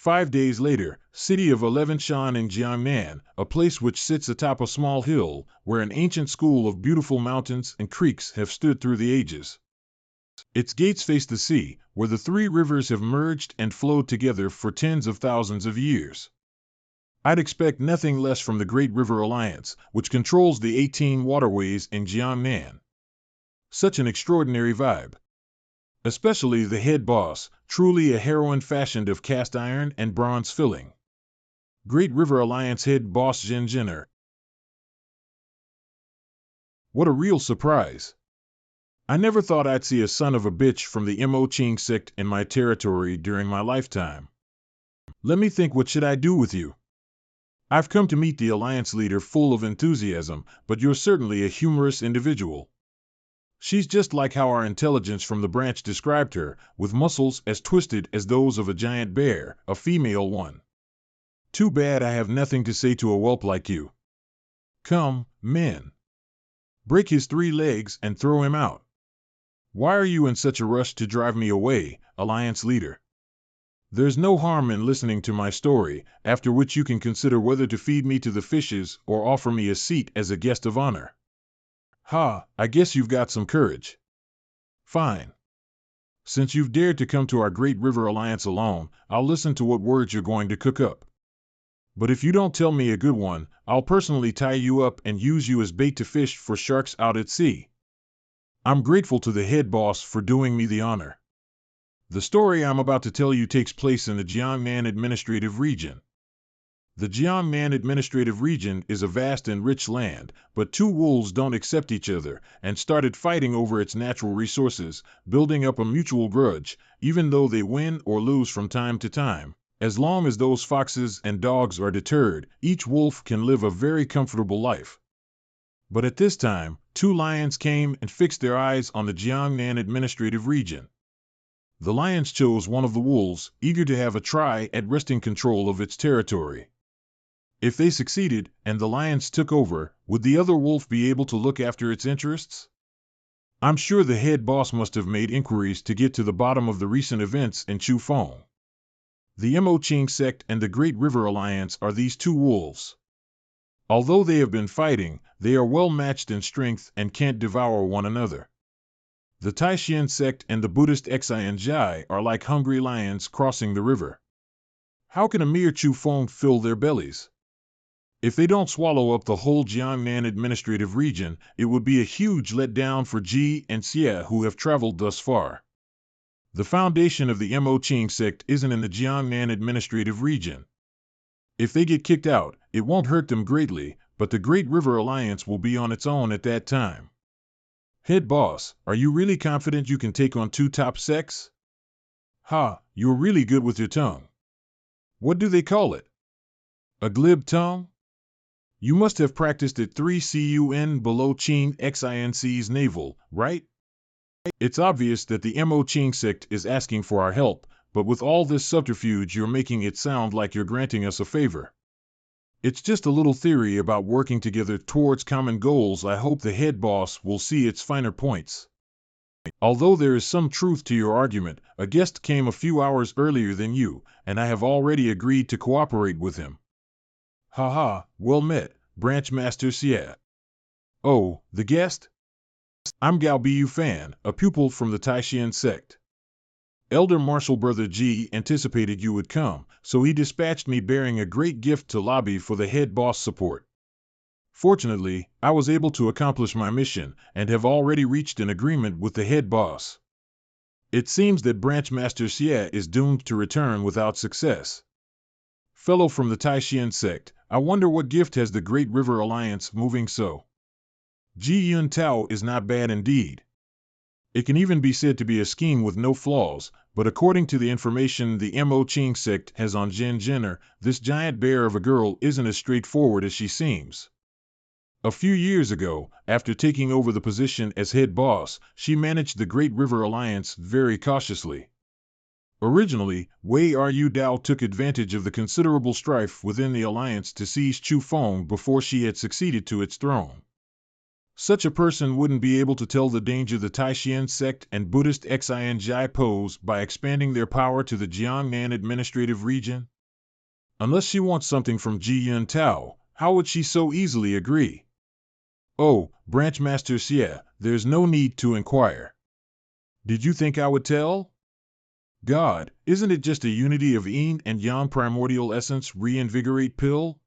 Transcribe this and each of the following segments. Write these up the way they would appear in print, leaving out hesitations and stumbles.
5 days later, city of 11 Shan in Jiangnan, a place which sits atop a small hill, where an ancient school of beautiful mountains and creeks have stood through the ages. Its gates face the sea, where the three rivers have merged and flowed together for tens of thousands of years. I'd expect nothing less from the Great River Alliance, which controls the 18 waterways in Jiangnan. Such an extraordinary vibe. Especially the head boss, truly a heroine fashioned of cast iron and bronze filling. Great River Alliance head boss Zhen Zhen'er. What a real surprise. I never thought I'd see a son of a bitch from the Mo Ching sect in my territory during my lifetime. Let me think, what should I do with you? I've come to meet the Alliance leader full of enthusiasm, but you're certainly a humorous individual. She's just like how our intelligence from the branch described her, with muscles as twisted as those of a giant bear, a female one. Too bad I have nothing to say to a whelp like you. Come, men. Break his 3 legs and throw him out. Why are you in such a rush to drive me away, Alliance leader? There's no harm in listening to my story, after which you can consider whether to feed me to the fishes or offer me a seat as a guest of honor. Ha, I guess you've got some courage. Fine. Since you've dared to come to our Great River Alliance alone, I'll listen to what words you're going to cook up. But if you don't tell me a good one, I'll personally tie you up and use you as bait to fish for sharks out at sea. I'm grateful to the head boss for doing me the honor. The story I'm about to tell you takes place in the Jiangnan Administrative Region. The Jiangnan Administrative Region is a vast and rich land, but 2 wolves don't accept each other and started fighting over its natural resources, building up a mutual grudge, even though they win or lose from time to time. As long as those foxes and dogs are deterred, each wolf can live a very comfortable life. But at this time, 2 lions came and fixed their eyes on the Jiangnan Administrative Region. The lions chose one of the wolves, eager to have a try at wresting control of its territory. If they succeeded, and the lions took over, would the other wolf be able to look after its interests? I'm sure the head boss must have made inquiries to get to the bottom of the recent events in Chufeng. The Mo Ching sect and the Great River Alliance are these 2 wolves. Although they have been fighting, they are well matched in strength and can't devour one another. The Taishan sect and the Buddhist Xianzhai are like hungry lions crossing the river. How can a mere Chufeng fill their bellies? If they don't swallow up the whole Jiangnan Administrative Region, it would be a huge letdown for Ji and Xie who have traveled thus far. The foundation of the Mo Ching sect isn't in the Jiangnan Administrative Region. If they get kicked out, it won't hurt them greatly, but the Great River Alliance will be on its own at that time. Head boss, are you really confident you can take on 2 top sects? Ha, you're really good with your tongue. What do they call it? A glib tongue? You must have practiced at 3 CUN below Qin Xinc's navel, right? It's obvious that the Mo Ching sect is asking for our help, but with all this subterfuge you're making it sound like you're granting us a favor. It's just a little theory about working together towards common goals. I hope the head boss will see its finer points. Although there is some truth to your argument, a guest came a few hours earlier than you, and I have already agreed to cooperate with him. Haha, well met, Branch Master Xie. Oh, the guest? I'm Gao Bu Fan, a pupil from the Taishan sect. Elder Martial Brother Ji anticipated you would come, so he dispatched me bearing a great gift to lobby for the head boss support. Fortunately, I was able to accomplish my mission, and have already reached an agreement with the head boss. It seems that Branch Master Xie is doomed to return without success. Fellow from the Taishan sect, I wonder what gift has the Great River Alliance moving so. Ji Yun Tao is not bad indeed. It can even be said to be a scheme with no flaws, but according to the information the Mo Ching sect has on Zhen Zhen'er, this giant bear of a girl isn't as straightforward as she seems. A few years ago, after taking over the position as head boss, she managed the Great River Alliance very cautiously. Originally, Wei Ru Dao took advantage of the considerable strife within the alliance to seize Chufeng before she had succeeded to its throne. Such a person wouldn't be able to tell the danger the Taishan sect and Buddhist Xianzhai pose by expanding their power to the Jiangnan Administrative Region. Unless she wants something from Ji Yun Tao, how would she so easily agree? Oh, Branchmaster Xie, there's no need to inquire. Did you think I would tell? God, isn't it just a unity of yin and yang primordial essence reinvigorate pill?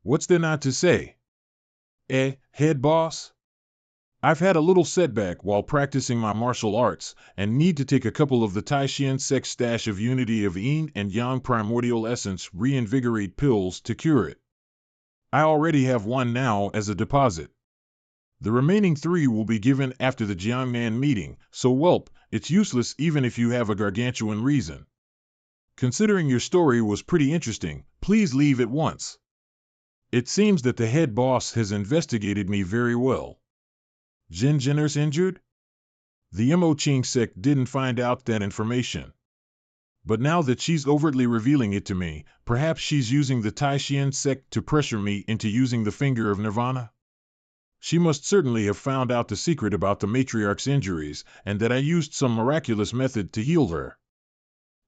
What's there not to say? Head boss? I've had a little setback while practicing my martial arts, and need to take a couple of the Taishan Sec stash of unity of yin and yang primordial essence reinvigorate pills to cure it. I already have one now as a deposit. The remaining 3 will be given after the Jiangnan meeting, so whelp, it's useless even if you have a gargantuan reason. Considering your story was pretty interesting, please leave at once. It seems that the head boss has investigated me very well. Jin Jinner's injured? The Mo Ching sect didn't find out that information. But now that she's overtly revealing it to me, perhaps she's using the Taishan sect to pressure me into using the finger of Nirvana? She must certainly have found out the secret about the matriarch's injuries, and that I used some miraculous method to heal her.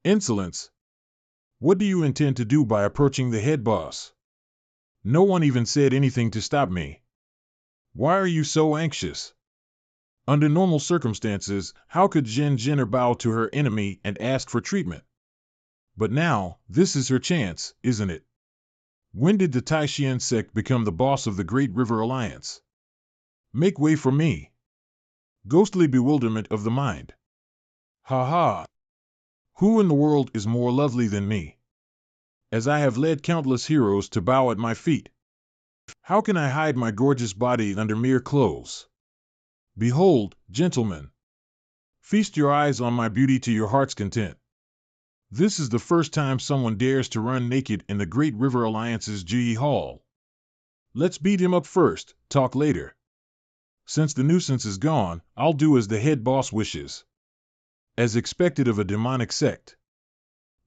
Insolence! What do you intend to do by approaching the head boss? No one even said anything to stop me. Why are you so anxious? Under normal circumstances, how could Jin Jinner bow to her enemy and ask for treatment? But now, this is her chance, isn't it? When did the Taishan sect become the boss of the Great River Alliance? Make way for me. Ghostly bewilderment of the mind. Ha ha! Who in the world is more lovely than me? As I have led countless heroes to bow at my feet. How can I hide my gorgeous body under mere clothes? Behold, gentlemen. Feast your eyes on my beauty to your heart's content. This is the first time someone dares to run naked in the Great River Alliance's Ji Hall. Let's beat him up first, talk later. Since the nuisance is gone, I'll do as the head boss wishes. As expected of a demonic sect.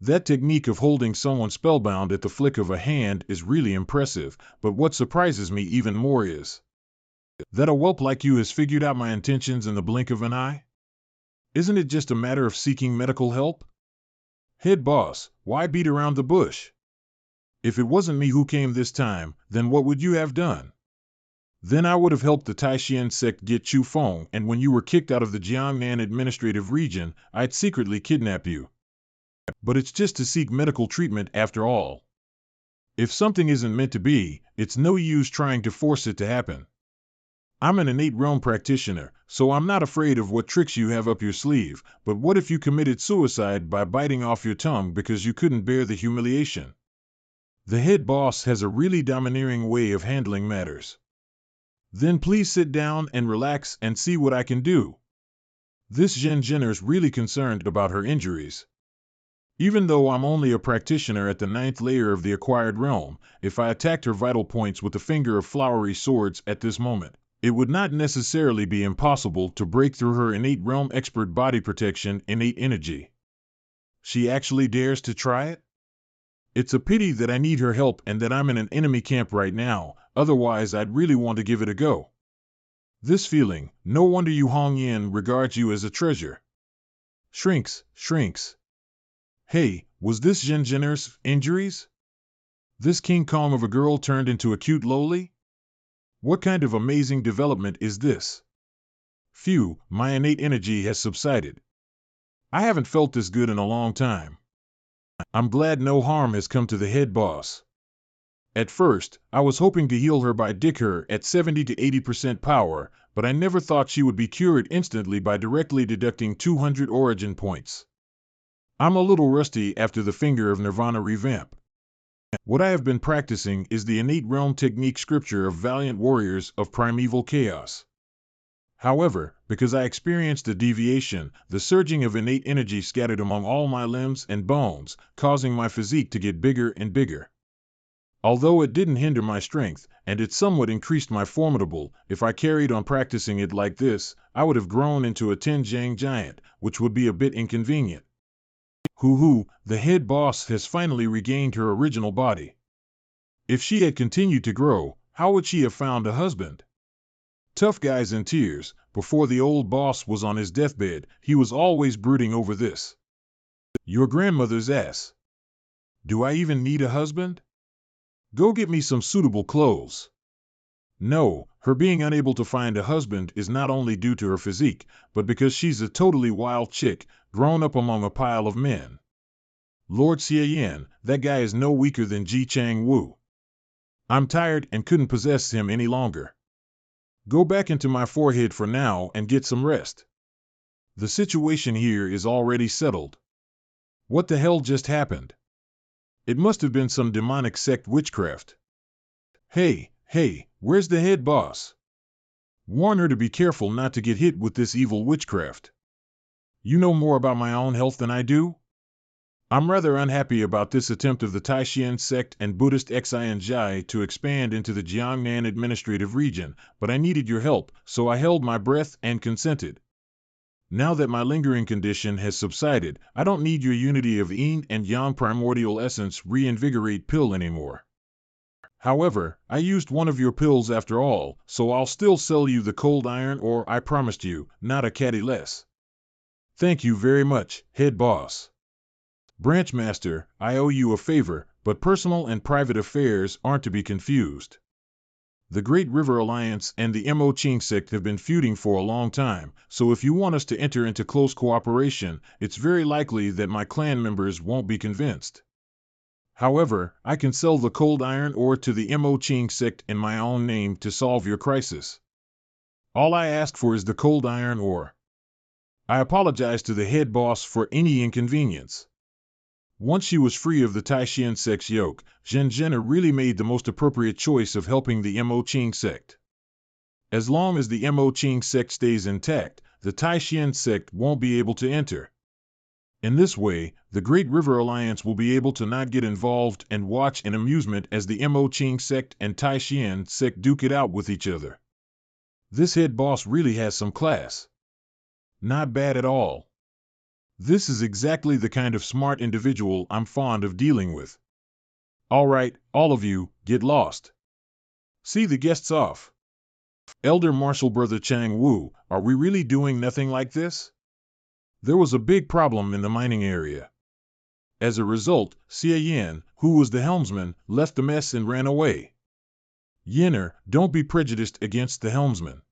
That technique of holding someone spellbound at the flick of a hand is really impressive, but what surprises me even more is that a whelp like you has figured out my intentions in the blink of an eye? Isn't it just a matter of seeking medical help? Head boss, why beat around the bush? If it wasn't me who came this time, then what would you have done? Then I would have helped the Taishan sect get Chu Feng, and when you were kicked out of the Jiangnan administrative region, I'd secretly kidnap you. But it's just to seek medical treatment after all. If something isn't meant to be, it's no use trying to force it to happen. I'm an innate realm practitioner, so I'm not afraid of what tricks you have up your sleeve, but what if you committed suicide by biting off your tongue because you couldn't bear the humiliation? The head boss has a really domineering way of handling matters. Then please sit down and relax and see what I can do. This Jin Jinner's really concerned about her injuries. Even though I'm only a practitioner at the 9th layer of the acquired realm, if I attacked her vital points with the finger of flowery swords at this moment, it would not necessarily be impossible to break through her innate realm expert body protection innate energy. She actually dares to try it? It's a pity that I need her help and that I'm in an enemy camp right now, otherwise I'd really want to give it a go. This feeling, no wonder Yu Hongyan regards you as a treasure. Shrinks. Hey, was this Jin Jinner's injuries? This King Kong of a girl turned into a cute lowly? What kind of amazing development is this? Phew, my innate energy has subsided. I haven't felt this good in a long time. I'm glad no harm has come to the head boss. At first, I was hoping to heal her by dick her at 70 to 80% power, but I never thought she would be cured instantly by directly deducting 200 origin points. I'm a little rusty after the Finger of Nirvana revamp. What I have been practicing is the innate realm technique scripture of valiant warriors of primeval chaos. However, because I experienced a deviation, the surging of innate energy scattered among all my limbs and bones, causing my physique to get bigger and bigger. Although it didn't hinder my strength, and it somewhat increased my formidable, if I carried on practicing it like this, I would have grown into a Tenjiang giant, which would be a bit inconvenient. Hoo-hoo, the head boss has finally regained her original body. If she had continued to grow, how would she have found a husband? Tough guys in tears, before the old boss was on his deathbed, he was always brooding over this. Your grandmother's ass. Do I even need a husband? Go get me some suitable clothes. No, her being unable to find a husband is not only due to her physique, but because she's a totally wild chick, grown up among a pile of men. Lord Xie, that guy is no weaker than Ji Chang-woo. I'm tired and couldn't possess him any longer. Go back into my forehead for now and get some rest. The situation here is already settled. What the hell just happened? It must have been some demonic sect witchcraft. Hey, where's the head boss? Warn her to be careful not to get hit with this evil witchcraft. You know more about my own health than I do? I'm rather unhappy about this attempt of the Taishan sect and Buddhist Xianzhai to expand into the Jiangnan administrative region, but I needed your help, so I held my breath and consented. Now that my lingering condition has subsided, I don't need your unity of yin and yang primordial essence reinvigorate pill anymore. However, I used one of your pills after all, so I'll still sell you the cold iron ore I promised you, not a catty less. Thank you very much, head boss. Branch Master, I owe you a favor, but personal and private affairs aren't to be confused. The Great River Alliance and the Mo Ching sect have been feuding for a long time, so if you want us to enter into close cooperation, it's very likely that my clan members won't be convinced. However, I can sell the cold iron ore to the Mo Ching sect in my own name to solve your crisis. All I ask for is the cold iron ore. I apologize to the head boss for any inconvenience. Once she was free of the Taishan sect's yoke, Zhen Zhenner really made the most appropriate choice of helping the Mo Ching sect. As long as the Mo Ching sect stays intact, the Taishan sect won't be able to enter. In this way, the Great River Alliance will be able to not get involved and watch in amusement as the Mo Ching sect and Taishan sect duke it out with each other. This head boss really has some class. Not bad at all. This is exactly the kind of smart individual I'm fond of dealing with. All right, all of you, get lost. See the guests off. Elder Martial Brother Chang Wu, are we really doing nothing like this? There was a big problem in the mining area. As a result, Xie Yan, who was the helmsman, left the mess and ran away. Yenner, don't be prejudiced against the helmsman.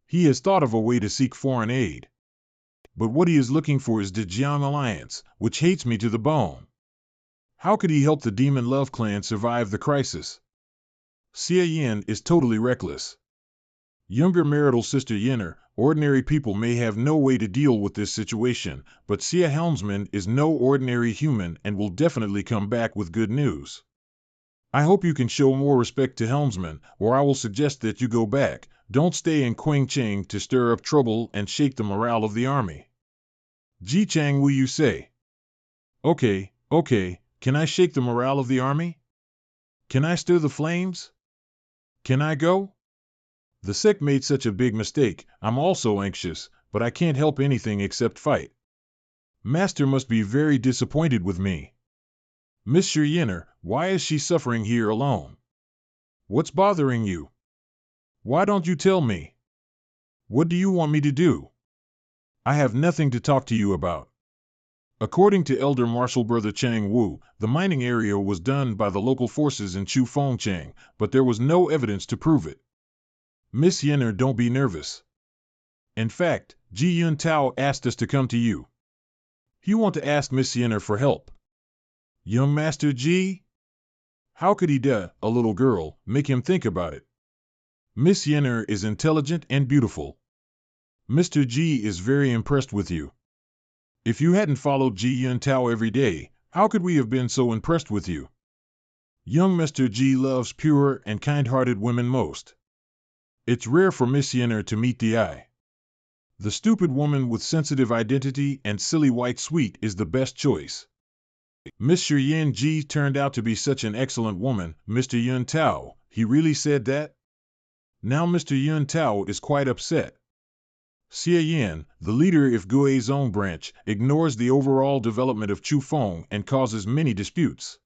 He has thought of a way to seek foreign aid. But what he is looking for is the Jiang Alliance, which hates me to the bone. How could he help the Demon Love clan survive the crisis? Xie Yan is totally reckless. Younger marital sister Yenner, ordinary people may have no way to deal with this situation, but Xie Helmsman is no ordinary human and will definitely come back with good news. I hope you can show more respect to Helmsman, or I will suggest that you go back. Don't stay in Qingcheng to stir up trouble and shake the morale of the army. Ji Chang, will you say? Okay, can I shake the morale of the army? Can I stir the flames? Can I go? The sect made such a big mistake, I'm also anxious, but I can't help anything except fight. Master must be very disappointed with me. Mr. Yenner, why is she suffering here alone? What's bothering you? Why don't you tell me? What do you want me to do? I have nothing to talk to you about. According to Elder Martial Brother Chang Wu, the mining area was done by the local forces in Chu Fengcheng, but there was no evidence to prove it. Miss Yenner, don't be nervous. In fact, Ji Yun Tao asked us to come to you. He want to ask Miss Yenner for help. Young Master Ji? How could he, a little girl, make him think about it? Miss Yenner is intelligent and beautiful. Mr. Ji is very impressed with you. If you hadn't followed Ji Yun Tao every day, how could we have been so impressed with you? Young Mr. Ji loves pure and kind-hearted women most. It's rare for Miss Yenner to meet the eye. The stupid woman with sensitive identity and silly white sweet is the best choice. Mr. Yen Ji turned out to be such an excellent woman, Mr. Yun Tao, he really said that? Now Mr. Yun Tao is quite upset. Xie Yan, the leader of Gui's own branch, ignores the overall development of Chu Feng and causes many disputes.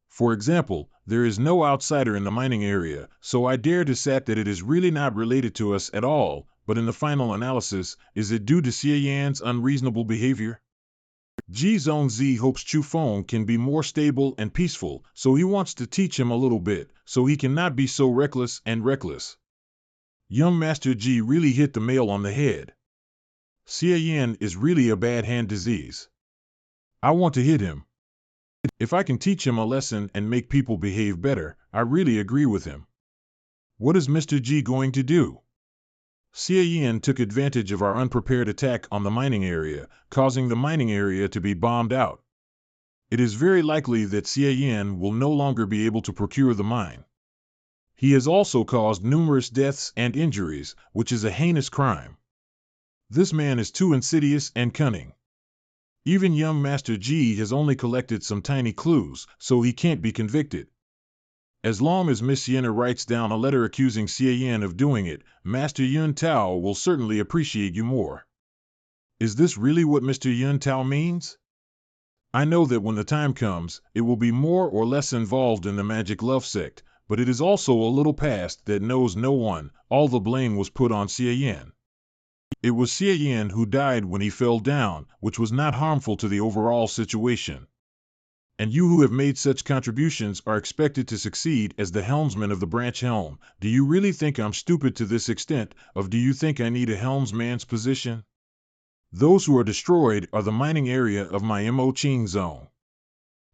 For example, there is no outsider in the mining area, so I dare to say that it is really not related to us at all, but in the final analysis, is it due to Xie Yan's unreasonable behavior? Ji Zong Z hopes Chu Feng can be more stable and peaceful, so he wants to teach him a little bit, so he cannot be so reckless and reckless. Young Master Ji really hit the nail on the head. Xie Yan is really a bad hand disease. I want to hit him. If I can teach him a lesson and make people behave better, I really agree with him. What is Mr. Ji going to do? Xie Yan took advantage of our unprepared attack on the mining area, causing the mining area to be bombed out. It is very likely that Xie Yan will no longer be able to procure the mine. He has also caused numerous deaths and injuries, which is a heinous crime. This man is too insidious and cunning. Even young Master Ji has only collected some tiny clues, so he can't be convicted. As long as Miss Yenner writes down a letter accusing Xie Yan of doing it, Master Yun Tao will certainly appreciate you more. Is this really what Mr. Yun Tao means? I know that when the time comes, it will be more or less involved in the magic love sect, but it is also a little past that knows no one. All the blame was put on Xie Yan. It was Xie Yan who died when he fell down, which was not harmful to the overall situation. And you who have made such contributions are expected to succeed as the helmsman of the branch helm. Do you really think I'm stupid to this extent, or do you think I need a helmsman's position? Those who are destroyed are the mining area of my Mo Ching zone.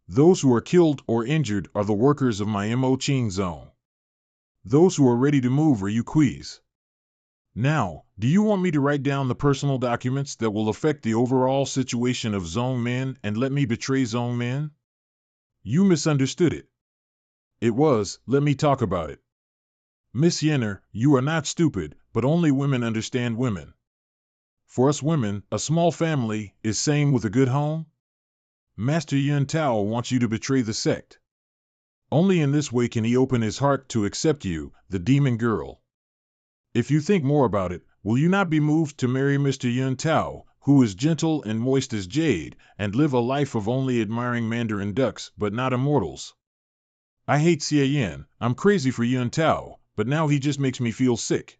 Those who are killed or injured are the workers of my Mo Ching zone. Those who are ready to move are you Quis. Now, do you want me to write down the personal documents that will affect the overall situation of Zone Men and let me betray Zone Men? You misunderstood it. It was, let me talk about it. Miss Yenner, you are not stupid, but only women understand women. For us women, a small family is same with a good home. Master Yun Tao wants you to betray the sect. Only in this way can he open his heart to accept you, the demon girl. If you think more about it, will you not be moved to marry Mr. Yun Tao, who is gentle and moist as jade, and live a life of only admiring mandarin ducks but not immortals? I hate Xie Yan, I'm crazy for Yun Tao, but now he just makes me feel sick.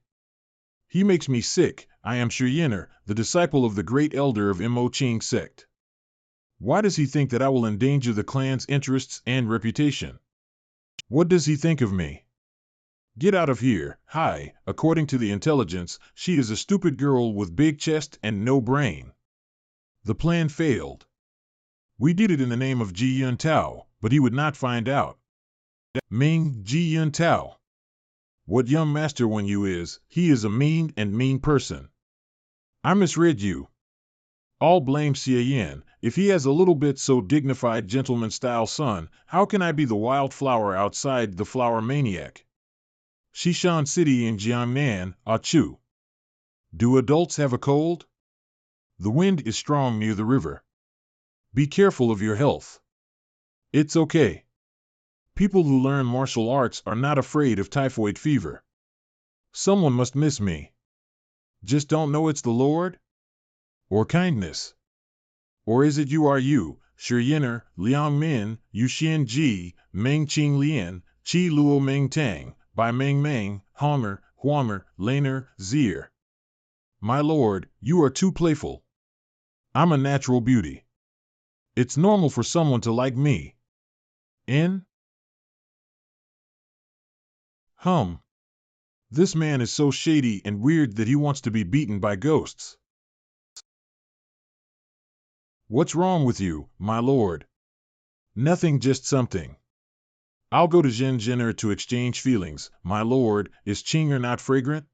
He makes me sick. I am Shi Yenner, the disciple of the great elder of Mo Ching sect. Why does he think that I will endanger the clan's interests and reputation? What does he think of me? Get out of here. Hi, according to the intelligence, she is a stupid girl with big chest and no brain. The plan failed. We did it in the name of Ji Yun Tao, but he would not find out. Ming Ji Yun Tao. What young master Wen Yu is, he is a mean person. I misread you. All blame Xie Yan. If he has a little bit so dignified gentleman-style son, how can I be the wildflower outside the flower maniac? Xishan City in Jiangnan, Chu. Do adults have a cold? The wind is strong near the river. Be careful of your health. It's okay. People who learn martial arts are not afraid of typhoid fever. Someone must miss me. Just don't know it's the Lord? Or kindness? Or is it you, Shi Yenner, Liang Min, Yu Xian Ji, Meng Qing Lian, Qi Luo Meng Tang, Bai Meng Meng, Honger, Huamer, Laner, Zier. My lord, you are too playful. I'm a natural beauty. It's normal for someone to like me. In? This man is so shady and weird that he wants to be beaten by ghosts. What's wrong with you, my lord? Nothing, just something. I'll go to Zhen to exchange feelings. My lord, is Chinger not fragrant?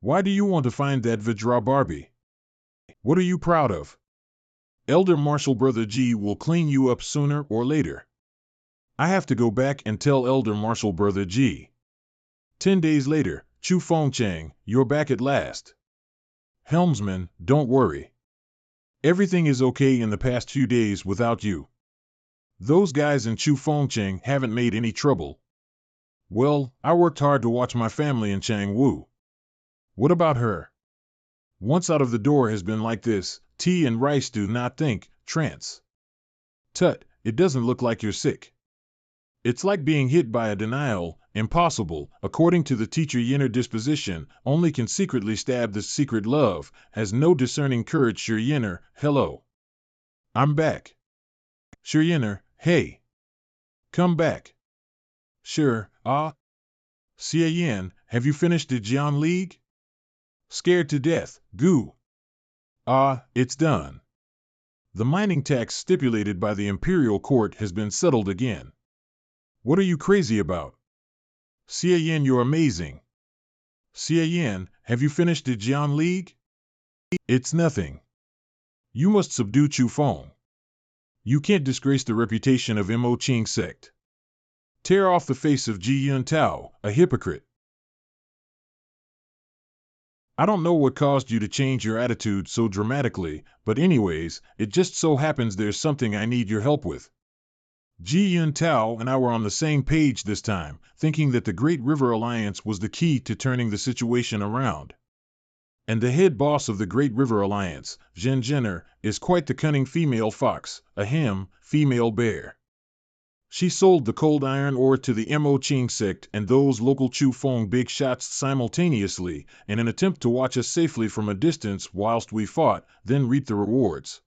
Why do you want to find that Vajra Barbie? What are you proud of? Elder Marshal Brother G will clean you up sooner or later. I have to go back and tell Elder Marshal Brother G. 10 days later, Chu Fengchang, you're back at last. Helmsman, don't worry. Everything is okay in the past few days without you. Those guys in Chu Fengchang haven't made any trouble. Well, I worked hard to watch my family in Changwu. What about her? Once out of the door has been like this, tea and rice do not think, trance. Tut, it doesn't look like you're sick. It's like being hit by a denial, impossible, according to the teacher Yenner disposition, only can secretly stab the secret love, has no discerning courage Shi Yenner, hello. I'm back. Sure, hey. Come back. Sure, Sia, have you finished the Jian League? Scared to death, goo. It's done. The mining tax stipulated by the imperial court has been settled again. What are you crazy about? Sia, you're amazing. Sia, have you finished the Jian League? It's nothing. You must subdue Chu Feng. You can't disgrace the reputation of Mo Qing sect. Tear off the face of Ji Yun Tao, a hypocrite. I don't know what caused you to change your attitude so dramatically, but anyways, it just so happens there's something I need your help with. Ji Yun Tao and I were on the same page this time, thinking that the Great River Alliance was the key to turning the situation around. And the head boss of the Great River Alliance, Zhen Zhenner, is quite the cunning female fox, female bear. She sold the cold iron ore to the Mo Qing sect and those local Chu Feng big shots simultaneously, in an attempt to watch us safely from a distance whilst we fought, then reap the rewards.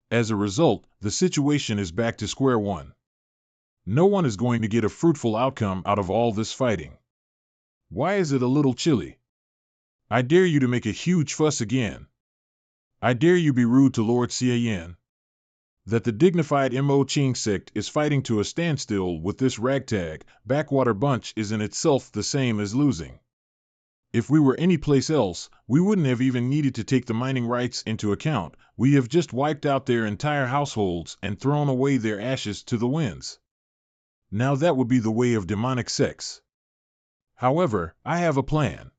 As a result, the situation is back to square one. No one is going to get a fruitful outcome out of all this fighting. Why is it a little chilly? I dare you to make a huge fuss again. I dare you be rude to Lord Sia. That the dignified Mo Qing sect is fighting to a standstill with this ragtag, backwater bunch is in itself the same as losing. If we were any place else, we wouldn't have even needed to take the mining rights into account. We have just wiped out their entire households and thrown away their ashes to the winds. Now that would be the way of demonic sex. However, I have a plan.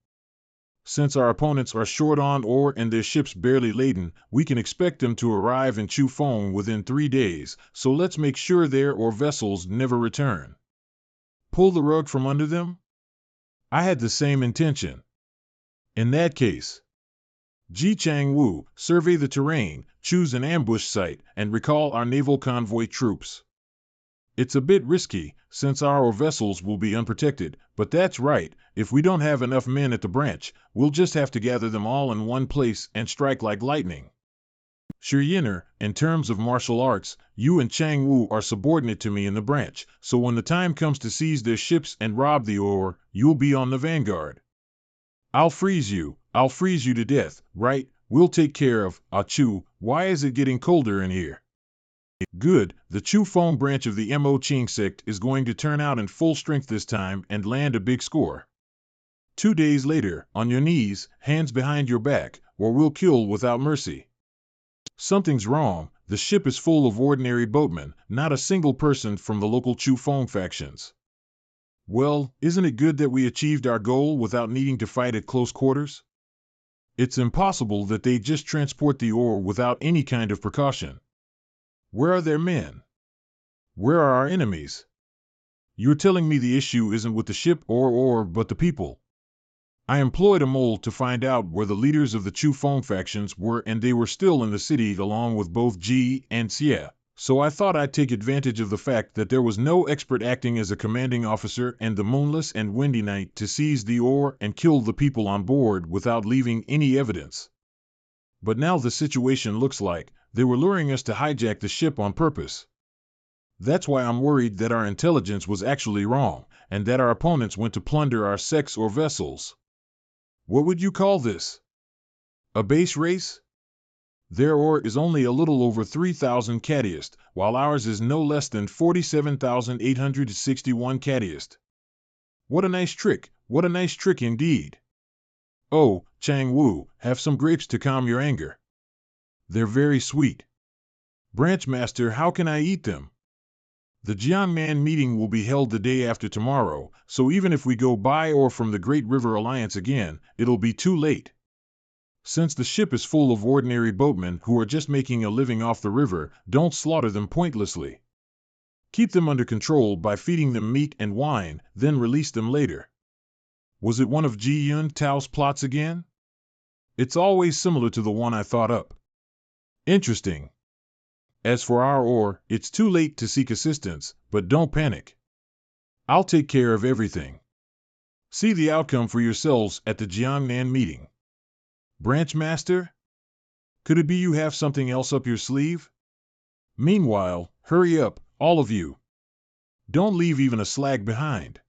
Since our opponents are short on ore and their ships barely laden, we can expect them to arrive in Chu Feng within 3 days, so let's make sure their ore vessels never return. Pull the rug from under them? I had the same intention. In that case, Ji Changwu, survey the terrain, choose an ambush site, and recall our naval convoy troops. It's a bit risky, since our vessels will be unprotected, but that's right, if we don't have enough men at the branch, we'll just have to gather them all in one place and strike like lightning. Sure, in terms of martial arts, you and Chang Wu are subordinate to me in the branch, so when the time comes to seize their ships and rob the ore, you'll be on the vanguard. I'll freeze you to death, right? We'll take care of, Chu, why is it getting colder in here? Good, the Chu Feng branch of the Mo Qing sect is going to turn out in full strength this time and land a big score. 2 days later, on your knees, hands behind your back, or we'll kill without mercy. Something's wrong, the ship is full of ordinary boatmen, not a single person from the local Chu Feng factions. Well, isn't it good that we achieved our goal without needing to fight at close quarters? It's impossible that they just transport the ore without any kind of precaution. Where are their men? Where are our enemies? You're telling me the issue isn't with the ship or but the people. I employed a mole to find out where the leaders of the Chu Feng factions were, and they were still in the city along with both Ji and Xie. So I thought I'd take advantage of the fact that there was no expert acting as a commanding officer and the moonless and windy night to seize the ore and kill the people on board without leaving any evidence. But now the situation looks like they were luring us to hijack the ship on purpose. That's why I'm worried that our intelligence was actually wrong, and that our opponents went to plunder our sects or vessels. What would you call this? A base race? Their ore is only a little over 3,000 catiest, while ours is no less than 47,861 catiest. What a nice trick indeed. Oh, Chang Wu, have some grapes to calm your anger. They're very sweet. Branch Master, how can I eat them? The Jiangnan meeting will be held the day after tomorrow, so even if we go buy ore from the Great River Alliance again, it'll be too late. Since the ship is full of ordinary boatmen who are just making a living off the river, don't slaughter them pointlessly. Keep them under control by feeding them meat and wine, then release them later. Was it one of Ji Yun Tao's plots again? It's always similar to the one I thought up. Interesting. As for our ore, it's too late to seek assistance, but don't panic. I'll take care of everything. See the outcome for yourselves at the Jiangnan meeting. Branch Master? Could it be you have something else up your sleeve? Meanwhile, hurry up, all of you. Don't leave even a slag behind.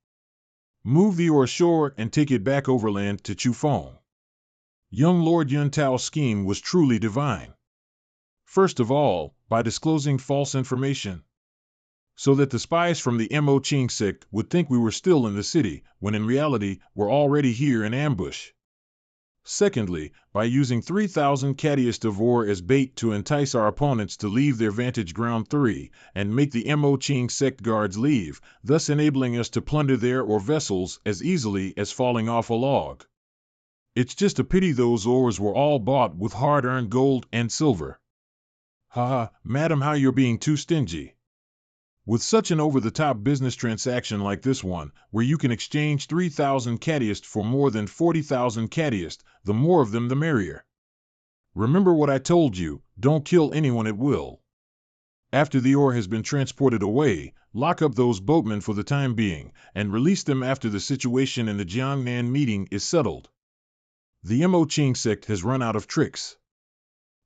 Move the ore ashore and take it back overland to Chufeng. Young Lord Yun Tao's scheme was truly divine. First of all, by disclosing false information, so that the spies from the Mo Ching sect would think we were still in the city, when in reality we're already here in ambush. Secondly, by using 3,000 catiest of ore as bait to entice our opponents to leave their vantage ground 3, and make the Mo Ching sect guards leave, thus enabling us to plunder their ore vessels as easily as falling off a log. It's just a pity those ores were all bought with hard-earned gold and silver. Haha, madam, how you're being too stingy. With such an over-the-top business transaction like this one, where you can exchange 3,000 catiest for more than 40,000 catiest, the more of them the merrier. Remember what I told you, don't kill anyone at will. After the ore has been transported away, lock up those boatmen for the time being, and release them after the situation in the Jiangnan meeting is settled. The Mo Ching sect has run out of tricks.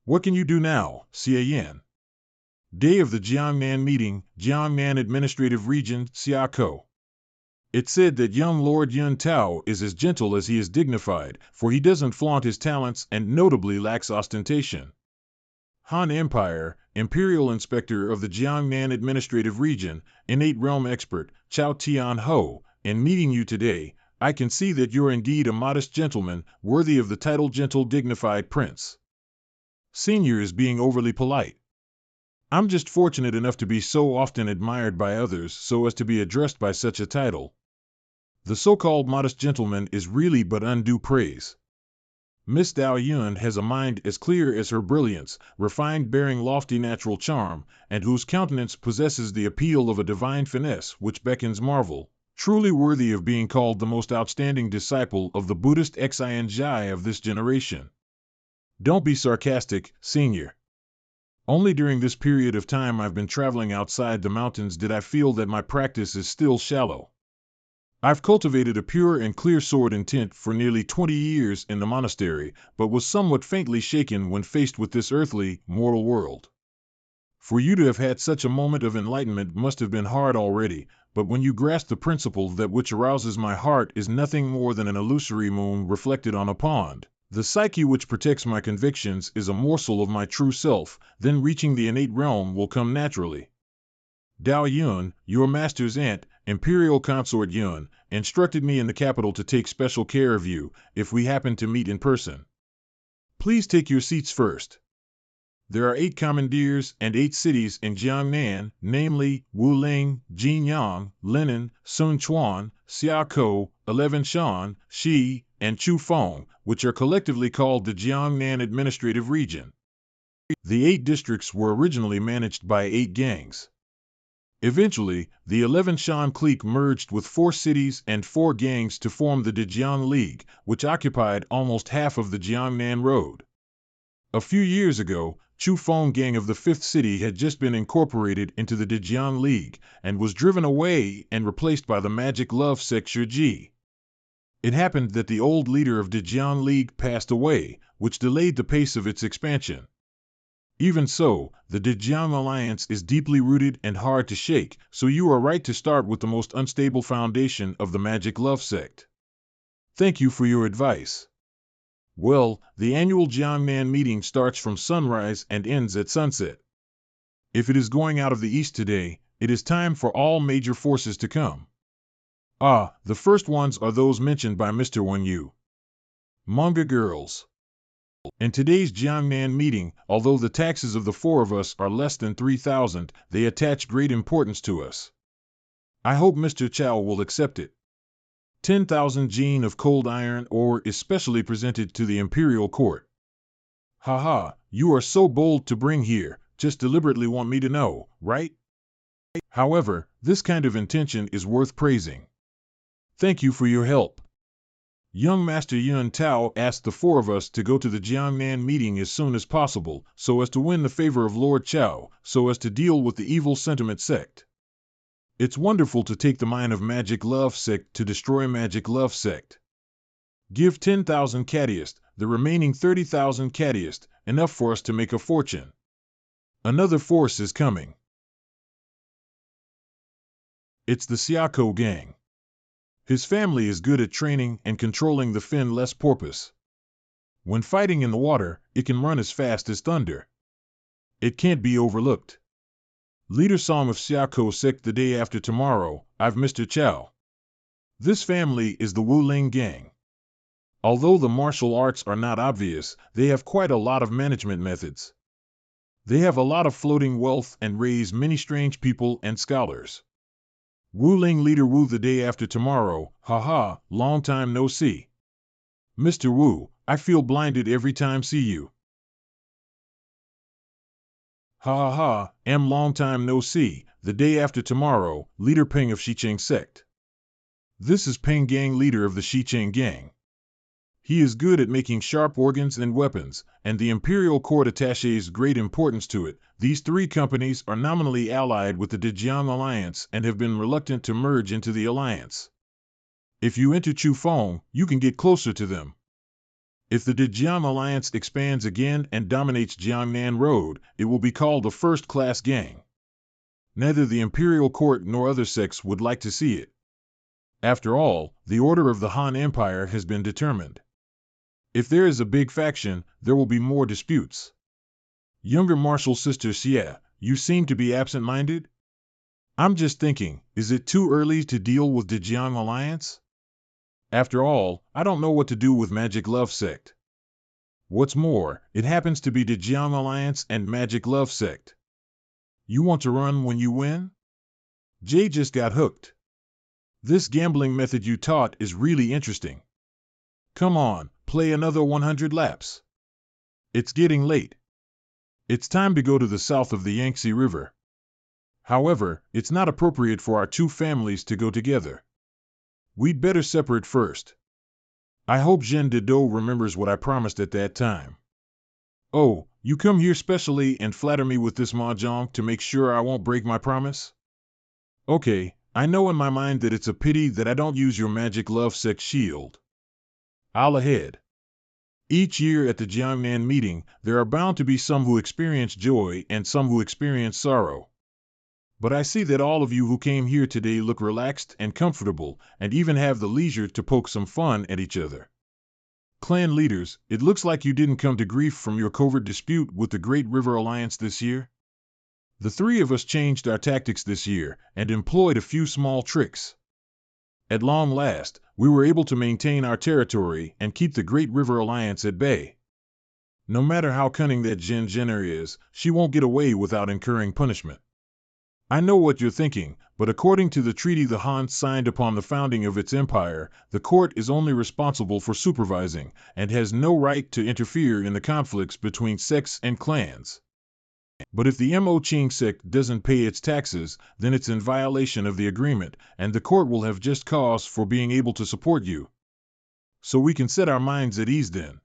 What can you do now, Xie Yan? Day of the Jiangnan meeting, Jiangnan Administrative Region, Xiakou. It said that young Lord Yun Tao is as gentle as he is dignified, for he doesn't flaunt his talents and notably lacks ostentation. Han Empire, Imperial Inspector of the Jiangnan Administrative Region, innate realm expert, Chao Tian Ho, in meeting you today, I can see that you're indeed a modest gentleman, worthy of the title Gentle Dignified Prince. Senior is being overly polite. I'm just fortunate enough to be so often admired by others so as to be addressed by such a title. The so-called modest gentleman is really but undue praise. Miss Dao Yun has a mind as clear as her brilliance, refined bearing lofty natural charm, and whose countenance possesses the appeal of a divine finesse which beckons marvel, truly worthy of being called the most outstanding disciple of the Buddhist Xianzhai of this generation. Don't be sarcastic, senior. Only during this period of time I've been traveling outside the mountains did I feel that my practice is still shallow. I've cultivated a pure and clear sword intent for nearly 20 years in the monastery, but was somewhat faintly shaken when faced with this earthly, mortal world. For you to have had such a moment of enlightenment must have been hard already, but when you grasp the principle that which arouses my heart is nothing more than an illusory moon reflected on a pond, the psyche which protects my convictions is a morsel of my true self, then reaching the innate realm will come naturally. Dao Yun, your master's aunt, Imperial Consort Yun, instructed me in the capital to take special care of you, if we happen to meet in person. Please take your seats first. There are 8 commandeers and 8 cities in Jiangnan, namely Wuling, Jinyang, Linan, Sunchuan, Xiakou, 11 Shan, Shi, and Chufeng, which are collectively called the Jiangnan Administrative Region. The 8 districts were originally managed by 8 gangs. Eventually, the 11 Shan clique merged with 4 cities and 4 gangs to form the Dejiang League, which occupied almost half of the Jiangnan Road. A few years ago, Chufeng gang of the 5th city had just been incorporated into the Dejiang League, and was driven away and replaced by the Magic Love sect Shiji. It happened that the old leader of Dejiang League passed away, which delayed the pace of its expansion. Even so, the Dejiang Alliance is deeply rooted and hard to shake, so you are right to start with the most unstable foundation of the Magic Love sect. Thank you for your advice. Well, the annual Jiangnan meeting starts from sunrise and ends at sunset. If it is going out of the east today, it is time for all major forces to come. The first ones are those mentioned by Mr. Wen Yu. Manga girls. In today's Jiangnan meeting, although the taxes of the 4 of us are less than 3,000, they attach great importance to us. I hope Mr. Chao will accept it. 10,000 gene of cold iron ore is specially presented to the imperial court. Haha, you are so bold to bring here, just deliberately want me to know, right? However, this kind of intention is worth praising. Thank you for your help. Young Master Yun Tao asked the 4 of us to go to the Jiangnan meeting as soon as possible, so as to win the favor of Lord Chao, so as to deal with the evil sentiment sect. It's wonderful to take the mine of Magic Love sect to destroy Magic Love sect. Give 10,000 catiest, the remaining 30,000 catiest, enough for us to make a fortune. Another force is coming. It's the Siako gang. His family is good at training and controlling the finless porpoise. When fighting in the water, it can run as fast as thunder. It can't be overlooked. Leader Song of Siako Sect the day after tomorrow, I've Mr. Chow. This family is the Wuling gang. Although the martial arts are not obvious, they have quite a lot of management methods. They have a lot of floating wealth and raise many strange people and scholars. Wuling leader Wu the day after tomorrow, haha, long time no see. Mr. Wu, I feel blinded every time see you. Ha ha ha, am long time no see, the day after tomorrow, leader Peng of Shicheng sect. This is Peng gang leader of the Shicheng gang. He is good at making sharp organs and weapons, and the imperial court attaches great importance to it. These three companies are nominally allied with the Dejiang Alliance and have been reluctant to merge into the alliance. If you enter Chufeng, you can get closer to them. If the Dejiang Alliance expands again and dominates Jiangnan Road, it will be called a first-class gang. Neither the imperial court nor other sects would like to see it. After all, the order of the Han Empire has been determined. If there is a big faction, there will be more disputes. Younger martial sister Xie, you seem to be absent-minded? I'm just thinking, is it too early to deal with the Dejiang Alliance? After all, I don't know what to do with Magic Love Sect. What's more, it happens to be the Dejiang Alliance and Magic Love Sect. You want to run when you win? Jay just got hooked. This gambling method you taught is really interesting. Come on, play another 100 laps. It's getting late. It's time to go to the south of the Yangtze River. However, it's not appropriate for our two families to go together. We'd better separate first. I hope Zhen Didou remembers what I promised at that time. Oh, you come here specially and flatter me with this mahjong to make sure I won't break my promise? Okay, I know in my mind that it's a pity that I don't use your Magic Love Sect shield. I'll ahead. Each year at the Jiangnan meeting, there are bound to be some who experience joy and some who experience sorrow. But I see that all of you who came here today look relaxed and comfortable, and even have the leisure to poke some fun at each other. Clan leaders, it looks like you didn't come to grief from your covert dispute with the Great River Alliance this year. The three of us changed our tactics this year, and employed a few small tricks. At long last, we were able to maintain our territory and keep the Great River Alliance at bay. No matter how cunning that Zhen Zhener is, she won't get away without incurring punishment. I know what you're thinking, but according to the treaty the Han signed upon the founding of its empire, the court is only responsible for supervising, and has no right to interfere in the conflicts between sects and clans. But if the Mo Qing sect doesn't pay its taxes, then it's in violation of the agreement, and the court will have just cause for being able to support you. So we can set our minds at ease then.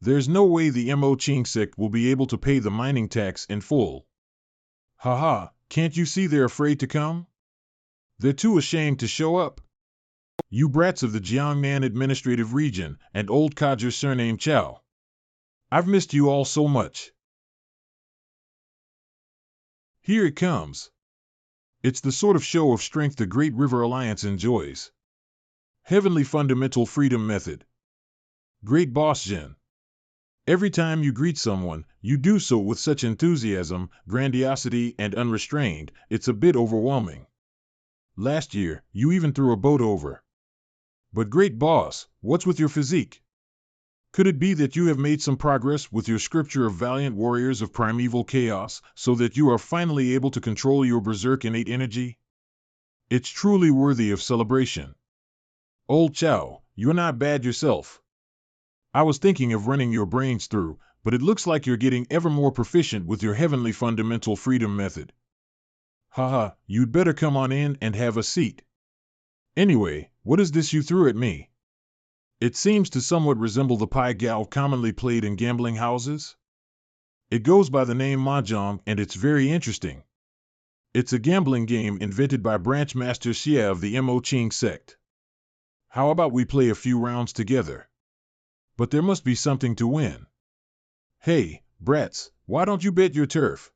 There's no way the Mo Qing sect will be able to pay the mining tax in full. Haha. Can't you see they're afraid to come? They're too ashamed to show up. You brats of the Jiangnan administrative region and old codger surnamed Chow. I've missed you all so much. Here it comes. It's the sort of show of strength the Great River Alliance enjoys. Heavenly Fundamental Freedom Method. Great Boss Zhen. Every time you greet someone, you do so with such enthusiasm, grandiosity, and unrestrained, it's a bit overwhelming. Last year, you even threw a boat over. But great boss, what's with your physique? Could it be that you have made some progress with your scripture of valiant warriors of primeval chaos, so that you are finally able to control your berserk innate energy? It's truly worthy of celebration. Old Chow, you're not bad yourself. I was thinking of running your brains through, but it looks like you're getting ever more proficient with your heavenly fundamental freedom method. Haha, you'd better come on in and have a seat. Anyway, what is this you threw at me? It seems to somewhat resemble the pai gow commonly played in gambling houses. It goes by the name mahjong and it's very interesting. It's a gambling game invented by Branch Master Xie of the Mo Qing sect. How about we play a few rounds together? But there must be something to win. Hey, brats, why don't you bet your turf?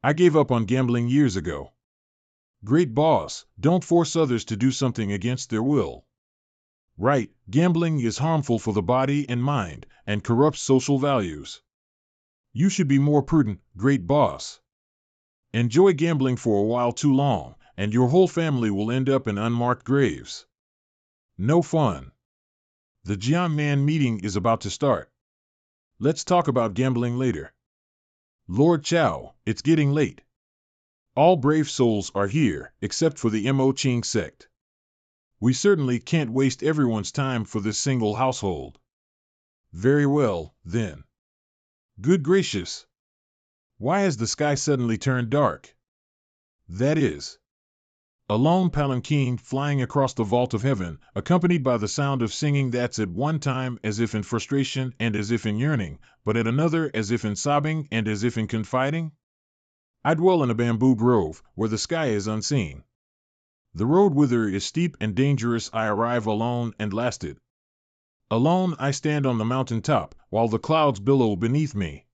I gave up on gambling years ago. Great boss, don't force others to do something against their will. Right, gambling is harmful for the body and mind, and corrupts social values. You should be more prudent, great boss. Enjoy gambling for a while too long, and your whole family will end up in unmarked graves. No fun. The Jiangnan meeting is about to start. Let's talk about gambling later. Lord Chow, it's getting late. All brave souls are here, except for the Mo Ching sect. We certainly can't waste everyone's time for this single household. Very well, then. Good gracious! Why has the sky suddenly turned dark? That is. A lone palanquin flying across the vault of heaven, accompanied by the sound of singing that's at one time as if in frustration and as if in yearning, but at another as if in sobbing and as if in confiding? I dwell in a bamboo grove, where the sky is unseen. The road whither is steep and dangerous. I arrive alone and lasted. Alone I stand on the mountain top, while the clouds billow beneath me.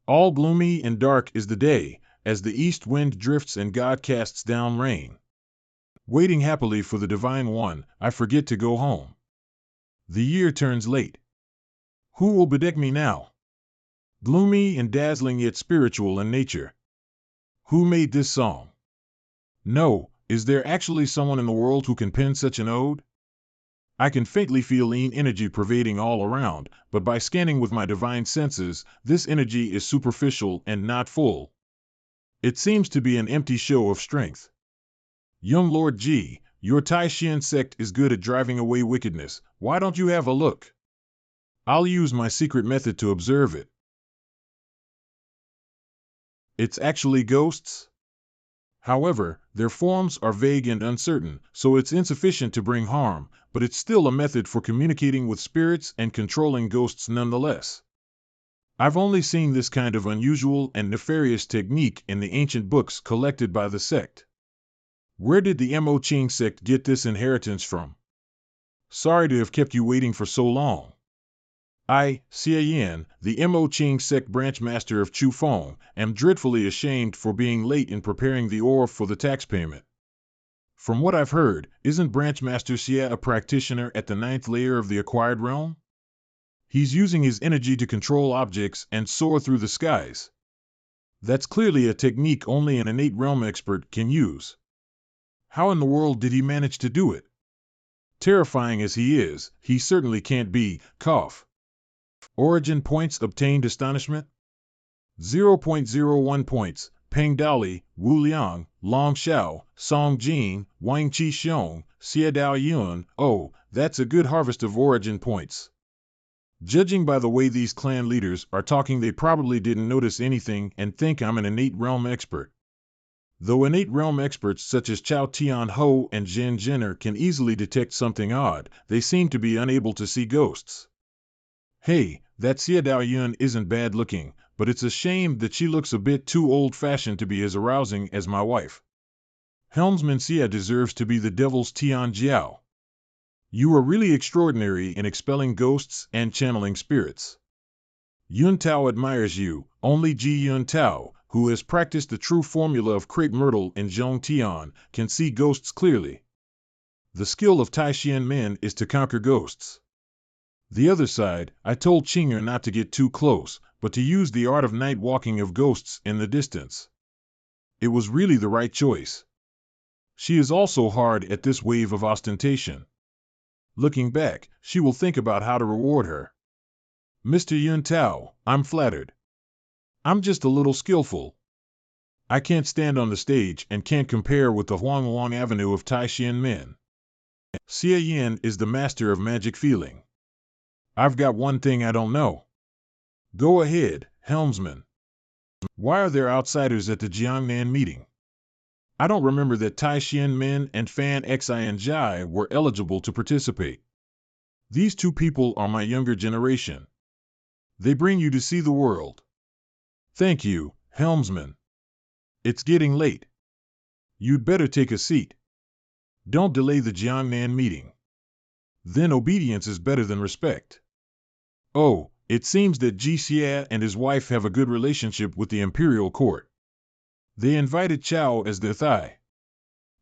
All gloomy and dark is the day, as the east wind drifts and God casts down rain. Waiting happily for the Divine One, I forget to go home. The year turns late. Who will bedeck me now? Gloomy and dazzling yet spiritual in nature. Who made this song? No, is there actually someone in the world who can pen such an ode? I can faintly feel energy pervading all around, but by scanning with my divine senses, this energy is superficial and not full. It seems to be an empty show of strength. Young Lord G, your Tai Xian sect is good at driving away wickedness. Why don't you have a look? I'll use my secret method to observe it. It's actually ghosts? However, their forms are vague and uncertain, so it's insufficient to bring harm, but it's still a method for communicating with spirits and controlling ghosts nonetheless. I've only seen this kind of unusual and nefarious technique in the ancient books collected by the sect. Where did the Mo Ching sect get this inheritance from? Sorry to have kept you waiting for so long. I, Xie Yan, the Mo Ching sect branch master of Chu Feng, am dreadfully ashamed for being late in preparing the ore for the tax payment. From what I've heard, isn't Branch Master Xie a practitioner at the 9th layer of the acquired realm? He's using his energy to control objects and soar through the skies. That's clearly a technique only an innate realm expert can use. How in the world did he manage to do it? Terrifying as he is, he certainly can't be, cough. Origin points obtained astonishment? 0.01 points, Peng Dali, Wu Liang, Long Xiao, Song Jin, Wang Qi Xiong, Xie Dao Yun. Oh, that's a good harvest of origin points. Judging by the way these clan leaders are talking, they probably didn't notice anything and think I'm an innate realm expert. Though innate realm experts such as Chao Tian Ho and Zhen Jenner can easily detect something odd, they seem to be unable to see ghosts. Hey, that Xie Dao Yun isn't bad looking, but it's a shame that she looks a bit too old-fashioned to be as arousing as my wife. Helmsman Xie deserves to be the devil's Tian Jiao. You are really extraordinary in expelling ghosts and channeling spirits. Yun Tao admires you. Only Ji Yun Tao, who has practiced the true formula of crepe myrtle in Zhong Tian, can see ghosts clearly. The skill of Tai Xian men is to conquer ghosts. The other side, I told Qinger not to get too close, but to use the art of night walking of ghosts in the distance. It was really the right choice. She is also hard at this wave of ostentation. Looking back, she will think about how to reward her. Mr. Yun Tao, I'm flattered. I'm just a little skillful. I can't stand on the stage and can't compare with the Huanglong Avenue of Tai Xian men. Xie Yan is the master of magic feeling. I've got one thing I don't know. Go ahead, helmsman. Why are there outsiders at the Jiangnan meeting? I don't remember that Tai Xian men and Fan Xi and Jai were eligible to participate. These two people are my younger generation. They bring you to see the world. Thank you, helmsman. It's getting late. You'd better take a seat. Don't delay the Jiangnan meeting. Then obedience is better than respect. Oh, It seems that Xie and his wife have a good relationship with the imperial court. They invited Chao as their thigh.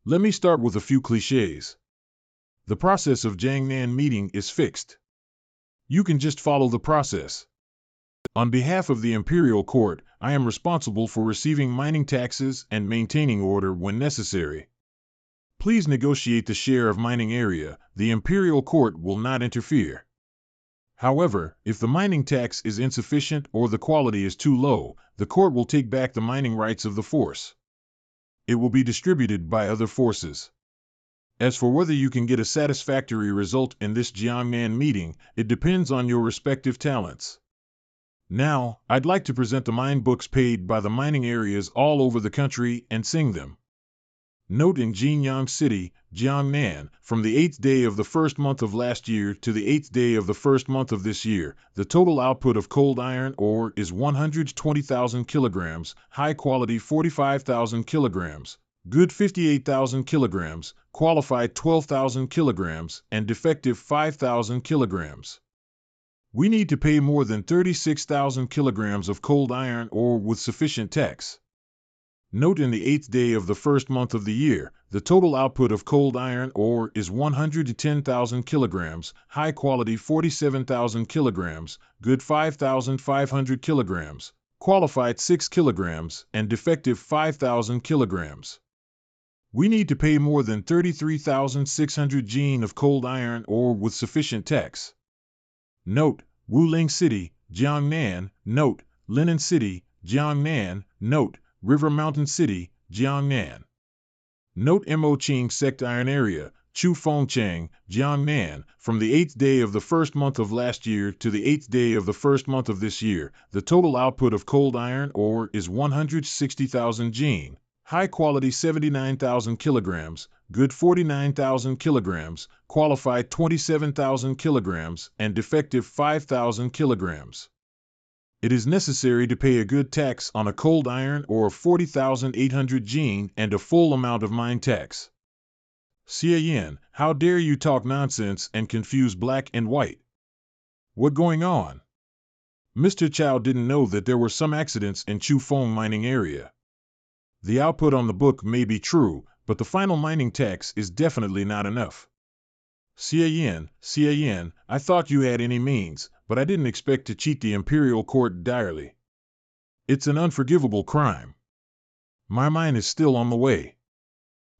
Let me start with a few cliches. The process of Jiangnan meeting is fixed. You can just follow the process. On behalf of the imperial court, I am responsible for receiving mining taxes and maintaining order when necessary. Please negotiate the share of mining area. The imperial court will not interfere. However, if the mining tax is insufficient or the quality is too low, the court will take back the mining rights of the force. It will be distributed by other forces. As for whether you can get a satisfactory result in this Jiangnan meeting, it depends on your respective talents. Now, I'd like to present the mine books paid by the mining areas all over the country and sing them. Note: in Jinyang City, Jiangnan, from the 8th day of the first month of last year to the 8th day of the first month of this year, the total output of cold iron ore is 120,000 kilograms, high quality 45,000 kilograms, good 58,000 kilograms, qualified 12,000 kilograms, and defective 5,000 kilograms. We need to pay more than 36,000 kilograms of cold iron ore with sufficient tax. Note: in the 8th day of the first month of the year, the total output of cold iron ore is 110,000 kilograms, high quality 47,000 kilograms, good 5,500 kilograms, qualified 6 kilograms, and defective 5,000 kilograms. We need to pay more than 33,600 jin of cold iron ore with sufficient tax. Note: Wuling City, Jiangnan. Note: Linen City, Jiangnan. Note: River Mountain City, Jiangnan. Note: Moqing Sect Iron Area, Chufengchang, Jiangnan. From the 8th day of the first month of last year to the 8th day of the first month of this year, the total output of cold iron ore is 160,000 jin, high quality 79,000 kilograms, good 49,000 kilograms, qualified 27,000 kilograms, and defective 5,000 kilograms. It is necessary to pay a good tax on a cold iron ore of 40,800 jin and a full amount of mine tax. Xie Yin, how dare you talk nonsense and confuse black and white? What going on? Mr. Chao didn't know that there were some accidents in Chufeng mining area. The output on the book may be true, but the final mining tax is definitely not enough. Xie Yin, I thought you had any means, but I didn't expect to cheat the imperial court direly. It's an unforgivable crime. My mine is still on the way.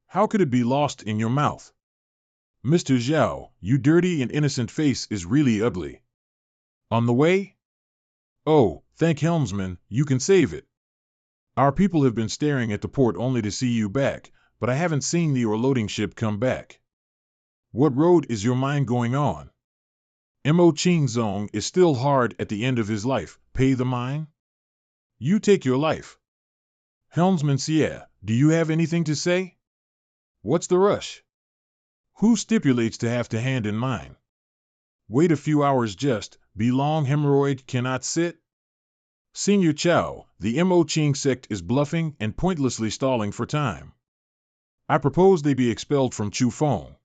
How could it be lost in your mouth? Mr. Zhao, your dirty and innocent face is really ugly. On the way? Oh, thank helmsman, you can save it. Our people have been staring at the port only to see you back, but I haven't seen the loading ship come back. What road is your mine going on? Moqing Zong is still hard at the end of his life. Pay the mine? You take your life. Helmsman Xie, do you have anything to say? What's the rush? Who stipulates to have to hand in mine? Wait a few hours just, be long hemorrhoid cannot sit? Senior Chao, the Moqing sect is bluffing and pointlessly stalling for time. I propose they be expelled from Chufeng.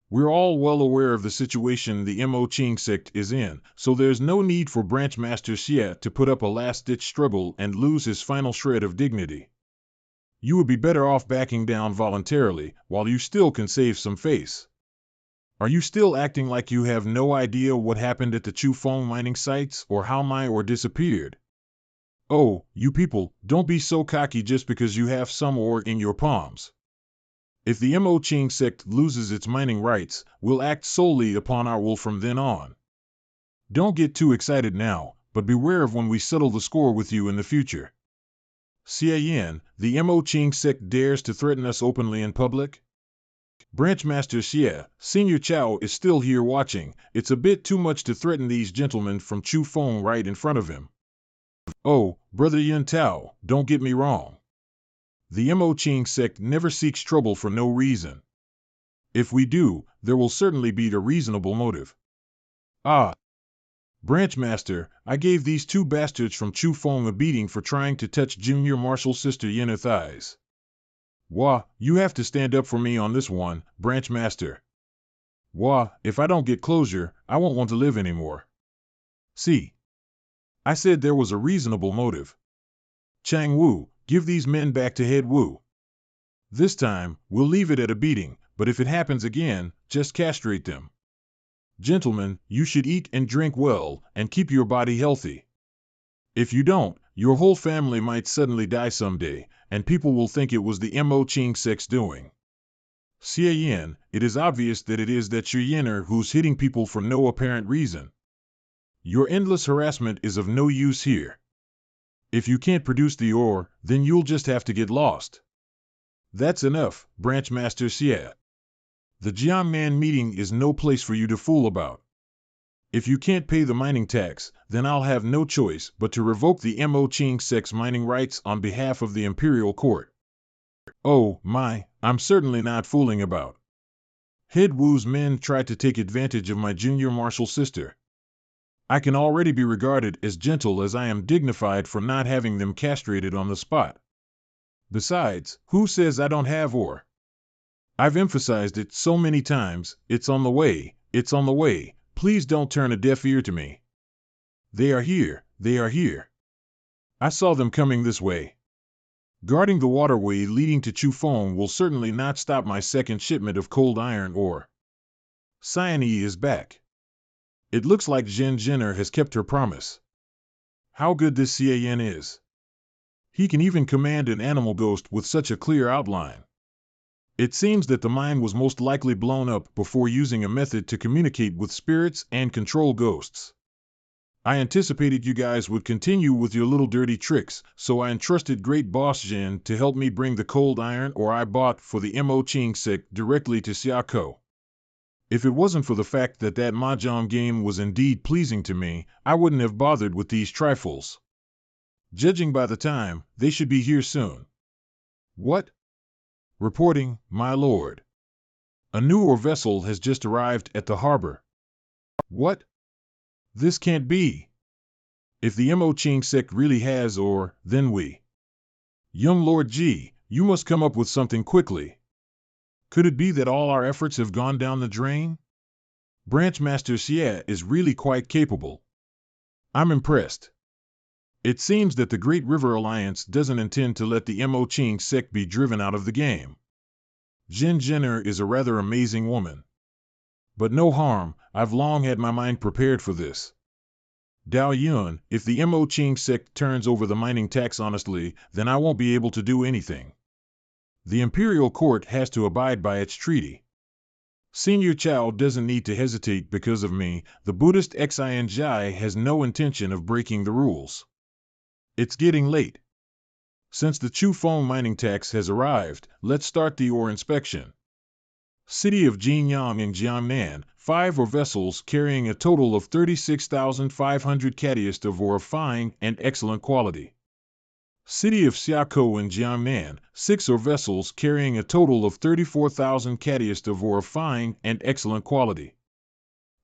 We're all well aware of the situation the Moqing sect is in, so there's no need for Branch Master Xie to put up a last-ditch struggle and lose his final shred of dignity. You would be better off backing down voluntarily, while you still can save some face. Are you still acting like you have no idea what happened at the Chufeng mining sites or how my ore disappeared? Oh, you people, don't be so cocky just because you have some ore in your palms. If the Moqing sect loses its mining rights, we'll act solely upon our will from then on. Don't get too excited now, but beware of when we settle the score with you in the future. Xie Yin, the Moqing sect dares to threaten us openly in public? Branch Master Xie, Senior Chao is still here watching. It's a bit too much to threaten these gentlemen from Chufeng right in front of him. Oh, Brother Yin Tao, don't get me wrong. The Moqing sect never seeks trouble for no reason. If we do, there will certainly be a reasonable motive. Ah! Branch Master, I gave these two bastards from Chufeng a beating for trying to touch Junior Marshal Sister Yin thighs. Wah, you have to stand up for me on this one, Branch Master. Wah, if I don't get closure, I won't want to live anymore. See. I said there was a reasonable motive. Chang Wu, give these men back to head Wu. This time, we'll leave it at a beating, but if it happens again, just castrate them. Gentlemen, you should eat and drink well, and keep your body healthy. If you don't, your whole family might suddenly die someday, and people will think it was the Mo Ching Sek's doing. Xie Yan, it is obvious that it is that Xu Yener who's hitting people for no apparent reason. Your endless harassment is of no use here. If you can't produce the ore, then you'll just have to get lost. That's enough, Branch Master Xie. The Jiangnan meeting is no place for you to fool about. If you can't pay the mining tax, then I'll have no choice but to revoke the Mo Ching Sek's mining rights on behalf of the Imperial Court. Oh, my, I'm certainly not fooling about. Head Wu's men tried to take advantage of my junior martial sister. I can already be regarded as gentle as I am dignified for not having them castrated on the spot. Besides, who says I don't have ore? I've emphasized it so many times, it's on the way, it's on the way, please don't turn a deaf ear to me. They are here, they are here. I saw them coming this way. Guarding the waterway leading to Chufeng will certainly not stop my second shipment of cold iron ore. Cyane is back. It looks like Zhen Zhen'er has kept her promise. How good this Xie Yan is. He can even command an animal ghost with such a clear outline. It seems that the mine was most likely blown up before using a method to communicate with spirits and control ghosts. I anticipated you guys would continue with your little dirty tricks, so I entrusted Great Boss Zhen to help me bring the cold iron ore I bought for the Mo Ching Sek directly to Xiakou. If it wasn't for the fact that mahjong game was indeed pleasing to me, I wouldn't have bothered with these trifles. Judging by the time, they should be here soon. What? Reporting, my lord. A new ore vessel has just arrived at the harbor. What? This can't be. If the Mo Ching Sek really has ore, then we. Young Lord Ji, you must come up with something quickly. Could it be that all our efforts have gone down the drain? Branch Master Xie is really quite capable. I'm impressed. It seems that the Great River Alliance doesn't intend to let the Mo Ching Sek be driven out of the game. Zhen Zhen'er is a rather amazing woman. But no harm, I've long had my mind prepared for this. Dao Yun, if the Mo Ching Sek turns over the mining tax honestly, then I won't be able to do anything. The Imperial Court has to abide by its treaty. Senior Chao doesn't need to hesitate because of me. The Buddhist Xinjai has no intention of breaking the rules. It's getting late. Since the Chufeng mining tax has arrived, let's start the ore inspection. City of Jinyang in Jiangnan, 5 ore vessels carrying a total of 36,500 catiust of ore of fine and excellent quality. City of Xiakou in Jiangnan, 6 ore vessels carrying a total of 34,000 catiust of ore of fine and excellent quality.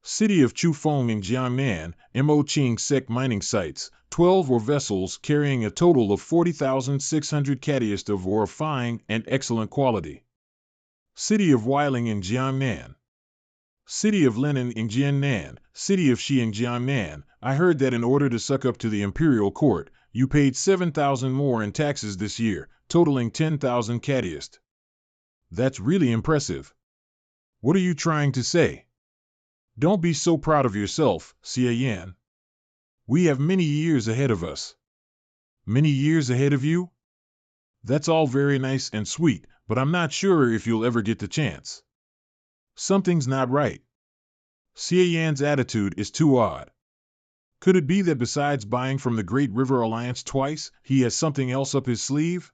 City of Chufeng in Jiangnan, Mo Ching Sek mining sites, 12 ore vessels carrying a total of 40,600 catiust of ore of fine and excellent quality. City of Weiling in Jiangnan. City of Lenin in Jiannan, City of Xi in Jiangnan. I heard that in order to suck up to the Imperial Court, you paid 7,000 more in taxes this year, totaling 10,000 catiust. That's really impressive. What are you trying to say? Don't be so proud of yourself, Xie Yan. We have many years ahead of us. Many years ahead of you? That's all very nice and sweet, but I'm not sure if you'll ever get the chance. Something's not right. Xie Yan's attitude is too odd. Could it be that besides buying from the Great River Alliance twice, he has something else up his sleeve?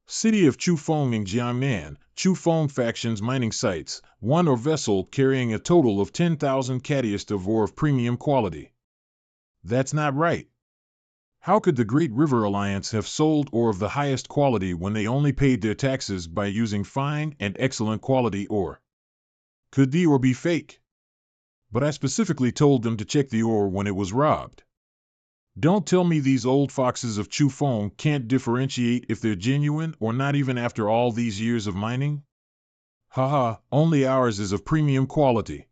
City of Chufeng in Jiangnan, Chufeng faction's mining sites, 1 ore vessel carrying a total of 10,000 catiust of ore of premium quality. That's not right. How could the Great River Alliance have sold ore of the highest quality when they only paid their taxes by using fine and excellent quality ore? Could the ore be fake? But I specifically told them to check the ore when it was robbed. Don't tell me these old foxes of Chufeng can't differentiate if they're genuine or not even after all these years of mining? Haha, only ours is of premium quality.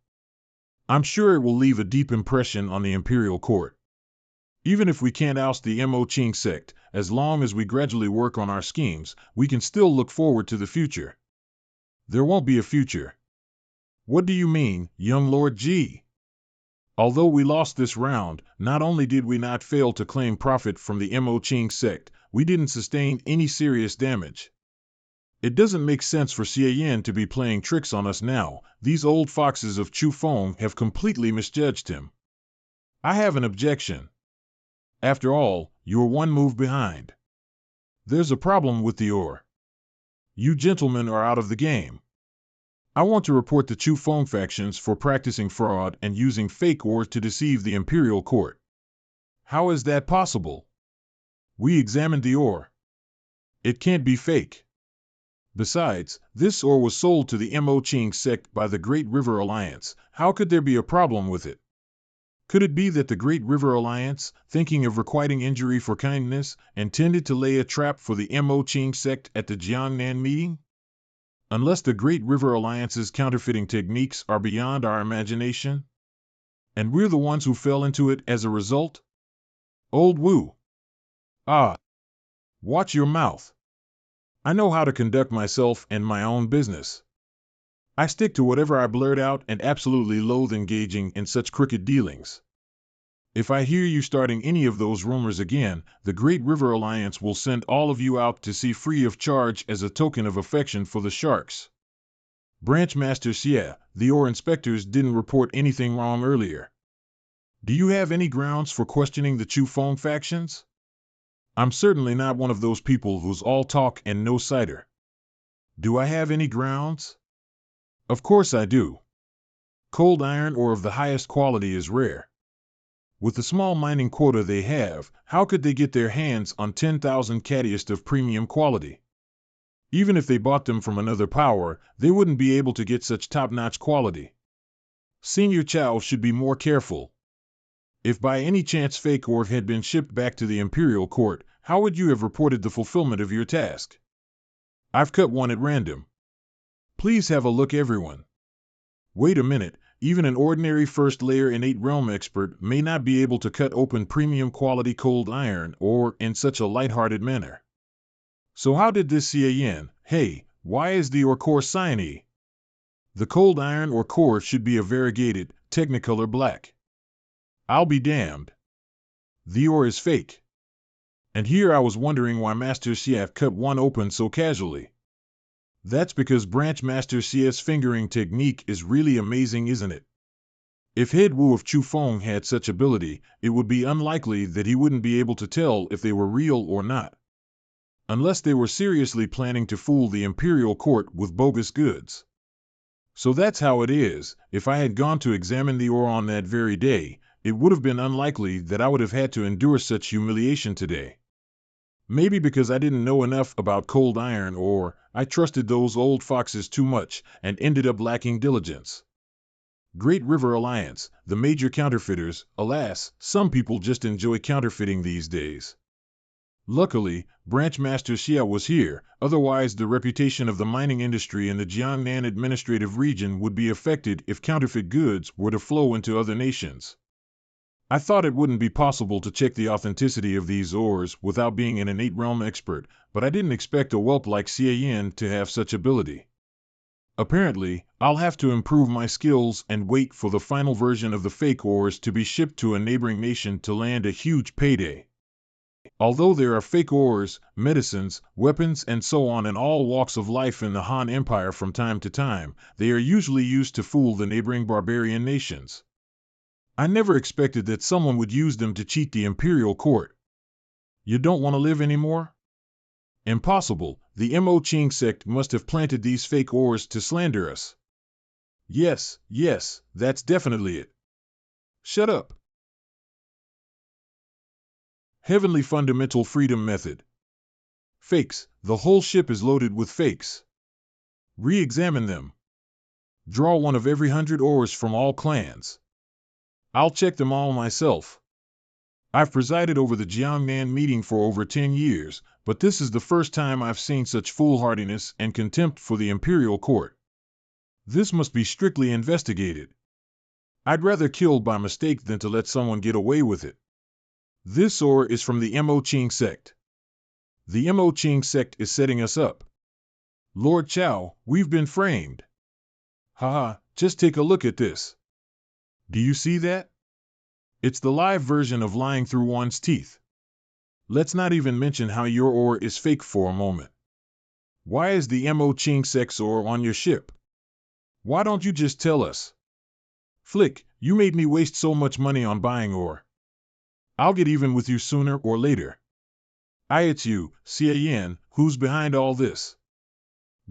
I'm sure it will leave a deep impression on the Imperial Court. Even if we can't oust the Mo Ching sect, as long as we gradually work on our schemes, we can still look forward to the future. There won't be a future. What do you mean, young Lord G? Although we lost this round, not only did we not fail to claim profit from the Mo Ching sect, we didn't sustain any serious damage. It doesn't make sense for Xie Yan to be playing tricks on us now. These old foxes of Chu Feng have completely misjudged him. I have an objection. After all, you're one move behind. There's a problem with the ore. You gentlemen are out of the game. I want to report the Chu Feng factions for practicing fraud and using fake ore to deceive the imperial court. How is that possible? We examined the ore. It can't be fake. Besides, this ore was sold to the Mo Ching sect by the Great River Alliance. How could there be a problem with it? Could it be that the Great River Alliance, thinking of requiting injury for kindness, intended to lay a trap for the Mo Ching sect at the Jiangnan meeting? Unless the Great River Alliance's counterfeiting techniques are beyond our imagination? And we're the ones who fell into it as a result? Old Wu. Ah. Watch your mouth. I know how to conduct myself and my own business. I stick to whatever I blurt out and absolutely loathe engaging in such crooked dealings. If I hear you starting any of those rumors again, the Great River Alliance will send all of you out to sea free of charge as a token of affection for the sharks. Branch Master Xie, the ore inspectors didn't report anything wrong earlier. Do you have any grounds for questioning the Chu Feng factions? I'm certainly not one of those people who's all talk and no cider. Do I have any grounds? Of course I do. Cold iron ore of the highest quality is rare. With the small mining quota they have, how could they get their hands on 10,000 catiest of premium quality? Even if they bought them from another power, they wouldn't be able to get such top-notch quality. Senior Chow should be more careful. If by any chance fake ore had been shipped back to the imperial court, how would you have reported the fulfillment of your task? I've cut one at random. Please have a look, everyone. Wait a minute, even an ordinary first layer innate realm expert may not be able to cut open premium quality cold iron ore in such a light-hearted manner. So how did this Xie Yan? Hey, why is the ore core cyanide? The cold iron ore core should be a variegated, technicolor black. I'll be damned. The ore is fake. And here I was wondering why Master Xie cut one open so casually. That's because Branch Master Xie's fingering technique is really amazing, isn't it? If Head Wu of Chu Feng had such ability, it would be unlikely that he wouldn't be able to tell if they were real or not. Unless they were seriously planning to fool the imperial court with bogus goods. So that's how it is. If I had gone to examine the ore on that very day, it would have been unlikely that I would have had to endure such humiliation today. Maybe because I didn't know enough about cold iron ore, I trusted those old foxes too much and ended up lacking diligence. Great River Alliance, the major counterfeiters, alas, some people just enjoy counterfeiting these days. Luckily, Branch Master Xie was here, otherwise the reputation of the mining industry in the Jiangnan administrative region would be affected if counterfeit goods were to flow into other nations. I thought it wouldn't be possible to check the authenticity of these ores without being an innate realm expert, but I didn't expect a whelp like Xie Yan to have such ability. Apparently, I'll have to improve my skills and wait for the final version of the fake ores to be shipped to a neighboring nation to land a huge payday. Although there are fake ores, medicines, weapons, and so on in all walks of life in the Han Empire from time to time, they are usually used to fool the neighboring barbarian nations. I never expected that someone would use them to cheat the imperial court. You don't want to live anymore? Impossible. The Mo Ching sect must have planted these fake ores to slander us. Yes, that's definitely it. Shut up. Heavenly Fundamental Freedom Method. Fakes. The whole ship is loaded with fakes. Re-examine them. Draw one of every 100 ores from all clans. I'll check them all myself. I've presided over the Jiangnan meeting for over 10 years, but this is the first time I've seen such foolhardiness and contempt for the imperial court. This must be strictly investigated. I'd rather kill by mistake than to let someone get away with it. This ore is from the Mo Ching sect. The Mo Ching sect is setting us up. Lord Chow, we've been framed. Haha, just take a look at this. Do you see that? It's the live version of lying through one's teeth. Let's not even mention how your ore is fake for a moment. Why is the Mo Ching sect's ore on your ship? Why don't you just tell us? Flick, you made me waste so much money on buying ore. I'll get even with you sooner or later. It's you, Xian, who's behind all this.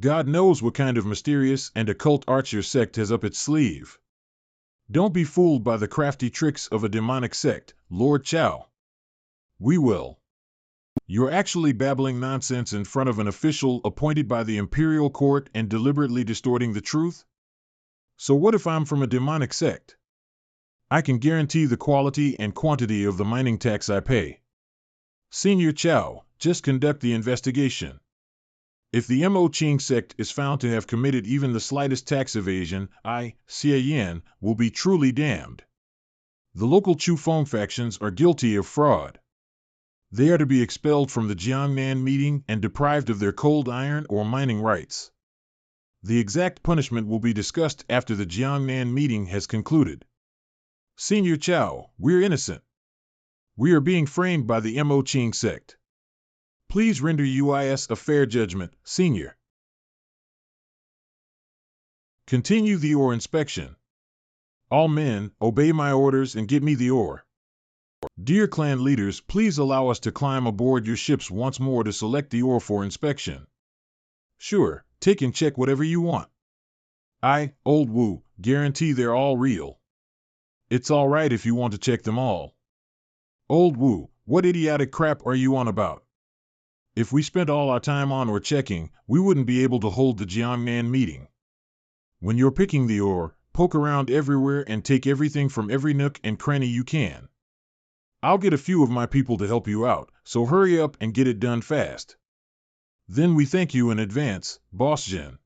God knows what kind of mysterious and occult arts your sect has up its sleeve. Don't be fooled by the crafty tricks of a demonic sect, Lord Chow. We will. You're actually babbling nonsense in front of an official appointed by the imperial court and deliberately distorting the truth? So what if I'm from a demonic sect? I can guarantee the quality and quantity of the mining tax I pay. Senior Chow, just conduct the investigation. If the Mo Ching sect is found to have committed even the slightest tax evasion, Xian, will be truly damned. The local Chu Feng factions are guilty of fraud. They are to be expelled from the Jiangnan meeting and deprived of their cold iron or mining rights. The exact punishment will be discussed after the Jiangnan meeting has concluded. Senior Chow, we're innocent. We are being framed by the Mo Ching sect. Please render us a fair judgment, Senior. Continue the ore inspection. All men, obey my orders and get me the ore. Dear clan leaders, please allow us to climb aboard your ships once more to select the ore for inspection. Sure, take and check whatever you want. Old Wu, guarantee they're all real. It's all right if you want to check them all. Old Wu, what idiotic crap are you on about? If we spent all our time on ore checking, we wouldn't be able to hold the Jiangnan meeting. When you're picking the ore, poke around everywhere and take everything from every nook and cranny you can. I'll get a few of my people to help you out, so hurry up and get it done fast. Then we thank you in advance, Boss Jin.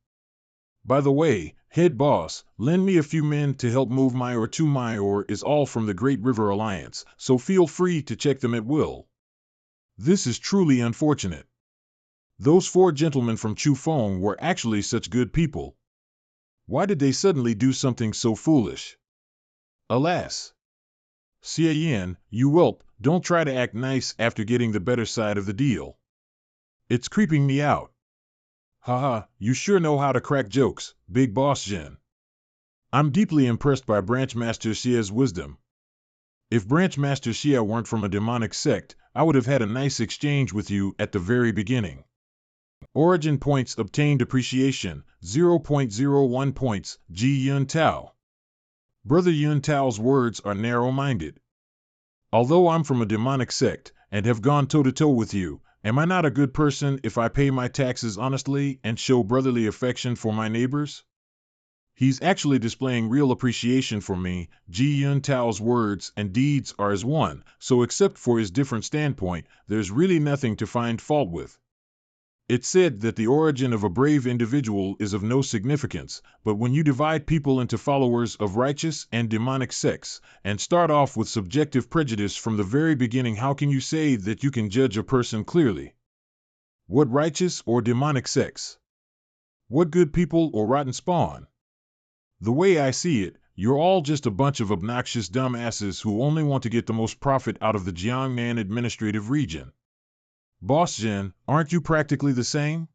By the way, head boss, lend me a few men to help move my ore to my ore is all from the Great River Alliance, so feel free to check them at will. This is truly unfortunate. Those 4 gentlemen from Chu Feng were actually such good people. Why did they suddenly do something so foolish? Alas! Xian, you whelp, don't try to act nice after getting the better side of the deal. It's creeping me out. Haha, you sure know how to crack jokes, Big Boss Jin. I'm deeply impressed by Branch Master Xia's wisdom. If Branch Master Xia weren't from a demonic sect, I would have had a nice exchange with you at the very beginning. Origin points obtained appreciation, 0.01 points, Ji Yun Tao. Brother Yun Tao's words are narrow-minded. Although I'm from a demonic sect, and have gone toe-to-toe with you, am I not a good person if I pay my taxes honestly and show brotherly affection for my neighbors? He's actually displaying real appreciation for me. Ji Yun Tao's words and deeds are as one, so except for his different standpoint, there's really nothing to find fault with. It's said that the origin of a brave individual is of no significance, but when you divide people into followers of righteous and demonic sects, and start off with subjective prejudice from the very beginning, how can you say that you can judge a person clearly? What righteous or demonic sects? What good people or rotten spawn? The way I see it, you're all just a bunch of obnoxious dumbasses who only want to get the most profit out of the Jiangnan administrative region. Boss Jin, aren't you practically the same?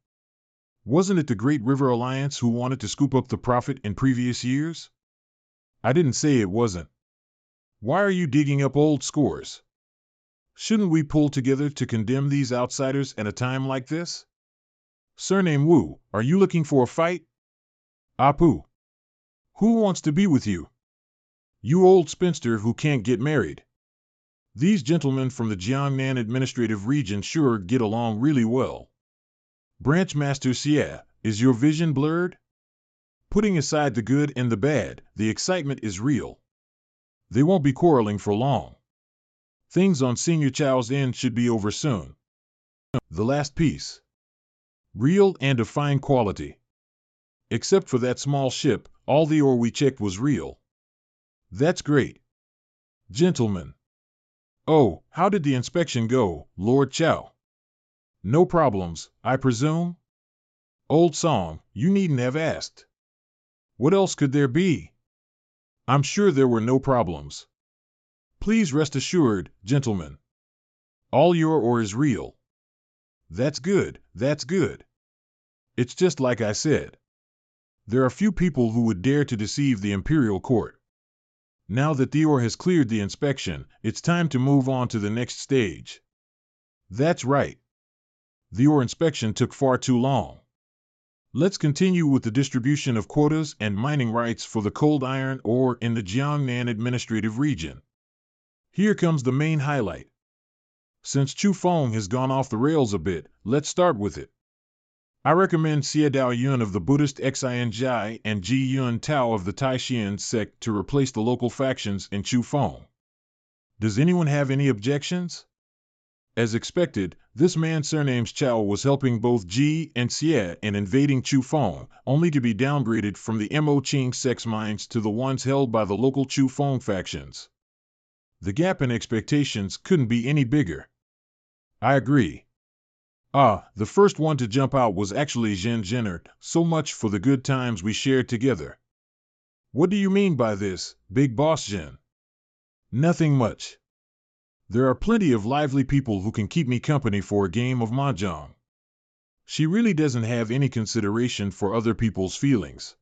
Wasn't it the Great River Alliance who wanted to scoop up the profit in previous years? I didn't say it wasn't. Why are you digging up old scores? Shouldn't we pull together to condemn these outsiders at a time like this? Surname Wu, are you looking for a fight? Apu. Who wants to be with you? You old spinster who can't get married. These gentlemen from the Jiangnan administrative region sure get along really well. Branch Master Xia, is your vision blurred? Putting aside the good and the bad, the excitement is real. They won't be quarreling for long. Things on Senior Chow's end should be over soon. The last piece. Real and of fine quality. Except for that small ship, all the ore we checked was real. That's great. Gentlemen, Oh, how did the inspection go, Lord Chow? No problems, I presume? Old song, you needn't have asked. What else could there be? I'm sure there were no problems. Please rest assured, gentlemen. All your ore is real. That's good, that's good. It's just like I said. There are few people who would dare to deceive the imperial court. Now that the ore has cleared the inspection, it's time to move on to the next stage. That's right. The ore inspection took far too long. Let's continue with the distribution of quotas and mining rights for the cold iron ore in the Jiangnan Administrative Region. Here comes the main highlight. Since Chu Feng has gone off the rails a bit, let's start with it. I recommend Xie Dao Yun of the Buddhist Xianjia and Ji Yun Tao of the Taishan sect to replace the local factions in Chu Feng. Does anyone have any objections? As expected, this man surnamed Chao was helping both Ji and Xie in invading Chu Feng, only to be downgraded from the Mo Qing sect's mines to the ones held by the local Chu Feng factions. The gap in expectations couldn't be any bigger. I agree. The first one to jump out was actually Zhen Zhenner, so much for the good times we shared together. What do you mean by this, Big Boss Zhen? Nothing much. There are plenty of lively people who can keep me company for a game of mahjong. She really doesn't have any consideration for other people's feelings.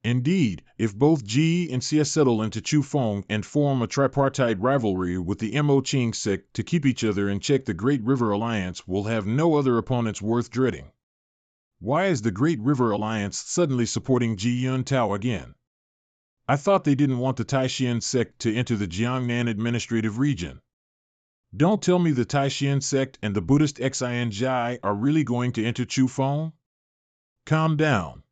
Indeed, if both Ji and Xie settle into Chu Feng and form a tripartite rivalry with the Mo Qing sect to keep each other in check, the Great River Alliance will have no other opponents worth dreading. Why is the Great River Alliance suddenly supporting Ji Yun Tao again? I thought they didn't want the Taishan sect to enter the Jiangnan Administrative Region. Don't tell me the Taishan sect and the Buddhist Xianjia are really going to enter Chu Feng? Calm down.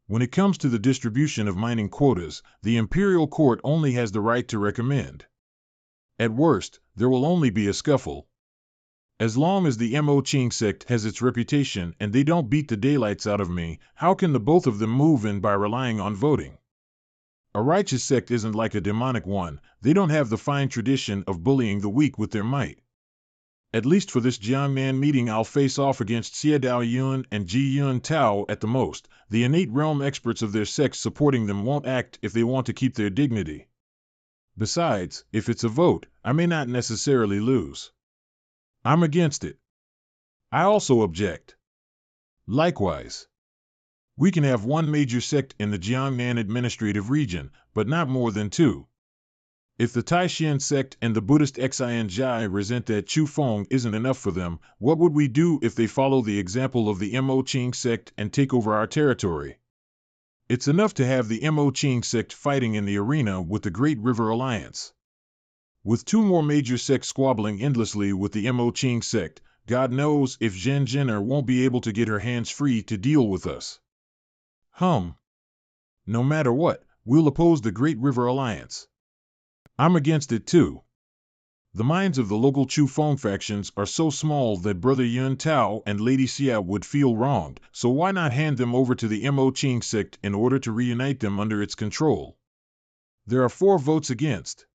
When it comes to the distribution of mining quotas, the imperial court only has the right to recommend. At worst, there will only be a scuffle. As long as the Mo Qing sect has its reputation and they don't beat the daylights out of me, how can the both of them move in by relying on voting? A righteous sect isn't like a demonic one. They don't have the fine tradition of bullying the weak with their might. At least for this Jiangnan meeting, I'll face off against Xie Dao Yun and Ji Yun Tao at the most. The innate realm experts of their sects supporting them won't act if they want to keep their dignity. Besides, if it's a vote, I may not necessarily lose. I'm against it. I also object. Likewise. We can have one major sect in the Jiangnan Administrative Region, but not more than two. If the Taishan sect and the Buddhist Xianjia resent that Chu Feng isn't enough for them, what would we do if they follow the example of the Mo Qing sect and take over our territory? It's enough to have the Mo Qing sect fighting in the arena with the Great River Alliance. With two more major sects squabbling endlessly with the Mo Qing sect, God knows if Zhen Zhenner won't be able to get her hands free to deal with us. No matter what, we'll oppose the Great River Alliance. I'm against it too. The minds of the local Chu Feng factions are so small that Brother Yun Tao and Lady Xia would feel wronged, so why not hand them over to the Mo Qing sect in order to reunite them under its control? There are 4 votes against.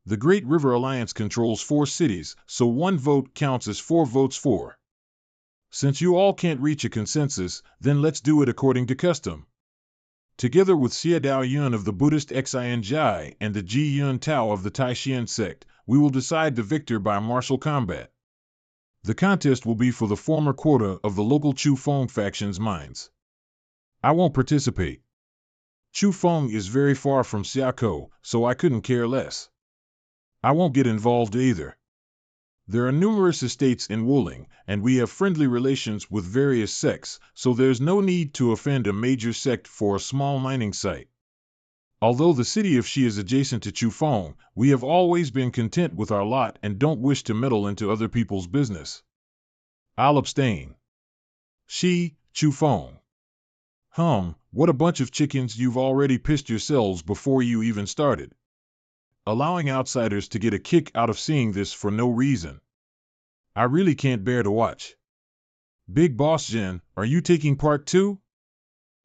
The Great River Alliance controls 4 cities, so 1 vote counts as 4 votes for. Since you all can't reach a consensus, then let's do it according to custom. Together with Xie Dao Yun of the Buddhist Xianjia and the Ji Yun Tao of the Taishan sect, we will decide the victor by martial combat. The contest will be for the former quota of the local Chu Feng faction's mines. I won't participate. Chu Feng is very far from Xiakou, so I couldn't care less. I won't get involved either. There are numerous estates in Wuling, and we have friendly relations with various sects, so there's no need to offend a major sect for a small mining site. Although the city of Xi is adjacent to Chu Feng, we have always been content with our lot and don't wish to meddle into other people's business. I'll abstain. Xi, Chu Feng. What a bunch of chickens, you've already pissed yourselves before you even started. Allowing outsiders to get a kick out of seeing this for no reason. I really can't bear to watch. Big Boss Zhen, are you taking part too?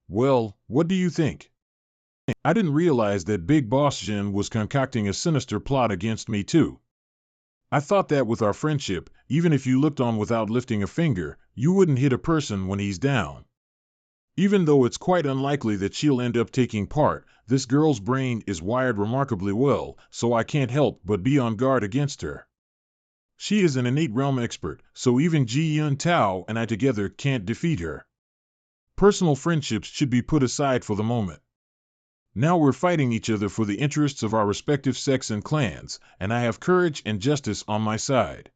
Well, what do you think? I didn't realize that Big Boss Zhen was concocting a sinister plot against me too. I thought that with our friendship, even if you looked on without lifting a finger, you wouldn't hit a person when he's down. Even though it's quite unlikely that she'll end up taking part, this girl's brain is wired remarkably well, so I can't help but be on guard against her. She is an innate realm expert, so even Ji Yun Tao and I together can't defeat her. Personal friendships should be put aside for the moment. Now we're fighting each other for the interests of our respective sects and clans, and I have courage and justice on my side.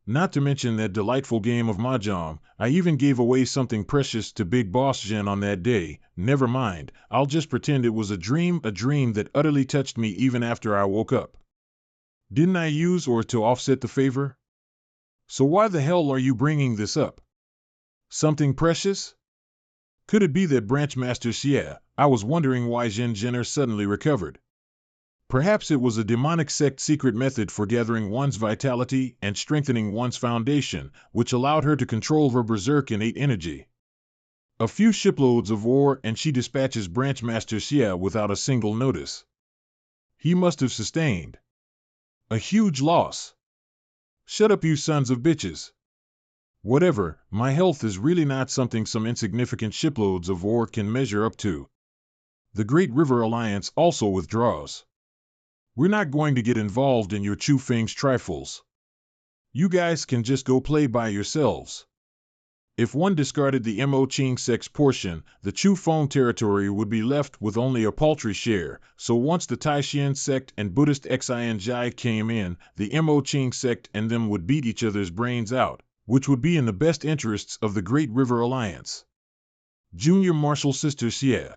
Not to mention that delightful game of mahjong. I even gave away something precious to Big Boss Jin on that day. Never mind, I'll just pretend it was a dream that utterly touched me even after I woke up. Didn't I use or to offset the favor? So why the hell are you bringing this up? Something precious? Could it be that Branchmaster Xie? I was wondering why Jin Jenner suddenly recovered. Perhaps it was a demonic sect secret method for gathering one's vitality and strengthening one's foundation, which allowed her to control her berserk innate energy. A few shiploads of ore and she dispatches Branchmaster Xie without a single notice. He must have sustained a huge loss. Shut up, you sons of bitches. Whatever, my health is really not something some insignificant shiploads of ore can measure up to. The Great River Alliance also withdraws. We're not going to get involved in your Chu Feng's trifles. You guys can just go play by yourselves. If one discarded the Mo Ching sect's portion, the Chu Feng territory would be left with only a paltry share, so once the Taishan sect and Buddhist Xin Jai came in, the Mo Ching sect and them would beat each other's brains out, which would be in the best interests of the Great River Alliance. Junior Marshal Sister Xie.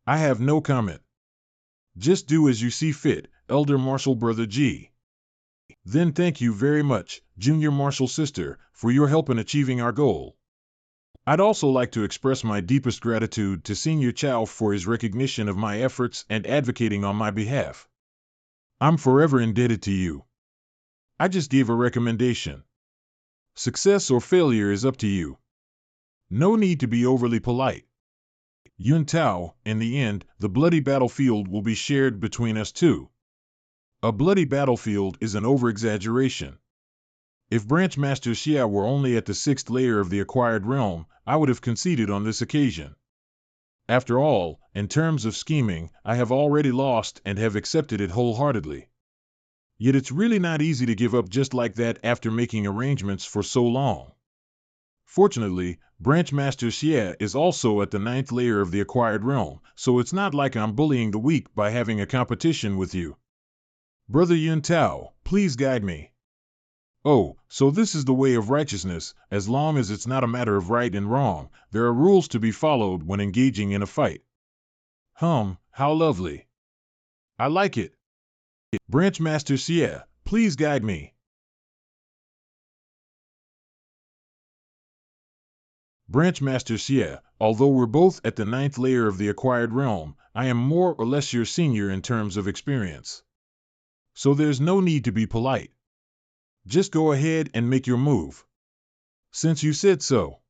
I have no comment. Just do as you see fit, Elder Marshal Brother G. Then thank you very much, Junior Marshal Sister, for your help in achieving our goal. I'd also like to express my deepest gratitude to Senior Chow for his recognition of my efforts and advocating on my behalf. I'm forever indebted to you. I just gave a recommendation. Success or failure is up to you. No need to be overly polite. Yun Tao, in the end, the bloody battlefield will be shared between us two. A bloody battlefield is an over-exaggeration. If Branchmaster Xie were only at the 6th layer of the acquired realm, I would have conceded on this occasion. After all, in terms of scheming, I have already lost and have accepted it wholeheartedly. Yet it's really not easy to give up just like that after making arrangements for so long. Fortunately, Branchmaster Xie is also at the 9th layer of the acquired realm, so it's not like I'm bullying the weak by having a competition with you. Brother Yun Tao, please guide me. Oh, so this is the way of righteousness. As long as it's not a matter of right and wrong, there are rules to be followed when engaging in a fight. How lovely. I like it. Branchmaster Xie, please guide me. Branchmaster Xie, although we're both at the 9th layer of the acquired realm, I am more or less your senior in terms of experience. So there's no need to be polite. Just go ahead and make your move. Since you said so.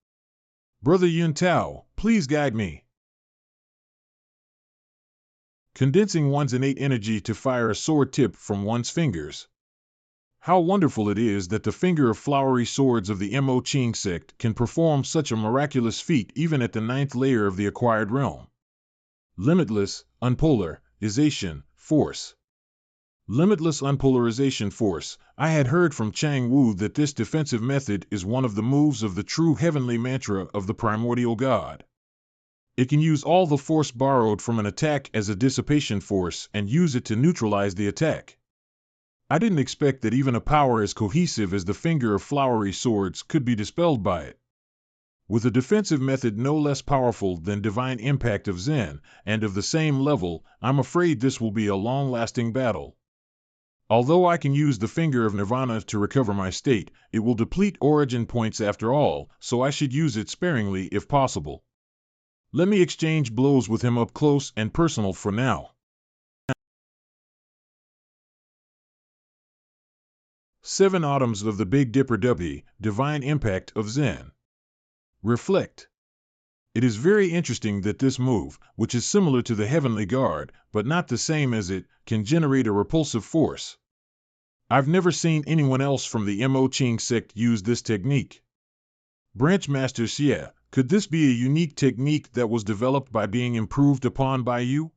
Brother Yun Tao, please guide me. Condensing one's innate energy to fire a sword tip from one's fingers. How wonderful it is that the finger of flowery swords of the Mo Ching sect can perform such a miraculous feat even at the 9th layer of the acquired realm. Limitless, unpolarization, force. Limitless unpolarization force. I had heard from Chang Wu that this defensive method is one of the moves of the true heavenly mantra of the primordial god. It can use all the force borrowed from an attack as a dissipation force and use it to neutralize the attack. I didn't expect that even a power as cohesive as the finger of flowery swords could be dispelled by it. With a defensive method no less powerful than divine impact of Zen, and of the same level, I'm afraid this will be a long-lasting battle. Although I can use the finger of Nirvana to recover my state, it will deplete origin points after all, so I should use it sparingly if possible. Let me exchange blows with him up close and personal for now. 7 Autumns of the Big Dipper W, Divine Impact of Zen. Reflect. It is very interesting that this move, which is similar to the Heavenly Guard, but not the same as it, can generate a repulsive force. I've never seen anyone else from the Mo Ching sect use this technique. Branch Master Xie, could this be a unique technique that was developed by being improved upon by you?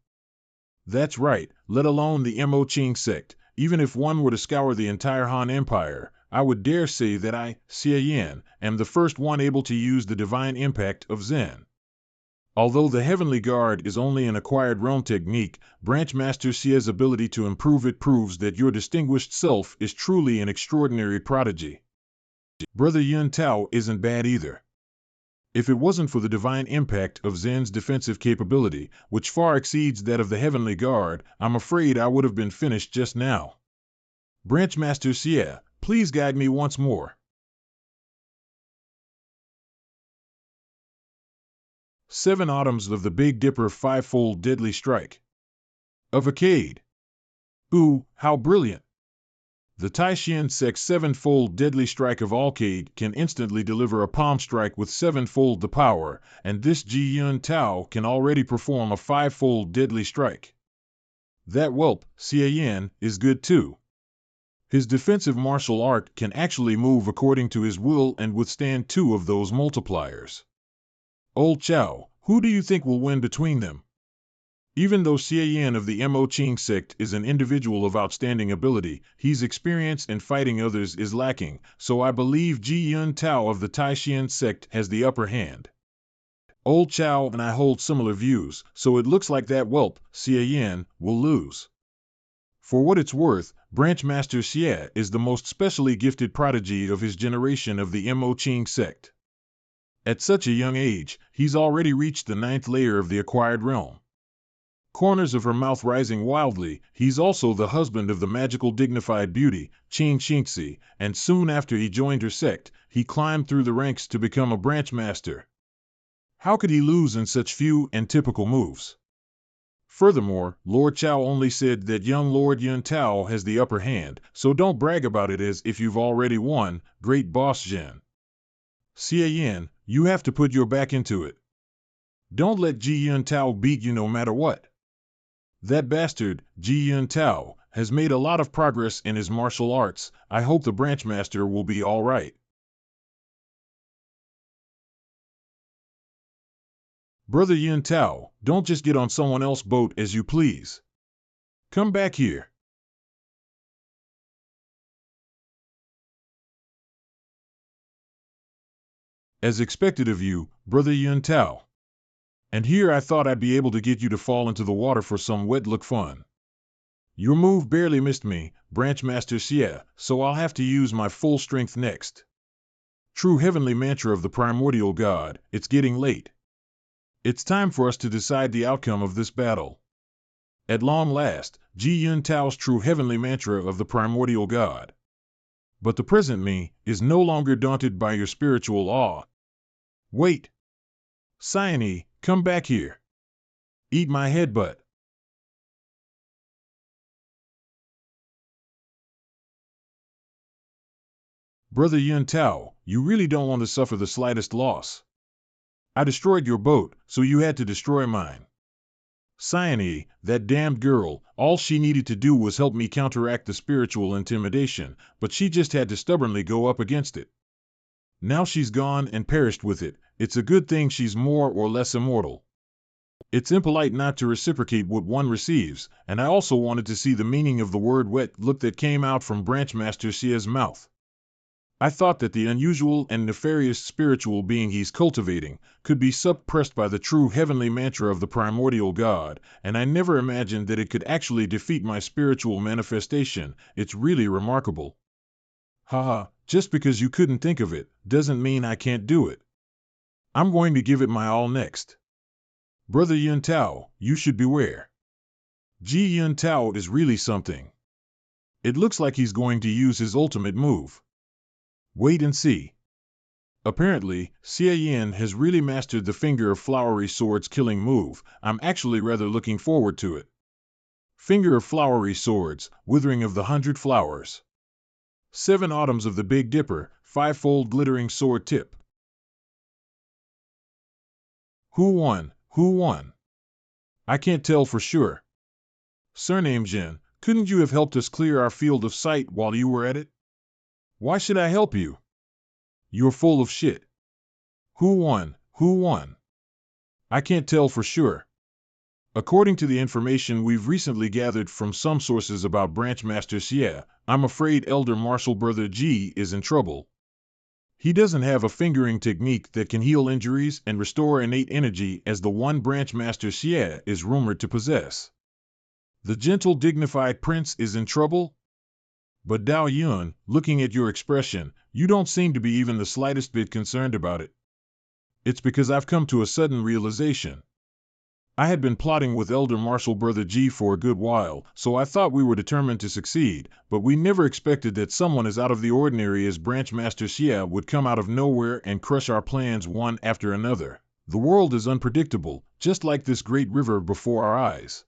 That's right, let alone the Mo Ching sect. Even if one were to scour the entire Han Empire, I would dare say that I, Xie Yan, am the first one able to use the divine impact of Zen. Although the Heavenly Guard is only an acquired realm technique, Branch Master Xie's ability to improve it proves that your distinguished self is truly an extraordinary prodigy. Brother Yun Tao isn't bad either. If it wasn't for the divine impact of Zen's defensive capability, which far exceeds that of the Heavenly Guard, I'm afraid I would have been finished just now. Branch Master Xie, please guide me once more. 7 Autumns of the Big Dipper Fivefold Deadly Strike. Of Acade. Ooh, how brilliant! The Taishan Sect's 7-fold Deadly Strike of Alcade can instantly deliver a palm strike with 7-fold the power, and this Ji Yun Tao can already perform a 5-fold Deadly Strike. That whelp, Xie Yan, is good too. His defensive martial art can actually move according to his will and withstand 2 of those multipliers. Old Chow, who do you think will win between them? Even though Xie Yan of the Mo Ching sect is an individual of outstanding ability, his experience in fighting others is lacking, so I believe Ji Yun Tao of the Taishan sect has the upper hand. Old Chow and I hold similar views, so it looks like that whelp, Xie Yan, will lose. For what it's worth, Branch Master Xie is the most specially gifted prodigy of his generation of the Mo Ching sect. At such a young age, he's already reached the 9th layer of the acquired realm. Corners of her mouth rising wildly, he's also the husband of the magical dignified beauty, Qing Xingxi, and soon after he joined her sect, he climbed through the ranks to become a branch master. How could he lose in such few and typical moves? Furthermore, Lord Chow only said that young Lord Yun Tao has the upper hand, so don't brag about it as if you've already won, great boss Zhen. Xie Yan, you have to put your back into it. Don't let Ji Yun Tao beat you no matter what. That bastard, Ji Yun Tao, has made a lot of progress in his martial arts. I hope the branch master will be all right. Brother Yun Tao, don't just get on someone else's boat as you please. Come back here. As expected of you, Brother Yun Tao. And here I thought I'd be able to get you to fall into the water for some wet look fun. Your move barely missed me, Branch Master Xie, so I'll have to use my full strength next. True heavenly mantra of the primordial god, it's getting late. It's time for us to decide the outcome of this battle. At long last, Ji Yun Tao's true heavenly mantra of the primordial god. But the present me is no longer daunted by your spiritual awe. Wait! Cyane, come back here. Eat my headbutt. Brother Yun Tao, you really don't want to suffer the slightest loss. I destroyed your boat, so you had to destroy mine. Cyane, that damned girl, all she needed to do was help me counteract the spiritual intimidation, but she just had to stubbornly go up against it. Now she's gone and perished with it. It's a good thing she's more or less immortal. It's impolite not to reciprocate what one receives, and I also wanted to see the meaning of the word wet look that came out from Branch Master Xie's mouth. I thought that the unusual and nefarious spiritual being he's cultivating could be suppressed by the true heavenly mantra of the primordial god, and I never imagined that it could actually defeat my spiritual manifestation. It's really remarkable. Haha, just because you couldn't think of it, doesn't mean I can't do it. I'm going to give it my all next. Brother Yun Tao, you should beware. Ji Yun Tao is really something. It looks like he's going to use his ultimate move. Wait and see. Apparently, Xie Yan has really mastered the Finger of Flowery Swords killing move. I'm actually rather looking forward to it. Finger of Flowery Swords, Withering of the 100 Flowers. 7 Autumns of the Big Dipper, 5-fold glittering sword tip. Who won? Who won? I can't tell for sure. Surname Jin, Couldn't you have helped us clear our field of sight while you were at it? Why should I help you? You're full of shit. Who won? Who won? I can't tell for sure. According to the information we've recently gathered from some sources about Branch Master Xie, I'm afraid Elder Martial Brother G is in trouble. He doesn't have a fingering technique that can heal injuries and restore innate energy as the one Branch Master Xie is rumored to possess. The gentle, dignified prince is in trouble? But Dao Yun, looking at your expression, you don't seem to be even the slightest bit concerned about it. It's because I've come to a sudden realization. I had been plotting with Elder Martial Brother G for a good while, so I thought we were determined to succeed, but we never expected that someone as out of the ordinary as Branch Master Xie would come out of nowhere and crush our plans one after another. The world is unpredictable, just like this great river before our eyes.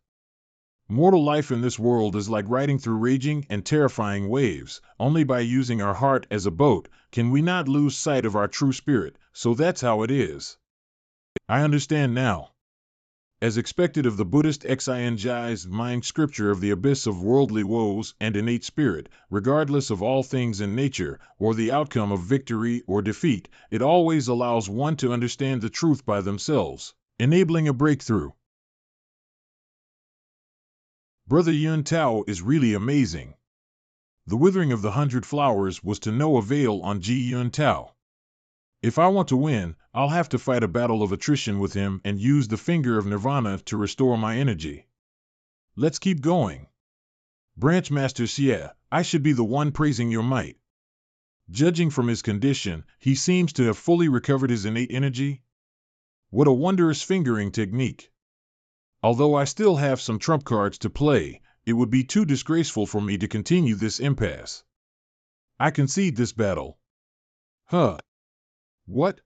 Mortal life in this world is like riding through raging and terrifying waves. Only by using our heart as a boat can we not lose sight of our true spirit, so that's how it is. I understand now. As expected of the Buddhist Xinji's mind scripture of the abyss of worldly woes and innate spirit, regardless of all things in nature, or the outcome of victory or defeat, it always allows one to understand the truth by themselves, enabling a breakthrough. Brother Yun Tao is really amazing. The withering of the 100 flowers was to no avail on Ji Yun Tao. If I want to win, I'll have to fight a battle of attrition with him and use the finger of nirvana to restore my energy. Let's keep going. Branch Master Xie, I should be the one praising your might. Judging from his condition, he seems to have fully recovered his innate energy. What a wondrous fingering technique. Although I still have some trump cards to play, it would be too disgraceful for me to continue this impasse. I concede this battle. Huh. What?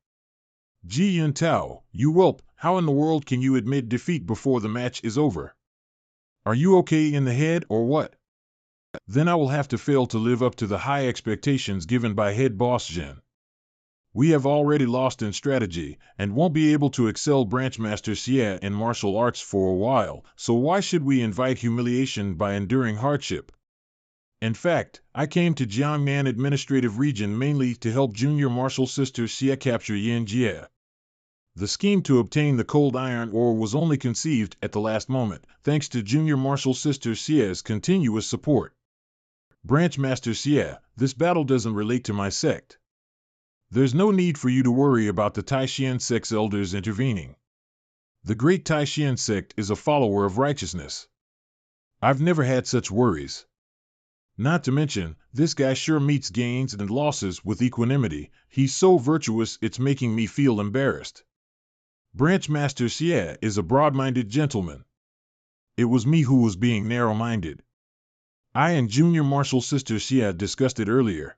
Ji Yun Tao, you whelp, how in the world can you admit defeat before the match is over? Are you okay in the head or what? Then I will have to fail to live up to the high expectations given by head boss Jin. We have already lost in strategy, and won't be able to excel Branch Master Xie in martial arts for a while, so why should we invite humiliation by enduring hardship? In fact, I came to Jiangnan Administrative Region mainly to help Junior Martial Sister Xie capture Yin Jie. The scheme to obtain the cold iron ore was only conceived at the last moment, thanks to Junior Martial Sister Xie's continuous support. Branch Master Xie, this battle doesn't relate to my sect. There's no need for you to worry about the Taishan sect's elders intervening. The great Taishan sect is a follower of righteousness. I've never had such worries. Not to mention, this guy sure meets gains and losses with equanimity. He's so virtuous it's making me feel embarrassed. Branch Master Xie is a broad-minded gentleman. It was me who was being narrow-minded. I and Junior Martial Sister Xie discussed it earlier.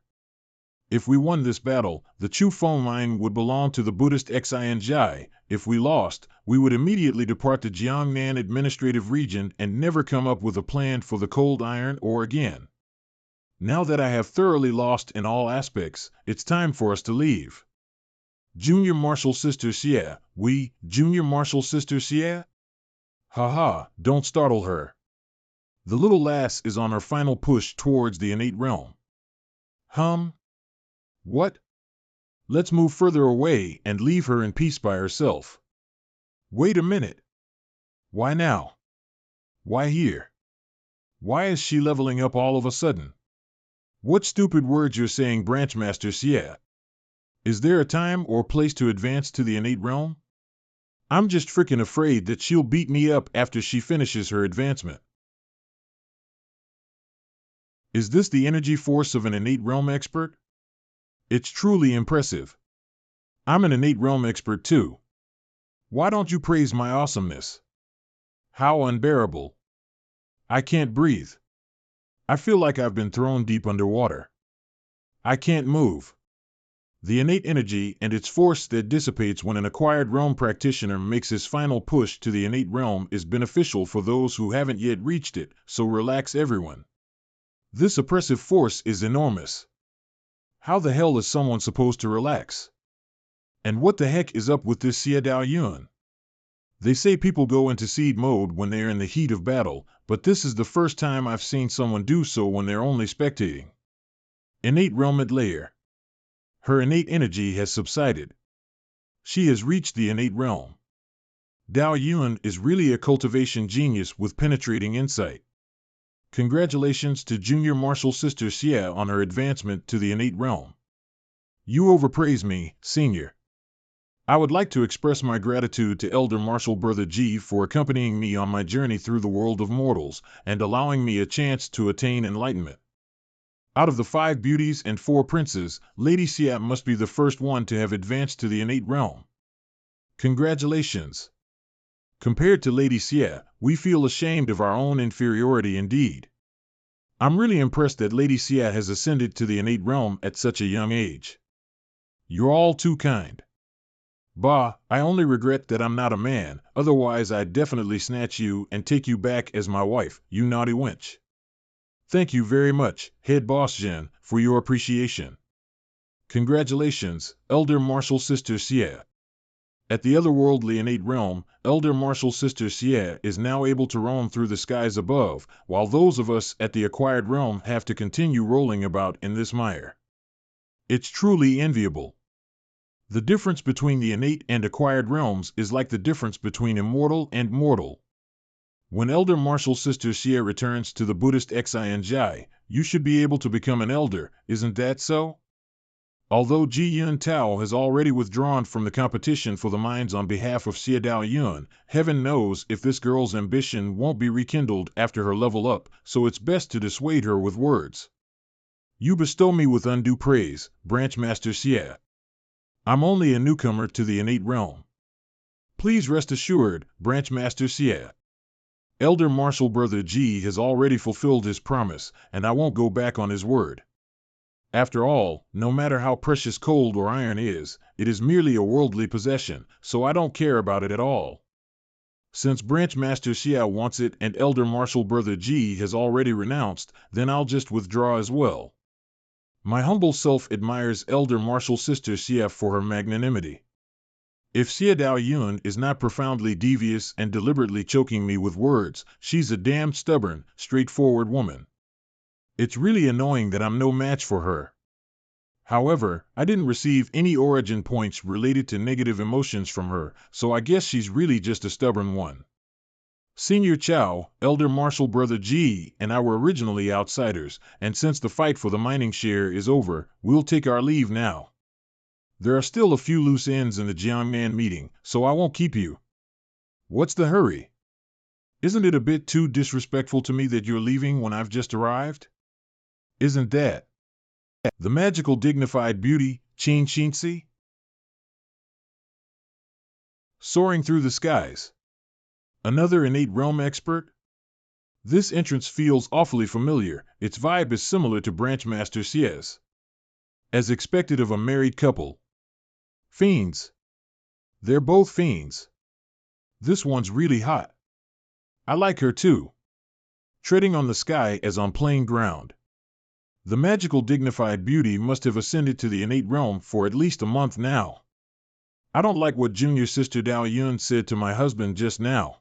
If we won this battle, the Chu phone line would belong to the Buddhist Xinji. If we lost, we would immediately depart the Jiangnan Administrative Region and never come up with a plan for the cold iron ore again. Now that I have thoroughly lost in all aspects, it's time for us to leave. Junior Martial Sister Xie, Junior Martial Sister Xie? Haha, don't startle her. The little lass is on her final push towards the innate realm. What? Let's move further away and leave her in peace by herself. Wait a minute. Why now? Why here? Why is she leveling up all of a sudden? What stupid words you're saying, Branch Master Xie? Is there a time or place to advance to the innate realm? I'm just frickin' afraid that she'll beat me up after she finishes her advancement. Is this the energy force of an innate realm expert? It's truly impressive. I'm an innate realm expert too. Why don't you praise my awesomeness? How unbearable. I can't breathe. I feel like I've been thrown deep underwater. I can't move. The innate energy and its force that dissipates when an acquired realm practitioner makes his final push to the innate realm is beneficial for those who haven't yet reached it, so relax everyone. This oppressive force is enormous. How the hell is someone supposed to relax? And what the heck is up with this Xie Dao Yun? They say people go into seed mode when they're in the heat of battle, but this is the first time I've seen someone do so when they're only spectating. Innate realm layer. Her innate energy has subsided. She has reached the innate realm. Dao Yuan is really a cultivation genius with penetrating insight. Congratulations to junior martial sister Xia on her advancement to the innate realm. You overpraise me, senior. I would like to express my gratitude to Elder Martial Brother Ji for accompanying me on my journey through the world of mortals and allowing me a chance to attain enlightenment. Out of the 5 beauties and 4 princes, Lady Xia must be the first one to have advanced to the innate realm. Congratulations. Compared to Lady Xia, we feel ashamed of our own inferiority indeed. I'm really impressed that Lady Xia has ascended to the innate realm at such a young age. You're all too kind. Bah, I only regret that I'm not a man, otherwise I'd definitely snatch you and take you back as my wife, you naughty wench. Thank you very much, Head Boss Jin, for your appreciation. Congratulations, Elder Martial Sister Xie. At the otherworldly innate realm, Elder Martial Sister Xie is now able to roam through the skies above, while those of us at the acquired realm have to continue rolling about in this mire. It's truly enviable. The difference between the innate and acquired realms is like the difference between immortal and mortal. When Elder Martial Sister Xie returns to the Buddhist Xianzhai, you should be able to become an elder, isn't that so? Although Ji Yun Tao has already withdrawn from the competition for the mines on behalf of Xie Dao Yun, heaven knows if this girl's ambition won't be rekindled after her level up, so it's best to dissuade her with words. You bestow me with undue praise, Branch Master Xie. I'm only a newcomer to the innate realm. Please rest assured, Branch Master Xie. Elder Martial Brother Ji has already fulfilled his promise, and I won't go back on his word. After all, no matter how precious gold or iron is, it is merely a worldly possession, so I don't care about it at all. Since Branch Master Xia wants it and Elder Martial Brother Ji has already renounced, then I'll just withdraw as well. My humble self admires Elder Martial Sister Xia for her magnanimity. If Xie Dao Yun is not profoundly devious and deliberately choking me with words, she's a damned stubborn, straightforward woman. It's really annoying that I'm no match for her. However, I didn't receive any origin points related to negative emotions from her, so I guess she's really just a stubborn one. Senior Chow, Elder Martial Brother Ji, and I were originally outsiders, and since the fight for the mining share is over, we'll take our leave now. There are still a few loose ends in the Jiangnan meeting, so I won't keep you. What's the hurry? Isn't it a bit too disrespectful to me that you're leaving when I've just arrived? Isn't that the magical dignified beauty, Qin Xinzi? Soaring through the skies. Another innate realm expert? This entrance feels awfully familiar, its vibe is similar to Branch Master Xie's. As expected of a married couple. Fiends. They're both fiends. This one's really hot. I like her too. Treading on the sky as on plain ground. The magical dignified beauty must have ascended to the innate realm for at least a month now. I don't like what Junior Sister Dao Yun said to my husband just now.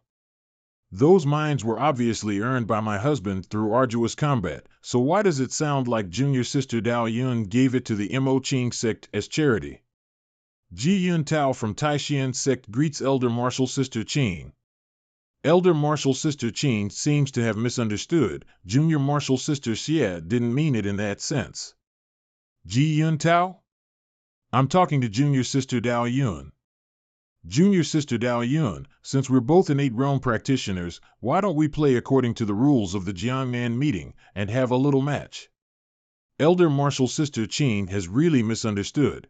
Those mines were obviously earned by my husband through arduous combat, so why does it sound like Junior Sister Dao Yun gave it to the Mo Qing sect as charity? Ji Yun Tao from Taishan sect greets Elder Martial Sister Qing. Elder Martial Sister Qing seems to have misunderstood. Junior Martial Sister Xie didn't mean it in that sense. Ji Yun Tao? I'm talking to Junior Sister Dao Yun. Junior Sister Dao Yun, since we're both innate realm practitioners, why don't we play according to the rules of the Jiangnan meeting and have a little match? Elder Martial Sister Qing has really misunderstood.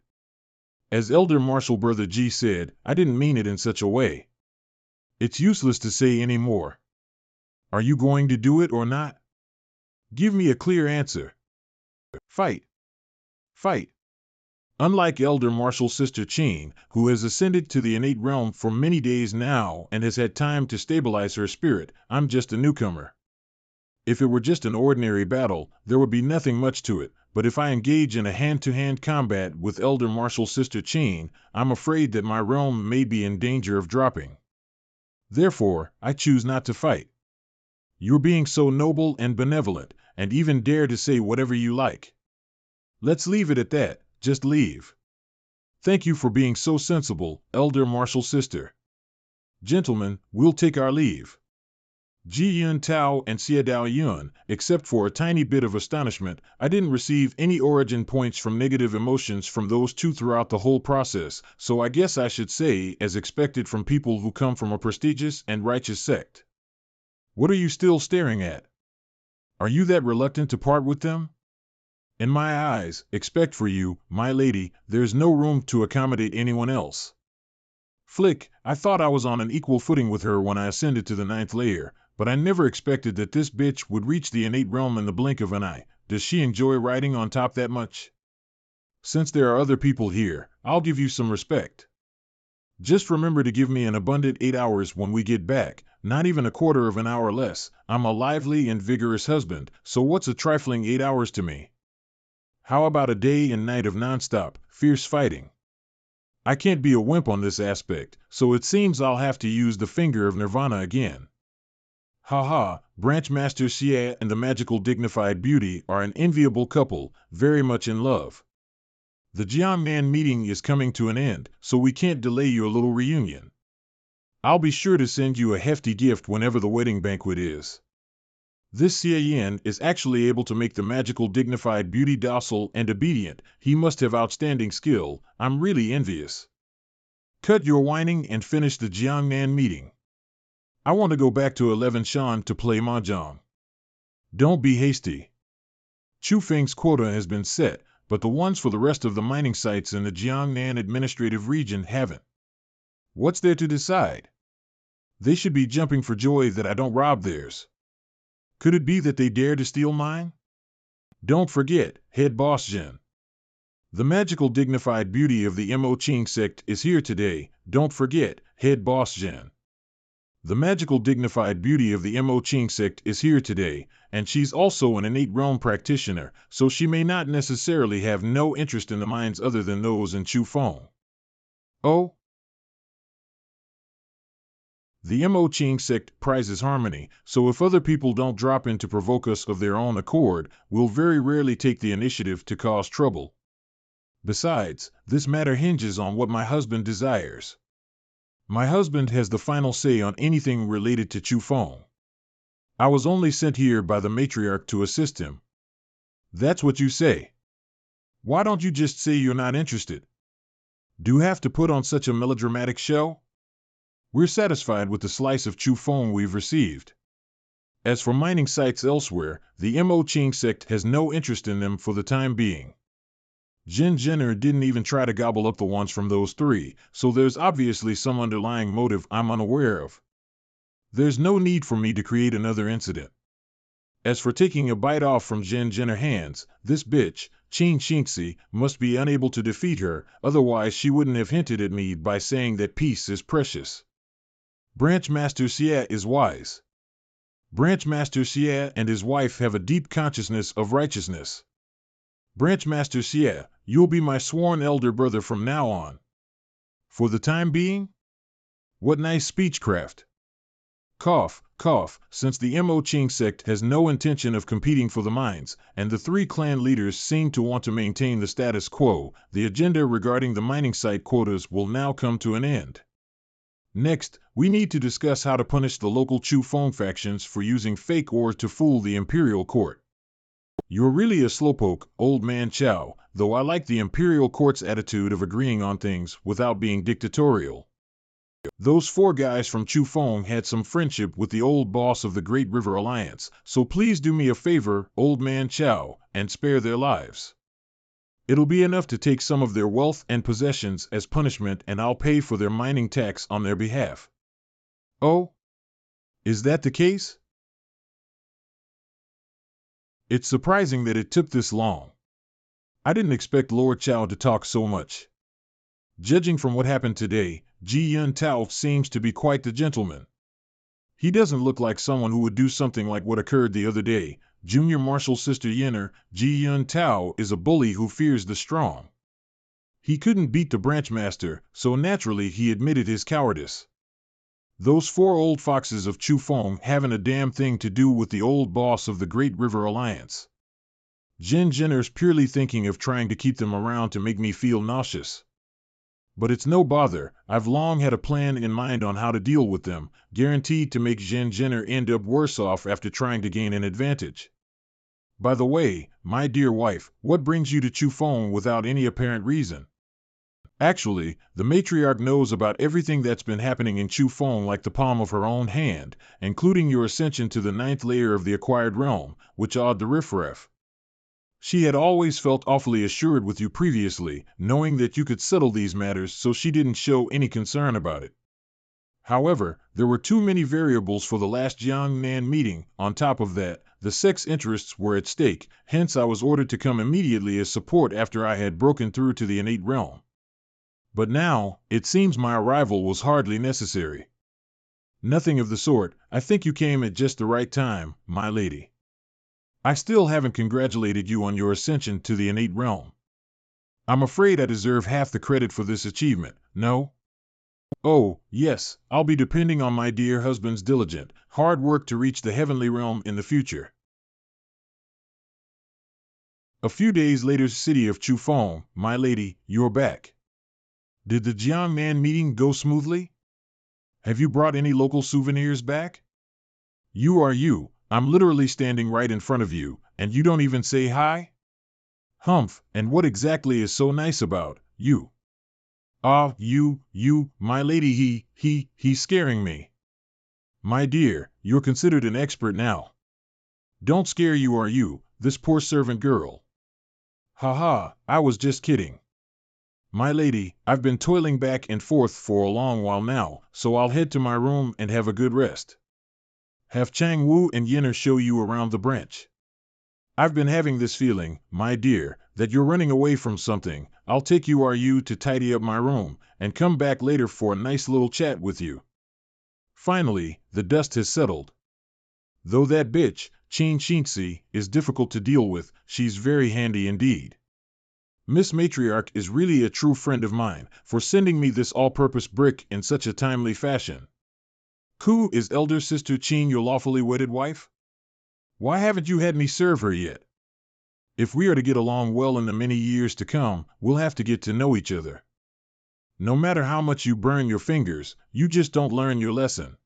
As Elder Martial Brother Ji said, I didn't mean it in such a way. It's useless to say any more. Are you going to do it or not? Give me a clear answer. Fight. Fight. Unlike Elder Martial Sister Qing, who has ascended to the innate realm for many days now and has had time to stabilize her spirit, I'm just a newcomer. If it were just an ordinary battle, there would be nothing much to it, but if I engage in a hand-to-hand combat with Elder Martial Sister Qing, I'm afraid that my realm may be in danger of dropping. Therefore, I choose not to fight. You're being so noble and benevolent, and even dare to say whatever you like. Let's leave it at that, just leave. Thank you for being so sensible, elder martial sister. Gentlemen, we'll take our leave. Ji Yun Tao and Xie Dao Yun, except for a tiny bit of astonishment, I didn't receive any origin points from negative emotions from those two throughout the whole process, so I guess I should say as expected from people who come from a prestigious and righteous sect. What are you still staring at? Are you that reluctant to part with them? In my eyes, expect for you, my lady, there's no room to accommodate anyone else. Flick, I thought I was on an equal footing with her when I ascended to the 9th layer, but I never expected that this bitch would reach the innate realm in the blink of an eye. Does she enjoy riding on top that much? Since there are other people here, I'll give you some respect. Just remember to give me an abundant 8 hours when we get back, not even a quarter of an hour less. I'm a lively and vigorous husband, so what's a trifling 8 hours to me? How about a day and night of nonstop, fierce fighting? I can't be a wimp on this aspect, so it seems I'll have to use the finger of Nirvana again. Haha, Branch Master Xie and the magical dignified beauty are an enviable couple, very much in love. The Jiangnan meeting is coming to an end, so we can't delay your little reunion. I'll be sure to send you a hefty gift whenever the wedding banquet is. This Xie Yin is actually able to make the magical dignified beauty docile and obedient. He must have outstanding skill. I'm really envious. Cut your whining and finish the Jiangnan meeting. I want to go back to 11 Shan to play mahjong. Don't be hasty. Chu Feng's quota has been set, but the ones for the rest of the mining sites in the Jiangnan administrative region haven't. What's there to decide? They should be jumping for joy that I don't rob theirs. Could it be that they dare to steal mine? Don't forget, head boss Jin. The magical dignified beauty of the Mo Qing sect is here today. Don't forget, head boss Jin. The magical dignified beauty of the Mo Qing sect is here today, and she's also an innate realm practitioner, so she may not necessarily have no interest in the mines other than those in Chu Feng. Oh? The Mo Qing sect prizes harmony, so if other people don't drop in to provoke us of their own accord, we'll very rarely take the initiative to cause trouble. Besides, this matter hinges on what my husband desires. My husband has the final say on anything related to Chu Feng. I was only sent here by the matriarch to assist him. That's what you say. Why don't you just say you're not interested? Do you have to put on such a melodramatic show? We're satisfied with the slice of Chu Feng we've received. As for mining sites elsewhere, the Mo Qing sect has no interest in them for the time being. Jin Jenner didn't even try to gobble up the ones from those three, so there's obviously some underlying motive I'm unaware of. There's no need for me to create another incident. As for taking a bite off from Jin Jenner hands, this bitch, Qin Xingxi, must be unable to defeat her, otherwise she wouldn't have hinted at me by saying that peace is precious. Branch Master Xie is wise. Branch Master Xie and his wife have a deep consciousness of righteousness. Branch Master Xie, you'll be my sworn elder brother from now on. For the time being? What nice speechcraft. Cough, cough, since the Mo Qing sect has no intention of competing for the mines, and the three clan leaders seem to want to maintain the status quo, the agenda regarding the mining site quotas will now come to an end. Next, we need to discuss how to punish the local Chu Feng factions for using fake ore to fool the imperial court. You're really a slowpoke, old man Chow, though I like the imperial court's attitude of agreeing on things without being dictatorial. Those four guys from Chu Feng had some friendship with the old boss of the Great River Alliance, so please do me a favor, old man Chow, and spare their lives. It'll be enough to take some of their wealth and possessions as punishment, and I'll pay for their mining tax on their behalf. Oh? Is that the case? It's surprising that it took this long. I didn't expect Lord Chow to talk so much. Judging from what happened today, Ji Yun Tao seems to be quite the gentleman. He doesn't look like someone who would do something like what occurred the other day. Junior Marshal Sister Yinner, Ji Yun Tao is a bully who fears the strong. He couldn't beat the branch master, so naturally he admitted his cowardice. Those four old foxes of Chufeng haven't a damn thing to do with the old boss of the Great River Alliance. Jin Jinner's purely thinking of trying to keep them around to make me feel nauseous. But it's no bother, I've long had a plan in mind on how to deal with them, guaranteed to make Jin Jinner end up worse off after trying to gain an advantage. By the way, my dear wife, what brings you to Chufeng without any apparent reason? Actually, the matriarch knows about everything that's been happening in Chufeng like the palm of her own hand, including your ascension to the 9th layer of the acquired realm, which awed the riffraff. She had always felt awfully assured with you previously, knowing that you could settle these matters, so she didn't show any concern about it. However, there were too many variables for the last Jiangnan meeting. On top of that, the sex interests were at stake, hence I was ordered to come immediately as support after I had broken through to the innate realm. But now, it seems my arrival was hardly necessary. Nothing of the sort, I think you came at just the right time, my lady. I still haven't congratulated you on your ascension to the innate realm. I'm afraid I deserve half the credit for this achievement, no? Oh, yes, I'll be depending on my dear husband's diligent, hard work to reach the heavenly realm in the future. A few days later, city of Chufeng, my lady, you're back. Did the Jiangnan meeting go smoothly? Have you brought any local souvenirs back? You are you, I'm literally standing right in front of you, and you don't even say hi? Humph, and what exactly is so nice about you? Ah, you, my lady, he's scaring me. My dear, you're considered an expert now. Don't scare you or you, this poor servant girl. Ha, I was just kidding. My lady, I've been toiling back and forth for a long while now, so I'll head to my room and have a good rest. Have Chang Wu and Yinner show you around the branch. I've been having this feeling, my dear, that you're running away from something. I'll take you to tidy up my room, and come back later for a nice little chat with you. Finally, the dust has settled. Though that bitch, Qin Xinzi, is difficult to deal with, she's very handy indeed. Miss Matriarch is really a true friend of mine, for sending me this all-purpose brick in such a timely fashion. Ku, is elder sister Qin your lawfully wedded wife? Why haven't you had me serve her yet? If we are to get along well in the many years to come, we'll have to get to know each other. No matter how much you burn your fingers, you just don't learn your lesson.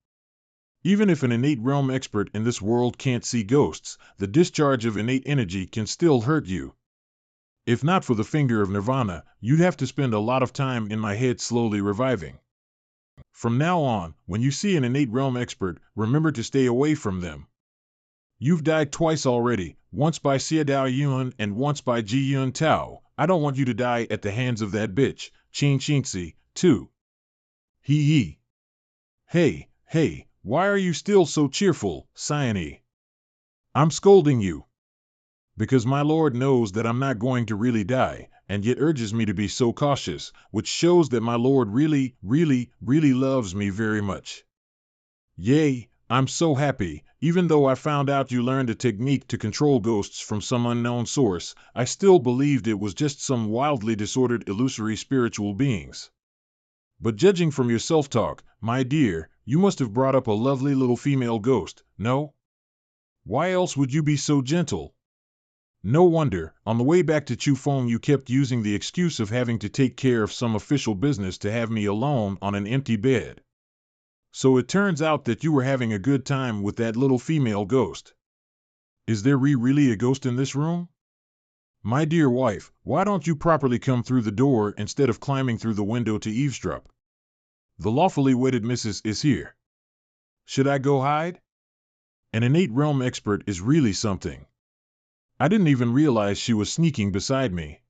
Even if an innate realm expert in this world can't see ghosts, the discharge of innate energy can still hurt you. If not for the finger of Nirvana, you'd have to spend a lot of time in my head slowly reviving. From now on, when you see an innate realm expert, remember to stay away from them. You've died twice already, once by Xie Dao Yun and once by Ji Yun Tao. I don't want you to die at the hands of that bitch, Qin Xinzi, too. Hee. Hey, why are you still so cheerful, Cyane? I'm scolding you. Because my lord knows that I'm not going to really die, and yet urges me to be so cautious, which shows that my lord really loves me very much. Yay, I'm so happy. Even though I found out you learned a technique to control ghosts from some unknown source, I still believed it was just some wildly disordered illusory spiritual beings. But judging from your self-talk, my dear, you must have brought up a lovely little female ghost, no? Why else would you be so gentle? No wonder, on the way back to Chufeng you kept using the excuse of having to take care of some official business to have me alone on an empty bed. So it turns out that you were having a good time with that little female ghost. Is there really a ghost in this room? My dear wife, why don't you properly come through the door instead of climbing through the window to eavesdrop? The lawfully wedded missus is here. Should I go hide? An innate realm expert is really something. I didn't even realize she was sneaking beside me.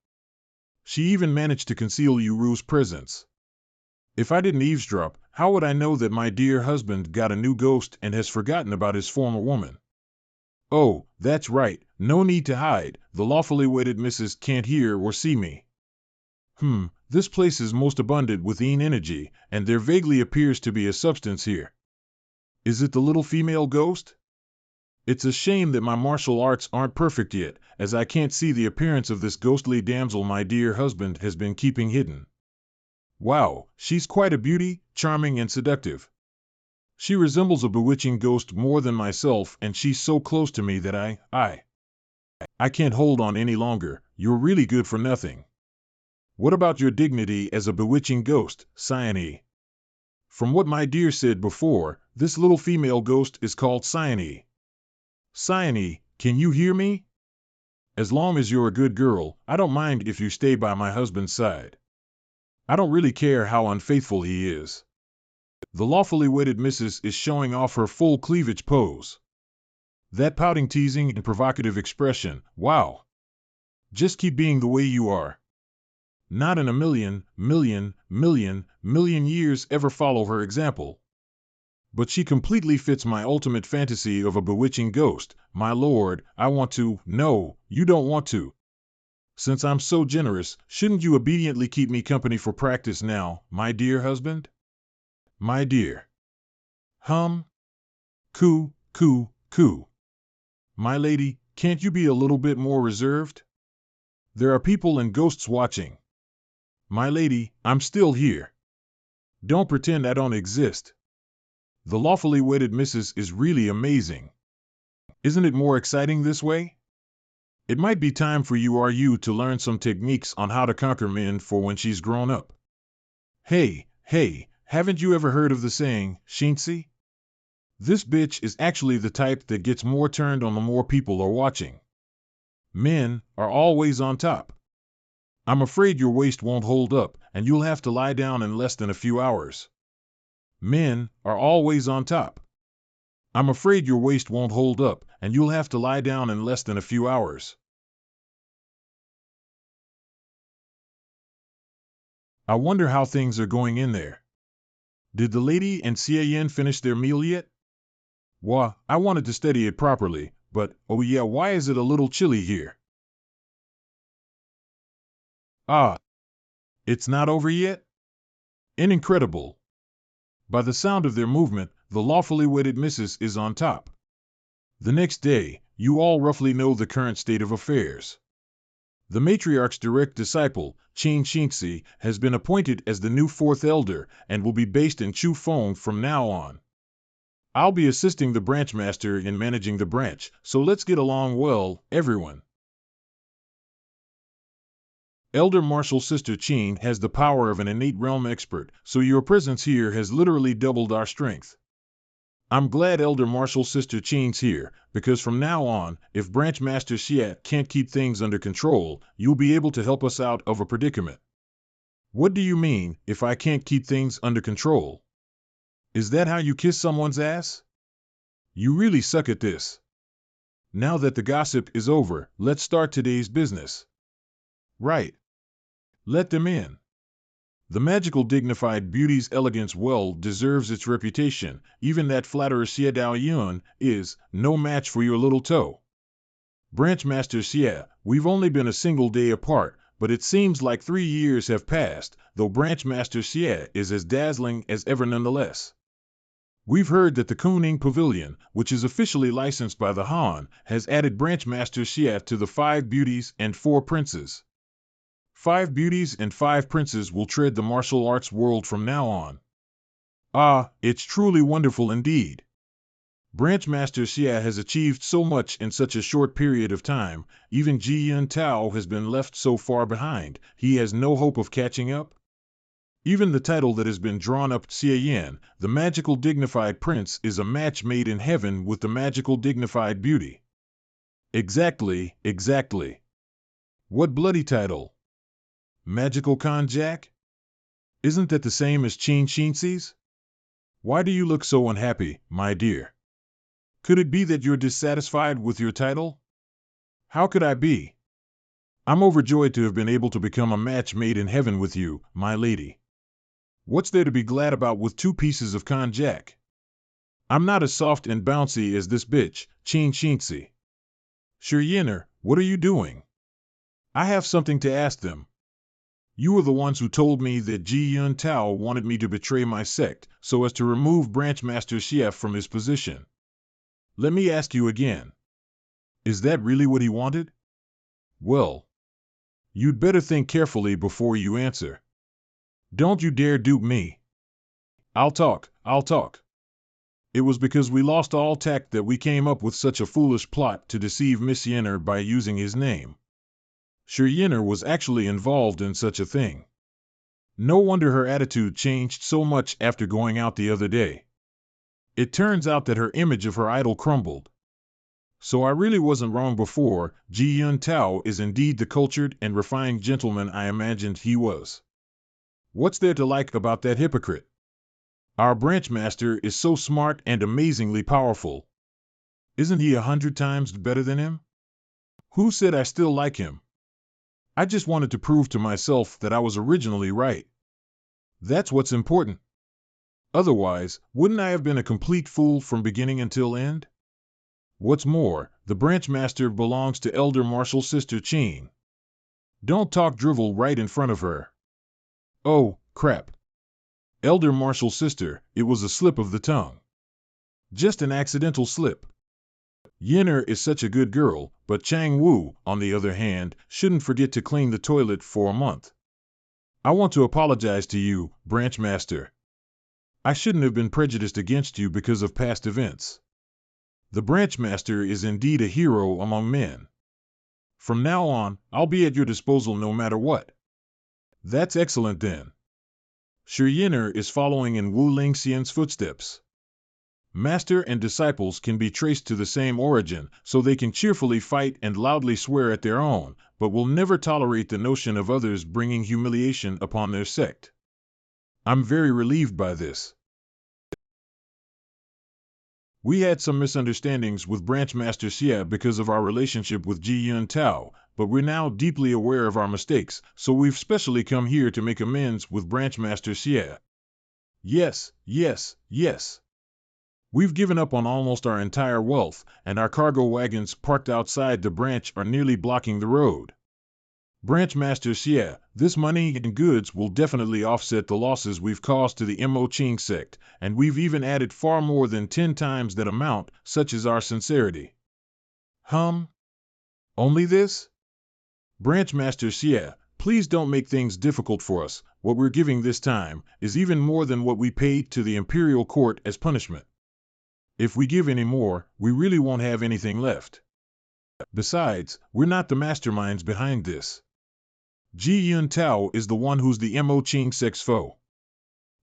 She even managed to conceal Yuru's presence. If I didn't eavesdrop, how would I know that my dear husband got a new ghost and has forgotten about his former woman? Oh, that's right, no need to hide, the lawfully wedded missus can't hear or see me. This place is most abundant with yin energy, and there vaguely appears to be a substance here. Is it the little female ghost? It's a shame that my martial arts aren't perfect yet, as I can't see the appearance of this ghostly damsel my dear husband has been keeping hidden. Wow, she's quite a beauty, charming and seductive. She resembles a bewitching ghost more than myself, and she's so close to me that I can't hold on any longer. You're really good for nothing. What about your dignity as a bewitching ghost, Cyane? From what my dear said before, this little female ghost is called Cyane. Cyane, can you hear me? As long as you're a good girl, I don't mind if you stay by my husband's side. I don't really care how unfaithful he is. The lawfully wedded missus is showing off her full cleavage pose. That pouting, teasing, and provocative expression, wow. Just keep being the way you are. Not in a million years ever follow her example. But she completely fits my ultimate fantasy of a bewitching ghost. My lord, I want to. No, you don't want to. Since I'm so generous, shouldn't you obediently keep me company for practice now, my dear husband? My dear. Coo, coo, coo. My lady, can't you be a little bit more reserved? There are people and ghosts watching. My lady, I'm still here. Don't pretend I don't exist. The lawfully wedded missus is really amazing. Isn't it more exciting this way? It might be time for you to learn some techniques on how to conquer men for when she's grown up. Hey, haven't you ever heard of the saying, Shinsi? This bitch is actually the type that gets more turned on the more people are watching. Men are always on top. I'm afraid your waist won't hold up, and you'll have to lie down in less than a few hours. Men are always on top. I'm afraid your waist won't hold up, and you'll have to lie down in less than a few hours. I wonder how things are going in there. Did the lady and Xiaoyan finish their meal yet? Wah, I wanted to study it properly, but, oh yeah, why is it a little chilly here? Ah, it's not over yet? Incredible. By the sound of their movement, the lawfully wedded missus is on top. The next day, you all roughly know the current state of affairs. The matriarch's direct disciple, Qin Xinxi, has been appointed as the new fourth elder and will be based in Chufeng from now on. I'll be assisting the branch master in managing the branch, so let's get along well, everyone. Elder Martial Sister Qin has the power of an innate realm expert, so your presence here has literally doubled our strength. I'm glad Elder Martial Sister Qin's here, because from now on, if Branch Master Xia can't keep things under control, you'll be able to help us out of a predicament. What do you mean, if I can't keep things under control? Is that how you kiss someone's ass? You really suck at this. Now that the gossip is over, let's start today's business. Right. Let them in. The magical dignified beauty's elegance well deserves its reputation. Even that flatterer Xie Dao Yun is no match for your little toe. Branch Master Xie, we've only been a single day apart, but it seems like 3 years have passed, though Branch Master Xie is as dazzling as ever nonetheless. We've heard that the Kuning Pavilion, which is officially licensed by the Han, has added Branch Master Xie to the 5 beauties and 4 princes. 5 beauties and 5 princes will tread the martial arts world from now on. Ah, it's truly wonderful indeed. Branch Master Xia has achieved so much in such a short period of time. Even Ji Yun Tao has been left so far behind, he has no hope of catching up. Even the title that has been drawn up, Xiayan, the magical dignified prince, is a match made in heaven with the magical dignified beauty. Exactly. What bloody title? Magical Konjac? Isn't that the same as Qin Xinxi's? Why do you look so unhappy, my dear? Could it be that you're dissatisfied with your title? How could I be? I'm overjoyed to have been able to become a match made in heaven with you, my lady. What's there to be glad about with 2 pieces of konjac? I'm not as soft and bouncy as this bitch, Qin Xinxi. Shiryener, what are you doing? I have something to ask them. You were the ones who told me that Ji Yun Tao wanted me to betray my sect, so as to remove Branch Master Xie from his position. Let me ask you again. Is that really what he wanted? Well, you'd better think carefully before you answer. Don't you dare dupe me. I'll talk. It was because we lost all tact that we came up with such a foolish plot to deceive Miss Yenner by using his name. Sure, Yenner was actually involved in such a thing. No wonder her attitude changed so much after going out the other day. It turns out that her image of her idol crumbled. So I really wasn't wrong before. Ji Yun Tao is indeed the cultured and refined gentleman I imagined he was. What's there to like about that hypocrite? Our branch master is so smart and amazingly powerful. Isn't he 100 times better than him? Who said I still like him? I just wanted to prove to myself that I was originally right. That's what's important. Otherwise, wouldn't I have been a complete fool from beginning until end? What's more, the branch master belongs to Elder Marshall's sister Ching. Don't talk drivel right in front of her. Oh, crap. Elder Marshall's sister, it was a slip of the tongue. Just an accidental slip. Yenner is such a good girl, but Chang Wu, on the other hand, shouldn't forget to clean the toilet for a month. I want to apologize to you, branch master. I shouldn't have been prejudiced against you because of past events. The branch master is indeed a hero among men. From now on, I'll be at your disposal no matter what. That's excellent then. Shi Yenner is following in Wu Lingxian's footsteps. Master and disciples can be traced to the same origin, so they can cheerfully fight and loudly swear at their own, but will never tolerate the notion of others bringing humiliation upon their sect. I'm very relieved by this. We had some misunderstandings with Branch Master Xie because of our relationship with Ji Yun Tao, but we're now deeply aware of our mistakes, so we've specially come here to make amends with Branch Master Xie. Yes, yes, yes. We've given up on almost our entire wealth, and our cargo wagons parked outside the branch are nearly blocking the road. Branch Master Xie, this money and goods will definitely offset the losses we've caused to the Mo Qing sect, and we've even added far more than 10 times that amount, such is our sincerity. Only this? Branch Master Xie, please don't make things difficult for us. What we're giving this time is even more than what we paid to the imperial court as punishment. If we give any more, we really won't have anything left. Besides, we're not the masterminds behind this. Ji Yun Tao is the one who's the Mo Qing sect's foe.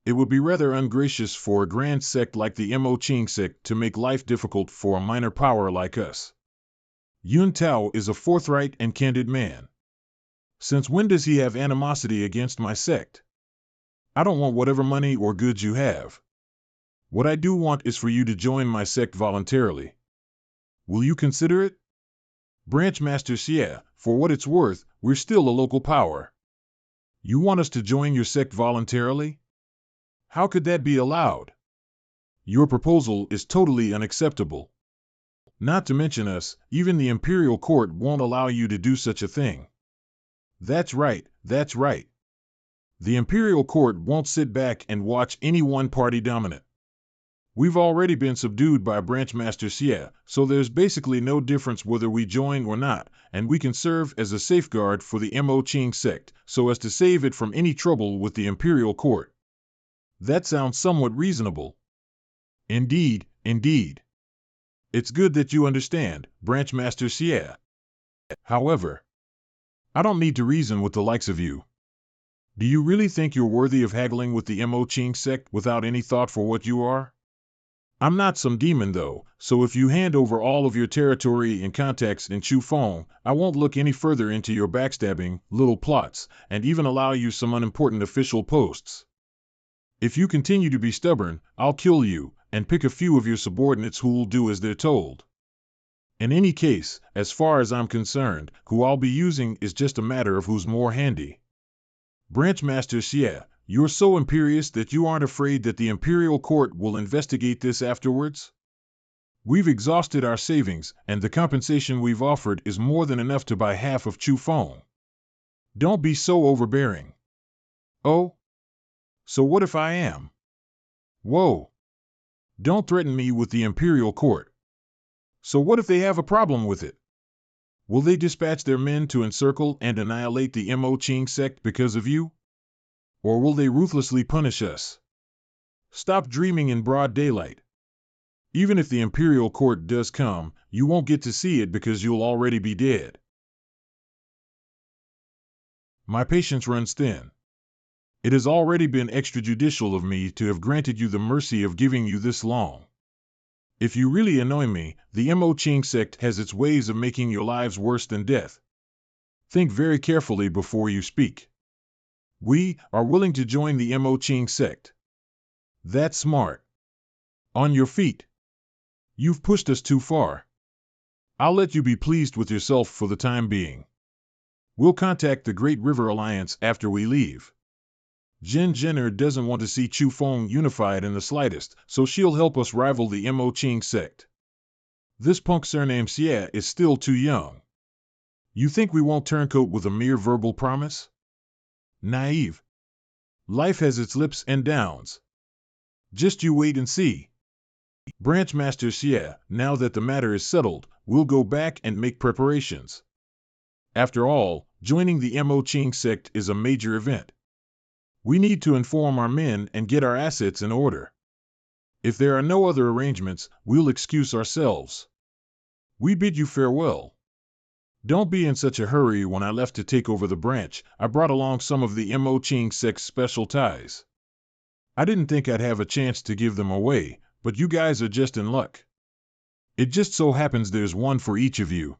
It would be rather ungracious for a grand sect like the Mo Qing sect to make life difficult for a minor power like us. Yun Tao is a forthright and candid man. Since when does he have animosity against my sect? I don't want whatever money or goods you have. What I do want is for you to join my sect voluntarily. Will you consider it? Branch Master Xie, for what it's worth, we're still a local power. You want us to join your sect voluntarily? How could that be allowed? Your proposal is totally unacceptable. Not to mention us, even the imperial court won't allow you to do such a thing. That's right, that's right. The imperial court won't sit back and watch any one party dominant. We've already been subdued by Branch Master Xie, so there's basically no difference whether we join or not, and we can serve as a safeguard for the Mo Qing sect, so as to save it from any trouble with the imperial court. That sounds somewhat reasonable. Indeed, indeed. It's good that you understand, Branch Master Xie. However, I don't need to reason with the likes of you. Do you really think you're worthy of haggling with the Mo Qing sect without any thought for what you are? I'm not some demon though, so if you hand over all of your territory and contacts in Chufeng, I won't look any further into your backstabbing, little plots, and even allow you some unimportant official posts. If you continue to be stubborn, I'll kill you, and pick a few of your subordinates who'll do as they're told. In any case, as far as I'm concerned, who I'll be using is just a matter of who's more handy. Branch Master Xie, you're so imperious that you aren't afraid that the imperial court will investigate this afterwards? We've exhausted our savings, and the compensation we've offered is more than enough to buy half of Chufeng. Don't be so overbearing. Oh? So what if I am? Whoa! Don't threaten me with the imperial court. So what if they have a problem with it? Will they dispatch their men to encircle and annihilate the Mo Qing sect because of you? Or will they ruthlessly punish us? Stop dreaming in broad daylight. Even if the imperial court does come, you won't get to see it because you'll already be dead. My patience runs thin. It has already been extrajudicial of me to have granted you the mercy of giving you this long. If you really annoy me, the Mo Ching sect has its ways of making your lives worse than death. Think very carefully before you speak. We are willing to join the Mo Ching sect. That's smart. On your feet. You've pushed us too far. I'll let you be pleased with yourself for the time being. We'll contact the Great River Alliance after we leave. Jin Jenner doesn't want to see Chu Feng unified in the slightest, so she'll help us rival the Mo Ching sect. This punk surnamed Xie is still too young. You think we won't turncoat with a mere verbal promise? Naive. Life has its ups and downs. Just you wait and see. Branch Master Xie, now that the matter is settled, we'll go back and make preparations. After all, joining the Mo Ching sect is a major event. We need to inform our men and get our assets in order. If there are no other arrangements, we'll excuse ourselves. We bid you farewell. Don't be in such a hurry. When I left to take over the branch, I brought along some of the Mo Ching sect's special ties. I didn't think I'd have a chance to give them away, but you guys are just in luck. It just so happens there's one for each of you.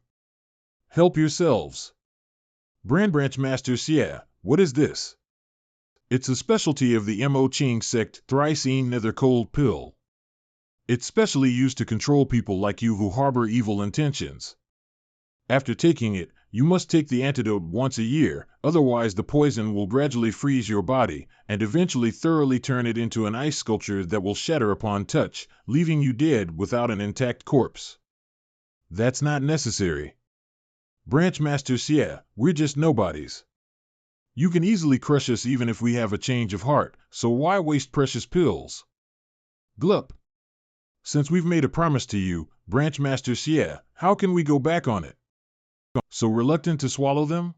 Help yourselves. Branch Master Xie, what is this? It's a specialty of the Mo Ching sect, Thrice-Ean Nether Cold Pill. It's specially used to control people like you who harbor evil intentions. After taking it, you must take the antidote once a year, otherwise the poison will gradually freeze your body, and eventually thoroughly turn it into an ice sculpture that will shatter upon touch, leaving you dead without an intact corpse. That's not necessary. Branch Master Xie, we're just nobodies. You can easily crush us even if we have a change of heart, so why waste precious pills? Glup. Since we've made a promise to you, Branch Master Xie, how can we go back on it? So reluctant to swallow them?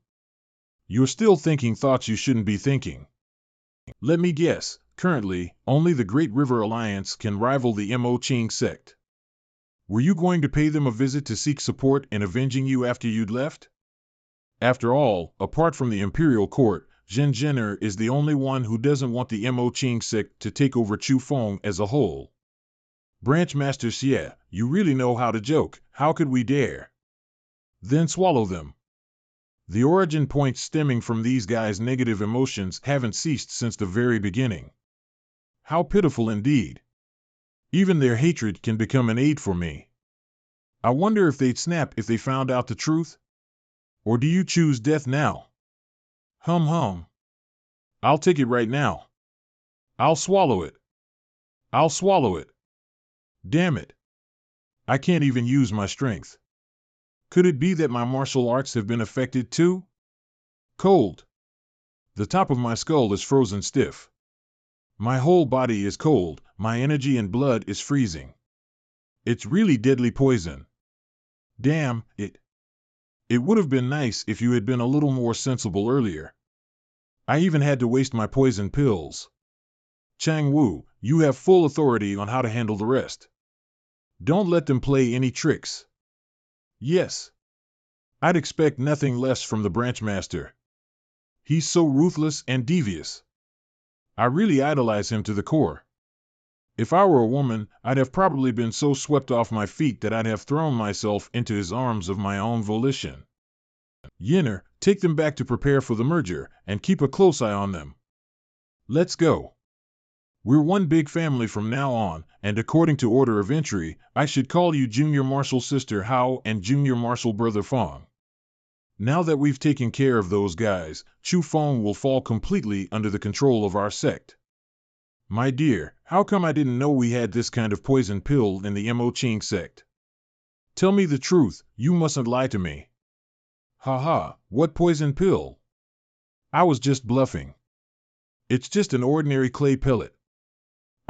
You're still thinking thoughts you shouldn't be thinking. Let me guess, currently, only the Great River Alliance can rival the Mo Ching sect. Were you going to pay them a visit to seek support in avenging you after you'd left? After all, apart from the Imperial Court, Jin Jenner is the only one who doesn't want the Mo Ching sect to take over Chu Feng as a whole. Branch Master Xie, you really know how to joke, how could we dare? Then swallow them. The origin points stemming from these guys' negative emotions haven't ceased since the very beginning. How pitiful indeed. Even their hatred can become an aid for me. I wonder if they'd snap if they found out the truth? Or do you choose death now? Hum. I'll take it right now. I'll swallow it. I'll swallow it. Damn it. I can't even use my strength. Could it be that my martial arts have been affected too? Cold. The top of my skull is frozen stiff. My whole body is cold, my energy and blood is freezing. It's really deadly poison. Damn it. It would have been nice if you had been a little more sensible earlier. I even had to waste my poison pills. Chang Wu, you have full authority on how to handle the rest. Don't let them play any tricks. Yes. I'd expect nothing less from the branch master. He's so ruthless and devious. I really idolize him to the core. If I were a woman, I'd have probably been so swept off my feet that I'd have thrown myself into his arms of my own volition. Yenner, take them back to prepare for the merger, and keep a close eye on them. Let's go. We're one big family from now on, and according to order of entry, I should call you Junior Marshal Sister Hao and Junior Marshal Brother Fong. Now that we've taken care of those guys, Chu Feng will fall completely under the control of our sect. My dear, how come I didn't know we had this kind of poison pill in the Mo Ching sect? Tell me the truth, you mustn't lie to me. Haha, what poison pill? I was just bluffing. It's just an ordinary clay pellet.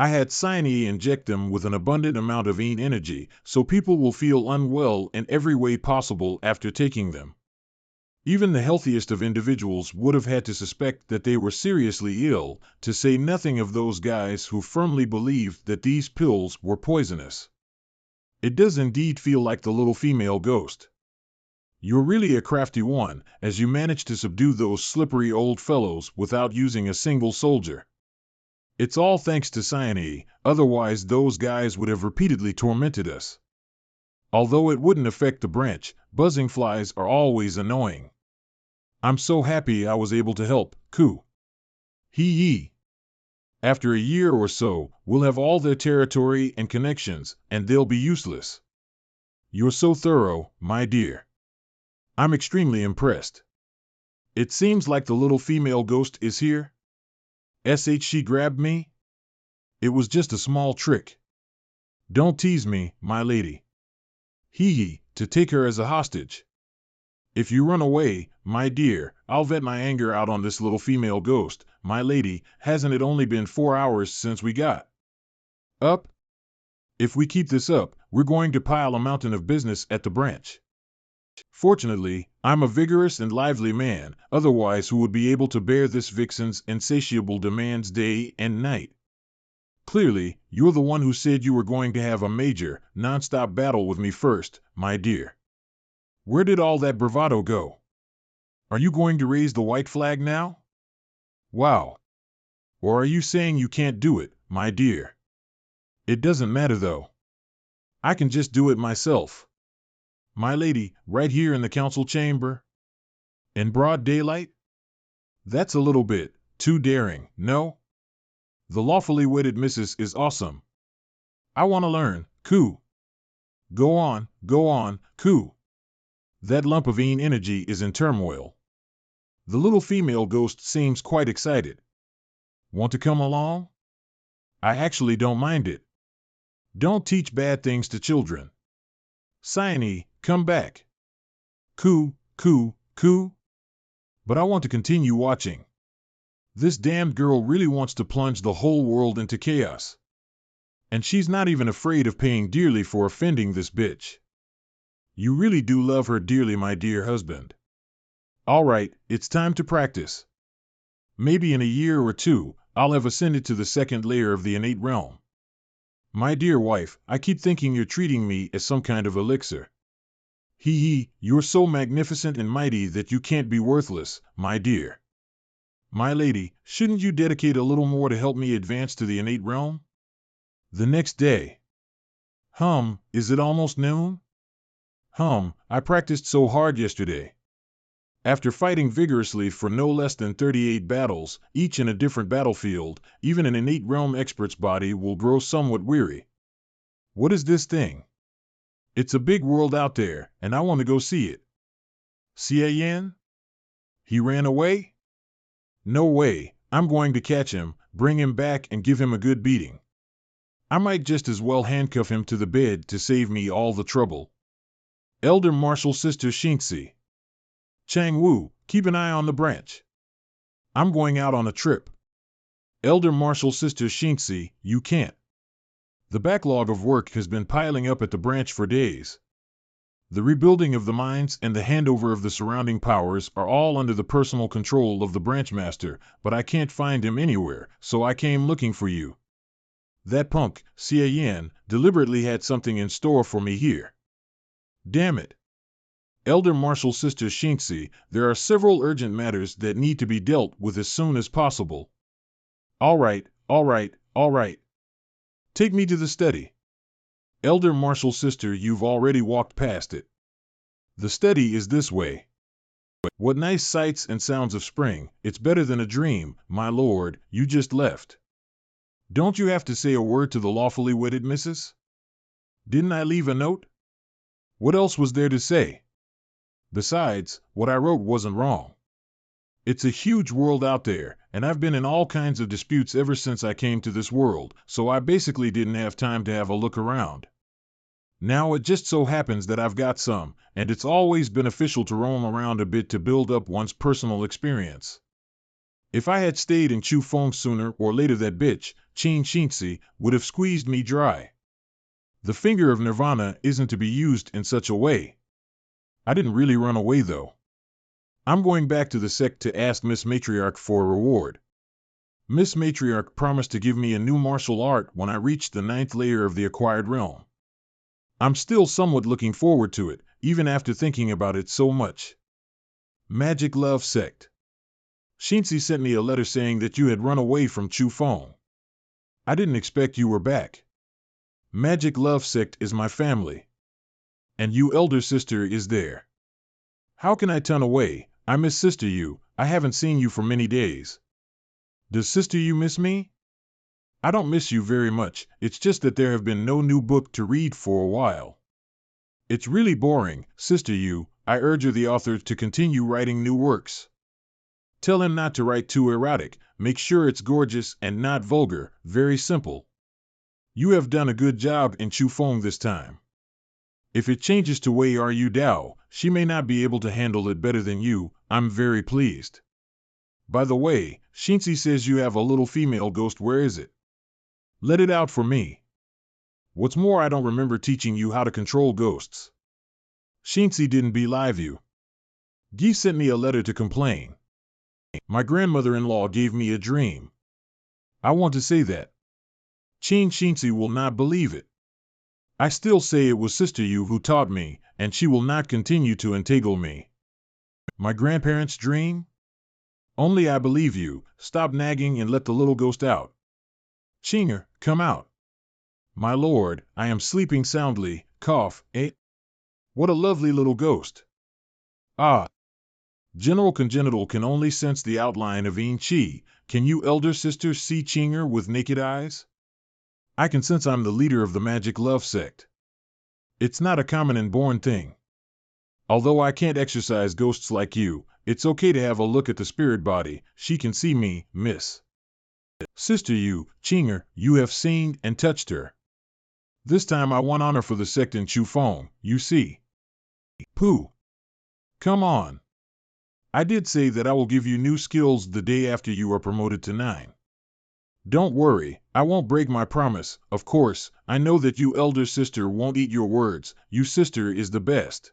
I had Cyanide inject them with an abundant amount of Yin energy, so people will feel unwell in every way possible after taking them. Even the healthiest of individuals would have had to suspect that they were seriously ill, to say nothing of those guys who firmly believed that these pills were poisonous. It does indeed feel like the little female ghost. You're really a crafty one, as you managed to subdue those slippery old fellows without using a single soldier. It's all thanks to Cyane, otherwise those guys would have repeatedly tormented us. Although it wouldn't affect the branch, buzzing flies are always annoying. I'm so happy I was able to help, Ku. Hee hee. After a year or so, we'll have all their territory and connections, and they'll be useless. You're so thorough, my dear. I'm extremely impressed. It seems like the little female ghost is here. She grabbed me? It was just a small trick. Don't tease me, my lady. Hee hee, to take her as a hostage. If you run away, my dear, I'll vet my anger out on this little female ghost. My lady, hasn't it only been 4 hours since we got up? If we keep this up, we're going to pile a mountain of business at the branch. Fortunately, I'm a vigorous and lively man, otherwise who would be able to bear this vixen's insatiable demands day and night? Clearly, you're the one who said you were going to have a major, non-stop battle with me first, my dear. Where did all that bravado go? Are you going to raise the white flag now? Wow. Or are you saying you can't do it, my dear? It doesn't matter though. I can just do it myself. My lady, right here in the council chamber? In broad daylight? That's a little bit too daring, no? The lawfully wedded missus is awesome. I want to learn, Ku. Go on, Ku. That lump of energy is in turmoil. The little female ghost seems quite excited. Want to come along? I actually don't mind it. Don't teach bad things to children. Cyane, come back. Ku. But I want to continue watching. This damned girl really wants to plunge the whole world into chaos. And she's not even afraid of paying dearly for offending this bitch. You really do love her dearly, my dear husband. All right, it's time to practice. Maybe in a year or two, I'll have ascended to the second layer of the innate realm. My dear wife, I keep thinking you're treating me as some kind of elixir. Hee hee, you're so magnificent and mighty that you can't be worthless, my dear. My lady, shouldn't you dedicate a little more to help me advance to the innate realm? The next day. Is it almost noon? I practiced so hard yesterday. After fighting vigorously for no less than 38 battles, each in a different battlefield, even an innate realm expert's body will grow somewhat weary. What is this thing? It's a big world out there, and I want to go see it. Cian? He ran away? No way, I'm going to catch him, bring him back and give him a good beating. I might just as well handcuff him to the bed to save me all the trouble. Elder Martial Sister Shinxi. Chang Wu, keep an eye on the branch. I'm going out on a trip. Elder Martial Sister Shinxi, you can't. The backlog of work has been piling up at the branch for days. The rebuilding of the mines and the handover of the surrounding powers are all under the personal control of the branch master, but I can't find him anywhere, so I came looking for you. That punk, Cian, deliberately had something in store for me here. Damn it. Elder Martial Sister Shinxi, there are several urgent matters that need to be dealt with as soon as possible. All right. Take me to the study. Elder Martial Sister, you've already walked past it. The study is this way. What nice sights and sounds of spring, it's better than a dream, my lord, you just left. Don't you have to say a word to the lawfully wedded missus? Didn't I leave a note? What else was there to say? Besides, what I wrote wasn't wrong. It's a huge world out there, and I've been in all kinds of disputes ever since I came to this world, so I basically didn't have time to have a look around. Now it just so happens that I've got some, and it's always beneficial to roam around a bit to build up one's personal experience. If I had stayed in Chu Feng sooner or later, that bitch, Qin Shinxi, would have squeezed me dry. The finger of Nirvana isn't to be used in such a way. I didn't really run away though. I'm going back to the sect to ask Miss Matriarch for a reward. Miss Matriarch promised to give me a new martial art when I reached the 9th layer of the acquired realm. I'm still somewhat looking forward to it, even after thinking about it so much. Magic Love Sect. Shinzi sent me a letter saying that you had run away from Chufeng. I didn't expect you were back. Magic Love Sect is my family. And you elder sister is there. How can I turn away? I miss Sister You. I haven't seen you for many days. Does Sister You miss me? I don't miss you very much, it's just that there have been no new book to read for a while. It's really boring, Sister You. I urge the author to continue writing new works. Tell him not to write too erotic, make sure it's gorgeous and not vulgar, very simple. You have done a good job in Chufeng this time. If it changes to Wei Ru Dao, she may not be able to handle it better than you. I'm very pleased. By the way, Shinzi says you have a little female ghost. Where is it? Let it out for me. What's more, I don't remember teaching you how to control ghosts. Shinzi didn't believe you. Guy sent me a letter to complain. My grandmother-in-law gave me a dream. I want to say that. Shinzi will not believe it. I still say it was Sister You who taught me, and she will not continue to entangle me. My grandparents' dream? Only I believe you. Stop nagging and let the little ghost out. Chinger, come out. My lord, I am sleeping soundly. Cough, eh? What a lovely little ghost. Ah. General Congenital can only sense the outline of Yin Chi. Can you elder sister see Chinger with naked eyes? I can sense I'm the leader of the Magic Love Sect. It's not a common and born thing. Although I can't exorcise ghosts like you, it's okay to have a look at the spirit body. She can see me, miss. Sister You, Chinger, you have seen and touched her. This time I want honor for the sect in Chufeng, you see. Pooh. Come on. I did say that I will give you new skills the day after you are promoted to 9. Don't worry, I won't break my promise. Of course, I know that you elder sister won't eat your words. You sister is the best.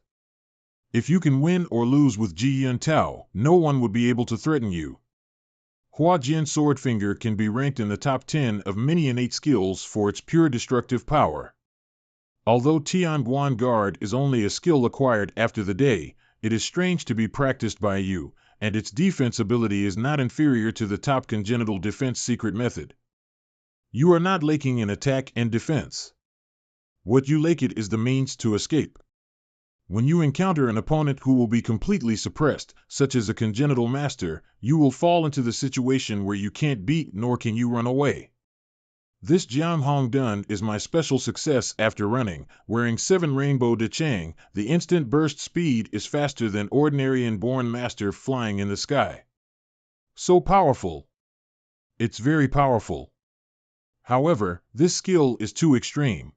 If you can win or lose with Ji Yun Tao, no one would be able to threaten you. Hua Jian Swordfinger can be ranked in the top 10 of many innate skills for its pure destructive power. Although Tian Guan Guard is only a skill acquired after the day, it is strange to be practiced by you, and its defense ability is not inferior to the top congenital defense secret method. You are not lacking in attack and defense. What you lack it is the means to escape. When you encounter an opponent who will be completely suppressed, such as a congenital master, you will fall into the situation where you can't beat nor can you run away. This Jiang Hong Dun is my special success after running. Wearing 7 Rainbow De Chang, the instant burst speed is faster than ordinary inborn master flying in the sky. So powerful. It's very powerful. However, this skill is too extreme.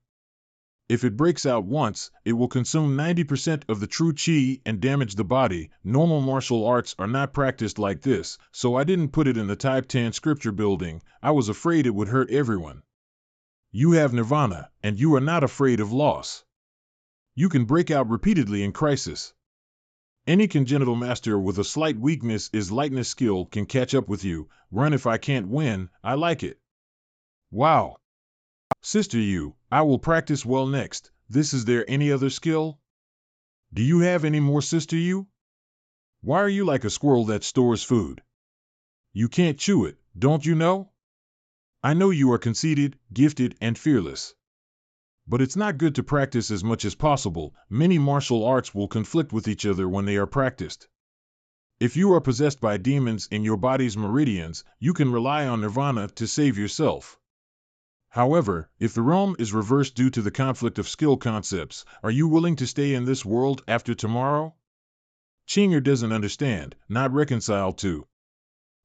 If it breaks out once, it will consume 90% of the true chi and damage the body. Normal martial arts are not practiced like this, so I didn't put it in the type 10 scripture building. I was afraid it would hurt everyone. You have nirvana, and you are not afraid of loss. You can break out repeatedly in crisis. Any congenital master with a slight weakness is lightness skill can catch up with you. Run if I can't win, I like it. Wow. Sister You, I will practice well next. Is there any other skill? Do you have any more, Sister You? Why are you like a squirrel that stores food? You can't chew it, don't you know? I know you are conceited, gifted, and fearless. But it's not good to practice as much as possible. Many martial arts will conflict with each other when they are practiced. If you are possessed by demons in your body's meridians, you can rely on nirvana to save yourself. However, if the realm is reversed due to the conflict of skill concepts, are you willing to stay in this world after tomorrow? Chinger doesn't understand, not reconciled to.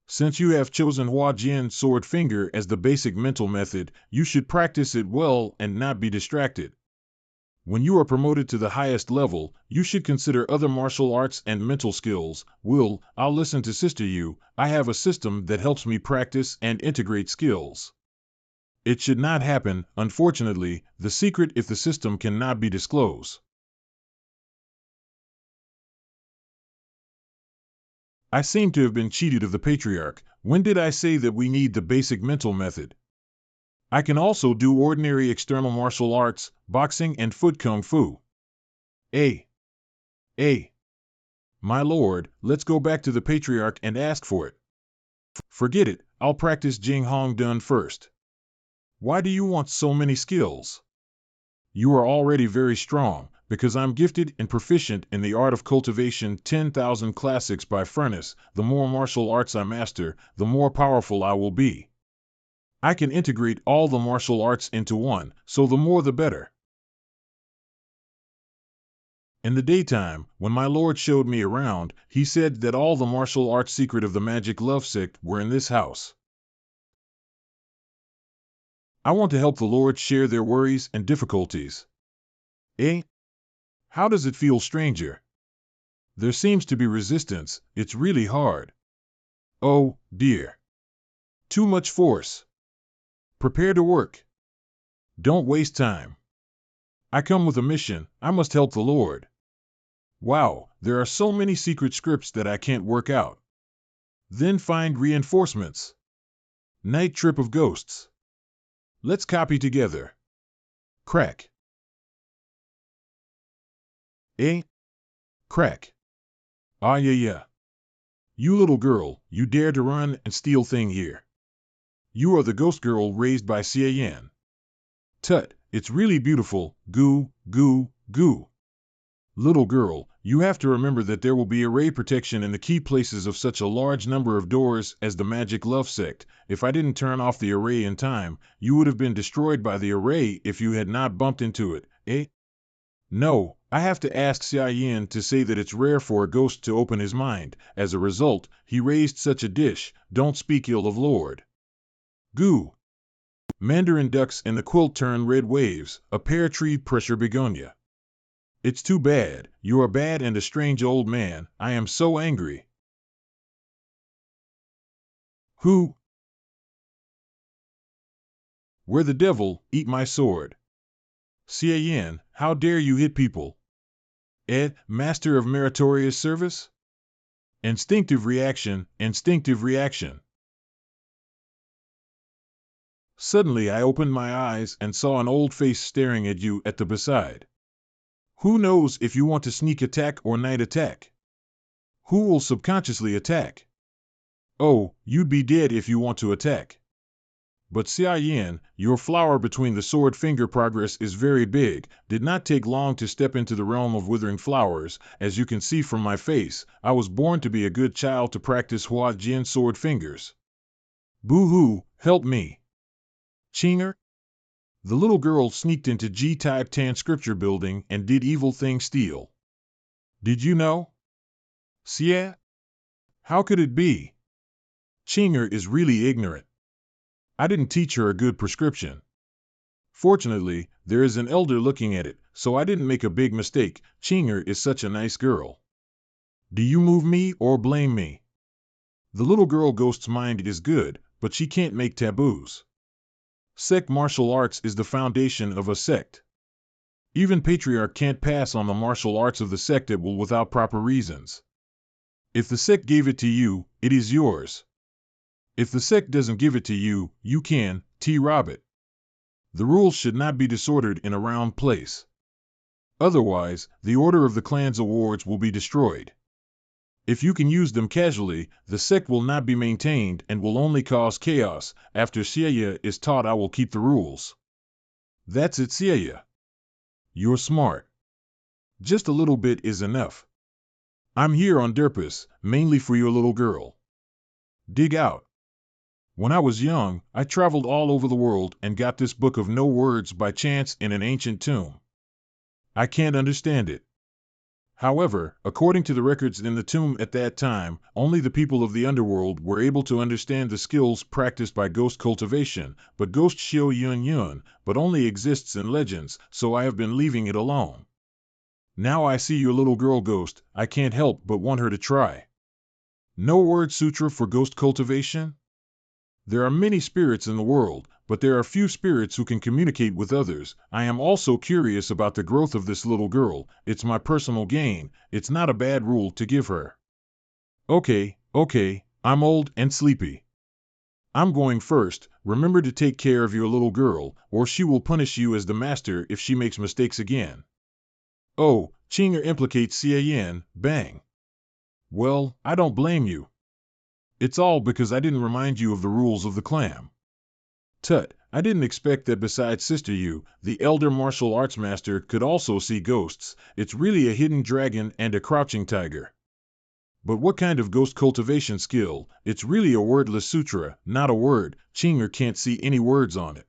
Since you have chosen Hua Jian Sword Finger as the basic mental method, you should practice it well and not be distracted. When you are promoted to the highest level, you should consider other martial arts and mental skills. I'll listen to Sister You. I have a system that helps me practice and integrate skills. It should not happen, unfortunately, the secret if the system cannot be disclosed. I seem to have been cheated of the patriarch. When did I say that we need the basic mental method? I can also do ordinary external martial arts, boxing and foot kung fu. Eh, eh. My lord, let's go back to the patriarch and ask for it. Forget it, I'll practice Jing Hong Dun first. Why do you want so many skills? You are already very strong, because I'm gifted and proficient in the art of cultivation. 10,000 classics by Furnace. The more martial arts I master, the more powerful I will be. I can integrate all the martial arts into one, so the more the better. In the daytime, when my lord showed me around, he said that all the martial arts secret of the magic love sect were in this house. I want to help the lord share their worries and difficulties. Eh? How does it feel, stranger? There seems to be resistance. It's really hard. Oh, dear. Too much force. Prepare to work. Don't waste time. I come with a mission. I must help the Lord. Wow, there are so many secret scripts that I can't work out. Then find reinforcements. Night trip of ghosts. Let's copy together. Crack. Eh? Crack. Ah, yeah. You little girl, you dare to run and steal thing here. You are the ghost girl raised by Xian. Tut, it's really beautiful. Goo, goo, goo. Little girl, you have to remember that there will be array protection in the key places of such a large number of doors as the magic love sect. If I didn't turn off the array in time, you would have been destroyed by the array if you had not bumped into it, eh? No, I have to ask Xia Yin to say that it's rare for a ghost to open his mind. As a result, he raised such a dish. Don't speak ill of Lord. Goo. Mandarin ducks in the quilt turn red waves, a pear tree pressure begonia. It's too bad, you are bad and a strange old man, I am so angry. Who? Where the devil, eat my sword. Xia Yin, how dare you hit people? Ed, master of meritorious service? Instinctive reaction, instinctive reaction. Suddenly I opened my eyes and saw an old face staring at you at the beside. Who knows if you want to sneak attack or night attack? Who will subconsciously attack? Oh, you'd be dead if you want to attack. But Xia Yin, your flower between the sword finger progress is very big. Did not take long to step into the realm of withering flowers. As you can see from my face, I was born to be a good child to practice Hua Jian sword fingers. Boo-hoo, help me. Chinger? The little girl sneaked into G-Type Tan scripture building and did evil thing steal. Did you know? Xia? How could it be? Chinger is really ignorant. I didn't teach her a good prescription. Fortunately, there is an elder looking at it, so I didn't make a big mistake. Chinger is such a nice girl. Do you move me or blame me? The little girl ghost's mind is good, but she can't make taboos. Sect martial arts is the foundation of a sect. Even patriarch can't pass on the martial arts of the sect without proper reasons. If the sect gave it to you, it is yours. If the sect doesn't give it to you, you can rob it. The rules should not be disordered in a round place. Otherwise, the order of the clan's awards will be destroyed. If you can use them casually, the sect will not be maintained and will only cause chaos. After Xia is taught, I will keep the rules. That's it, Xia. You're smart. Just a little bit is enough. I'm here on purpose, mainly for your little girl. Dig out. When I was young, I traveled all over the world and got this book of no words by chance in an ancient tomb. I can't understand it. However, according to the records in the tomb at that time, only the people of the underworld were able to understand the skills practiced by ghost cultivation, but ghost Xiao Yun Yun, but only exists in legends, so I have been leaving it alone. Now I see your little girl ghost, I can't help but want her to try. No word sutra for ghost cultivation? There are many spirits in the world, but there are few spirits who can communicate with others. I am also curious about the growth of this little girl. It's my personal gain. It's not a bad rule to give her. Okay, I'm old and sleepy. I'm going first. Remember to take care of your little girl, or she will punish you as the master if she makes mistakes again. Oh, Chinger implicates Cian, bang. Well, I don't blame you. It's all because I didn't remind you of the rules of the clan. Tut, I didn't expect that besides Sister Yu, the elder martial arts master could also see ghosts. It's really a hidden dragon and a crouching tiger. But what kind of ghost cultivation skill? It's really a wordless sutra, not a word. Chinger can't see any words on it.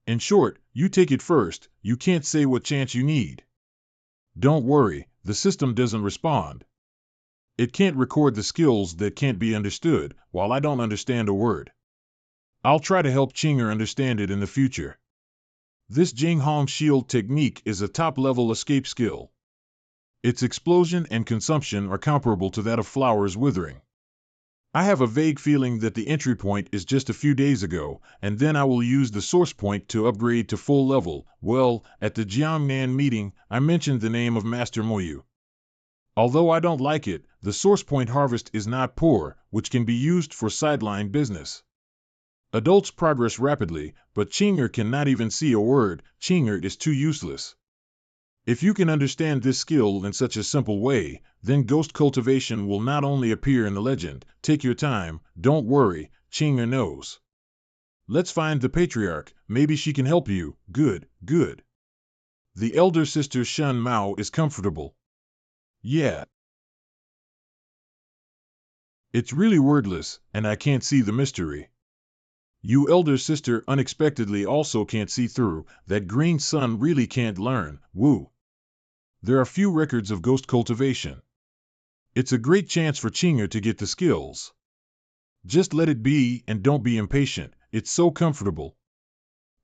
In short, you take it first, you can't say what chance you need. Don't worry, the system doesn't respond. It can't record the skills that can't be understood, while I don't understand a word. I'll try to help Chinger understand it in the future. This Jinghong shield technique is a top-level escape skill. Its explosion and consumption are comparable to that of flowers withering. I have a vague feeling that the entry point is just a few days ago, and then I will use the source point to upgrade to full level. Well, at the Jiangnan meeting, I mentioned the name of Master Moyu. Although I don't like it, the source point harvest is not poor, which can be used for sideline business. Adults progress rapidly, but Chinger cannot even see a word. Chinger is too useless. If you can understand this skill in such a simple way, then ghost cultivation will not only appear in the legend. Take your time, don't worry, Chinger knows. Let's find the patriarch, maybe she can help you. Good, good. The elder sister Shun Mao is comfortable. Yeah. It's really wordless, and I can't see the mystery. You elder sister unexpectedly also can't see through. That green sun really can't learn. Woo. There are few records of ghost cultivation. It's a great chance for Chinger to get the skills. Just let it be and don't be impatient. It's so comfortable.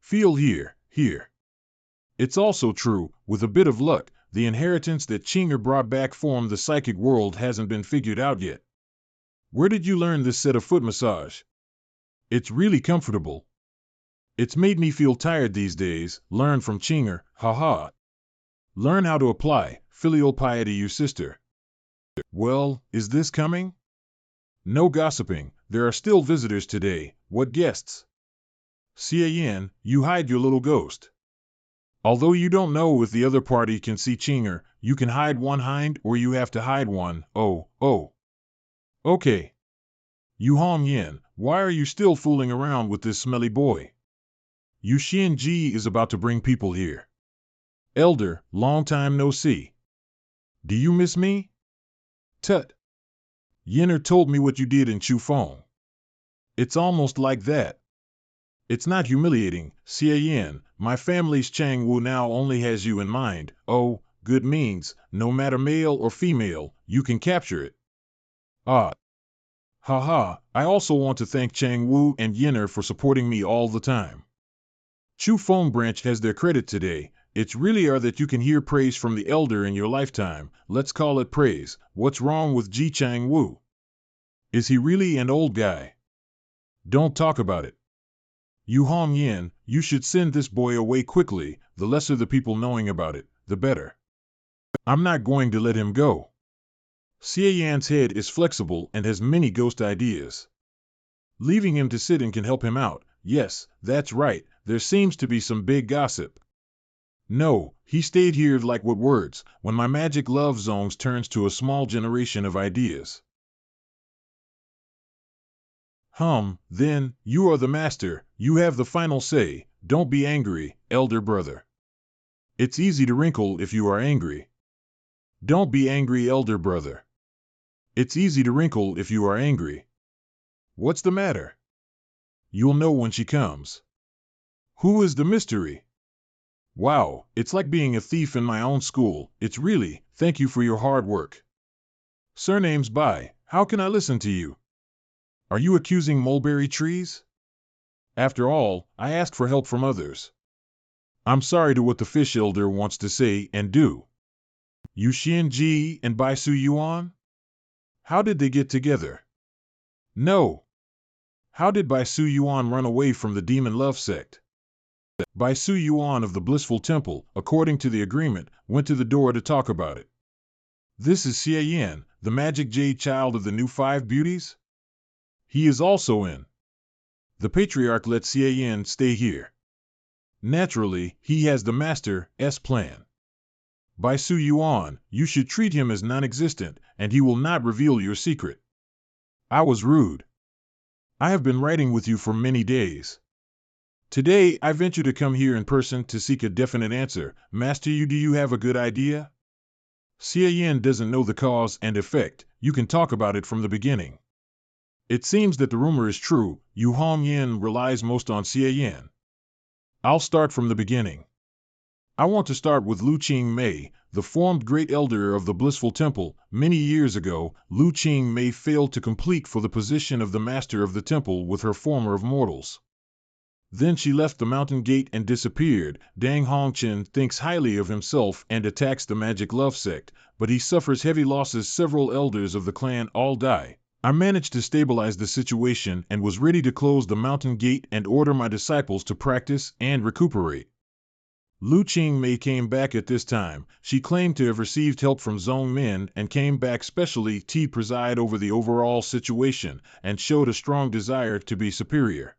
Feel here, here. It's also true, with a bit of luck, the inheritance that Chinger brought back from the psychic world hasn't been figured out yet. Where did you learn this set of foot massage? It's really comfortable. It's made me feel tired these days. Learn from Chinger, haha. Learn how to apply filial piety, you sister. Well, is this coming? No gossiping, there are still visitors today. What guests? Cian, you hide your little ghost. Although you don't know if the other party can see Chinger, you can hide one hind or you have to hide one. Oh. Okay. Yu Hong Yin, why are you still fooling around with this smelly boy? Yu Xianji is about to bring people here. Elder, long time no see. Do you miss me? Tut. Yinner told me what you did in Chufeng. It's almost like that. It's not humiliating, Cian. My family's Changwu now only has you in mind. Oh, good means, no matter male or female, you can capture it. Ah. Haha, I also want to thank Changwu and Yinner for supporting me all the time. Chufeng branch has their credit today. It's really rare that you can hear praise from the elder in your lifetime. Let's call it praise. What's wrong with Ji Changwu? Is he really an old guy? Don't talk about it. Yu Hong Yin, you should send this boy away quickly. The lesser the people knowing about it, the better. I'm not going to let him go. Cian's head is flexible and has many ghost ideas. Leaving him to sit in can help him out. Yes, that's right, there seems to be some big gossip. No, he stayed here like what words, when my magic love zones turns to a small generation of ideas. Then, you are the master, you have the final say. Don't be angry, elder brother. It's easy to wrinkle if you are angry. Don't be angry, elder brother. It's easy to wrinkle if you are angry. What's the matter? You'll know when she comes. Who is the mystery? Wow, it's like being a thief in my own school. It's really, thank you for your hard work. Surnames by, how can I listen to you? Are you accusing mulberry trees? After all, I asked for help from others. I'm sorry to what the fish elder wants to say and do. Yu Xianji and Bai Su Yuan? How did they get together? No. How did Bai Su Yuan run away from the demon love sect? Bai Su Yuan of the Blissful Temple, according to the agreement, went to the door to talk about it. This is Xie Yan, the magic jade child of the new five beauties? He is also in. The patriarch let Yin stay here. Naturally, he has the Master S plan. By Su Yuan, you should treat him as non-existent, and he will not reveal your secret. I was rude. I have been writing with you for many days. Today, I venture to come here in person to seek a definite answer. Master, do you have a good idea? Yin doesn't know the cause and effect. You can talk about it from the beginning. It seems that the rumor is true. Yu Hongyin relies most on Yin. I'll start from the beginning. I want to start with Lu Qingmei, the formed great elder of the Blissful Temple. Many years ago, Lu Qingmei failed to compete for the position of the master of the temple with her former of mortals. Then she left the mountain gate and disappeared. Dang Hongchen thinks highly of himself and attacks the magic love sect, but he suffers heavy losses. Several elders of the clan all die. I managed to stabilize the situation and was ready to close the mountain gate and order my disciples to practice and recuperate. Lu Qingmei came back at this time. She claimed to have received help from Zhong Min and came back specially to preside over the overall situation and showed a strong desire to be superior.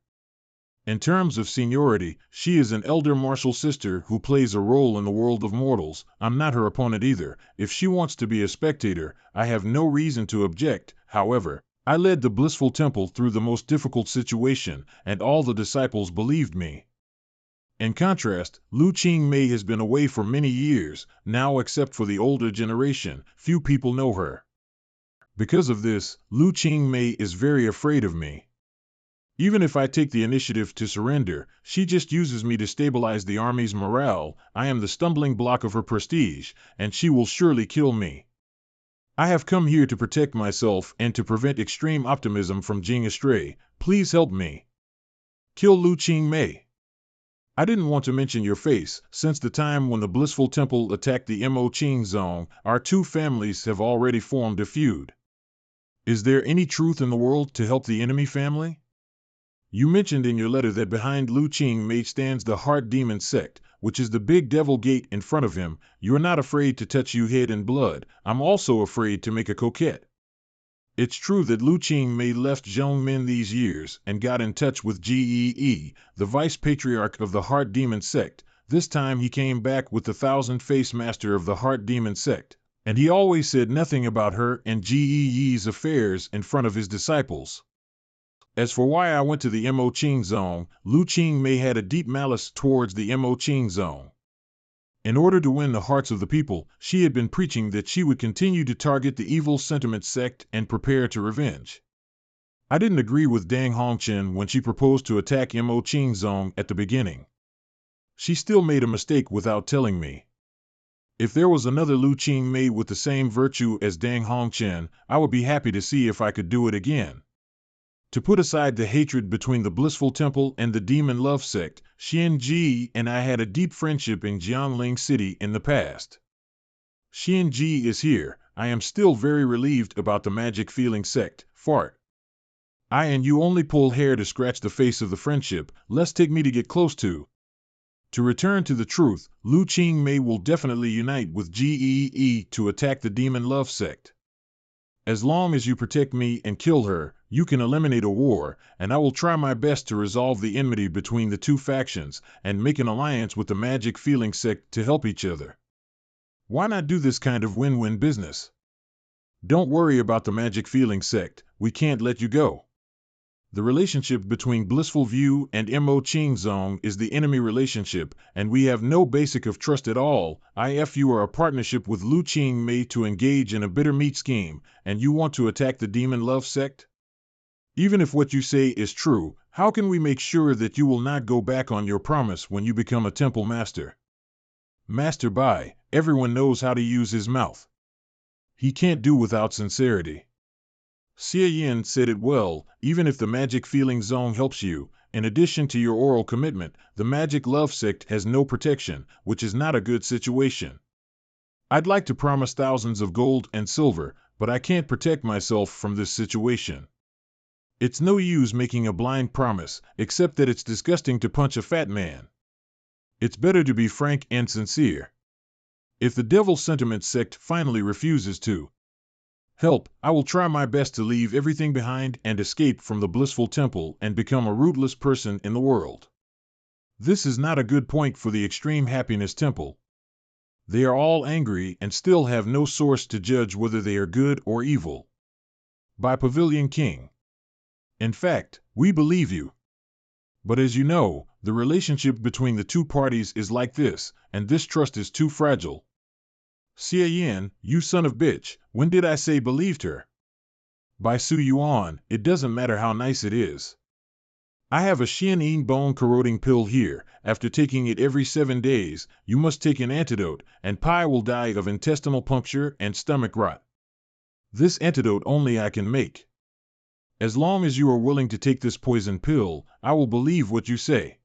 In terms of seniority, she is an elder martial sister who plays a role in the world of mortals. I'm not her opponent either. If she wants to be a spectator, I have no reason to object. However, I led the Blissful Temple through the most difficult situation, and all the disciples believed me. In contrast, Lu Qingmei has been away for many years, now except for the older generation, few people know her. Because of this, Lu Qingmei is very afraid of me. Even if I take the initiative to surrender, she just uses me to stabilize the army's morale. I am the stumbling block of her prestige, and she will surely kill me. I have come here to protect myself and to prevent extreme optimism from going astray. Please help me. Kill Lu Qingmei. I didn't want to mention your face. Since the time when the Blissful Temple attacked the Mo Qing Zone, our two families have already formed a feud. Is there any truth in the world to help the enemy family? You mentioned in your letter that behind Lu Qingmei stands the Heart Demon Sect, which is the big devil gate in front of him. You're not afraid to touch you head and blood. I'm also afraid to make a coquette. It's true that Lu Qingmei left Zhong Min these years and got in touch with Gee, the vice patriarch of the Heart Demon Sect. This time he came back with the thousand-face master of the Heart Demon Sect, and he always said nothing about her and Gee's affairs in front of his disciples. As for why I went to the Mo Qing Zone, Lu Qingmei had a deep malice towards the Mo Qing Zone. In order to win the hearts of the people, she had been preaching that she would continue to target the evil sentiment sect and prepare to revenge. I didn't agree with Dang Hongchen when she proposed to attack Mo Qing Zone at the beginning. She still made a mistake without telling me. If there was another Lu Qingmei with the same virtue as Dang Hongchen, I would be happy to see if I could do it again. To put aside the hatred between the Blissful Temple and the Demon Love Sect, Xianji and I had a deep friendship in Jianling City in the past. Xianji is here. I am still very relieved about the Magic Feeling Sect. Fart. I and you only pull hair to scratch the face of the friendship. Let's take me to get close to. To return to the truth, Lu Qingmei will definitely unite with Gee to attack the Demon Love Sect. As long as you protect me and kill her, you can eliminate a war, and I will try my best to resolve the enmity between the two factions and make an alliance with the Magic Feeling Sect to help each other. Why not do this kind of win-win business? Don't worry about the Magic Feeling Sect, we can't let you go. The relationship between Blissful View and Mo Qing Zone is the enemy relationship, and we have no basic of trust at all. If you are a partnership with Lu Qingmei to engage in a bitter meat scheme, and you want to attack the Demon Love Sect? Even if what you say is true, how can we make sure that you will not go back on your promise when you become a temple master? Master Bai, everyone knows how to use his mouth. He can't do without sincerity. Yin said it well. Even if the Magic Feeling Zone helps you, in addition to your oral commitment, the Magic Love Sect has no protection, which is not a good situation. I'd like to promise thousands of gold and silver, but I can't protect myself from this situation. It's no use making a blind promise, except that it's disgusting to punch a fat man. It's better to be frank and sincere. If the Devil Sentiment Sect finally refuses to Help, I will try my best to leave everything behind and escape from the blissful temple and become a rootless person in the world. This is not a good point for the extreme happiness temple. They are all angry and still have no source to judge whether they are good or evil. By Pavilion King. In fact, we believe you. But as you know, the relationship between the two parties is like this, and this trust is too fragile. Xian, you son of bitch, when did I say believed her? By Su Yuan, it doesn't matter how nice it is. I have a Xian bone corroding pill here. After taking it every 7 days, you must take an antidote, and Pai will die of intestinal puncture and stomach rot. This antidote only I can make. As long as you are willing to take this poison pill, I will believe what you say.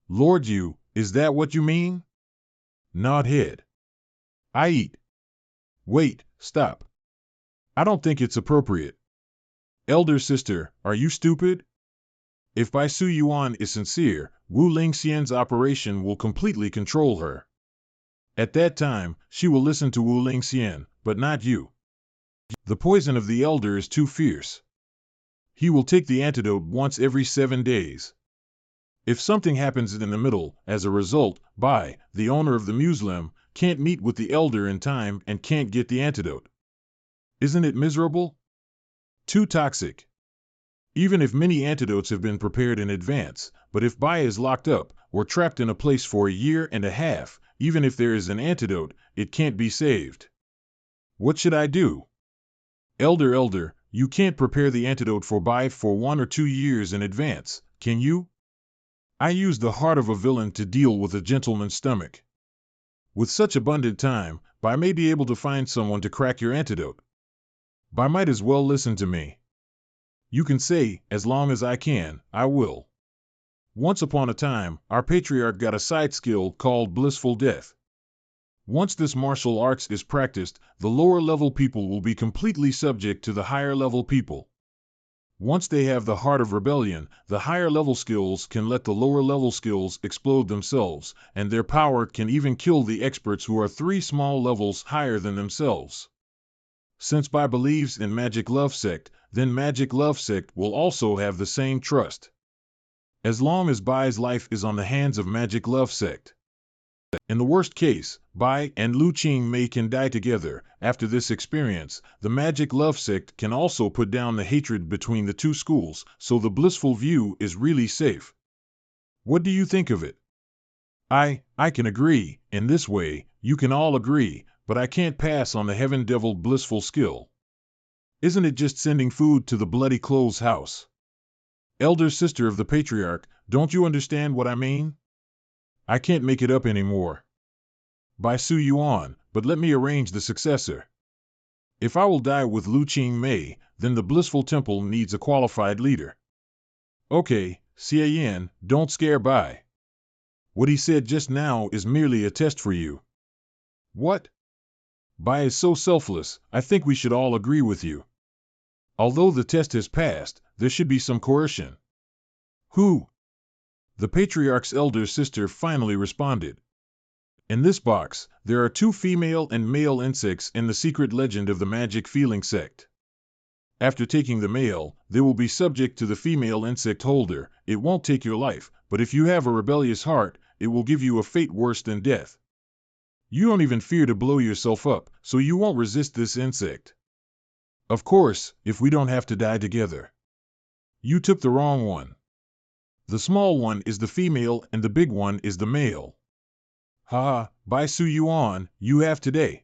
Lord Yu, is that what you mean? Nod head. I eat. Wait, stop. I don't think it's appropriate. Elder sister, are you stupid? If Bai Su Yuan is sincere, Wu Lingxian's operation will completely control her. At that time, she will listen to Wu Lingxian, but not you. The poison of the elder is too fierce. He will take the antidote once every 7 days. If something happens in the middle, as a result, Bai, the owner of the museum, can't meet with the elder in time and can't get the antidote. Isn't it miserable? Too toxic. Even if many antidotes have been prepared in advance, but if Bai is locked up or trapped in a place for a year and a half, even if there is an antidote, it can't be saved. What should I do? Elder, you can't prepare the antidote for Bai for 1 or 2 years in advance, can you? I use the heart of a villain to deal with a gentleman's stomach. With such abundant time, Bai may be able to find someone to crack your antidote. Bai might as well listen to me. You can say, as long as I can, I will. Once upon a time, our patriarch got a side skill called blissful death. Once this martial arts is practiced, the lower level people will be completely subject to the higher level people. Once they have the heart of rebellion, the higher level skills can let the lower level skills explode themselves, and their power can even kill the experts who are 3 small levels higher than themselves. Since Bai believes in Magic Love Sect, then Magic Love Sect will also have the same trust. As long as Bai's life is on the hands of Magic Love Sect. In the worst case, Bai and Lu Qingmei can die together. After this experience, the Magic Love Sect can also put down the hatred between the 2 schools, so the blissful view is really safe. What do you think of it? I can agree. In this way, you can all agree, but I can't pass on the Heaven Devil blissful skill. Isn't it just sending food to the bloody clothes house? Elder sister of the patriarch, don't you understand what I mean? I can't make it up anymore. By Su Yuan, but let me arrange the successor. If I will die with Lu Qingmei, then the blissful temple needs a qualified leader. Okay, Xian, don't scare Bai. What he said just now is merely a test for you. What? Bai is so selfless, I think we should all agree with you. Although the test has passed, there should be some coercion. Who? The patriarch's elder sister finally responded. In this box, there are 2 female and male insects in the secret legend of the Magic Feeling Sect. After taking the male, they will be subject to the female insect holder. It won't take your life, but if you have a rebellious heart, it will give you a fate worse than death. You don't even fear to blow yourself up, so you won't resist this insect. Of course, if we don't have to die together. You took the wrong one. The small one is the female and the big one is the male. Ha, Bai Su Yuan, you have today.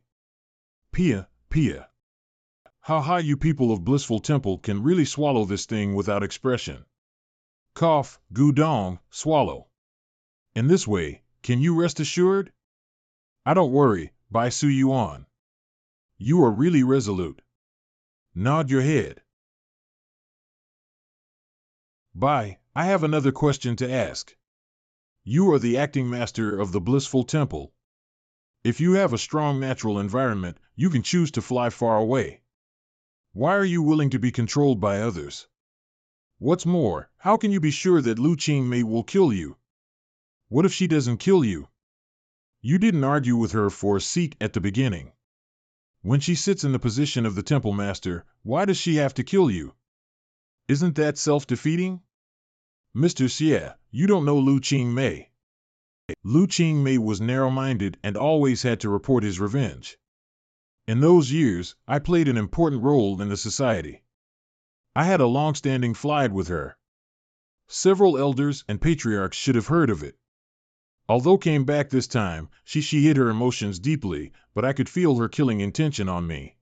Pia. Ha, you people of Blissful Temple can really swallow this thing without expression. Cough, Gudong, swallow. In this way, can you rest assured? I don't worry, Bai Su Yuan. You are really resolute. Nod your head. Bai, I have another question to ask. You are the acting master of the Blissful Temple. If you have a strong natural environment, you can choose to fly far away. Why are you willing to be controlled by others? What's more, how can you be sure that Lu Qingmei will kill you? What if she doesn't kill you? You didn't argue with her for a seat at the beginning. When she sits in the position of the temple master, why does she have to kill you? Isn't that self-defeating? Mr. Xie, you don't know Lu Qingmei. Lu Qingmei was narrow-minded and always had to report his revenge. In those years, I played an important role in the society. I had a long-standing feud with her. Several elders and patriarchs should have heard of it. Although came back this time, she hid her emotions deeply, but I could feel her killing intention on me.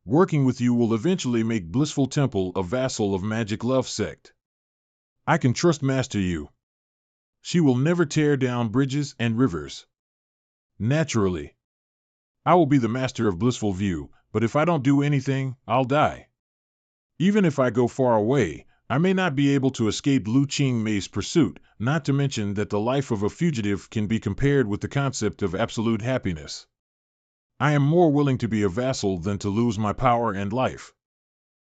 Working with you will eventually make Blissful Temple a vassal of Magic Love Sect. I can trust Master Yu. She will never tear down bridges and rivers. Naturally. I will be the master of Blissful View, but if I don't do anything, I'll die. Even if I go far away, I may not be able to escape Lu Qingmei's pursuit, not to mention that the life of a fugitive can be compared with the concept of absolute happiness. I am more willing to be a vassal than to lose my power and life.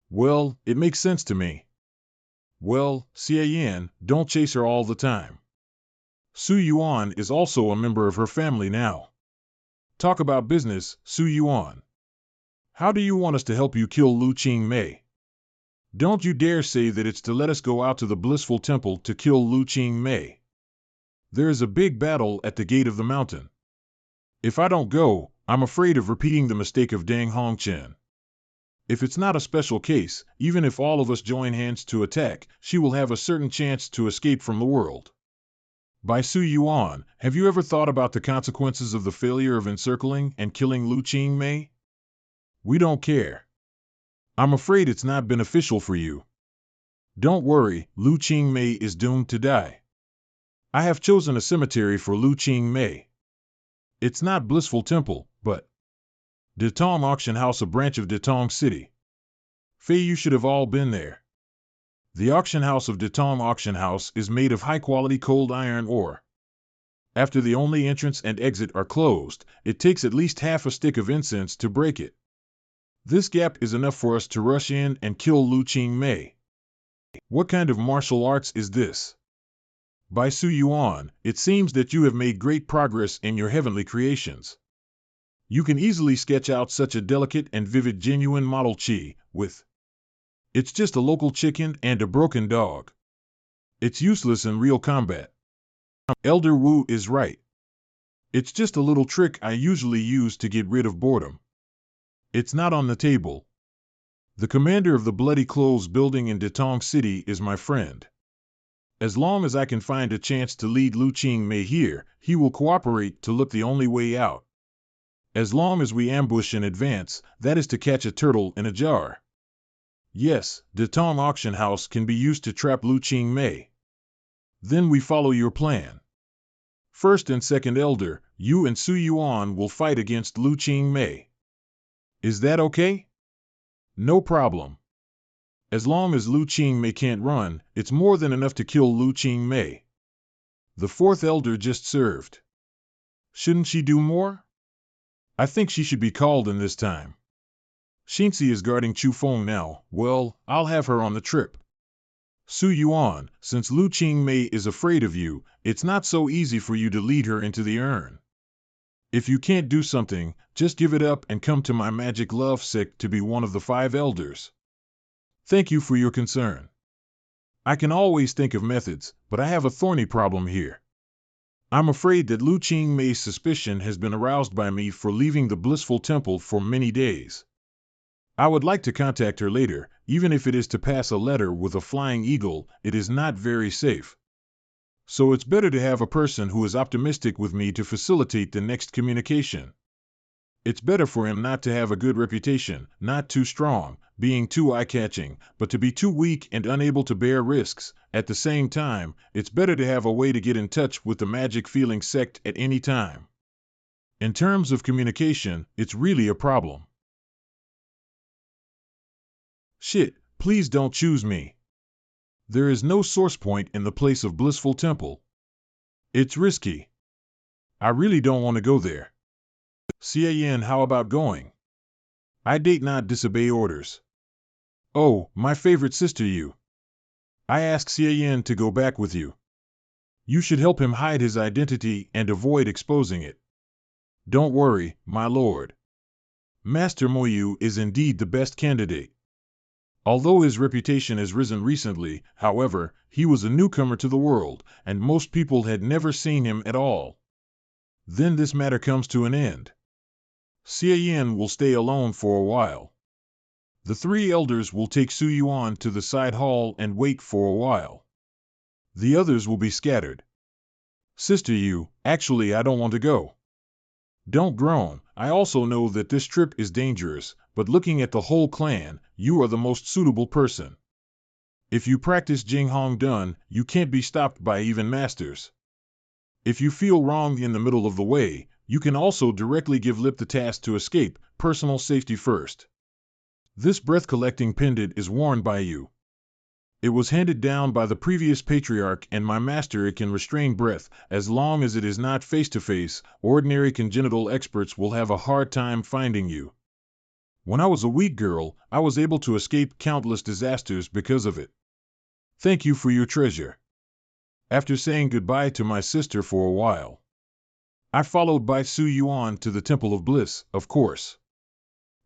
Well, it makes sense to me. Well, Xie Yan, don't chase her all the time. Su Yuan is also a member of her family now. Talk about business, Su Yuan. How do you want us to help you kill Lu Qingmei? Don't you dare say that it's to let us go out to the Blissful Temple to kill Lu Qingmei. There is a big battle at the gate of the mountain. If I don't go, I'm afraid of repeating the mistake of Deng Hongchen. If it's not a special case, even if all of us join hands to attack, she will have a certain chance to escape from the world. By Su Yuan, have you ever thought about the consequences of the failure of encircling and killing Lu Qingmei? We don't care. I'm afraid it's not beneficial for you. Don't worry, Lu Qingmei is doomed to die. I have chosen a cemetery for Lu Qingmei. It's not Blissful Temple, but Detong Auction House, a branch of Detong City. Fei, you should have all been there. The auction house of Detong Auction House is made of high-quality cold iron ore. After the only entrance and exit are closed, it takes at least half a stick of incense to break it. This gap is enough for us to rush in and kill Lu Qingmei. What kind of martial arts is this? By Su Yuan, it seems that you have made great progress in your heavenly creations. You can easily sketch out such a delicate and vivid genuine model chi, with it's just a local chicken and a broken dog. It's useless in real combat. Elder Wu is right. It's just a little trick I usually use to get rid of boredom. It's not on the table. The commander of the Bloody Clothes building in Detong City is my friend. As long as I can find a chance to lead Lu Qingmei here, he will cooperate to look the only way out. As long as we ambush in advance, that is to catch a turtle in a jar. Yes, Detong Auction House can be used to trap Lu Qingmei. Then we follow your plan. First and second elder, you and Su Yuan will fight against Lu Qingmei. Is that okay? No problem. As long as Lu Qingmei can't run, it's more than enough to kill Lu Qingmei. The fourth elder just served. Shouldn't she do more? I think she should be called in this time. Xinzi is guarding Chu Feng now. Well, I'll have her on the trip. Su Yuan, since Lu Qingmei is afraid of you, it's not so easy for you to lead her into the urn. If you can't do something, just give it up and come to my Magic Love Sect to be one of the 5 elders. Thank you for your concern. I can always think of methods, but I have a thorny problem here. I'm afraid that Lu Qingmei's suspicion has been aroused by me for leaving the Blissful Temple for many days. I would like to contact her later, even if it is to pass a letter with a flying eagle. It is not very safe. So it's better to have a person who is optimistic with me to facilitate the next communication. It's better for him not to have a good reputation, not too strong, being too eye-catching, but to be too weak and unable to bear risks. At the same time, it's better to have a way to get in touch with the Magic Feeling Sect at any time. In terms of communication, it's really a problem. Shit, please don't choose me. There is no source point in the place of Blissful Temple. It's risky. I really don't want to go there. Xie Yan, how about going? I date not disobey orders. Oh, my favorite sister Yu. I ask Xie Yan to go back with you. You should help him hide his identity and avoid exposing it. Don't worry, my lord. Master Moyu is indeed the best candidate. Although his reputation has risen recently, however, he was a newcomer to the world, and most people had never seen him at all. Then this matter comes to an end. Xie Yan will stay alone for a while. The three elders will take Su Yuan to the side hall and wait for a while. The others will be scattered. Sister Yu, actually I don't want to go. Don't groan, I also know that this trip is dangerous, but looking at the whole clan, you are the most suitable person. If you practice Jing Hong Dun, you can't be stopped by even masters. If you feel wrong in the middle of the way, you can also directly give Lip the task to escape, personal safety first. This breath-collecting pendant is worn by you. It was handed down by the previous patriarch and my master. It can restrain breath. As long as it is not face-to-face, ordinary congenital experts will have a hard time finding you. When I was a weak girl, I was able to escape countless disasters because of it. Thank you for your treasure. After saying goodbye to my sister for a while, I followed by Su Yuan to the Temple of Bliss, of course.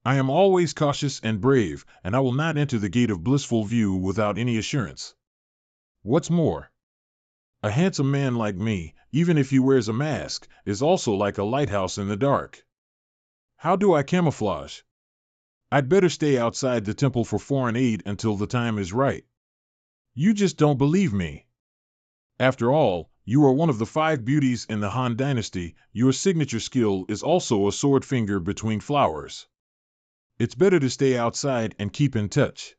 I am always cautious and brave, and I will not enter the gate of blissful view without any assurance. What's more, a handsome man like me, even if he wears a mask, is also like a lighthouse in the dark. How do I camouflage? I'd better stay outside the temple for foreign aid until the time is right. You just don't believe me. After all, you are one of the 5 beauties in the Han Dynasty. Your signature skill is also a sword finger between flowers. It's better to stay outside and keep in touch.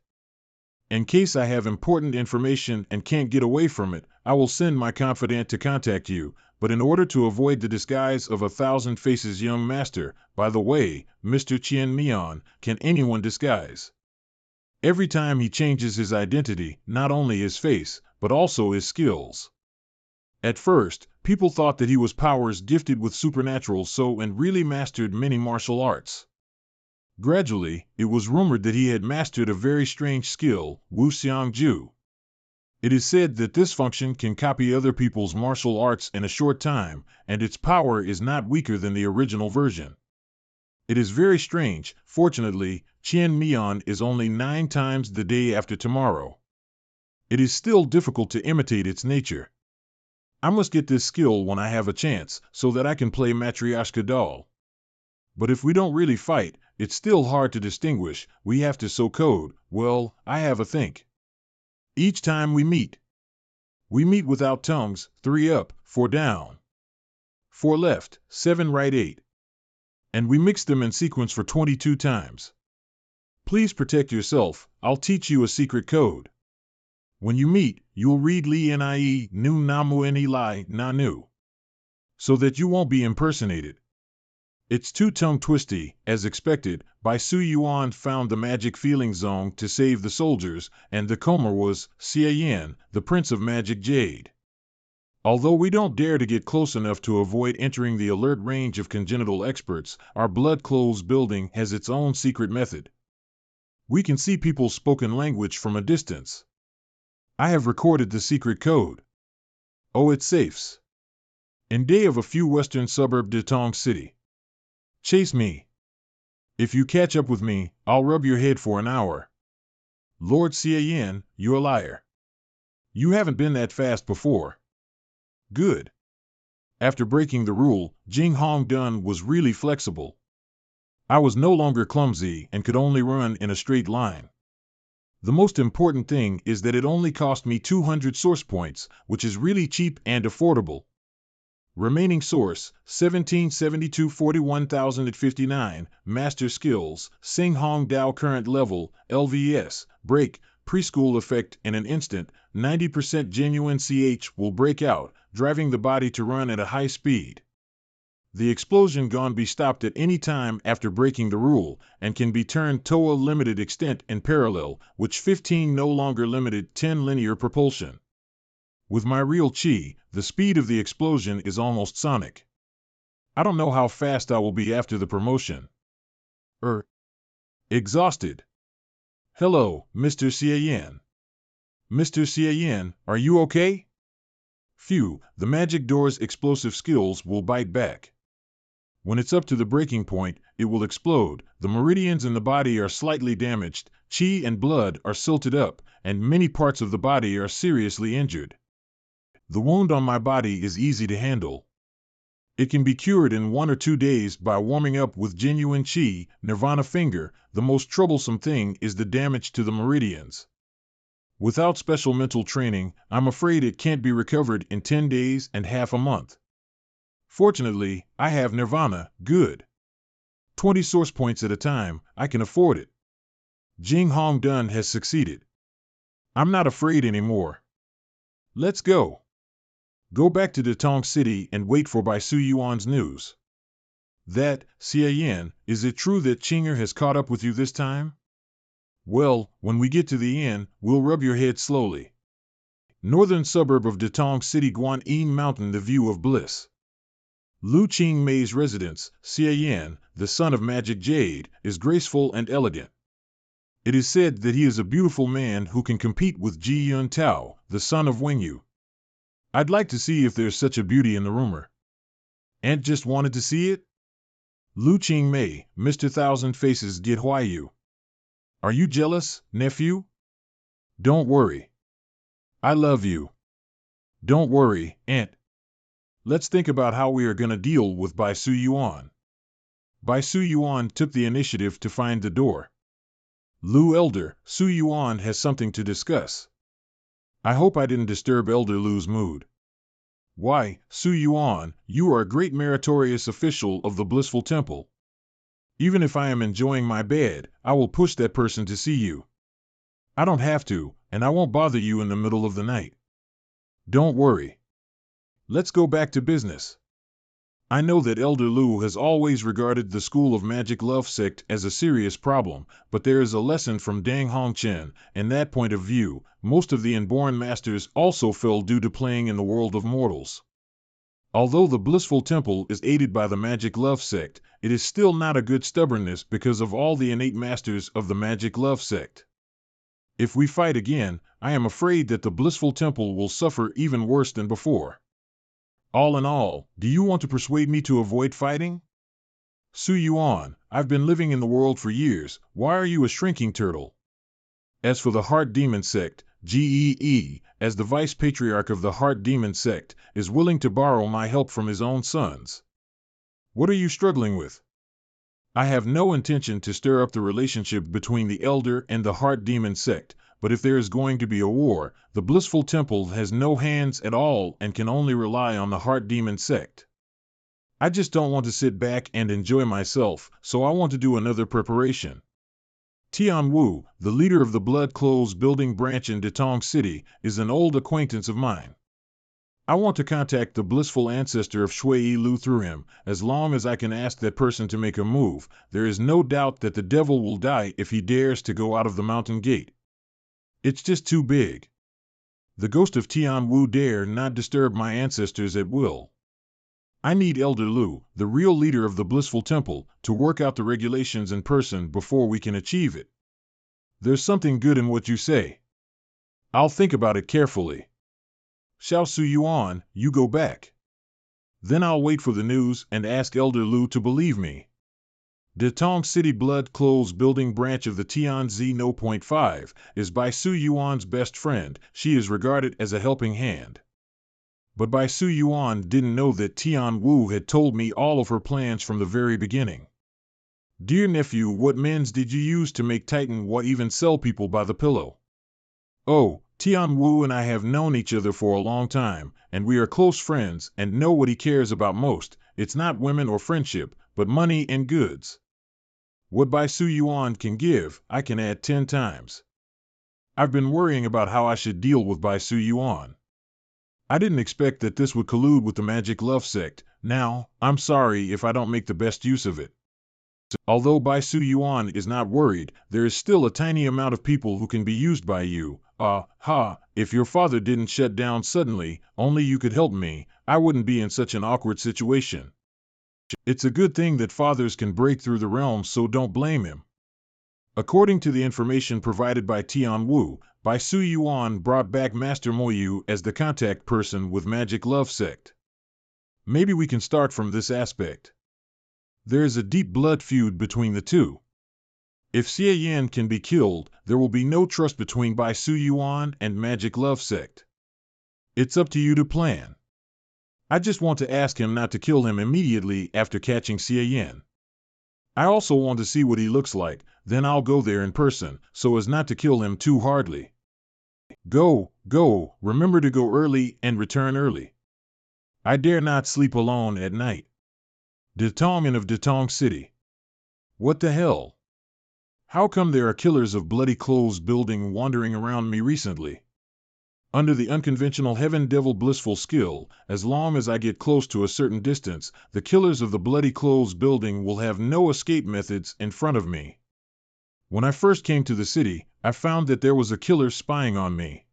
In case I have important information and can't get away from it, I will send my confidant to contact you, but in order to avoid the disguise of 1,000 faces, young master, by the way, Mr. Qian Mian, can anyone disguise? Every time he changes his identity, not only his face, but also his skills. At first, people thought that he was powers gifted with supernatural and really mastered many martial arts. Gradually, it was rumored that he had mastered a very strange skill, Wu Xiang Ju. It is said that this function can copy other people's martial arts in a short time, and its power is not weaker than the original version. It is very strange. Fortunately, Qian Mian is only 9 times the day after tomorrow. It is still difficult to imitate its nature. I must get this skill when I have a chance, so that I can play Matryoshka doll. But if we don't really fight, it's still hard to distinguish. We have to sow code. Well, I have a think. Each time we meet without tongues, 3 up, 4 down. 4 left, 7 right, 8. And we mix them in sequence for 22 times. Please protect yourself. I'll teach you a secret code. When you meet, you'll read Li Nie Nu Namu Ni Lai Nanu, so that you won't be impersonated. It's too tongue-twisty, as expected. By Su Yuan found the magic feeling zone to save the soldiers, and the comer was Xie Yan, the Prince of Magic Jade. Although we don't dare to get close enough to avoid entering the alert range of congenital experts, our blood clothes building has its own secret method. We can see people's spoken language from a distance. I have recorded the secret code. Oh, it's safes. In day of a few western suburb de Tong City. Chase me. If you catch up with me, I'll rub your head for an hour. Lord Xie Yan, you're a liar. You haven't been that fast before. Good. After breaking the rule, Jing Hong Dun was really flexible. I was no longer clumsy and could only run in a straight line. The most important thing is that it only cost me 200 source points, which is really cheap and affordable. Remaining source, 1772 41,059, Master Skills, Sing Hong Dao Current Level, LVS, Break, Preschool Effect in an instant, 90% genuine CH will break out, driving the body to run at a high speed. The explosion can be stopped at any time after breaking the rule, and can be turned to a limited extent in parallel, which 15 no longer limited 10 linear propulsion. With my real chi, the speed of the explosion is almost sonic. I don't know how fast I will be after the promotion. Exhausted. Hello, Mr. Xie Yan. Mr. Xie Yan, are you okay? Phew, the magic door's explosive skills will bite back. When it's up to the breaking point, it will explode. The meridians in the body are slightly damaged, chi and blood are silted up, and many parts of the body are seriously injured. The wound on my body is easy to handle. It can be cured in 1 or 2 days by warming up with genuine chi, nirvana finger. The most troublesome thing is the damage to the meridians. Without special mental training, I'm afraid it can't be recovered in 10 days and half a month. Fortunately, I have nirvana, good. 20 source points at a time, I can afford it. Jing Hong Dun has succeeded. I'm not afraid anymore. Let's go. Go back to Datong City and wait for Bai Su Yuan's news. That, Xie Yan, is it true that Chinger has caught up with you this time? Well, when we get to the inn, we'll rub your head slowly. Northern suburb of Datong City, Guan Yin Mountain, the view of bliss. Lu Qing Mei's residence, Xie Yan, the son of Magic Jade, is graceful and elegant. It is said that he is a beautiful man who can compete with Ji Yun Tao, the son of Wing Yu. I'd like to see if there's such a beauty in the rumor. Aunt just wanted to see it? Lu Qing Mei, Mr. Thousand Faces Get Huayu. Are you jealous, nephew? Don't worry. I love you. Don't worry, Aunt. Let's think about how we are going to deal with Bai Su Yuan. Bai Su Yuan took the initiative to find the door. Lu Elder, Su Yuan has something to discuss. I hope I didn't disturb Elder Lu's mood. Why, Su Yuan, you are a great meritorious official of the Blissful Temple. Even if I am enjoying my bed, I will push that person to see you. I don't have to, and I won't bother you in the middle of the night. Don't worry. Let's go back to business. I know that Elder Lu has always regarded the School of Magic Love sect as a serious problem, but there is a lesson from Dang Hongchen, and that point of view, most of the inborn masters also fell due to playing in the world of mortals. Although the Blissful Temple is aided by the Magic Love sect, it is still not a good stubbornness because of all the innate masters of the Magic Love sect. If we fight again, I am afraid that the Blissful Temple will suffer even worse than before. All in all, do you want to persuade me to avoid fighting? Su Yuan, I've been living in the world for years, why are you a shrinking turtle? As for the Heart Demon sect, Gee, as the vice patriarch of the Heart Demon sect, is willing to borrow my help from his own sons. What are you struggling with? I have no intention to stir up the relationship between the Elder and the Heart Demon sect, but if there is going to be a war, the Blissful Temple has no hands at all and can only rely on the Heart Demon sect. I just don't want to sit back and enjoy myself, so I want to do another preparation. Tian Wu, the leader of the Blood Clothes building branch in Datong City, is an old acquaintance of mine. I want to contact the blissful ancestor of Shui Lu through him. As long as I can ask that person to make a move, there is no doubt that the devil will die if he dares to go out of the mountain gate. It's just too big. The ghost of Tian Wu dare not disturb my ancestors at will. I need Elder Lu, the real leader of the Blissful Temple, to work out the regulations in person before we can achieve it. There's something good in what you say. I'll think about it carefully. Xiao Su Yuan, you go back. Then I'll wait for the news and ask Elder Lu to believe me. Datong City Blood Clothes building branch of the Tianzi No. 5 is Bai Su Yuan's best friend. She is regarded as a helping hand. But Bai Su Yuan didn't know that Tian Wu had told me all of her plans from the very beginning. Dear nephew, what mends did you use to make Titan what even sell people by the pillow? Oh, Tian Wu and I have known each other for a long time, and we are close friends and know what he cares about most. It's not women or friendship, but money and goods. What Bai Su Yuan can give, I can add 10 times. I've been worrying about how I should deal with Bai Su Yuan. I didn't expect that this would collude with the Magic Love sect. Now, I'm sorry if I don't make the best use of it. Although Bai Su Yuan is not worried, there is still a tiny amount of people who can be used by you. If your father didn't shut down suddenly, only you could help me, I wouldn't be in such an awkward situation. It's a good thing that fathers can break through the realm, so don't blame him. According to the information provided by Tian Wu, Bai Su Yuan brought back Master Moyu as the contact person with Magic Love sect. Maybe we can start from this aspect. There is a deep blood feud between the two. If Xie Yan can be killed, there will be no trust between Bai Su Yuan and Magic Love Sect. It's up to you to plan. I just want to ask him not to kill him immediately after catching Xie Yan. I also want to see what he looks like, then I'll go there in person, so as not to kill him too hardly. Go, remember to go early and return early. I dare not sleep alone at night. Detong of Detong City. What the hell? How come there are killers of bloody clothes building wandering around me recently? Under the unconventional Heaven Devil blissful skill, as long as I get close to a certain distance, the killers of the bloody clothes building will have no escape methods in front of me. When I first came to the city, I found that there was a killer spying on me.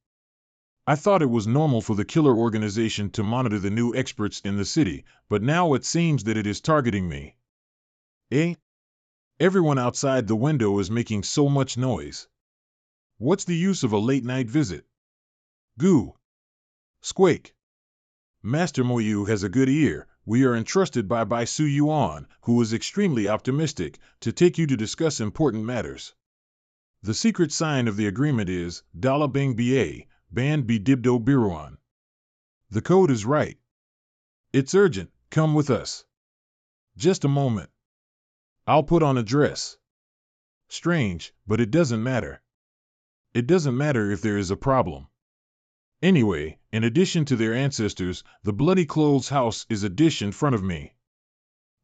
I thought it was normal for the killer organization to monitor the new experts in the city, but now it seems that it is targeting me. Eh? Everyone outside the window is making so much noise. What's the use of a late-night visit? Goo. Squake. Master Moyu has a good ear. We are entrusted by Bai Su Yuan, who is extremely optimistic, to take you to discuss important matters. The secret sign of the agreement is Dala Bang Ba, Ban Bi Dibdo Biruan. The code is right. It's urgent, come with us. Just a moment. I'll put on a dress. Strange, but it doesn't matter. It doesn't matter if there is a problem. Anyway, in addition to their ancestors, the Bloody Clothes House is a dish in front of me.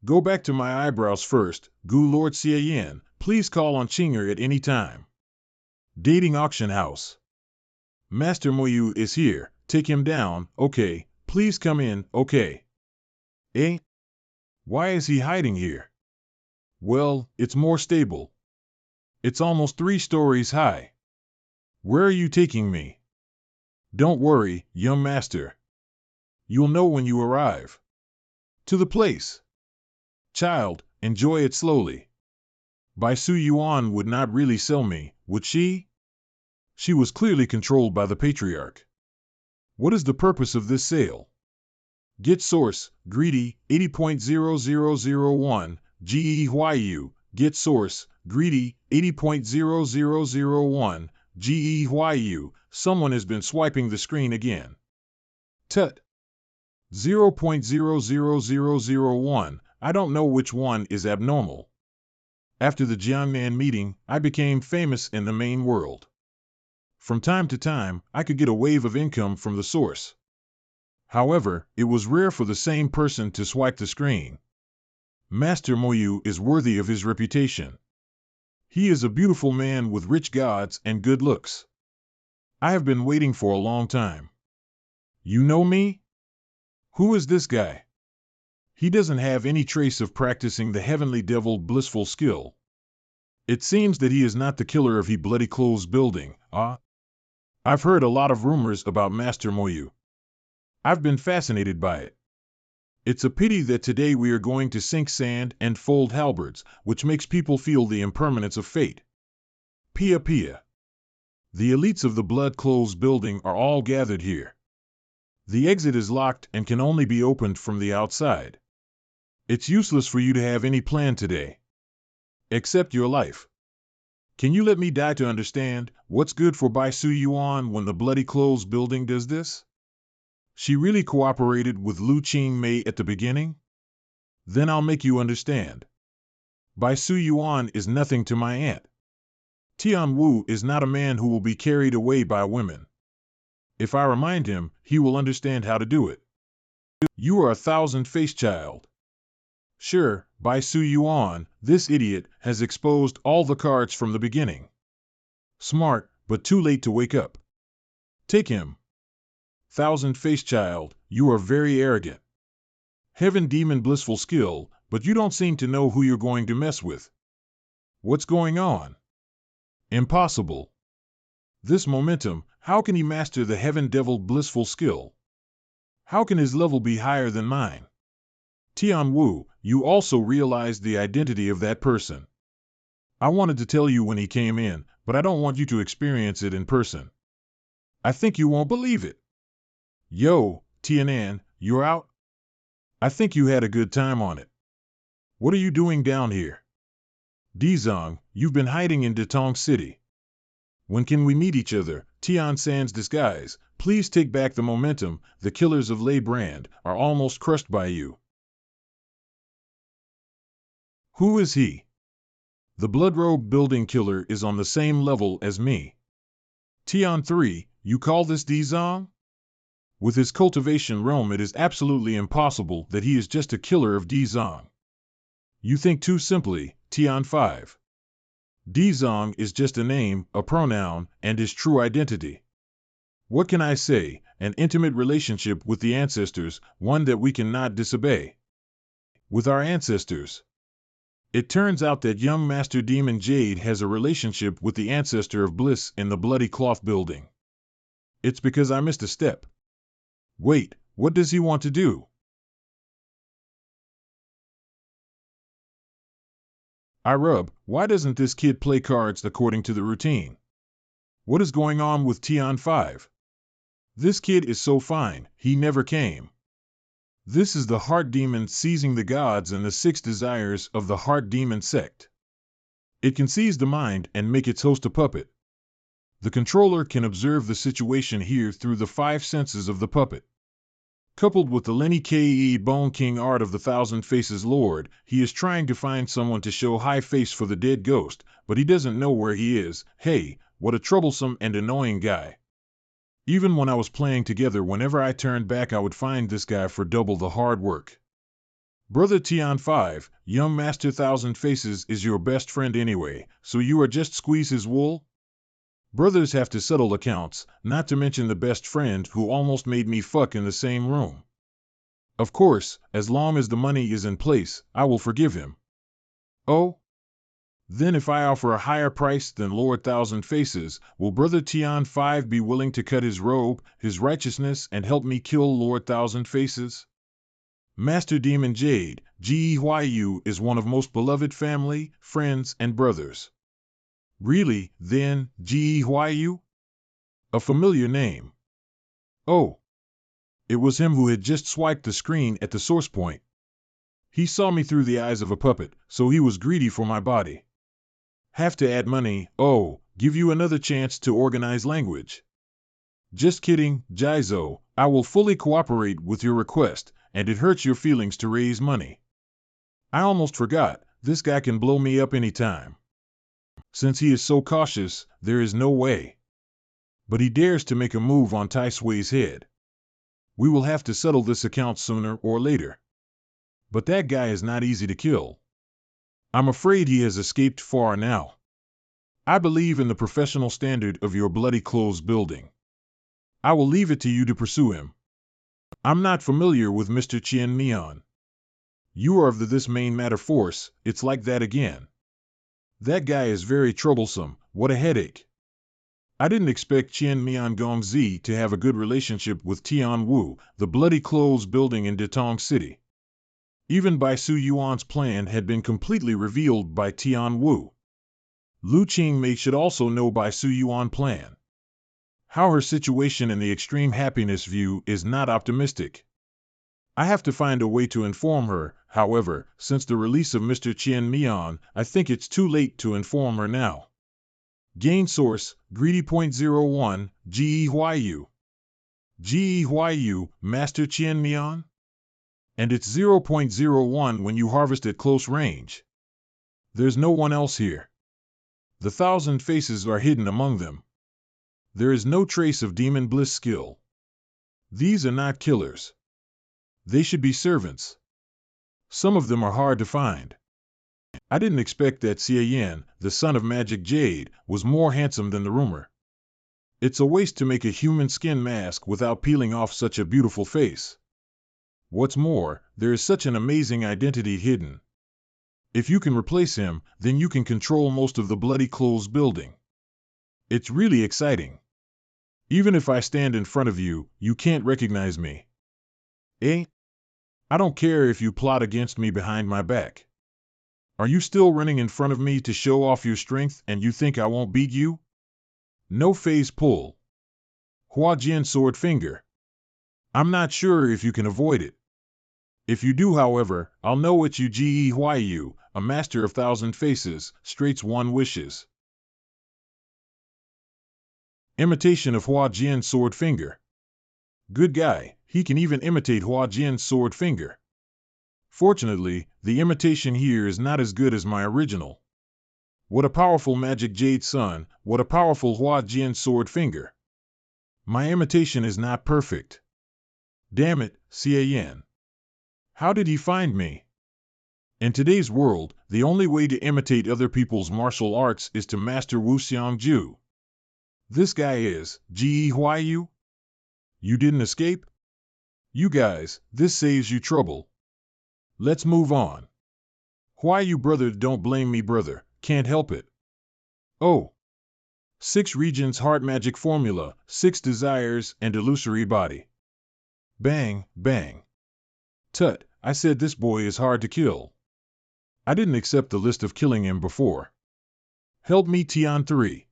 Go back to my eyebrows first, Gu Lord Xie Yan, please call on Chinger at any time. Dating Auction House. Master Moyu is here, take him down, okay, please come in, okay. Eh? Why is he hiding here? Well, it's more stable. It's almost 3 stories high. Where are you taking me? Don't worry, young master. You'll know when you arrive. To the place. Child, enjoy it slowly. Bai Su Yuan would not really sell me, would she? She was clearly controlled by the patriarch. What is the purpose of this sale? Get source, greedy, 80.0001, GEYU, get source, greedy, 80.0001, GEYU, someone has been swiping the screen again. Tut. 0.00001, I don't know which one is abnormal. After the Jiangnan meeting, I became famous in the main world. From time to time, I could get a wave of income from the source. However, it was rare for the same person to swipe the screen. Master Moyu is worthy of his reputation. He is a beautiful man with rich gods and good looks. I have been waiting for a long time. You know me? Who is this guy? He doesn't have any trace of practicing the heavenly devil blissful skill. It seems that he is not the killer of He Bloody Clothes building, I've heard a lot of rumors about Master Moyu. I've been fascinated by it. It's a pity that today we are going to sink sand and fold halberds, which makes people feel the impermanence of fate. Pia Pia. The elites of the Blood Clothes building are all gathered here. The exit is locked and can only be opened from the outside. It's useless for you to have any plan today. Except your life. Can you let me die to understand what's good for Bai Su Yuan when the Bloody Clothes building does this? She really cooperated with Lu Qing Mei at the beginning? Then I'll make you understand. Bai Su Yuan is nothing to my aunt. Tian Wu is not a man who will be carried away by women. If I remind him, he will understand how to do it. You are a thousand-faced child. Sure, Bai Su Yuan, this idiot, has exposed all the cards from the beginning. Smart, but too late to wake up. Take him. Thousand-faced child, you are very arrogant. Heaven demon blissful skill, but you don't seem to know who you're going to mess with. What's going on? Impossible. This momentum, how can he master the heaven devil blissful skill? How can his level be higher than mine? Tian Wu, you also realized the identity of that person. I wanted to tell you when he came in, but I don't want you to experience it in person. I think you won't believe it. Yo, Tianan, you're out? I think you had a good time on it. What are you doing down here? Dizong, you've been hiding in Datong City. When can we meet each other? Tian San's disguise. Please take back the momentum. The killers of Lei Brand are almost crushed by you. Who is he? The Bloodrobe building killer is on the same level as me. Tian 3, you call this Dizong? With his cultivation realm, it is absolutely impossible that he is just a killer of Dizong. You think too simply, Tian 5. Dizong is just a name, a pronoun, and his true identity. What can I say? An intimate relationship with the ancestors, one that we cannot disobey. With our ancestors. It turns out that young Master Demon Jade has a relationship with the ancestor of Bliss in the Bloody Cloth building. It's because I missed a step. Wait, what does he want to do? Why doesn't this kid play cards according to the routine? What is going on with Tian 5? This kid is so fine, he never came. This is the Heart Demon seizing the gods and the 6 desires of the Heart Demon sect. It can seize the mind and make its host a puppet. The controller can observe the situation here through the 5 senses of the puppet. Coupled with the Lenny K.E. Bone King art of the Thousand Faces Lord, he is trying to find someone to show high face for the dead ghost, but he doesn't know where he is. Hey, what a troublesome and annoying guy. Even when I was playing together, whenever I turned back I would find this guy for double the hard work. Brother Tian 5, young Master Thousand Faces is your best friend anyway, so you are just squeeze his wool? Brothers have to settle accounts, not to mention the best friend who almost made me fuck in the same room. Of course, as long as the money is in place, I will forgive him. Oh? Then if I offer a higher price than Lord Thousand Faces, will Brother Tian 5 be willing to cut his robe, his righteousness, and help me kill Lord Thousand Faces? Master Demon Jade, Gyu, is one of most beloved family, friends, and brothers. Really, then, Gyu? A familiar name. Oh. It was him who had just swiped the screen at the source point. He saw me through the eyes of a puppet, so he was greedy for my body. Have to add money, oh, give you another chance to organize language. Just kidding, Jizo, I will fully cooperate with your request, and it hurts your feelings to raise money. I almost forgot, this guy can blow me up anytime. Since he is so cautious, there is no way. But he dares to make a move on Tai Sui's head. We will have to settle this account sooner or later. But that guy is not easy to kill. I'm afraid he has escaped far now. I believe in the professional standard of your bloody clothes building. I will leave it to you to pursue him. I'm not familiar with Mr. Chien Mian. You are of this main matter force, it's like that again. That guy is very troublesome, what a headache. I didn't expect Chien Mian Gongzi to have a good relationship with Tian Wu, the bloody clothes building in Datong City. Even Bai Su Yuan's plan had been completely revealed by Tian Wu. Lu Qingmei should also know Bai Su Yuan plan. How her situation in the extreme happiness view is not optimistic. I have to find a way to inform her, however, since the release of Mr. Chien Mian, I think it's too late to inform her now. Gain source, Greedy.01, Gyu. Gyu, Master Chien Mian? And it's 0.01 when you harvest at close range. There's no one else here. The Thousand Faces are hidden among them. There is no trace of Demon Bliss skill. These are not killers. They should be servants. Some of them are hard to find. I didn't expect that Xie Yan, the son of Magic Jade, was more handsome than the rumor. It's a waste to make a human skin mask without peeling off such a beautiful face. What's more, there is such an amazing identity hidden. If you can replace him, then you can control most of the bloody clothes building. It's really exciting. Even if I stand in front of you, you can't recognize me. Eh? I don't care if you plot against me behind my back. Are you still running in front of me to show off your strength and you think I won't beat you? No phase pull. Hua Jian sword finger. I'm not sure if you can avoid it. If you do, however, I'll know it's you, a master of thousand faces, straight's one wishes. Imitation of Hua Jian's sword finger. Good guy, he can even imitate Hua Jian's sword finger. Fortunately, the imitation here is not as good as my original. What a powerful magic jade sun, what a powerful Hua Jian sword finger. My imitation is not perfect. Damn it, Xian. How did he find me? In today's world, the only way to imitate other people's martial arts is to master Wuxiang Ju. This guy is Ji Huayu? You didn't escape? You guys, this saves you trouble. Let's move on. Huayu brother, don't blame me brother, can't help it. Oh. 6 regions heart magic formula, 6 desires and illusory body. Bang, bang. Tut, I said this boy is hard to kill. I didn't accept the list of killing him before. Help me Tian 3.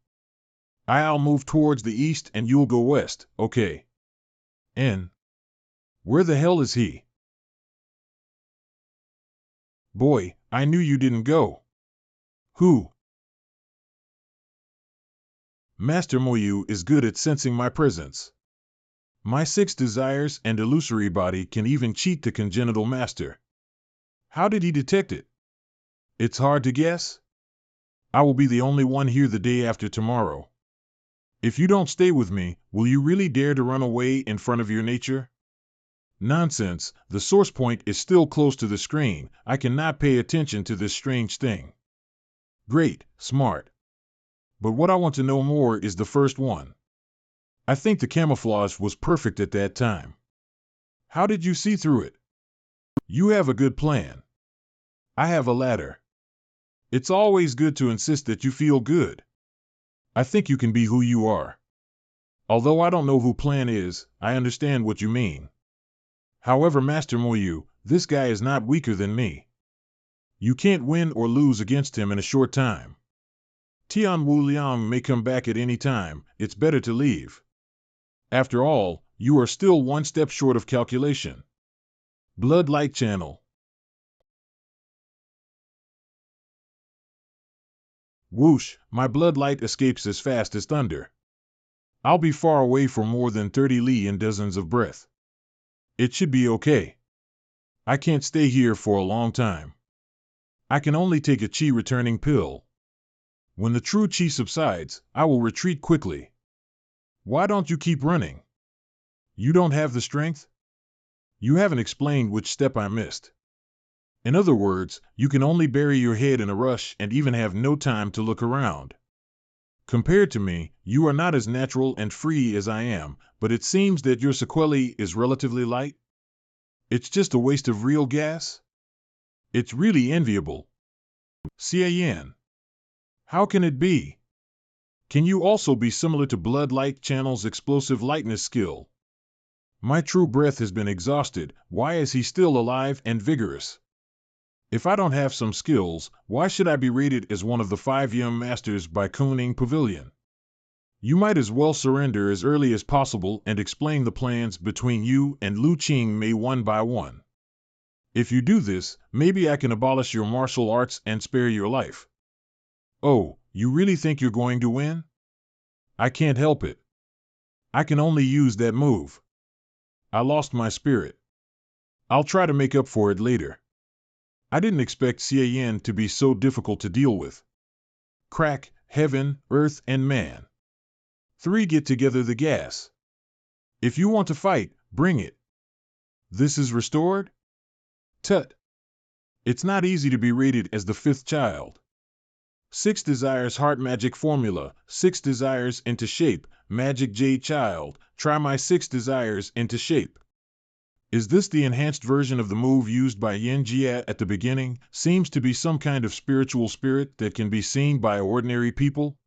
I'll move towards the east and you'll go west, okay. N. Where the hell is he? Boy, I knew you didn't go. Who? Master Moyu is good at sensing my presence. My 6 desires and illusory body can even cheat the congenital master. How did he detect it? It's hard to guess. I will be the only one here the day after tomorrow. If you don't stay with me, will you really dare to run away in front of your nature? Nonsense, the source point is still close to the screen. I cannot pay attention to this strange thing. Great, smart. But what I want to know more is the first one. I think the camouflage was perfect at that time. How did you see through it? You have a good plan. I have a ladder. It's always good to insist that you feel good. I think you can be who you are. Although I don't know who plan is, I understand what you mean. However, Master Moyu, this guy is not weaker than me. You can't win or lose against him in a short time. Tian Wu Liang may come back at any time, it's better to leave. After all, you are still one step short of calculation. Blood Light Channel. Whoosh, my blood light escapes as fast as thunder. I'll be far away for more than 30 li in dozens of breath. It should be okay. I can't stay here for a long time. I can only take a chi returning pill. When the true chi subsides, I will retreat quickly. Why don't you keep running? You don't have the strength? You haven't explained which step I missed. In other words, you can only bury your head in a rush and even have no time to look around. Compared to me, you are not as natural and free as I am, but it seems that your sequelae is relatively light. It's just a waste of real gas? It's really enviable. Xian. How can it be? Can you also be similar to Blood Light Channel's explosive lightness skill? My true breath has been exhausted, why is he still alive and vigorous? If I don't have some skills, why should I be rated as one of the 5 young masters by Kuning Pavilion? You might as well surrender as early as possible and explain the plans between you and Lu Qing Mei one by one. If you do this, maybe I can abolish your martial arts and spare your life. Oh, you really think you're going to win? I can't help it. I can only use that move. I lost my spirit. I'll try to make up for it later. I didn't expect Xian to be so difficult to deal with. Crack, heaven, earth, and man. 3 get together the gas. If you want to fight, bring it. This is restored? Tut. It's not easy to be rated as the 5th child. 6 desires heart magic formula, 6 desires into shape, magic jade child, try my 6 desires into shape. Is this the enhanced version of the move used by Yin Jia at the beginning? Seems to be some kind of spiritual spirit that can be seen by ordinary people.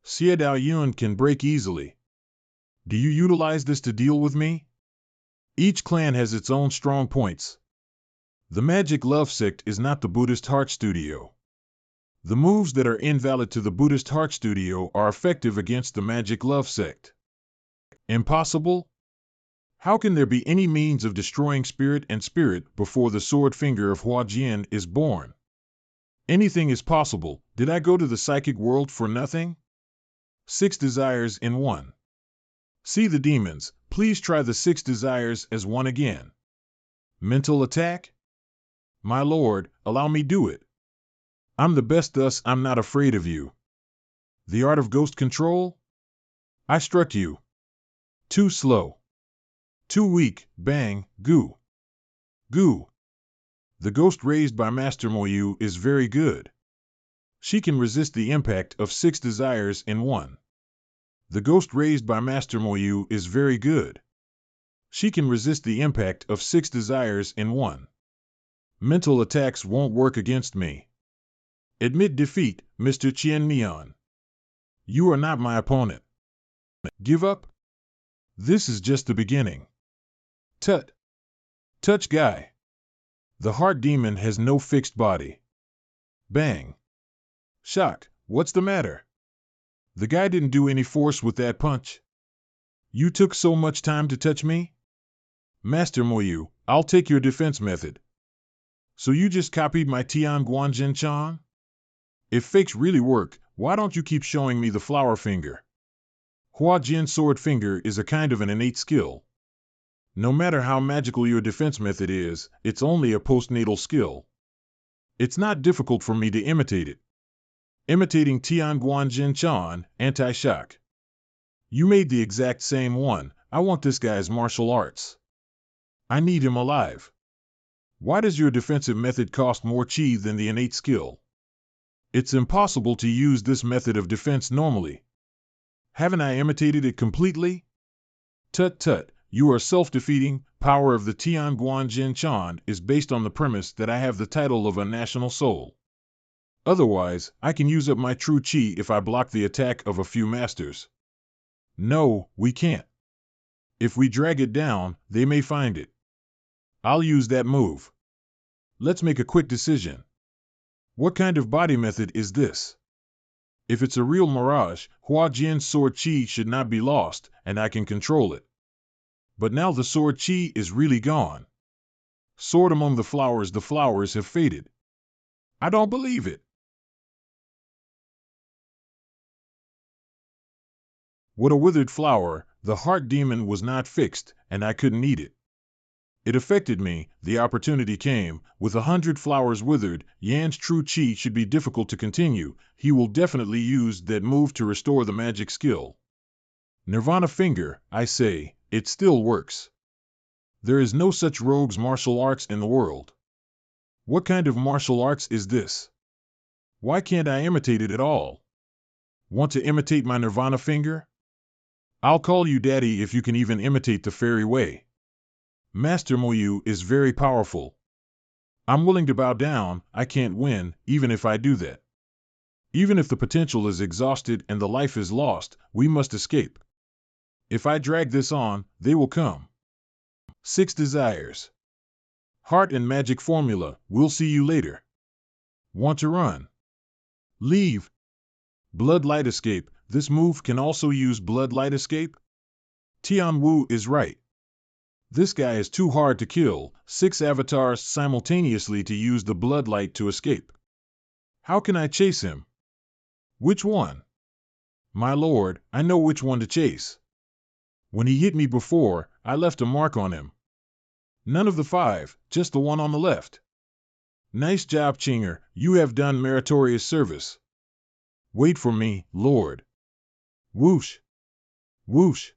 Xie Dao Yun can break easily. Do you utilize this to deal with me? Each clan has its own strong points. The Magic Love Sect is not the Buddhist Heart Studio. The moves that are invalid to the Buddhist Heart Studio are effective against the Magic Love Sect. Impossible? How can there be any means of destroying spirit and spirit before the sword finger of Hua Jian is born? Anything is possible. Did I go to the psychic world for nothing? 6 desires in one. See the demons. Please try the 6 desires as one again. Mental attack? My lord, allow me do it. I'm the best, thus I'm not afraid of you. The art of ghost control? I struck you. Too slow. Too weak. Bang. Goo. Goo. The ghost raised by Master Moyu is very good. She can resist the impact of 6 desires in one. The ghost raised by Master Moyu is very good. She can resist the impact of 6 desires in one. Mental attacks won't work against me. Admit defeat, Mr. Qian Neon. You are not my opponent. Give up? This is just the beginning. Tut. Touch guy. The heart demon has no fixed body. Bang. Shock. What's the matter? The guy didn't do any force with that punch. You took so much time to touch me? Master Moyu, I'll take your defense method. So you just copied my Tian Guanjin Chan? If fakes really work, why don't you keep showing me the flower finger? Hua Jian sword finger is a kind of an innate skill. No matter how magical your defense method is, it's only a postnatal skill. It's not difficult for me to imitate it. Imitating Tian Guanjin Chan, anti-shock. You made the exact same one. I want this guy's martial arts. I need him alive. Why does your defensive method cost more chi than the innate skill? It's impossible to use this method of defense normally. Haven't I imitated it completely? Tut tut, you are self-defeating. Power of the Tian Guanjin Chan is based on the premise that I have the title of a national soul. Otherwise, I can use up my true chi if I block the attack of a few masters. No, we can't. If we drag it down, they may find it. I'll use that move. Let's make a quick decision. What kind of body method is this? If it's a real mirage, Hua Jian's sword chi should not be lost, and I can control it. But now the sword chi is really gone. Sword among the flowers have faded. I don't believe it. What a withered flower. The heart demon was not fixed, and I couldn't eat it. It affected me. The opportunity came. With 100 flowers withered, Yan's true chi should be difficult to continue. He will definitely use that move to restore the magic skill. Nirvana finger, I say, it still works. There is no such rogue's martial arts in the world. What kind of martial arts is this? Why can't I imitate it at all? Want to imitate my Nirvana finger? I'll call you daddy if you can even imitate the fairy way. Master Moyu is very powerful. I'm willing to bow down. I can't win, even if I do that. Even if the potential is exhausted and the life is lost, we must escape. If I drag this on, they will come. 6 desires. Heart and magic formula. We'll see you later. Want to run? Leave. Blood light escape. This move can also use blood light escape? Tian Wu is right. This guy is too hard to kill. 6 avatars simultaneously to use the bloodlight to escape. How can I chase him? Which one? My lord, I know which one to chase. When he hit me before, I left a mark on him. None of the 5, just the one on the left. Nice job, Chinger. You have done meritorious service. Wait for me, lord. Whoosh. Whoosh.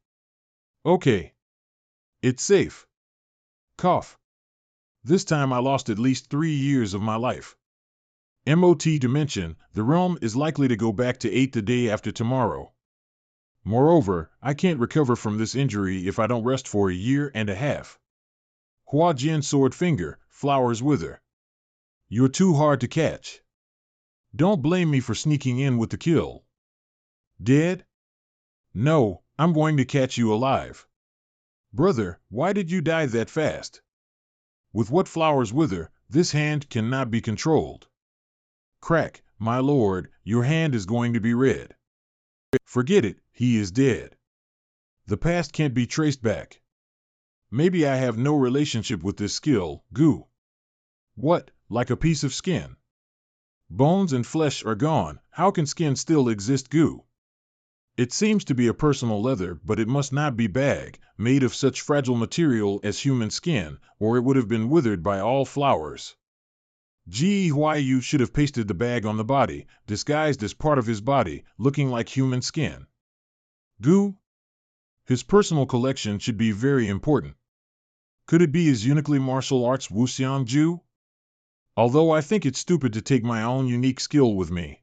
Okay. It's safe. Cough. This time I lost at least 3 years of my life. MOT dimension, the realm is likely to go back to 8 the day after tomorrow. Moreover, I can't recover from this injury if I don't rest for a year and a half. Hua Jian sword finger, flowers wither. You're too hard to catch. Don't blame me for sneaking in with the kill. Dead? No, I'm going to catch you alive. Brother, why did you die that fast? With what flowers wither, this hand cannot be controlled. Crack, my lord, your hand is going to be red. Forget it, he is dead. The past can't be traced back. Maybe I have no relationship with this skill, goo. What, like a piece of skin? Bones and flesh are gone, how can skin still exist, goo? It seems to be a personal leather, but it must not be bag, made of such fragile material as human skin, or it would have been withered by all flowers. Gyu should have pasted the bag on the body, disguised as part of his body, looking like human skin. Goo? His personal collection should be very important. Could it be his uniquely martial arts Wuxiang Ju? Although I think it's stupid to take my own unique skill with me.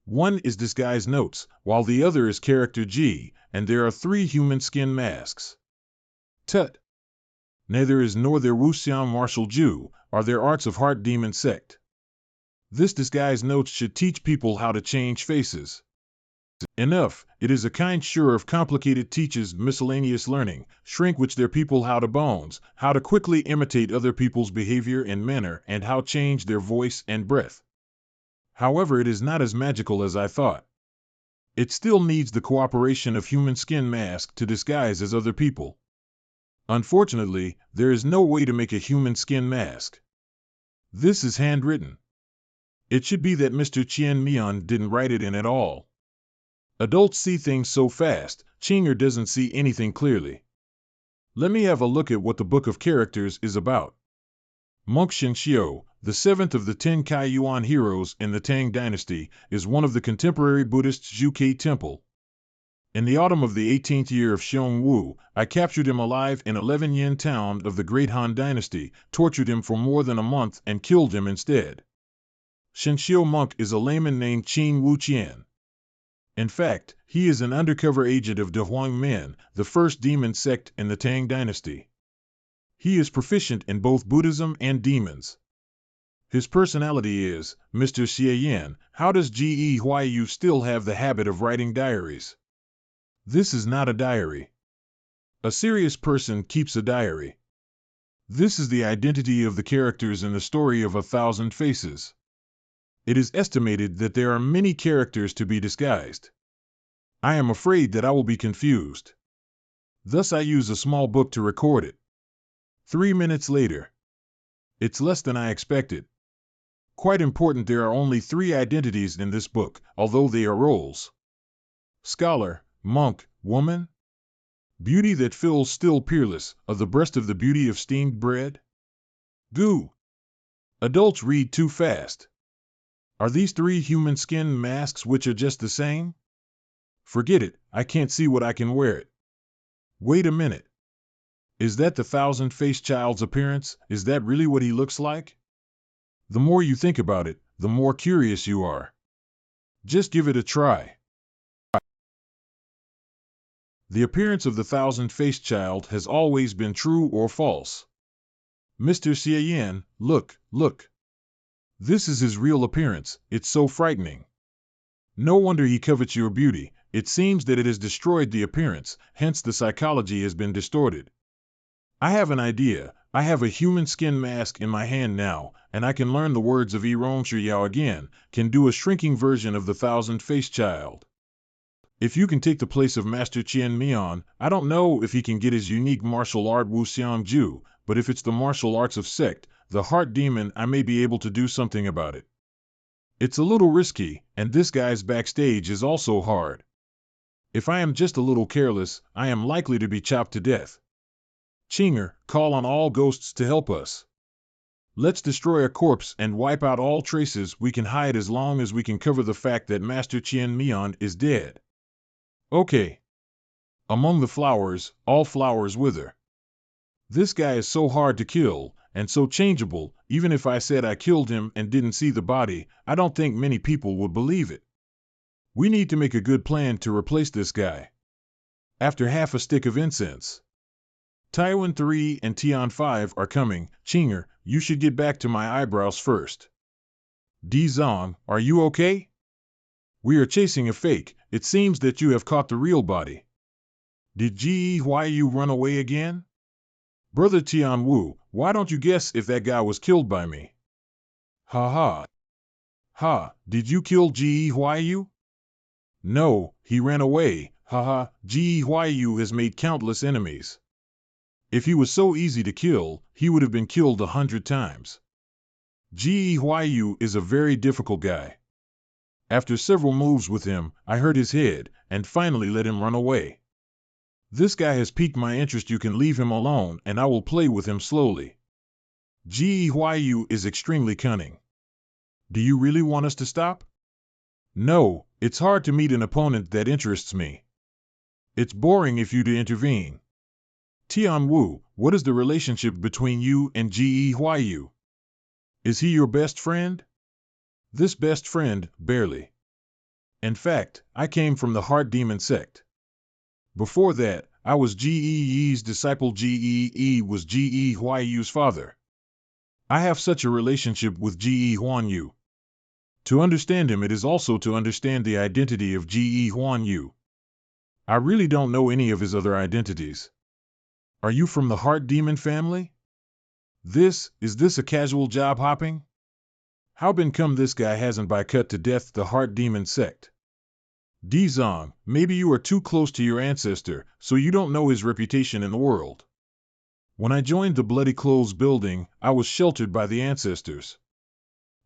One is disguise notes, while the other is character G, and there are 3 human skin masks. Tut! Neither is nor their Wuxiang martial Ju, are their arts of heart demon sect. This disguise notes should teach people how to change faces. Enough, it is a kind sure of complicated teaches miscellaneous learning, shrink which their people how to bones, how to quickly imitate other people's behavior and manner, and how change their voice and breath. However, it is not as magical as I thought. It still needs the cooperation of human skin mask to disguise as other people. Unfortunately, there is no way to make a human skin mask. This is handwritten. It should be that Mr. Qian Mian didn't write it in at all. Adults see things so fast, Chinger doesn't see anything clearly. Let me have a look at what the Book of Characters is about. Monk Shinshio, the 7th of the 10 Kai Yuan heroes in the Tang dynasty, is one of the contemporary Buddhist Zhuke temple. In the autumn of the 18th year of Xiong Wu, I captured him alive in 11 Yin town of the Great Han dynasty, tortured him for more than a month and killed him instead. Shinshio monk is a layman named Qin Wu Qian. In fact, he is an undercover agent of De Huang Min, the first demon sect in the Tang dynasty. He is proficient in both Buddhism and demons. His personality is, Mr. Xie Yin, how does Gyu still have the habit of writing diaries? This is not a diary. A serious person keeps a diary. This is the identity of the characters in the story of 1,000 Faces. It is estimated that there are many characters to be disguised. I am afraid that I will be confused. Thus I use a small book to record it. 3 minutes later. It's less than I expected. Quite important, there are only 3 identities in this book, although they are roles. Scholar, monk, woman? Beauty that fills still peerless, of the breast of the beauty of steamed bread? Goo! Adults read too fast. Are these 3 human skin masks which are just the same? Forget it, I can't see what I can wear it. Wait a minute. Is that the 1,000-faced child's appearance? Is that really what he looks like? The more you think about it, the more curious you are. Just give it a try. The appearance of the 1,000-faced child has always been true or false. Mr. Xie Yin, look, look. This is his real appearance, it's so frightening. No wonder he covets your beauty, it seems that it has destroyed the appearance, hence the psychology has been distorted. I have an idea, I have a human skin mask in my hand now, and I can learn the words of Yiron Shiyao again, can do a shrinking version of the 1,000-faced child. If you can take the place of Master Qian Mian, I don't know if he can get his unique martial art Wuxiang Ju, but if it's the martial arts of sect, the heart demon, I may be able to do something about it. It's a little risky, and this guy's backstage is also hard. If I am just a little careless, I am likely to be chopped to death. Chinger, call on all ghosts to help us. Let's destroy a corpse and wipe out all traces we can hide as long as we can cover the fact that Master Qian Mian is dead. Okay. Among the flowers, all flowers wither. This guy is so hard to kill, and so changeable, even if I said I killed him and didn't see the body, I don't think many people would believe it. We need to make a good plan to replace this guy. After half a stick of incense. Taiwan 3 and Tian 5 are coming, Chinger, you should get back to my eyebrows first. Di Zong, are you okay? We are chasing a fake, it seems that you have caught the real body. Did Gyu run away again? Brother Tian Wu, why don't you guess if that guy was killed by me? Ha ha. Ha, did you kill Gyu? No, he ran away, ha ha, Gyu has made countless enemies. If he was so easy to kill, he would have been killed 100 times. Gyu is a very difficult guy. After several moves with him, I hurt his head, and finally let him run away. This guy has piqued my interest. You can leave him alone, and I will play with him slowly. Gyu is extremely cunning. Do you really want us to stop? No, it's hard to meet an opponent that interests me. It's boring if you to intervene. Tianwu, what is the relationship between you and Gyu? Is he your best friend? This best friend, barely. In fact, I came from the Heart Demon sect. Before that, I was Ge's disciple. Ge was Gyu's father. I have such a relationship with Gyu. To understand him, it is also to understand the identity of Gyu. I really don't know any of his other identities. Are you from the Heart Demon family? Is this a casual job hopping? How come this guy hasn't by cut to death the Heart Demon sect? Dizong, maybe you are too close to your ancestor, so you don't know his reputation in the world. When I joined the Bloody Clothes building, I was sheltered by the ancestors.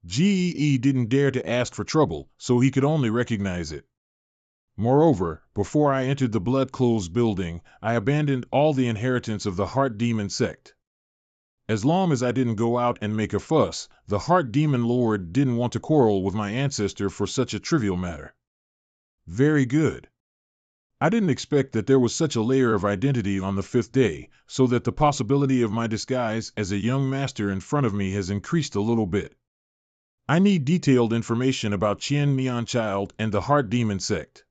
Ge didn't dare to ask for trouble, so he could only recognize it. Moreover, before I entered the Blood Clothes building, I abandoned all the inheritance of the Heart Demon sect. As long as I didn't go out and make a fuss, the Heart Demon Lord didn't want to quarrel with my ancestor for such a trivial matter. Very good. I didn't expect that there was such a layer of identity on the 5th day, so that the possibility of my disguise as a young master in front of me has increased a little bit. I need detailed information about Qian Neon Child and the Heart Demon sect.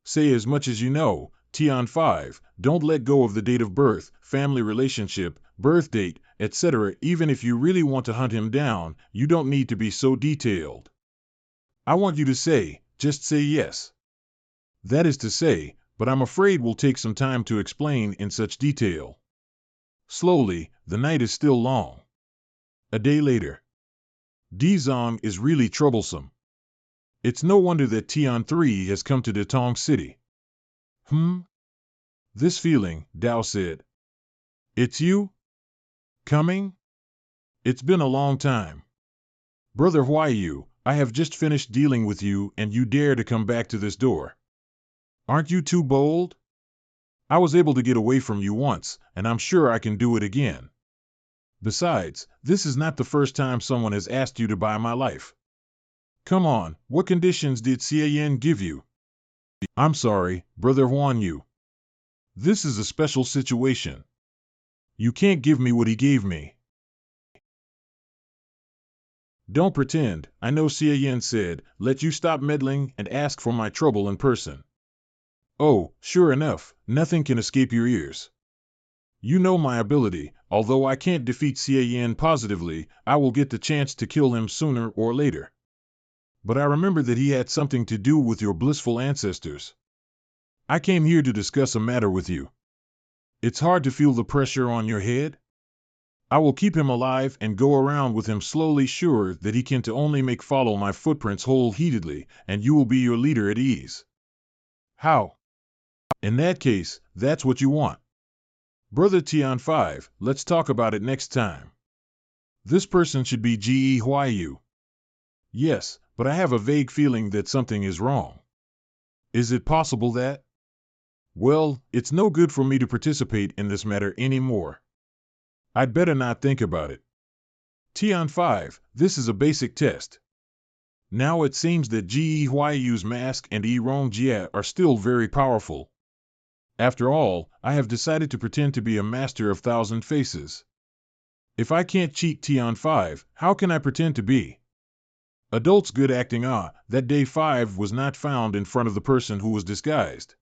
Say as much as you know. Tian 5, don't let go of the date of birth, family relationship, birth date, etc. Even if you really want to hunt him down, you don't need to be so detailed. I want you to just say yes. That is to say, but I'm afraid we'll take some time to explain in such detail. Slowly, the night is still long. A day later. Dizong is really troublesome. It's no wonder that Tian 3 has come to Datong City. This feeling, Dao said. It's you? Coming? It's been a long time. Brother Huayu, I have just finished dealing with you and you dare to come back to this door. Aren't you too bold? I was able to get away from you once, and I'm sure I can do it again. Besides, this is not the first time someone has asked you to buy my life. Come on, what conditions did Xie Yan give you? I'm sorry, Brother Huanyu. This is a special situation. You can't give me what he gave me. Don't pretend. I know Xie Yan said, let you stop meddling and ask for my trouble in person. Oh, sure enough, nothing can escape your ears. You know my ability. Although I can't defeat Xie Yan positively, I will get the chance to kill him sooner or later. But I remember that he had something to do with your blissful ancestors. I came here to discuss a matter with you. It's hard to feel the pressure on your head? I will keep him alive and go around with him slowly, sure that he can to only make follow my footprints wholeheartedly, and you will be your leader at ease. How? In that case, that's what you want. Brother Tian 5, let's talk about it next time. This person should be Gyu. Yes, but I have a vague feeling that something is wrong. Is it possible that? Well, it's no good for me to participate in this matter anymore. I'd better not think about it. Tian 5, this is a basic test. Now it seems that Gyu's mask and Yirong Jia are still very powerful. After all, I have decided to pretend to be a master of 1,000 faces. If I can't cheat Tian 5, how can I pretend to be? Adults good acting. That day 5 was not found in front of the person who was disguised.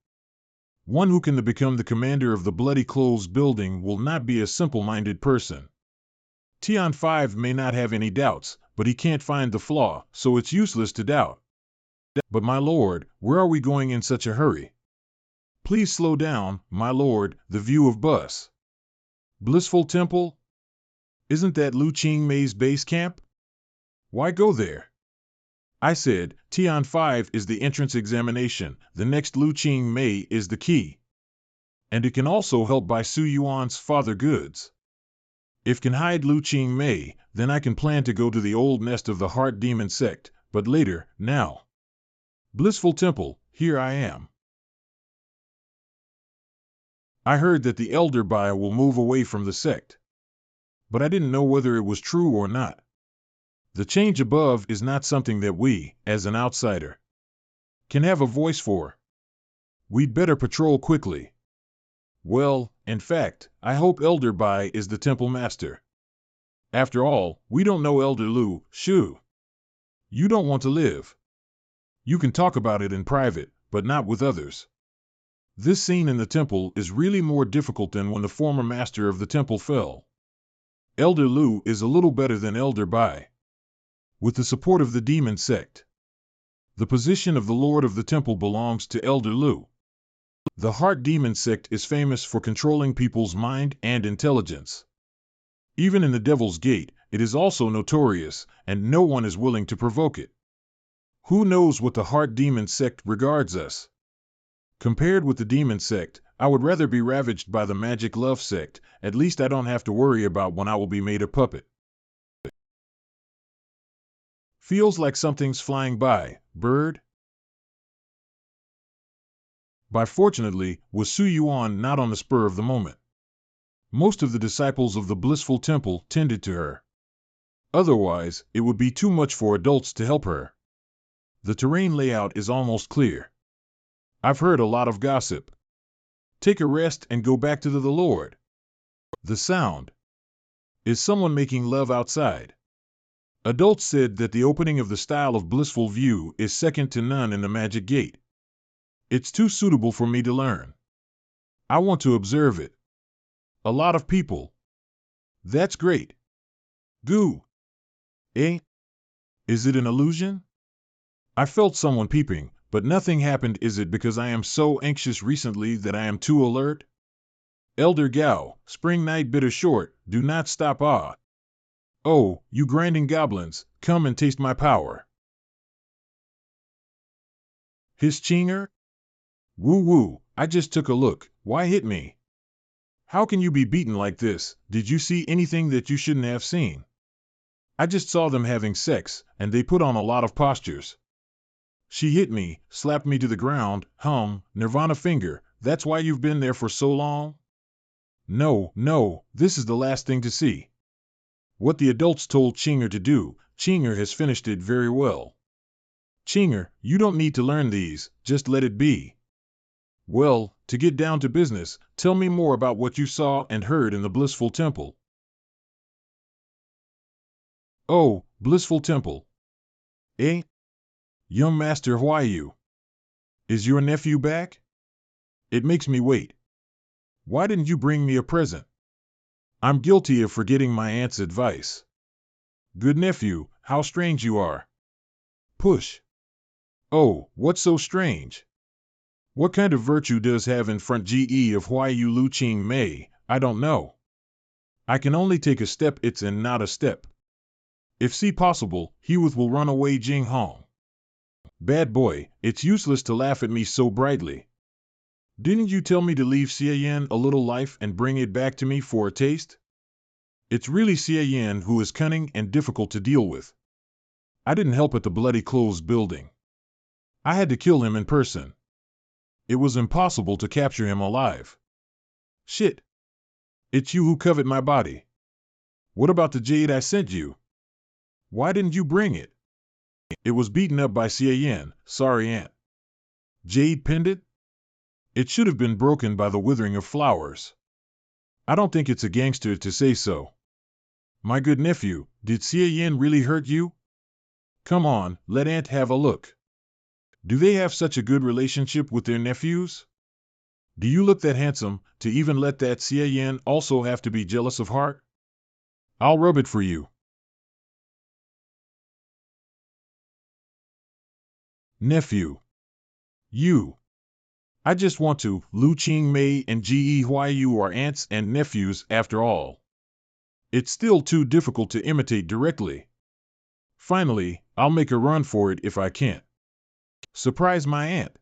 One who can become the commander of the Bloody Clothes building will not be a simple-minded person. Tian 5 may not have any doubts, but he can't find the flaw, so it's useless to doubt. But my lord, where are we going in such a hurry? Please slow down, my lord, the view of bus. Blissful Temple? Isn't that Lu Qingmei's base camp? Why go there? I said, Tian 5 is the entrance examination, the next Lu Qingmei is the key. and it can also help buy Su Yuan's father goods. If can hide Lu Qing Mei, then I can plan to go to the old nest of the Heart Demon sect, but later, now. Blissful Temple, here I am. I heard that the Elder Bai will move away from the sect. But I didn't know whether it was true or not. The change above is not something that we, as an outsider, can have a voice for. We'd better patrol quickly. Well, in fact, I hope Elder Bai is the temple master. After all, we don't know Elder Lu, Shu. You don't want to live. You can talk about it in private, but not with others. This scene in the temple is really more difficult than when the former master of the temple fell. Elder Lu is a little better than Elder Bai. With the support of the demon sect, the position of the Lord of the Temple belongs to Elder Lu. The Heart Demon sect is famous for controlling people's mind and intelligence. Even in the Devil's Gate, it is also notorious, and no one is willing to provoke it. Who knows what the Heart Demon sect regards us? Compared with the demon sect, I would rather be ravaged by the Magic Love sect. At least I don't have to worry about when I will be made a puppet. Feels like something's flying by, bird? By fortunately, was Su Yuan not on the spur of the moment. Most of the disciples of the Blissful Temple tended to her. Otherwise, it would be too much for adults to help her. The terrain layout is almost clear. I've heard a lot of gossip. Take a rest and go back to the Lord. The sound. Is someone making love outside? Adults said that the opening of the style of Blissful View is second to none in the Magic Gate. It's too suitable for me to learn. I want to observe it. A lot of people. That's great. Goo. Eh? Is it an illusion? I felt someone peeping, but nothing happened. Is it because I am so anxious recently that I am too alert? Elder Gao, spring night bitter short, do not stop ah. Oh, you grinding goblins, come and taste my power. His chinger? Woo woo, I just took a look, why hit me? How can you be beaten like this? Did you see anything that you shouldn't have seen? I just saw them having sex, and they put on a lot of postures. She hit me, slapped me to the ground, Nirvana finger, that's why you've been there for so long? No, this is the last thing to see. What the adults told Chinger to do, Chinger has finished it very well. Chinger, you don't need to learn these, just let it be. Well, to get down to business, tell me more about what you saw and heard in the Blissful Temple. Oh, Blissful Temple. Eh? Young Master Huayu. Is your nephew back? It makes me wait. Why didn't you bring me a present? I'm guilty of forgetting my aunt's advice. Good nephew, how strange you are. Push. Oh, what's so strange? What kind of virtue does have in front GE of Huayu Lu Qing Mei? I don't know. I can only take a step it's and not a step. If see possible, Hewith will run away Jing Hong. Bad boy, it's useless to laugh at me so brightly. Didn't you tell me to leave Xie Yan a little life and bring it back to me for a taste? It's really Xie Yan who is cunning and difficult to deal with. I didn't help at the bloody clothes building. I had to kill him in person. It was impossible to capture him alive. Shit. It's you who covet my body. What about the jade I sent you? Why didn't you bring it? It was beaten up by Xie Yan, sorry aunt. Jade pendant? It should have been broken by the withering of flowers. I don't think it's a gangster to say so. My good nephew, did Xie Yan really hurt you? Come on, let aunt have a look. Do they have such a good relationship with their nephews? Do you look that handsome, to even let that Xie Yan also have to be jealous of heart? I'll rub it for you. Nephew. You. I just want to, Lu Qing Mei and Ge Huayu are aunts and nephews after all. It's still too difficult to imitate directly. Finally, I'll make a run for it if I can't. Surprise my aunt.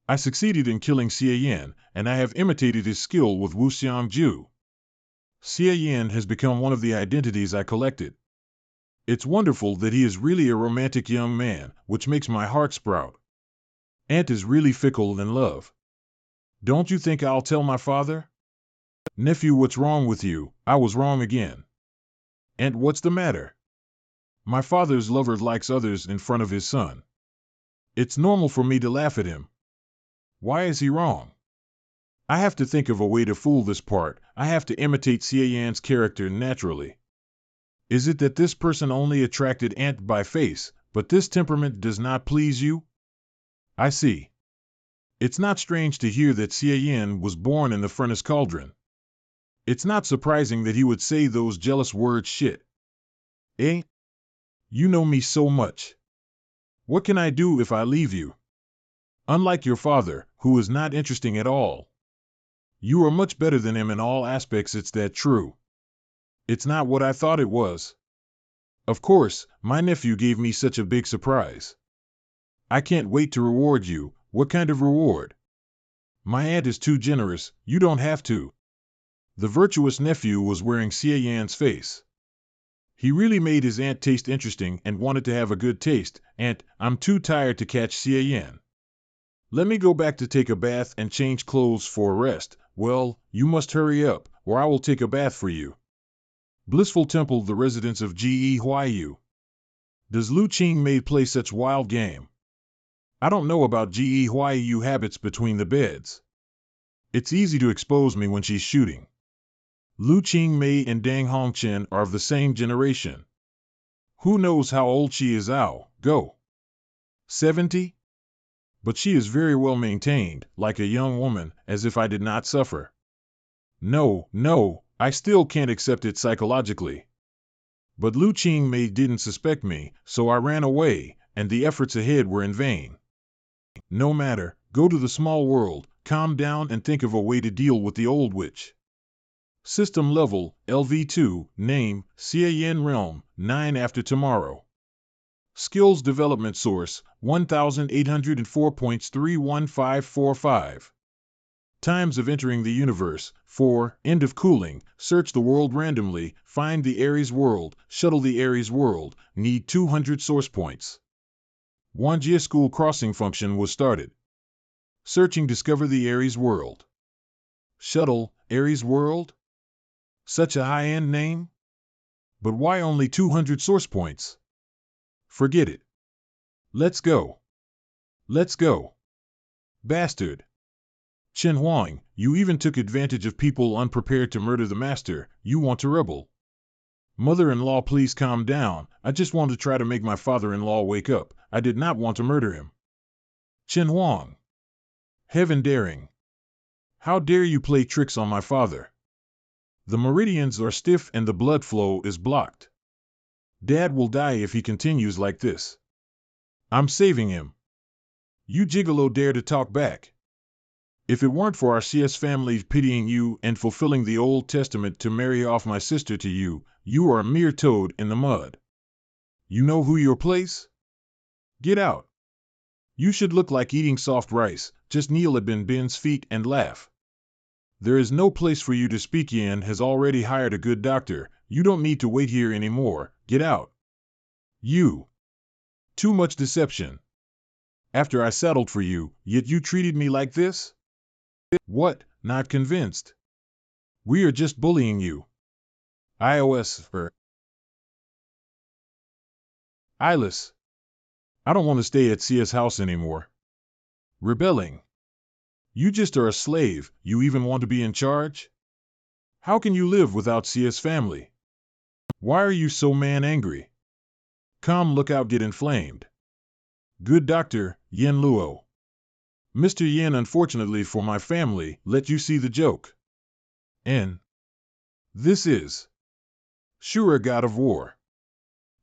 I succeeded in killing Xie Yan, and I have imitated his skill with Wu Xiangju. Xie Yan has become one of the identities I collected. It's wonderful that he is really a romantic young man, which makes my heart sprout. Aunt is really fickle in love. Don't you think I'll tell my father? Nephew, what's wrong with you? I was wrong again. Aunt, what's the matter? My father's lover likes others in front of his son. It's normal for me to laugh at him. Why is he wrong? I have to think of a way to fool this part. I have to imitate Xie Yan's character naturally. Is it that this person only attracted Aunt by face, but this temperament does not please you? I see. It's not strange to hear that Xie Yan was born in the furnace cauldron. It's not surprising that he would say those jealous words shit. Eh? You know me so much. What can I do if I leave you? Unlike your father, who is not interesting at all. You are much better than him in all aspects, it's that true. It's not what I thought it was. Of course, my nephew gave me such a big surprise. I can't wait to reward you. What kind of reward? My aunt is too generous, you don't have to. The virtuous nephew was wearing Xie Yan's face. He really made his aunt taste interesting and wanted to have a good taste. Aunt, I'm too tired to catch Xie Yan. Let me go back to take a bath and change clothes for a rest. Well, you must hurry up, or I will take a bath for you. Blissful Temple, the residence of Ge Huaiyu. Does Lu Qingmei play such wild game? I don't know about Ge Huaiyu habits between the beds. It's easy to expose me when she's shooting. Lu Qingmei and Dang Hongchen are of the same generation. Who knows how old she is? Go. 70? But she is very well maintained, like a young woman, as if I did not suffer. No, I still can't accept it psychologically. But Lu Qingmei didn't suspect me, so I ran away, and the efforts ahead were in vain. No matter, go to the small world, calm down and think of a way to deal with the old witch. System level, LV2, name, Xie Yan Realm, 9 after tomorrow. Skills development source, 1804.31545. Times of entering the universe, 4, end of cooling, search the world randomly, find the Aries world, shuttle the Aries world, need 200 source points. Wanjie school crossing function was started. Searching discover the Aries world. Shuttle, Aries world? Such a high-end name? But why only 200 source points? Forget it. Let's go. Bastard. Chen Huang, you even took advantage of people unprepared to murder the master. You want to rebel. Mother-in-law, please calm down. I just want to try to make my father-in-law wake up. I did not want to murder him. Chen Huang. Heaven daring. How dare you play tricks on my father? The meridians are stiff and the blood flow is blocked. Dad will die if he continues like this. I'm saving him. You gigolo dare to talk back. If it weren't for our CS family pitying you and fulfilling the Old Testament to marry off my sister to you, you are a mere toad in the mud. You know who your place? Get out. You should look like eating soft rice, just kneel at Bin's feet and laugh. There is no place for you to speak. Yan has already hired a good doctor. You don't need to wait here anymore. Get out. You. Too much deception. After I settled for you, yet you treated me like this? What? Not convinced? We are just bullying you. iOS or Ilis. I don't want to stay at Sia's house anymore. Rebelling. You just are a slave. You even want to be in charge? How can you live without Sia's family? Why are you so man-angry? Come, look out, get inflamed. Good doctor, Yen Luo. Mr. Yen, unfortunately for my family, let you see the joke. N. This is sure a god of war.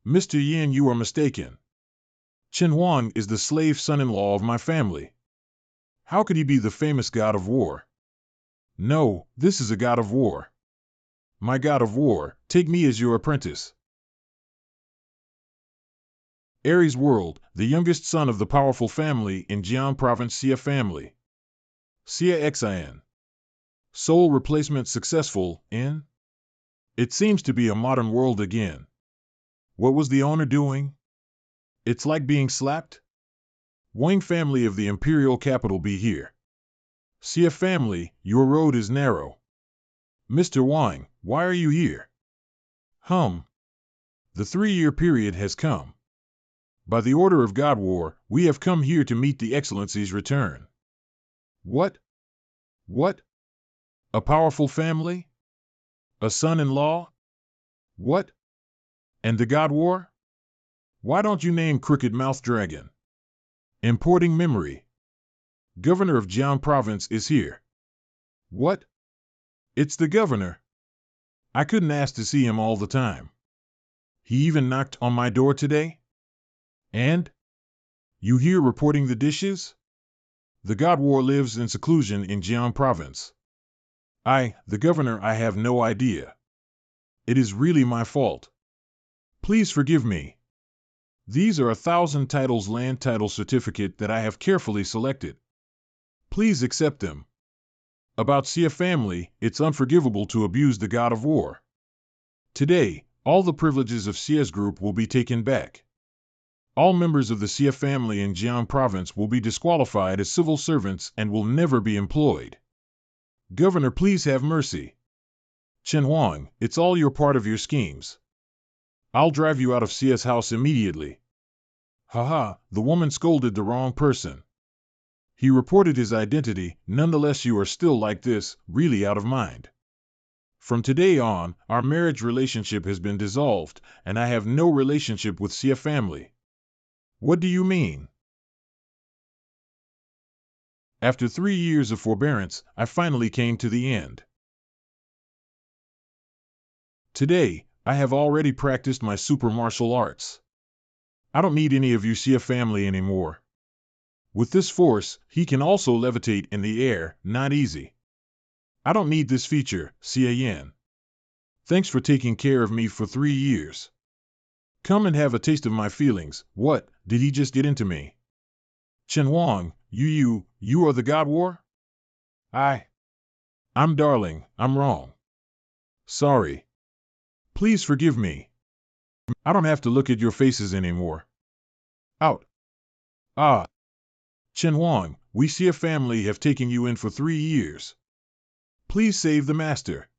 Mr. Yen, you are mistaken. Chen Huang is the slave son-in-law of my family. How could he be the famous god of war? No, this is a god of war. My god of war, take me as your apprentice. Aries World, the youngest son of the powerful family in Jian Province Xia family. Xia Xin. Soul replacement successful in? It seems to be a modern world again. What was the owner doing? It's like being slapped? Wang family of the imperial capital be here. Xia family, your road is narrow. Mr. Wang, why are you here? The 3-year period has come. By the order of God War, we have come here to meet the Excellency's return. What? What? A powerful family? A son-in-law? What? And the God War? Why don't you name Crooked Mouth Dragon? Importing memory. Governor of Jian Province is here. What? It's the governor. I couldn't ask to see him all the time. He even knocked on my door today? And? You here reporting the dishes? The God War lives in seclusion in Jian Province. The governor, I have no idea. It is really my fault. Please forgive me. These are 1,000 titles land title certificate that I have carefully selected. Please accept them. About Xia family, it's unforgivable to abuse the God of War. Today, all the privileges of Xia's group will be taken back. All members of the Xia family in Jian Province will be disqualified as civil servants and will never be employed. Governor, please have mercy. Chen Huang, it's all your part of your schemes. I'll drive you out of Xia's house immediately. Haha, the woman scolded the wrong person. He reported his identity, nonetheless you are still like this, really out of mind. From today on, our marriage relationship has been dissolved, and I have no relationship with Xia family. What do you mean? After 3 years of forbearance, I finally came to the end. Today, I have already practiced my super martial arts. I don't need any of you Xia family anymore. With this force, he can also levitate in the air, not easy. I don't need this feature, Xia Yan. Thanks for taking care of me for 3 years. Come and have a taste of my feelings. What, did he just get into me? Chen Huang, you are the God War? I'm darling, I'm wrong. Sorry. Please forgive me. I don't have to look at your faces anymore. Out. Chen Huang, we Xia family have taken you in for 3 years. Please save the master.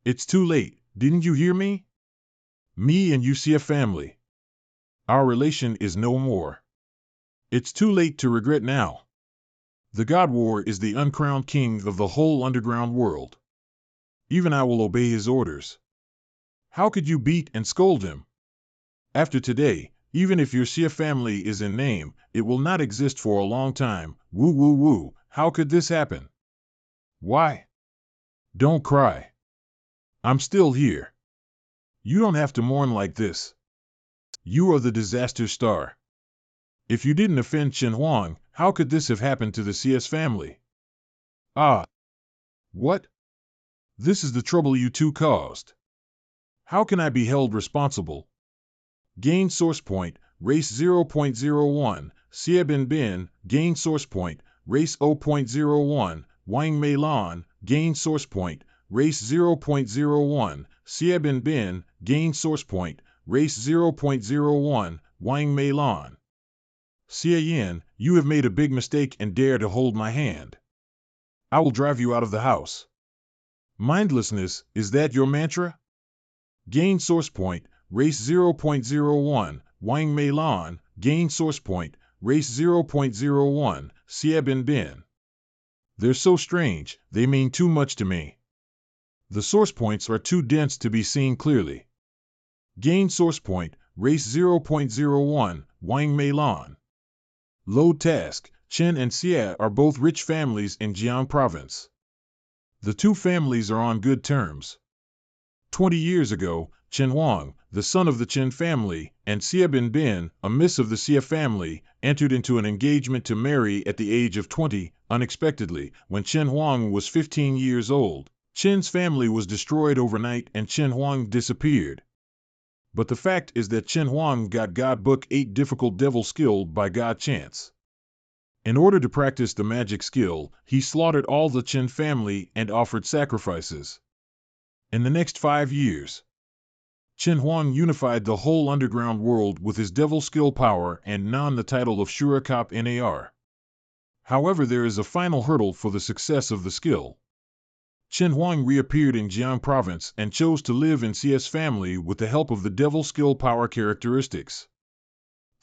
It's too late, didn't you hear me? Me and you Xia family. Our relation is no more. It's too late to regret now. The God War is the uncrowned king of the whole underground world. Even I will obey his orders. How could you beat and scold him? After today, even if your Xia family is in name, it will not exist for a long time. Woo woo woo, how could this happen? Why? Don't cry. I'm still here. You don't have to mourn like this. You are the disaster star. If you didn't offend Chen Huang, how could this have happened to the Xia's family? What? This is the trouble you two caused. How can I be held responsible? Gain source point, race 0.01, Xia Bin, gain source point, race 0.01, Wang Mei Lan, gain source point, race 0.01, Xia Bin, gain source point, race 0.01, Wang Mei Lan. Xia Yan, you have made a big mistake and dare to hold my hand. I will drive you out of the house. Mindlessness, is that your mantra? Gain source point, race 0.01, Wang Mei Lan, gain source point, race 0.01, Xia Bin. They're so strange, they mean too much to me. The source points are too dense to be seen clearly. Gain source point, race 0.01, Wang Mei Lan. Load task, Chen and Xia are both rich families in Jian Province. The two families are on good terms. 20 years ago, Chen Huang, the son of the Chen family, and Xia Bin, a miss of the Xia family, entered into an engagement to marry at the age of 20, unexpectedly. When Chen Huang was 15 years old, Chen's family was destroyed overnight and Chen Huang disappeared. But the fact is that Chen Huang got God Book 8 difficult devil skill by God chance. In order to practice the magic skill, he slaughtered all the Chen family and offered sacrifices. In the next 5 years, Chen Huang unified the whole underground world with his devil skill power and won the title of Shurakop Nar. However, there is a final hurdle for the success of the skill. Chen Huang reappeared in Jiang province and chose to live in CS family with the help of the devil skill power characteristics.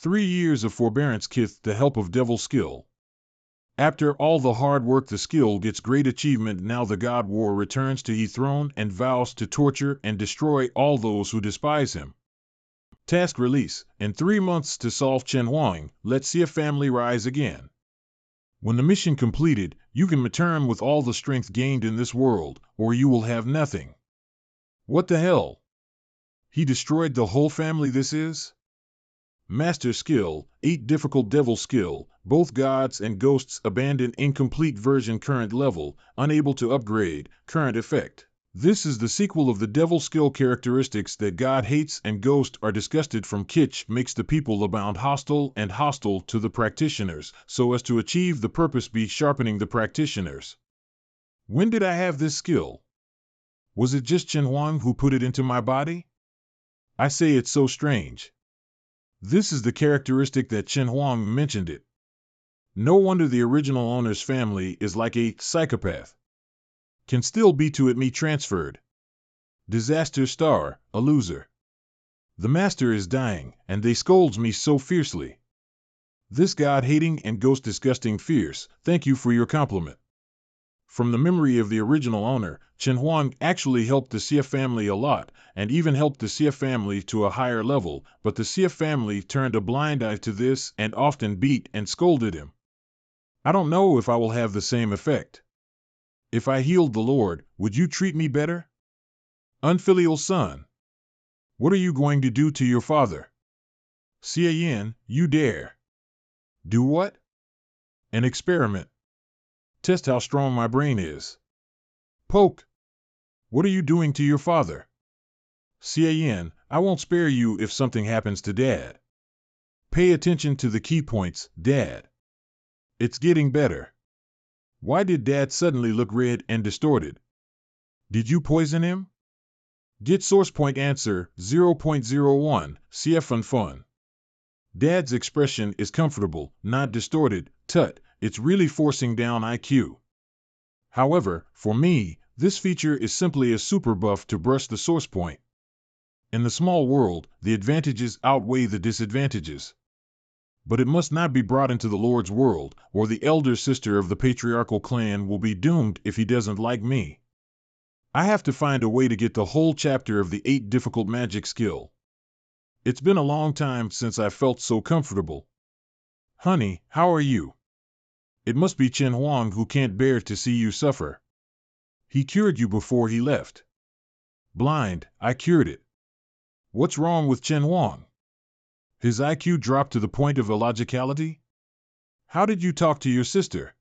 3 years of forbearance with the help of devil skill. After all the hard work, the skill gets great achievement. Now the God War returns to his throne and vows to torture and destroy all those who despise him. Task release. In 3 months to solve Chen Huang, let Xia family rise again. When the mission completed, you can return with all the strength gained in this world, or you will have nothing. What the hell? He destroyed the whole family. This is Master Skill, 8 difficult devil skill, both gods and ghosts abandoned incomplete version current level, unable to upgrade, current effect. This is the sequel of the devil skill characteristics that God hates and ghost are disgusted from. Kitsch makes the people abound hostile and hostile to the practitioners, so as to achieve the purpose be sharpening the practitioners. When did I have this skill? Was it just Chen Huang who put it into my body? I say it's so strange. This is the characteristic that Chen Huang mentioned it. No wonder the original owner's family is like a psychopath. Can still be to it me transferred. Disaster star, a loser. The master is dying, and they scolds me so fiercely. This God-hating and ghost-disgusting fierce, thank you for your compliment. From the memory of the original owner, Chen Huang actually helped the Xia family a lot, and even helped the Xia family to a higher level, but the Xia family turned a blind eye to this and often beat and scolded him. I don't know if I will have the same effect. If I healed the Lord, would you treat me better? Unfilial son. What are you going to do to your father? Xia Yin, you dare. Do what? An experiment. Test how strong my brain is. Poke. What are you doing to your father? Xia Yin, I won't spare you if something happens to Dad. Pay attention to the key points, Dad. It's getting better. Why did Dad suddenly look red and distorted? Did you poison him? Get source point answer 0.01, CF fun. Dad's expression is comfortable, not distorted. Tut, it's really forcing down IQ. However, for me, this feature is simply a super buff to brush the source point. In the small world, the advantages outweigh the disadvantages. But it must not be brought into the Lord's world, or the elder sister of the patriarchal clan will be doomed if he doesn't like me. I have to find a way to get the whole chapter of the 8 difficult magic skill. It's been a long time since I felt so comfortable. Honey, how are you? It must be Chen Huang who can't bear to see you suffer. He cured you before he left. Blind, I cured it. What's wrong with Chen Huang? His IQ dropped to the point of illogicality? How did you talk to your sister?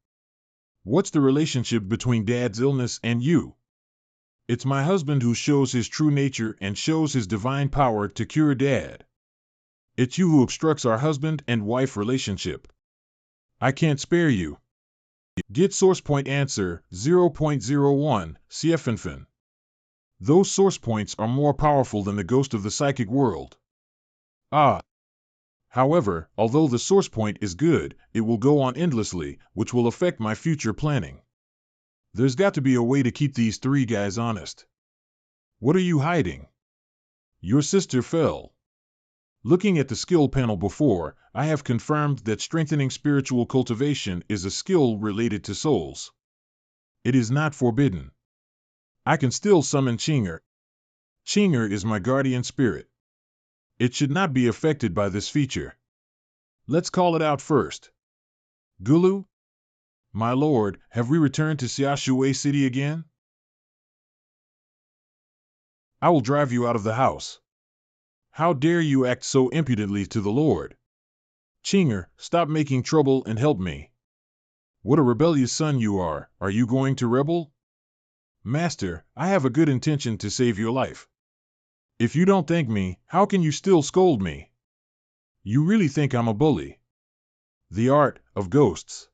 What's the relationship between Dad's illness and you? It's my husband who shows his true nature and shows his divine power to cure Dad. It's you who obstructs our husband and wife relationship. I can't spare you. Get source point answer 0.01, CFNFN. Those source points are more powerful than the ghost of the psychic world. Ah. However, although the source point is good, it will go on endlessly, which will affect my future planning. There's got to be a way to keep these 3 guys honest. What are you hiding? Your sister fell. Looking at the skill panel before, I have confirmed that strengthening spiritual cultivation is a skill related to souls. It is not forbidden. I can still summon Qinger. Qinger is my guardian spirit. It should not be affected by this feature. Let's call it out first. Gulu? My lord, have we returned to Xiaoshui City again? I will drive you out of the house. How dare you act so impudently to the Lord? Qinger, stop making trouble and help me. What a rebellious son you are you going to rebel? Master, I have a good intention to save your life. If you don't thank me, how can you still scold me? You really think I'm a bully? The art of ghosts.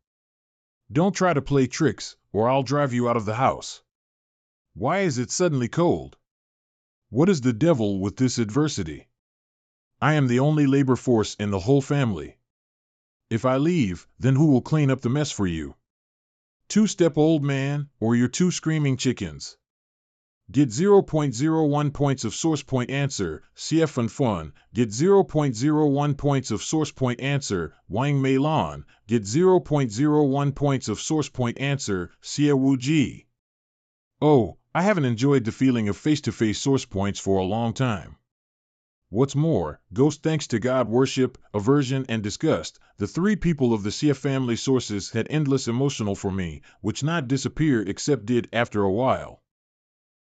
Don't try to play tricks, or I'll drive you out of the house. Why is it suddenly cold? What is the devil with this adversity? I am the only labor force in the whole family. If I leave, then who will clean up the mess for you? Two-step old man, or your two screaming chickens? Get 0.01 points of source point answer, CF and Fun. Get 0.01 points of source point answer, Wang Mei Lan. Get 0.01 points of source point answer, Xie Wu Ji. Oh, I haven't enjoyed the feeling of face-to-face source points for a long time. What's more, ghost thanks to God worship, aversion, and disgust, the three people of the CF family sources had endless emotional for me, which not disappear except did after a while.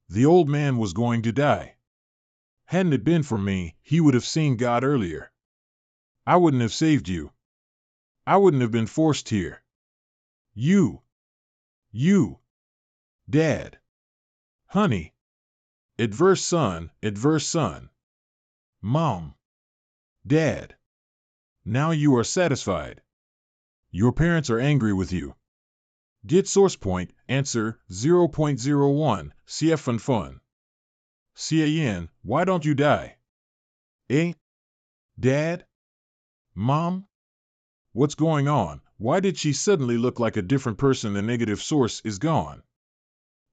The old man was going to die. Hadn't it been for me, he would have seen God earlier. I wouldn't have saved you. I wouldn't have been forced here. You, Dad. Honey. Adverse son, Mom. Dad. Now you are satisfied. Your parents are angry with you. Get source point, answer, 0.01, CF and Fun. Yin, why don't you die? Eh? Dad? Mom? What's going on? Why did she suddenly look like a different person? The negative source is gone.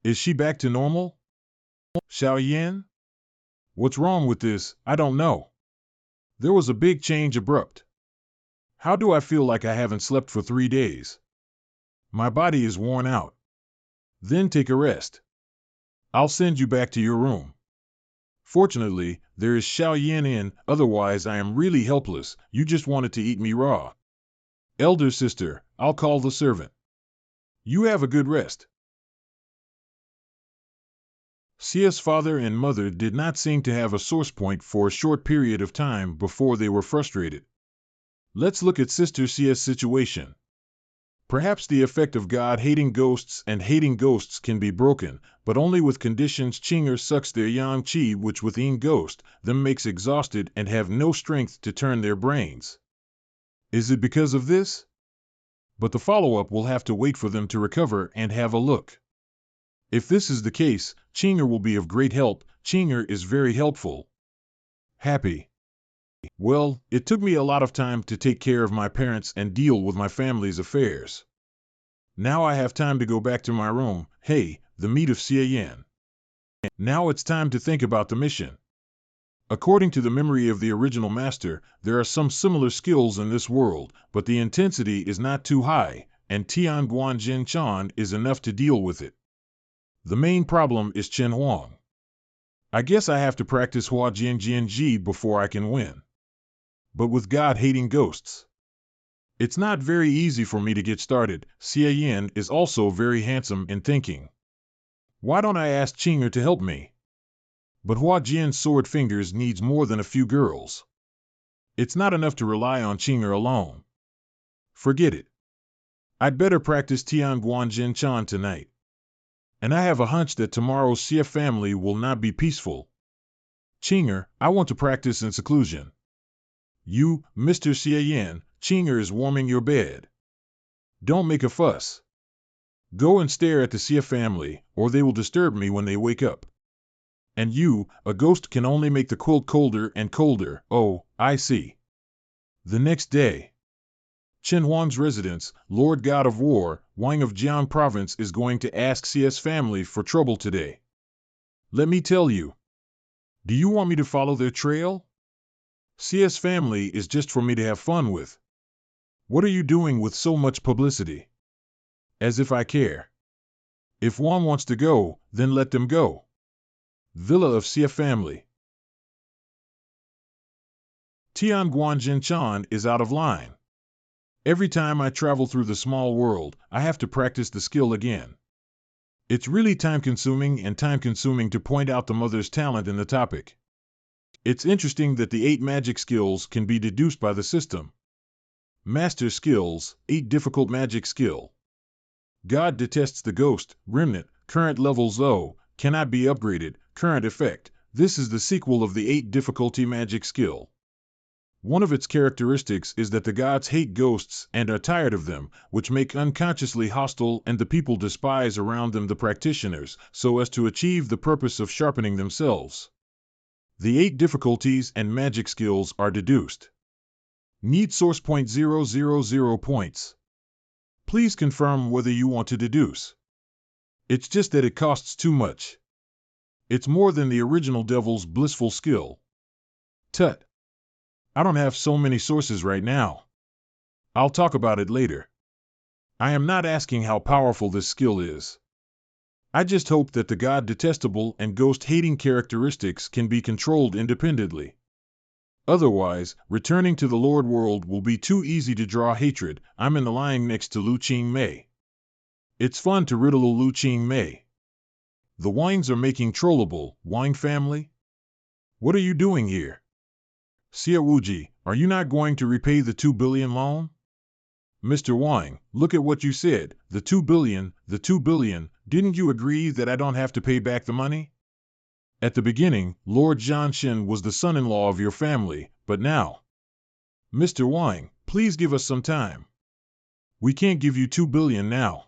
Is she back to normal? Yin? What's wrong with this? I don't know. There was a big change abrupt. How do I feel like I haven't slept for 3 days? My body is worn out. Then take a rest. I'll send you back to your room. Fortunately, there is Yin in, otherwise I am really helpless. You just wanted to eat me raw. Elder sister, I'll call the servant. You have a good rest. Sia's father and mother did not seem to have a source point for a short period of time before they were frustrated. Let's look at Sister Sia's situation. Perhaps the effect of God hating ghosts and hating ghosts can be broken, but only with conditions. Chinger sucks their yang chi, which within ghost them makes exhausted and have no strength to turn their brains. Is it because of this? But the follow-up will have to wait for them to recover and have a look. If this is the case, Chinger will be of great help. Chinger is very helpful. Happy. Well, it took me a lot of time to take care of my parents and deal with my family's affairs. Now I have time to go back to my room. Hey, the meat of Yin. Now it's time to think about the mission. According to the memory of the original master, there are some similar skills in this world, but the intensity is not too high, and Tian Guan Jin Chan is enough to deal with it. The main problem is Chen Huang. I guess I have to practice Hua Jian Jian Ji before I can win. But with God hating ghosts, it's not very easy for me to get started. Xie Yin is also very handsome in thinking. Why don't I ask Chinger to help me? But Hua Jian's sword fingers needs more than a few girls. It's not enough to rely on Chinger alone. Forget it. I'd better practice Tian Guan Jin Chan tonight. And I have a hunch that tomorrow's Xie family will not be peaceful. Chinger, I want to practice in seclusion. You, Mr. Xie Yin, Chinger is warming your bed. Don't make a fuss. Go and stare at the Xie family, or they will disturb me when they wake up. And you, a ghost can only make the quilt colder and colder. Oh, I see. The next day. Chen Huang's residence, Lord God of War, Wang of Jian Province is going to ask Xia's family for trouble today. Let me tell you. Do you want me to follow their trail? Xia's family is just for me to have fun with. What are you doing with so much publicity? As if I care. If Wang wants to go, then let them go. Villa of Xia family. Tian Guan Jin Chan is out of line. Every time I travel through the small world, I have to practice the skill again. It's really time-consuming to point out the mother's talent in the topic. It's interesting that the 8 magic skills can be deduced by the system. Master skills, 8 difficult magic skill. God detests the ghost, remnant, current levels O, cannot be upgraded, current effect, This is the sequel of the 8 difficulty magic skill. One of its characteristics is that the gods hate ghosts and are tired of them, which make unconsciously hostile and the people despise around them the practitioners, so as to achieve the purpose of sharpening themselves. The 8 difficulties and magic skills are deduced. Need source point 000 points. Please confirm whether you want to deduce. It's just that it costs too much. It's more than the original Devil's blissful skill. Tut. I don't have so many sources right now. I'll talk about it later. I am not asking how powerful this skill is. I just hope that the god detestable and ghost-hating characteristics can be controlled independently. Otherwise, returning to the Lord World will be too easy to draw hatred. I'm in the line next to Lu Ching Mei. It's fun to riddle Lu Ching Mei. The Wangs are making trollable, Wang family? What are you doing here? Xia Wuji, are you not going to repay the 2 billion loan? Mr. Wang, look at what you said, the 2 billion, didn't you agree that I don't have to pay back the money? At the beginning, Lord Jianshin was the son-in-law of your family, but now... Mr. Wang, please give us some time. We can't give you 2 billion now.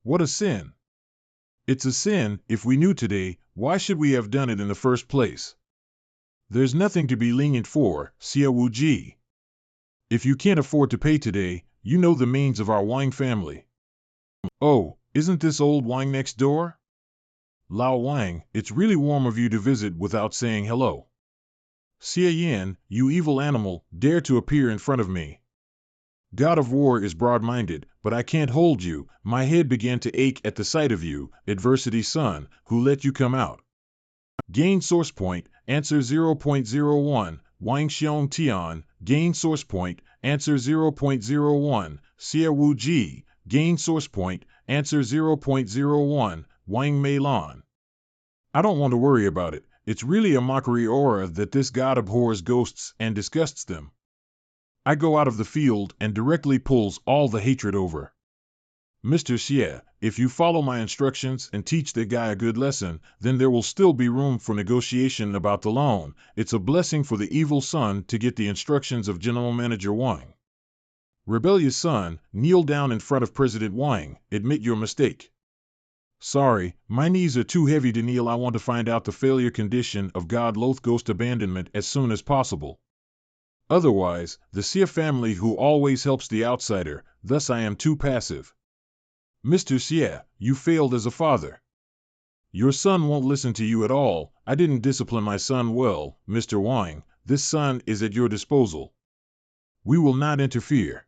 What a sin. It's a sin. If we knew today, why should we have done it in the first place? There's nothing to be lenient for, Xia Wuji. If you can't afford to pay today, you know the means of our Wang family. Oh, isn't this old Wang next door? Lao Wang, it's really warm of you to visit without saying hello. Xia Yan, you evil animal, dare to appear in front of me. God of War is broad-minded, but I can't hold you. My head began to ache at the sight of you, Adversity Son, who let you come out. Gain source point, answer 0.01, Wang Xiong Tian, gain source point, answer 0.01, Xia Wu Ji, gain source point, answer 0.01, Wang Mei Lan. I don't want to worry about it. It's really a mockery aura that this god abhors ghosts and disgusts them. I go out of the field and directly pulls all the hatred over. Mr. Xie, if you follow my instructions and teach that guy a good lesson, then there will still be room for negotiation about the loan. It's a blessing for the evil son to get the instructions of General Manager Wang. Rebellious son, kneel down in front of President Wang, admit your mistake. Sorry, my knees are too heavy to kneel. I want to find out the failure condition of God Loath Ghost abandonment as soon as possible. Otherwise, the Xie family who always helps the outsider, thus I am too passive. Mr. Xie, you failed as a father. Your son won't listen to you at all. I didn't discipline my son well, Mr. Wang. This son is at your disposal. We will not interfere.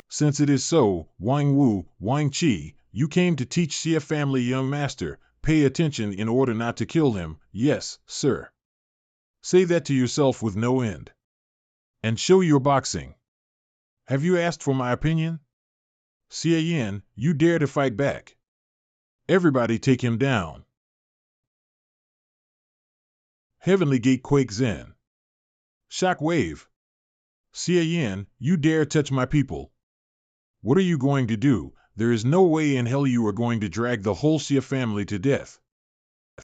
Since it is so, Wang Wu, Wang Qi, you came to teach Xie family young master, pay attention in order not to kill him. Yes, sir. Say that to yourself with no end. And show your boxing. Have you asked for my opinion? Xie Yan, you dare to fight back. Everybody take him down. Heavenly Gate Quake Zen. Shock Wave. Xie Yan, you dare touch my people. What are you going to do? There is no way in hell you are going to drag the whole Xie family to death.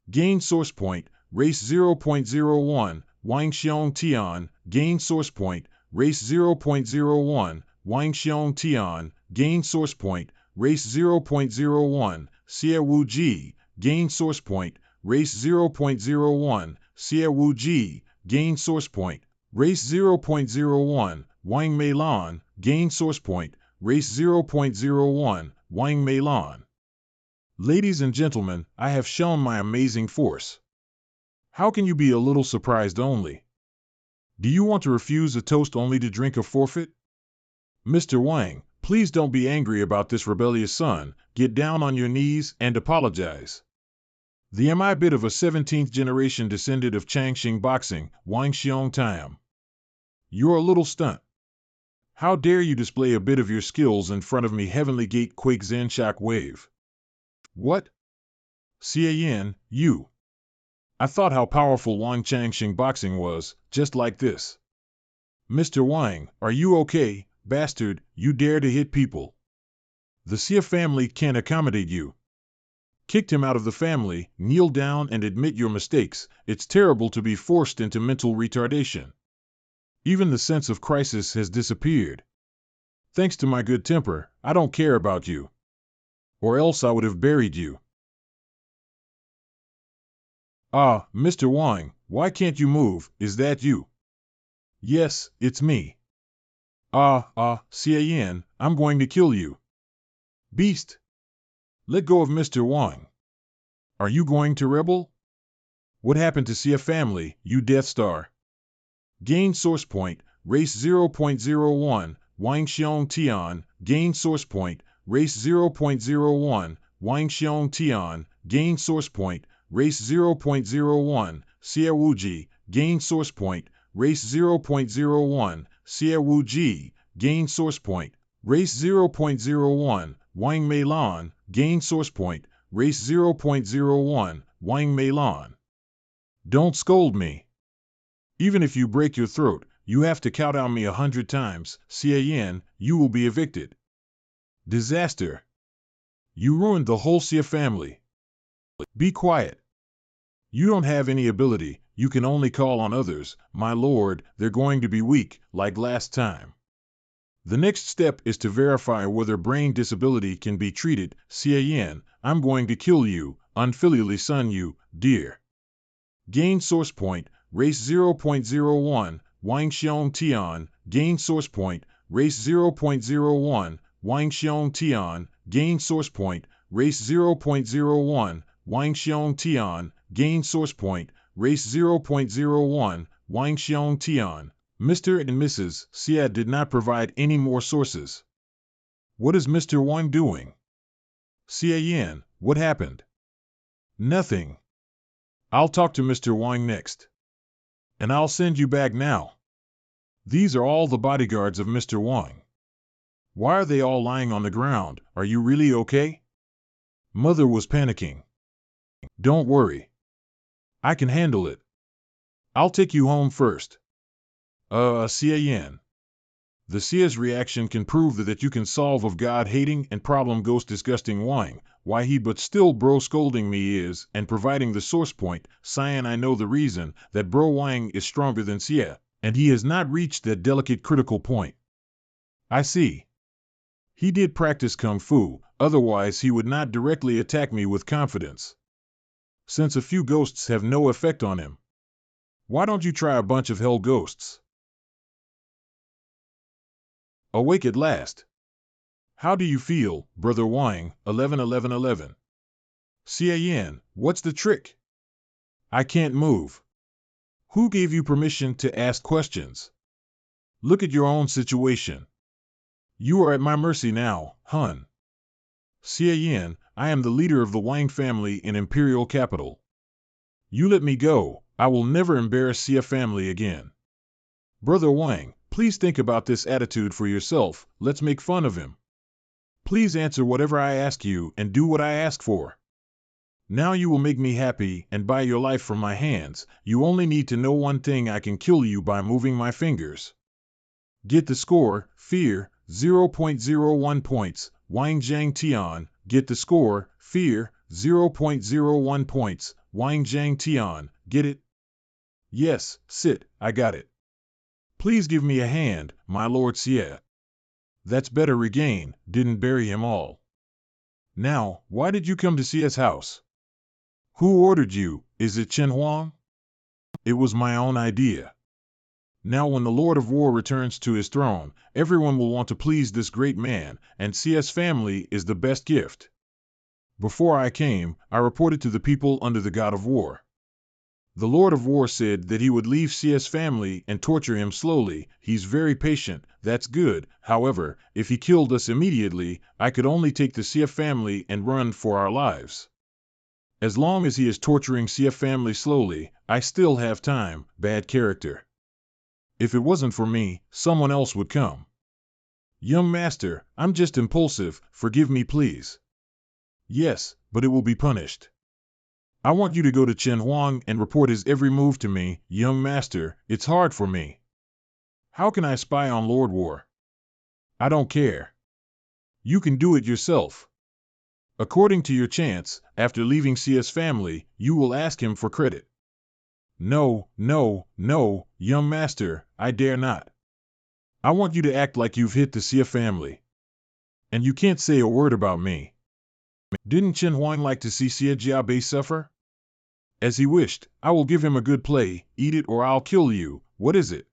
Gain source point, race 0.01, Wang Xiong Tian, gain source point, race 0.01, Wang Xiong Tian, gain source point, race 0.01, Xia Wu Ji, gain source point, race 0.01, Xia Wu Ji, gain source point, race 0.01, Wang Mei Lan, gain source point, race 0.01, Wang Mei Lan. Ladies and gentlemen, I have shown my amazing force. How can you be a little surprised only? Do you want to refuse a toast only to drink a forfeit? Mr. Wang, please don't be angry about this rebellious son. Get down on your knees and apologize. The am I bit of a 17th generation descendant of Changxing boxing, Wang Xiong Tam. You're a little stunt. How dare you display a bit of your skills in front of me? Heavenly Gate Quake Zen Shock Wave. What? Xie Yan, you. I thought how powerful Wang Changxing boxing was, just like this. Mr. Wang, are you okay, bastard? You dare to hit people. The Xie family can't accommodate you. kicked him out of the family, kneel down and admit your mistakes. It's terrible to be forced into mental retardation. Even the sense of crisis has disappeared. Thanks to my good temper, I don't care about you. Or else I would have buried you. Ah, Mr. Wang, why can't you move? Is that you? Yes, it's me. Cian, I'm going to kill you. Beast! Let go of Mr. Wang. Are you going to rebel? What happened to Sia family, you Death Star? Gain source point, race 0.01, Wang Xiong Tian. Gain source point, race 0.01, Wang Xiong Tian. Gain source point, race 0.01, Xie Wuji. Gain source point, race 0.01, Xie Wuji. Gain source point, race 0.01, Wang Meilan. Gain source point, race 0.01, Wang Meilan. Don't scold me. Even if you break your throat, you have to kowtow me 100 times, Xian, you will be evicted. Disaster. You ruined the whole Xia family. Be quiet. You don't have any ability, you can only call on others. My lord, they're going to be weak, like last time. The next step is to verify whether brain disability can be treated. Xian, I'm going to kill you, unfilially son you, dear. Gain source point, race 0.01, Wang Xiong Tian. Gain source point, race 0.01, Wang Xiong Tian. Gain source point, race 0.01, Wang Xiong Tian. Gain source point, race 0.01, Wang Xiong Tian. Mr. and Mrs. Xia did not provide any more sources. What is Mr. Wang doing? Xian, what happened? Nothing. I'll talk to Mr. Wang next. And I'll send you back now. These are all the bodyguards of Mr. Wang. Why are they all lying on the ground? Are you really okay? Mother was panicking. Don't worry. I can handle it. I'll take you home first. Xian. The Xia's reaction can prove that you can solve of God-hating and problem ghost disgusting Wang. Why he but still bro scolding me is, and providing the source point, Cyan I know the reason, that bro Wang is stronger than Xia, and he has not reached that delicate critical point. I see. He did practice Kung Fu, otherwise he would not directly attack me with confidence. Since a few ghosts have no effect on him. Why don't you try a bunch of hell ghosts? Awake at last. How do you feel, Brother Wang? 11-11-11. Xian, what's the trick? I can't move. Who gave you permission to ask questions? Look at your own situation. You are at my mercy now, Hun. Xian, I am the leader of the Wang family in Imperial Capital. You let me go, I will never embarrass Xia family again. Brother Wang, please think about this attitude for yourself, let's make fun of him. Please answer whatever I ask you and do what I ask for. Now you will make me happy and buy your life from my hands. You only need to know one thing: I can kill you by moving my fingers. Get the score, fear, 0.01 points, Wang Zhang Tian. Get the score, fear, 0.01 points, Wang Zhang Tian. Get it? Yes, sit, I got it. Please give me a hand, my lord Xie. That's better. Regain, didn't bury him all. Now, why did you come to Xia's house? Who ordered you? Is it Chen Huang? It was my own idea. Now when the Lord of War returns to his throne, everyone will want to please this great man, and Xia's family is the best gift. Before I came, I reported to the people under the God of War. The Lord of War said that he would leave Xia's family and torture him slowly. He's very patient, that's good. However, if he killed us immediately, I could only take the Xia family and run for our lives. As long as he is torturing Xia family slowly, I still have time. Bad character. If it wasn't for me, someone else would come. Young master, I'm just impulsive, forgive me please. Yes, but it will be punished. I want you to go to Chen Huang and report his every move to me. Young master, it's hard for me. How can I spy on Lord War? I don't care. You can do it yourself. According to your chance, after leaving CS family, you will ask him for credit. No, no, no, young master, I dare not. I want you to act like you've hit the Sia family. And you can't say a word about me. Didn't Chen Huang like to see Sia Jiabei suffer? As he wished, I will give him a good play, eat it or I'll kill you. What is it?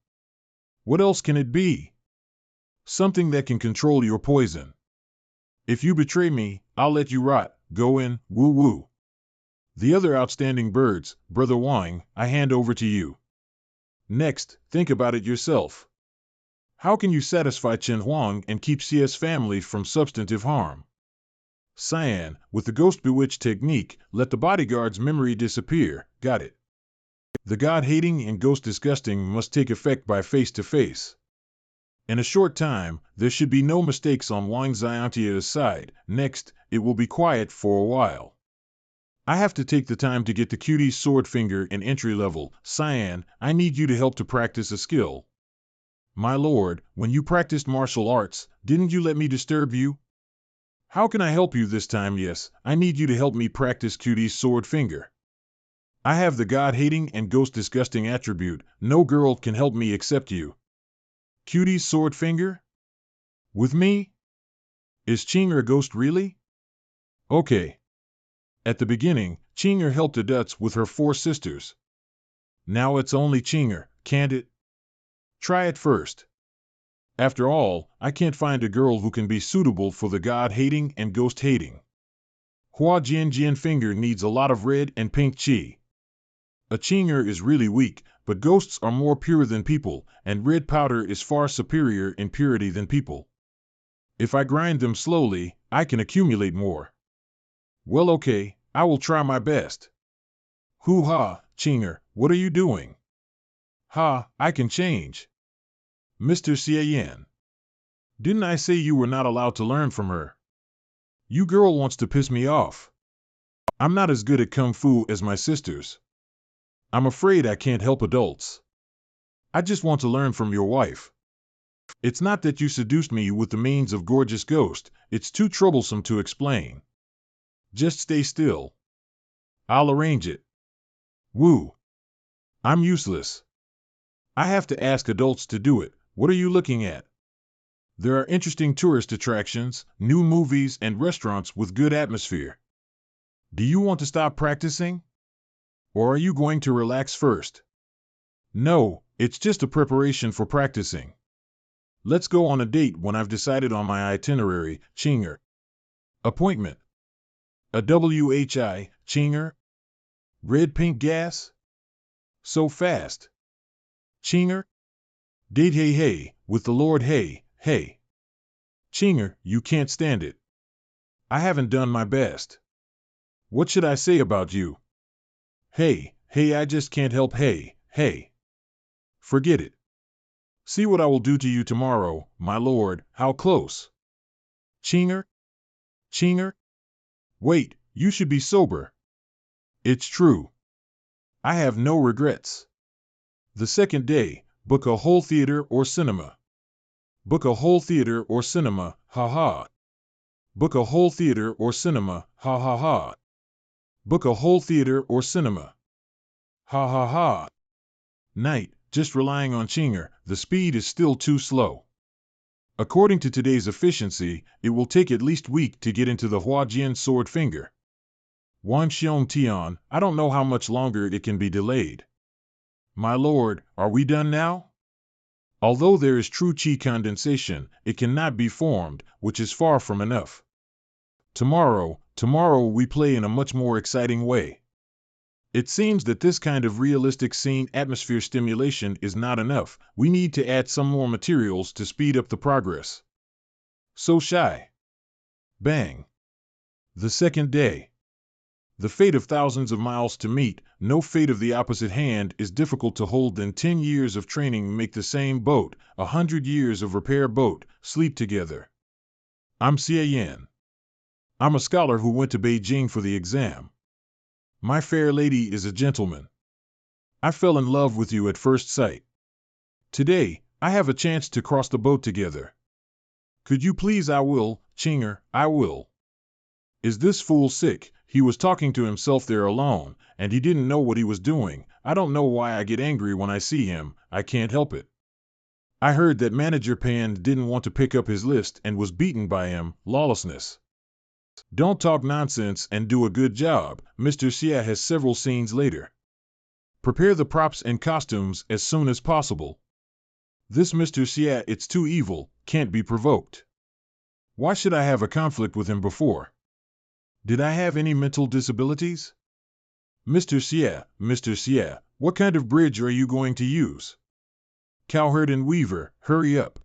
What else can it be? Something that can control your poison. If you betray me, I'll let you rot. Go in, woo woo. The other outstanding birds, Brother Wang, I hand over to you. Next, think about it yourself. How can you satisfy Chen Huang and keep Sia's family from substantive harm? Cyan, with the ghost bewitched technique, let the bodyguard's memory disappear. Got it. The god-hating and ghost-disgusting must take effect by face-to-face. In a short time, there should be no mistakes on Wang Xiantia's side. Next, it will be quiet for a while. I have to take the time to get the cutie's sword finger in entry level. Cyan, I need you to help to practice a skill. My lord, when you practiced martial arts, didn't you let me disturb you? How can I help you this time? Yes, I need you to help me practice cutie's sword finger. I have the god-hating and ghost-disgusting attribute. No girl can help me except you. Cutie's sword finger? With me? Is Chinger a ghost really? Okay. At the beginning, Chinger helped Aduts with her 4 sisters. Now it's only Chinger, can't it? Try it first. After all, I can't find a girl who can be suitable for the god-hating and ghost-hating. Hua Jian Jian finger needs a lot of red and pink chi. A Chinger is really weak, but ghosts are more pure than people, and red powder is far superior in purity than people. If I grind them slowly, I can accumulate more. Well, okay, I will try my best. Hoo-ha, Chinger, what are you doing? Ha, I can change. Mr. Xiayan. Didn't I say you were not allowed to learn from her? You girl wants to piss me off. I'm not as good at kung fu as my sisters. I'm afraid I can't help adults. I just want to learn from your wife. It's not that you seduced me with the means of gorgeous ghost, it's too troublesome to explain. Just stay still. I'll arrange it. Woo. I'm useless. I have to ask adults to do it. What are you looking at? There are interesting tourist attractions, new movies, and restaurants with good atmosphere. Do you want to stop practicing? Or are you going to relax first? No, it's just a preparation for practicing. Let's go on a date when I've decided on my itinerary, Chinger. Appointment. A WHI, Chinger? Red pink gas? So fast. Chinger? Date hey hey, with the Lord hey, hey. Chinger, you can't stand it. I haven't done my best. What should I say about you? Hey, hey, I just can't help hey, hey. Forget it. See what I will do to you tomorrow, my lord. How close? Chinger? Chinger? Wait, you should be sober. It's true. I have no regrets. The second day, book a whole theater or cinema. Book a whole theater or cinema, ha ha. Book a whole theater or cinema, ha ha ha. Book a whole theater or cinema. Ha ha ha. Night, just relying on Chinger, the speed is still too slow. According to today's efficiency, it will take at least a week to get into the Huajian sword finger. Wang Xiong Tian, I don't know how much longer it can be delayed. My lord, are we done now? Although there is true qi condensation, it cannot be formed, which is far from enough. Tomorrow we play in a much more exciting way. It seems that this kind of realistic scene atmosphere stimulation is not enough. We need to add some more materials to speed up the progress. So shy. Bang. The second day. The fate of thousands of miles to meet, no fate of the opposite hand is difficult to hold than 10 years of training make the same boat, 100 years of repair boat, sleep together. I'm Xie Yan. I'm a scholar who went to Beijing for the exam. My fair lady is a gentleman. I fell in love with you at first sight. Today, I have a chance to cross the boat together. Could you please? I will, Chinger, I will. Is this fool sick? He was talking to himself there alone, and he didn't know what he was doing. I don't know why I get angry when I see him. I can't help it. I heard that Manager Pan didn't want to pick up his list and was beaten by him. Lawlessness. Don't talk nonsense and do a good job. Mr. Xia has several scenes later. Prepare the props and costumes as soon as possible. This Mr. Xia, it's too evil, can't be provoked. Why should I have a conflict with him before? Did I have any mental disabilities? Mr. Xia, what kind of bridge are you going to use? Cowherd and Weaver, hurry up.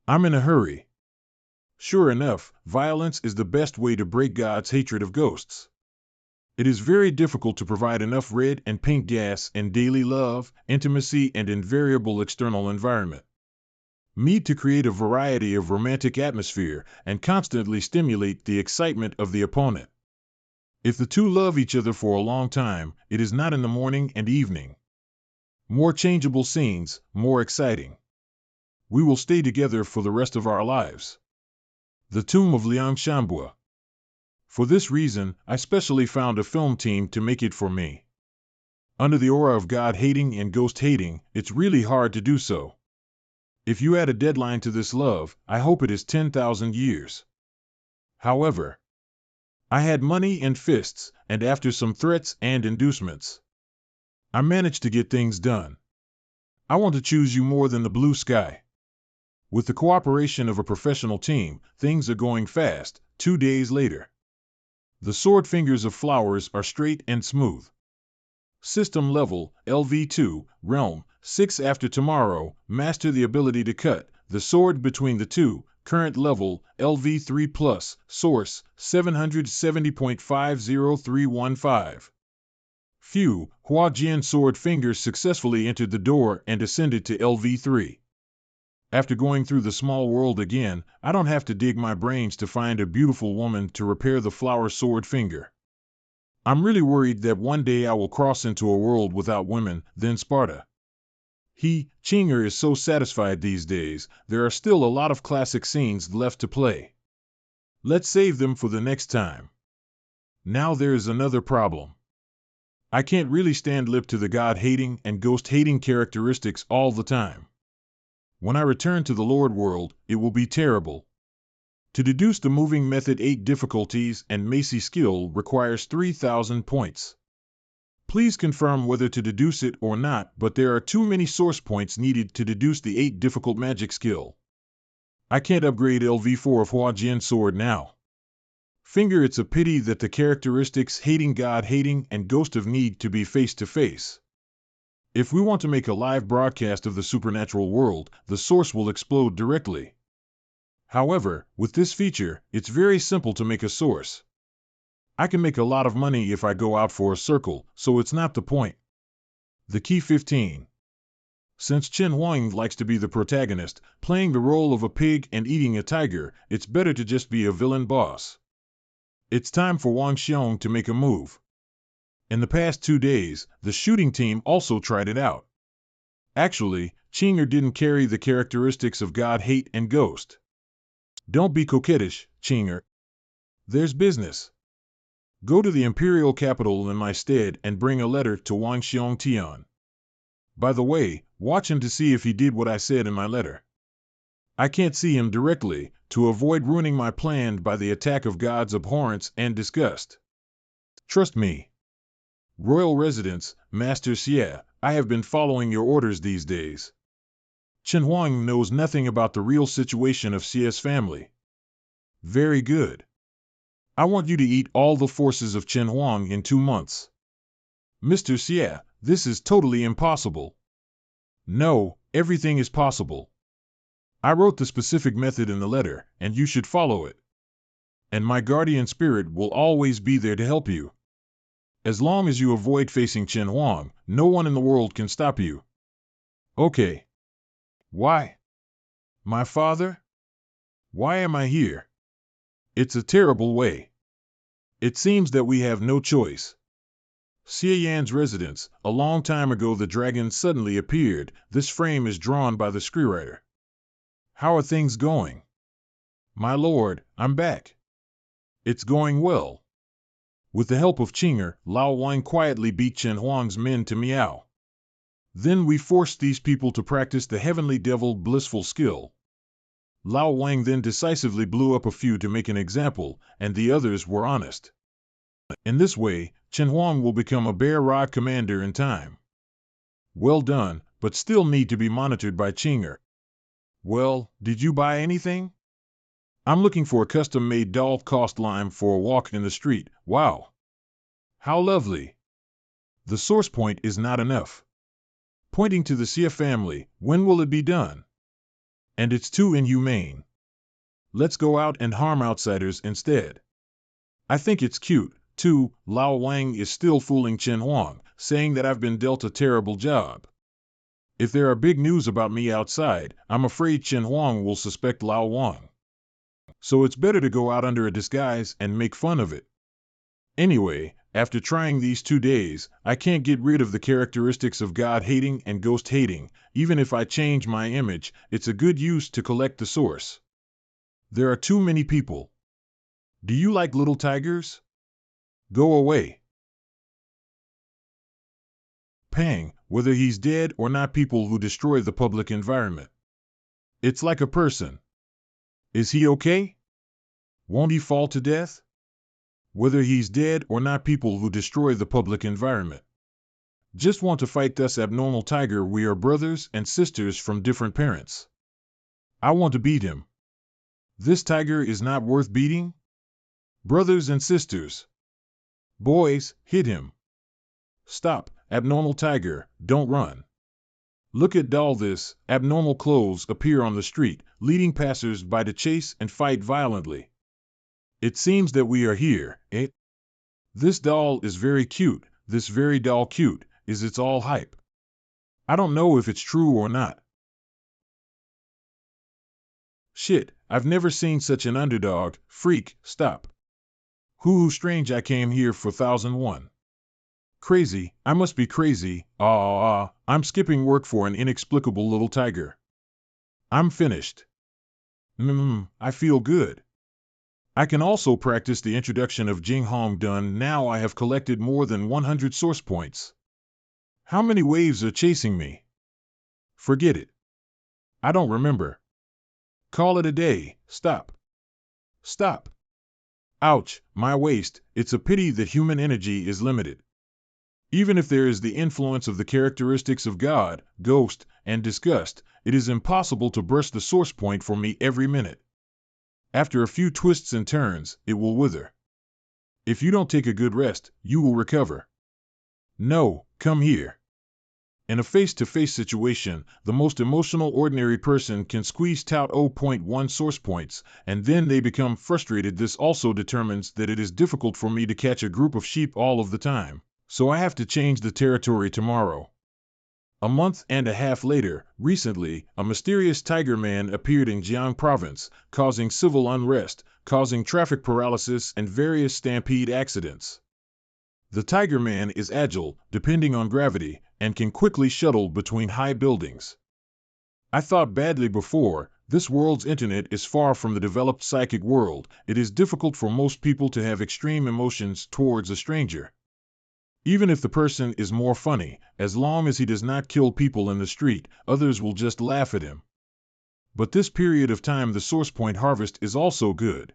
I'm in a hurry. Sure enough, violence is the best way to break God's hatred of ghosts. It is very difficult to provide enough red and pink gas in daily love, intimacy, and invariable external environment. Need to create a variety of romantic atmosphere and constantly stimulate the excitement of the opponent. If the two love each other for a long time, it is not in the morning and evening. More changeable scenes, more exciting. We will stay together for the rest of our lives. The Tomb of Liang Shambua. For this reason, I specially found a film team to make it for me. Under the aura of God hating and ghost hating, it's really hard to do so. If you add a deadline to this love, I hope it is 10,000 years. However, I had money and fists, and after some threats and inducements, I managed to get things done. I want to choose you more than the blue sky. With the cooperation of a professional team, things are going fast. 2 days later. The sword fingers of flowers are straight and smooth. System level, LV2, Realm, 6 after tomorrow, master the ability to cut the sword between the two, current level, LV3+, source, 770.50315. Phew, Huajian sword fingers successfully entered the door and ascended to LV3. After going through the small world again, I don't have to dig my brains to find a beautiful woman to repair the flower sword finger. I'm really worried that one day I will cross into a world without women, then Sparta. Chinger is so satisfied these days. There are still a lot of classic scenes left to play. Let's save them for the next time. Now there is another problem. I can't really stand lip to the God-hating and ghost-hating characteristics all the time. When I return to the Lord world, it will be terrible. To deduce the moving method 8 difficulties and Macy skill requires 3,000 points. Please confirm whether to deduce it or not, but there are too many source points needed to deduce the 8 difficult magic skill. I can't upgrade LV4 of Huajian sword now. Finger, it's a pity that the characteristics hating God hating and ghost of need to be face to face. If we want to make a live broadcast of the supernatural world, the source will explode directly. However, with this feature, it's very simple to make a source. I can make a lot of money if I go out for a circle, so it's not the point. The key 15. Since Chen Huang likes to be the protagonist, playing the role of a pig and eating a tiger, it's better to just be a villain boss. It's time for Wang Xiong to make a move. In the past 2 days, the shooting team also tried it out. Actually, Chinger didn't carry the characteristics of God hate and ghost. Don't be coquettish, Chinger. There's business. Go to the imperial capital in my stead and bring a letter to Wang Xiong Tian. By the way, watch him to see if he did what I said in my letter. I can't see him directly, to avoid ruining my plan by the attack of God's abhorrence and disgust. Trust me. Royal Residence, Master Xie, I have been following your orders these days. Chen Huang knows nothing about the real situation of Xie's family. Very good. I want you to eat all the forces of Chen Huang in 2 months. Mr. Xie, this is totally impossible. No, everything is possible. I wrote the specific method in the letter, and you should follow it. And my guardian spirit will always be there to help you. As long as you avoid facing Chen Huang, no one in the world can stop you. Okay. Why? My father? Why am I here? It's a terrible way. It seems that we have no choice. Xie Yan's residence. A long time ago the dragon suddenly appeared. This frame is drawn by the screenwriter. How are things going? My lord, I'm back. It's going well. With the help of Chinger, Lao Wang quietly beat Chen Huang's men to Miao. Then we forced these people to practice the heavenly devil blissful skill. Lao Wang then decisively blew up a few to make an example, and the others were honest. In this way, Chen Huang will become a bear rod commander in time. Well done, but still need to be monitored by Chinger. Well, did you buy anything? I'm looking for a custom-made doll cost lime for a walk in the street. Wow. How lovely. The source point is not enough. Pointing to the Xia family, when will it be done? And it's too inhumane. Let's go out and harm outsiders instead. I think it's cute, too. Lao Wang is still fooling Chen Huang, saying that I've been dealt a terrible job. If there are big news about me outside, I'm afraid Chen Huang will suspect Lao Wang. So it's better to go out under a disguise and make fun of it. Anyway, after trying these 2 days, I can't get rid of the characteristics of God-hating and ghost-hating. Even if I change my image, it's a good use to collect the source. There are too many people. Do you like little tigers? Go away. Pang, whether he's dead or not, people who destroy the public environment. It's like a person. Is he okay? Won't he fall to death? Whether he's dead or not, people who destroy the public environment. Just want to fight us abnormal tiger. We are brothers and sisters from different parents. I want to beat him. This tiger is not worth beating? Brothers and sisters. Boys, hit him. Stop, abnormal tiger, don't run. Look at doll. This abnormal clothes appear on the street, leading passers by to chase and fight violently. It seems that we are here, eh? This doll is very cute. This very doll cute. Is it's all hype. I don't know if it's true or not. Shit, I've never seen such an underdog. Freak, stop. Hoo strange, I came here for 1001. Crazy, I must be crazy. I'm skipping work for an inexplicable little tiger. I'm finished. I feel good. I can also practice the introduction of Jing Hong done. Now I have collected more than 100 source points. How many waves are chasing me? Forget it. I don't remember. Call it a day. Stop. Stop. Ouch, my waist. It's a pity that human energy is limited. Even if there is the influence of the characteristics of God, ghost, and disgust, it is impossible to burst the source point for me every minute. After a few twists and turns, it will wither. If you don't take a good rest, you will recover. No, come here. In a face-to-face situation, the most emotional ordinary person can squeeze tout 0.1 source points, and then they become frustrated. This also determines that it is difficult for me to catch a group of sheep all of the time, so I have to change the territory tomorrow. A month and a half later, recently, a mysterious tiger man appeared in Jiang province, causing civil unrest, causing traffic paralysis and various stampede accidents. The tiger man is agile, depending on gravity, and can quickly shuttle between high buildings. I thought badly before. This world's internet is far from the developed psychic world. It is difficult for most people to have extreme emotions towards a stranger. Even if the person is more funny, as long as he does not kill people in the street, others will just laugh at him. But this period of time the source point harvest is also good.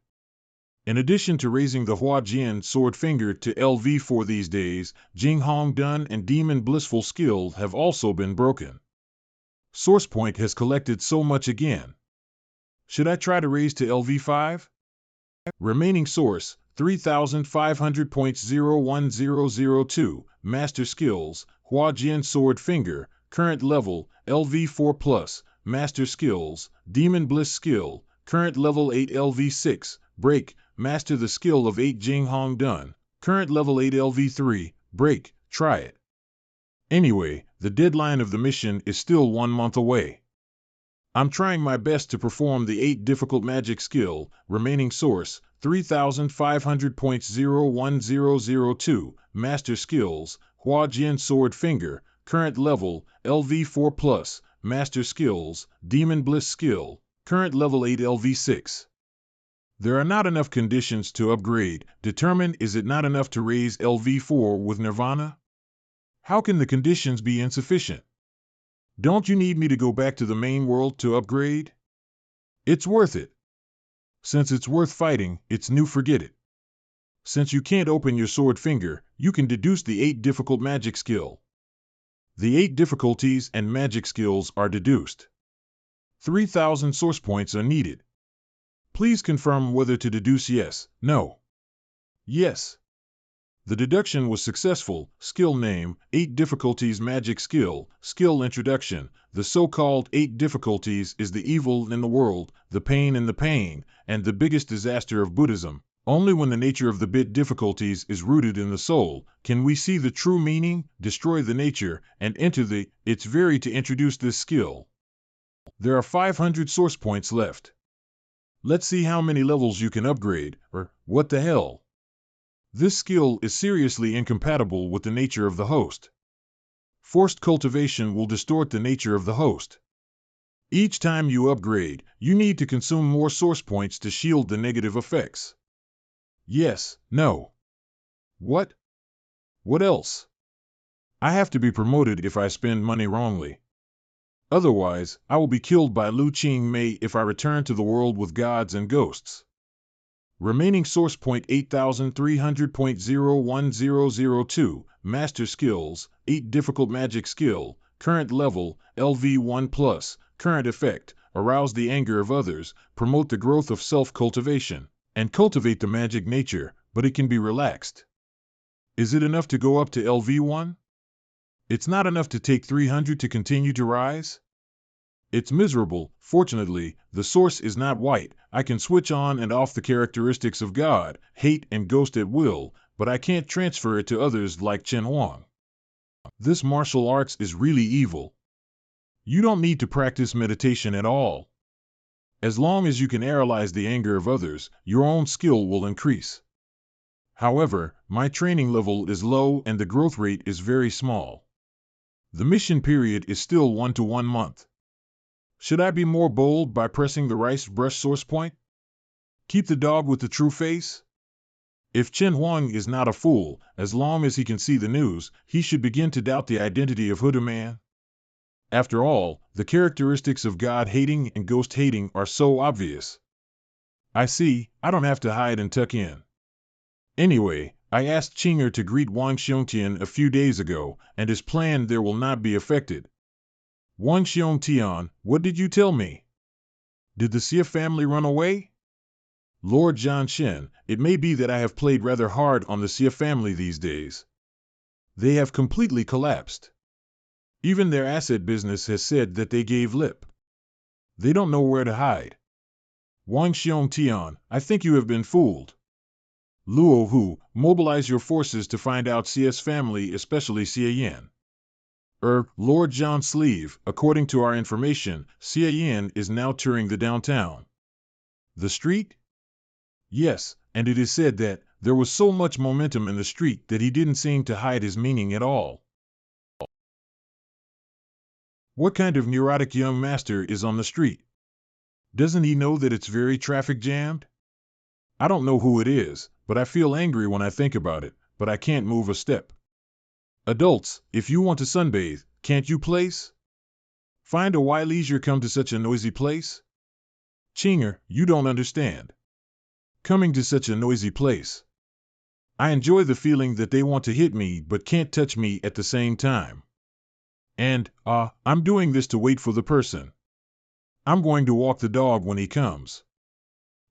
In addition to raising the Hua Jian sword finger to LV4 these days, Jing Hong Dun and Demon Blissful Skill have also been broken. Source point has collected so much again. Should I try to raise to LV5? Remaining source, 3,500.01002, Master Skills, Hua Jian Sword Finger, current level, LV4+, Master Skills, Demon Bliss Skill, current level 8 LV6, Break, Master the skill of 8 Jing Hong Dun, current level 8 LV3, Break, try it. Anyway, the deadline of the mission is still 1 month away. I'm trying my best to perform the 8 difficult magic skill, remaining source, 3,500.01002, Master Skills, Hua Jian Sword Finger, current level, LV4+, Master Skills, Demon Bliss Skill, current level 8 LV6. There are not enough conditions to upgrade. Determine, is it not enough to raise LV4 with Nirvana? How can the conditions be insufficient? Don't you need me to go back to the main world to upgrade? It's worth it. Since it's worth fighting, it's new, forget it. Since you can't open your sword finger, you can deduce the 8 difficult magic skill. The 8 difficulties and magic skills are deduced. 3,000 source points are needed. Please confirm whether to deduce yes, no. Yes. The deduction was successful. Skill name, 8 difficulties magic skill, skill introduction. The so-called 8 difficulties is the evil in the world, the pain in the pain, and the biggest disaster of Buddhism. Only when the nature of the bit difficulties is rooted in the soul can we see the true meaning, destroy the nature, and enter the it's very to introduce this skill. There are 500 source points left. Let's see how many levels you can upgrade, or what the hell. This skill is seriously incompatible with the nature of the host. Forced cultivation will distort the nature of the host. Each time you upgrade, you need to consume more source points to shield the negative effects. Yes, no. What? What else? I have to be promoted if I spend money wrongly. Otherwise, I will be killed by Lu Qing Mei if I return to the world with gods and ghosts. Remaining source point 8300.01002, Master Skills, 8 Difficult Magic Skill, Current Level, LV1+, Current Effect, Arouse the Anger of Others, Promote the Growth of Self-Cultivation, and Cultivate the Magic Nature, but it can be relaxed. Is it enough to go up to LV1? It's not enough to take 300 to continue to rise? It's miserable. Fortunately, the source is not white. I can switch on and off the characteristics of God, hate, and ghost at will, but I can't transfer it to others like Chen Huang. This martial arts is really evil. You don't need to practice meditation at all. As long as you can analyze the anger of others, your own skill will increase. However, my training level is low and the growth rate is very small. The mission period is still 1 to 1 month. Should I be more bold by pressing the rice brush source point? Keep the dog with the true face? If Chen Huang is not a fool, as long as he can see the news, he should begin to doubt the identity of Hoodoo Man. After all, the characteristics of God-hating and ghost-hating are so obvious. I see, I don't have to hide and tuck in. Anyway, I asked Qinger to greet Wang Xiongtian a few days ago, and his plan there will not be affected. Wang Xiongtian, what did you tell me? Did the Xie family run away? Lord Zhan Shen, it may be that I have played rather hard on the Xie family these days. They have completely collapsed. Even their asset business has said that they gave lip. They don't know where to hide. Wang Xiongtian, I think you have been fooled. Luo Hu, mobilize your forces to find out Xie's family, especially Xie Yan. Lord John Sleeve, according to our information, Xie Yan is now touring the downtown. The street? Yes, and it is said that there was so much momentum in the street that he didn't seem to hide his meaning at all. What kind of neurotic young master is on the street? Doesn't he know that it's very traffic jammed? I don't know who it is, but I feel angry when I think about it, but I can't move a step. Adults, if you want to sunbathe, can't you place? Find a why leisure come to such a noisy place? Qinger, you don't understand. Coming to such a noisy place. I enjoy the feeling that they want to hit me but can't touch me at the same time. And, I'm doing this to wait for the person. I'm going to walk the dog when he comes.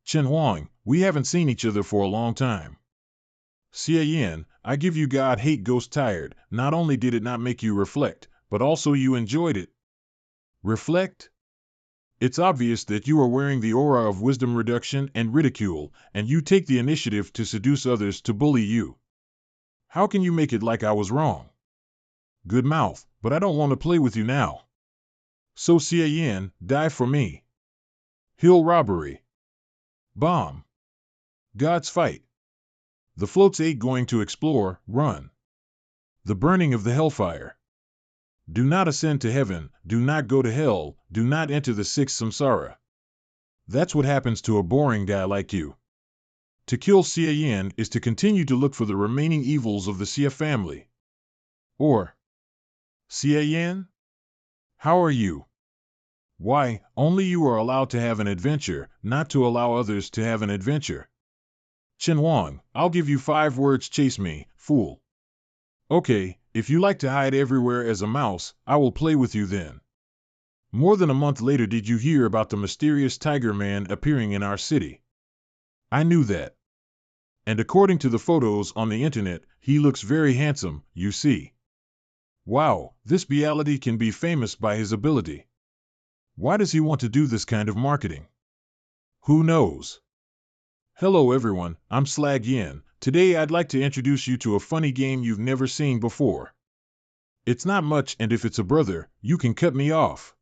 Chen Huang, we haven't seen each other for a long time. Xie Yan, I give you God hate ghost tired. Not only did it not make you reflect, but also you enjoyed it. Reflect? It's obvious that you are wearing the aura of wisdom reduction and ridicule, and you take the initiative to seduce others to bully you. How can you make it like I was wrong? Good mouth, but I don't want to play with you now. So Xie Yan, die for me. Hill robbery. Bomb. God's fight. The floats 8 going to explore, run. The burning of the hellfire. Do not ascend to heaven, do not go to hell, do not enter the 6th samsara. That's what happens to a boring guy like you. To kill Xie Yan is to continue to look for the remaining evils of the Xie family. Or, Xie Yan? How are you? Why, only you are allowed to have an adventure, not to allow others to have an adventure. Chen Wang, I'll give you 5 words: chase me, fool. Okay, if you like to hide everywhere as a mouse, I will play with you then. More than a month later, did you hear about the mysterious Tiger Man appearing in our city? I knew that. And according to the photos on the internet, he looks very handsome, you see. Wow, this reality can be famous by his ability. Why does he want to do this kind of marketing? Who knows? Hello everyone, I'm Slag Yin. Today I'd like to introduce you to a funny game you've never seen before. It's not much, and if it's a brother, you can cut me off.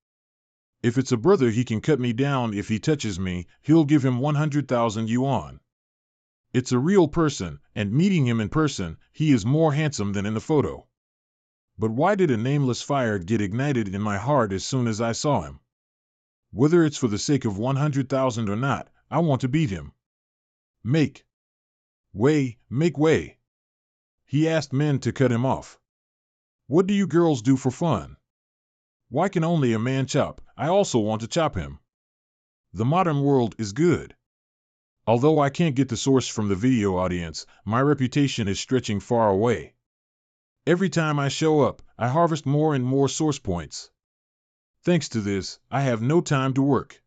If it's a brother, he can cut me down. If he touches me, he'll give him 100,000 yuan. It's a real person, and meeting him in person, he is more handsome than in the photo. But why did a nameless fire get ignited in my heart as soon as I saw him? Whether it's for the sake of 100,000 or not, I want to beat him. Make way. He asked men to cut him off. What do you girls do for fun? Why can only a man chop? I also want to chop him. The modern world is good. Although I can't get the source from the video audience, my reputation is stretching far away. Every time I show up, I harvest more and more source points. Thanks to this, I have no time to work.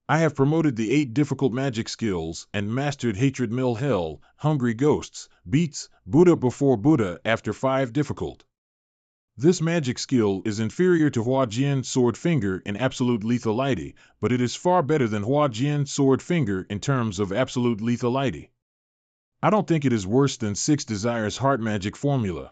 I have promoted the 8 difficult magic skills and mastered Hatred Mill Hell, Hungry Ghosts, Beats, Buddha before Buddha after 5 difficult. This magic skill is inferior to Hua Jian Sword Finger in absolute lethality, but it is far better than Hua Jian Sword Finger in terms of absolute lethality. I don't think it is worse than 6 Desires Heart Magic Formula.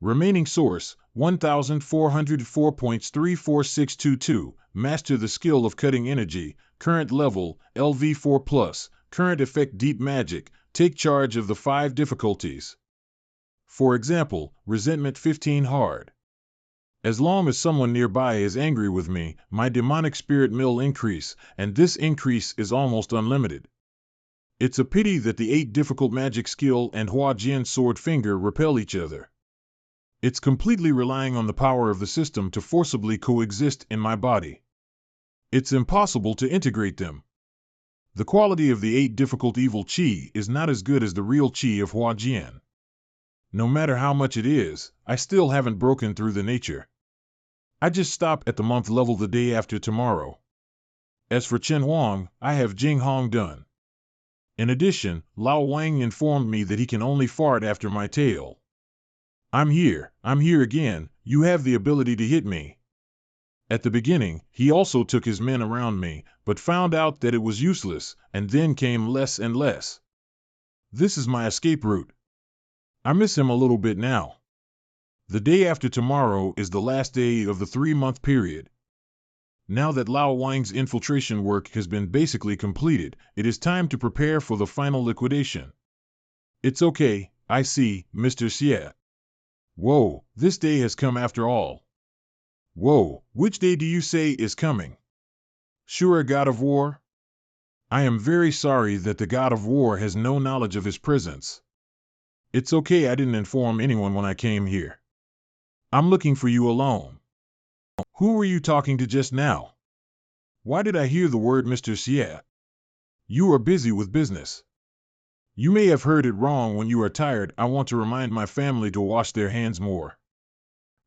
Remaining source, 1404.34622, master the skill of cutting energy, current level, LV4+, current effect deep magic, take charge of the 5 difficulties. For example, resentment 15 hard. As long as someone nearby is angry with me, my demonic spirit will increase, and this increase is almost unlimited. It's a pity that the 8 difficult magic skill and Hua Jian Sword Finger repel each other. It's completely relying on the power of the system to forcibly coexist in my body. It's impossible to integrate them. The quality of the 8 difficult evil chi is not as good as the real chi of Hua Jian. No matter how much it is, I still haven't broken through the nature. I just stop at the month level the day after tomorrow. As for Chen Wang, I have Jing Hong done. In addition, Lao Wang informed me that he can only fart after my tail. I'm here again, you have the ability to hit me. At the beginning, he also took his men around me, but found out that it was useless, and then came less and less. This is my escape route. I miss him a little bit now. The day after tomorrow is the last day of the 3-month period. Now that Lao Wang's infiltration work has been basically completed, it is time to prepare for the final liquidation. It's okay, I see, Mr. Xie. Whoa, this day has come after all. Whoa, which day do you say is coming? Sure, God of War? I am very sorry that the God of War has no knowledge of his presence. It's okay, I didn't inform anyone when I came here. I'm looking for you alone. Who were you talking to just now? Why did I hear the word Mr. Xie? You are busy with business. You may have heard it wrong. When you are tired, I want to remind my family to wash their hands more.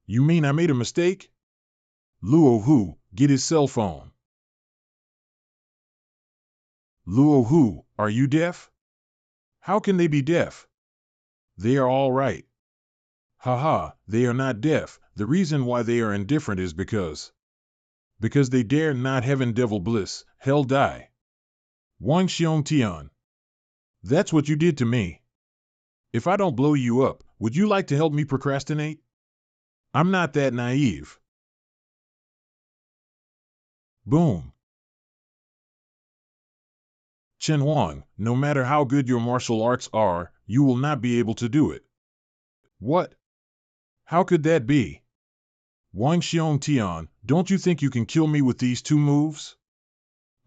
You mean I made a mistake? Luo Hu, get his cell phone. Luo Hu, are you deaf? How can they be deaf? They are all right. Haha, they are not deaf. The reason why they are indifferent is because they dare not heaven devil bliss, hell die. Wang Xiong Tian. That's what you did to me. If I don't blow you up, would you like to help me procrastinate? I'm not that naive. Boom. Chen Wang, no matter how good your martial arts are, you will not be able to do it. What? How could that be? Wang Xiong Tian, don't you think you can kill me with these 2 moves?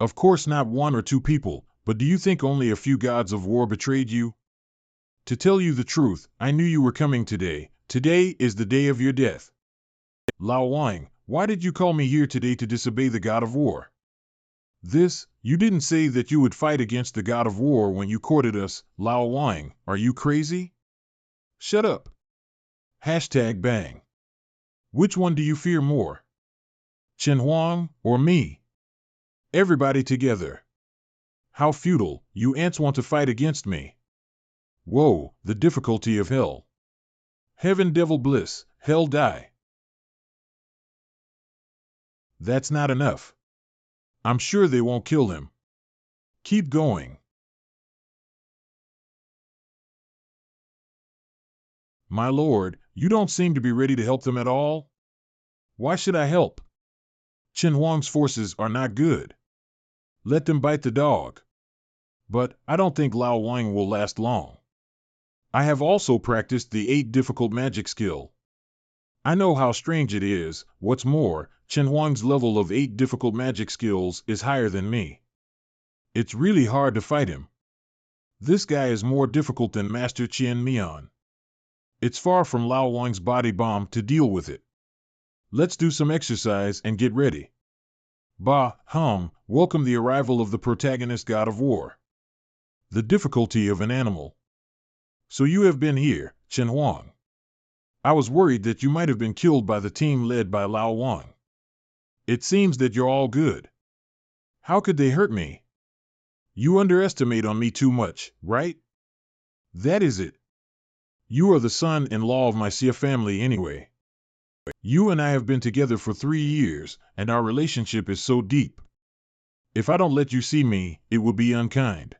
Of course not one or two people, but do you think only a few gods of war betrayed you? To tell you the truth, I knew you were coming today. Today is the day of your death. Lao Wang, why did you call me here today to disobey the god of war? You didn't say that you would fight against the god of war when you courted us, Lao Wang. Are you crazy? Shut up. Hashtag bang. Which one do you fear more? Chen Huang or me? Everybody together. How futile, you ants want to fight against me. Whoa, the difficulty of hell. Heaven devil bliss, hell die. That's not enough. I'm sure they won't kill him. Keep going. My lord, you don't seem to be ready to help them at all. Why should I help? Chen Huang's forces are not good. Let them bite the dog. But I don't think Lao Wang will last long. I have also practiced the 8 difficult magic skill. I know how strange it is. What's more, Chen Huang's level of 8 difficult magic skills is higher than me. It's really hard to fight him. This guy is more difficult than Master Qian Mian. It's far from Lao Wang's body bomb to deal with it. Let's do some exercise and get ready. Welcome the arrival of the protagonist god of war. The difficulty of an animal. So you have been here, Chen Huang. I was worried that you might have been killed by the team led by Lao Wang. It seems that you're all good. How could they hurt me? You underestimate on me too much, right? That is it. You are the son-in-law of my Xia family anyway. You and I have been together for 3 years, and our relationship is so deep. If I don't let you see me, it would be unkind.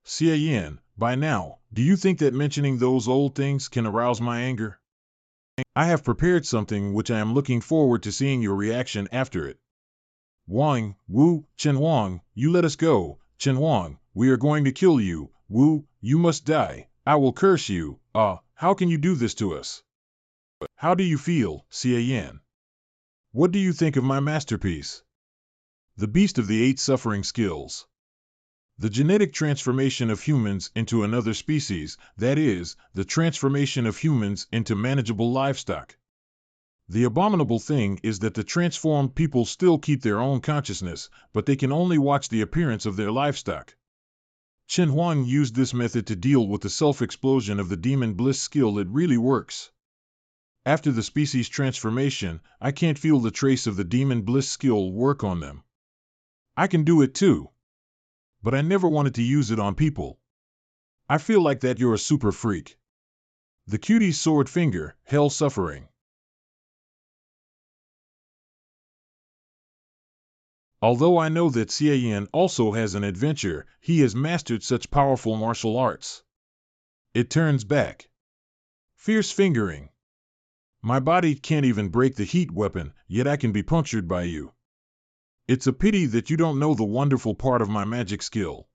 Xia Yan, by now, do you think that mentioning those old things can arouse my anger? I have prepared something which I am looking forward to seeing your reaction after it. Wang, Wu, Chen Huang, you let us go. Chen Huang, we are going to kill you. Wu, you must die. I will curse you. How can you do this to us? How do you feel, Xia Yan? What do you think of my masterpiece? The Beast of the 8 Suffering Skills. The genetic transformation of humans into another species, that is, the transformation of humans into manageable livestock. The abominable thing is that the transformed people still keep their own consciousness, but they can only watch the appearance of their livestock. Chen Huang used this method to deal with the self-explosion of the demon bliss skill. It really works. After the species transformation, I can't feel the trace of the demon bliss skill work on them. I can do it too. But I never wanted to use it on people. I feel like that you're a super freak. The cutie's sword finger, hell suffering. Although I know that Xia Yan also has an adventure, he has mastered such powerful martial arts. It turns back. Fierce fingering. My body can't even break the heat weapon, yet I can be punctured by you. It's a pity that you don't know the wonderful part of my magic skill.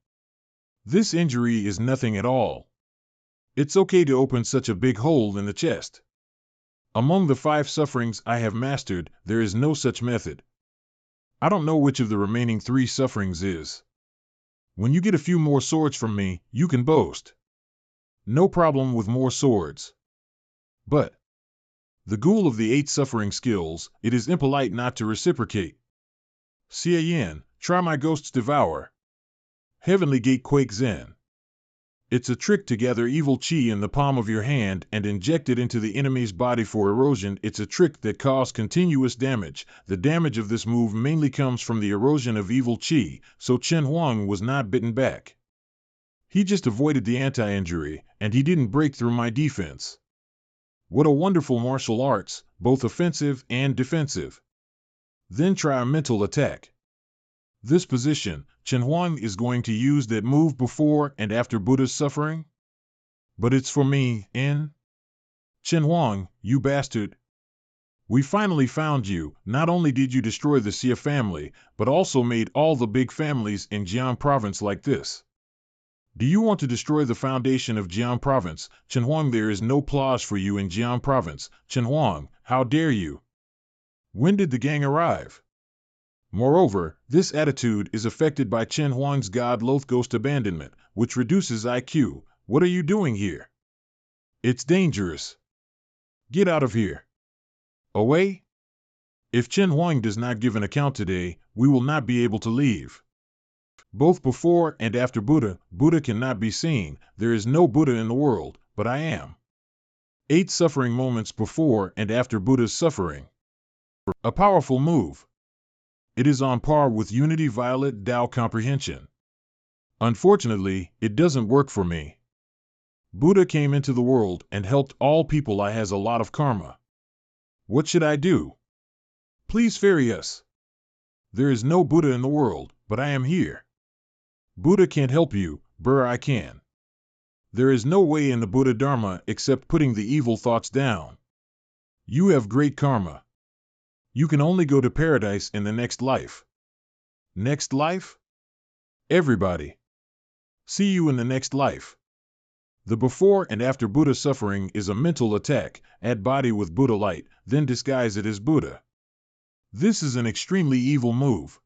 This injury is nothing at all. It's okay to open such a big hole in the chest. Among the 5 sufferings I have mastered, there is no such method. I don't know which of the remaining 3 sufferings is. When you get a few more swords from me, you can boast. No problem with more swords. But the ghoul of the 8 suffering skills, it is impolite not to reciprocate. Xia Yan, try my ghost's devour. Heavenly Gate Quake Zen. It's a trick to gather evil chi in the palm of your hand and inject it into the enemy's body for erosion. It's a trick that causes continuous damage. The damage of this move mainly comes from the erosion of evil chi, so Chen Huang was not bitten back. He just avoided the anti-injury, and he didn't break through my defense. What a wonderful martial arts, both offensive and defensive. Then try a mental attack. This position, Chen Huang is going to use that move before and after Buddha's suffering? But it's for me, Chen Huang, you bastard. We finally found you. Not only did you destroy the Xia family, but also made all the big families in Jian province like this. Do you want to destroy the foundation of Jian province? Chen Huang, there is no place for you in Jian province. Chen Huang, how dare you? When did the gang arrive? Moreover, this attitude is affected by Chen Huang's God-loath ghost abandonment, which reduces IQ. What are you doing here? It's dangerous. Get out of here. Away? If Chen Huang does not give an account today, we will not be able to leave. Both before and after Buddha, Buddha cannot be seen. There is no Buddha in the world, but I am. 8 suffering moments before and after Buddha's suffering. A powerful move. It is on par with Unity Violet Tao comprehension. Unfortunately, it doesn't work for me. Buddha came into the world and helped all people. I has a lot of karma. What should I do? Please ferry us. There is no Buddha in the world, but I am here. Buddha can't help you, brr, I can. There is no way in the Buddha Dharma except putting the evil thoughts down. You have great karma. You can only go to paradise in the next life. Next life? Everybody. See you in the next life. The before and after Buddha suffering is a mental attack. Add body with Buddha light, then disguise it as Buddha. This is an extremely evil move.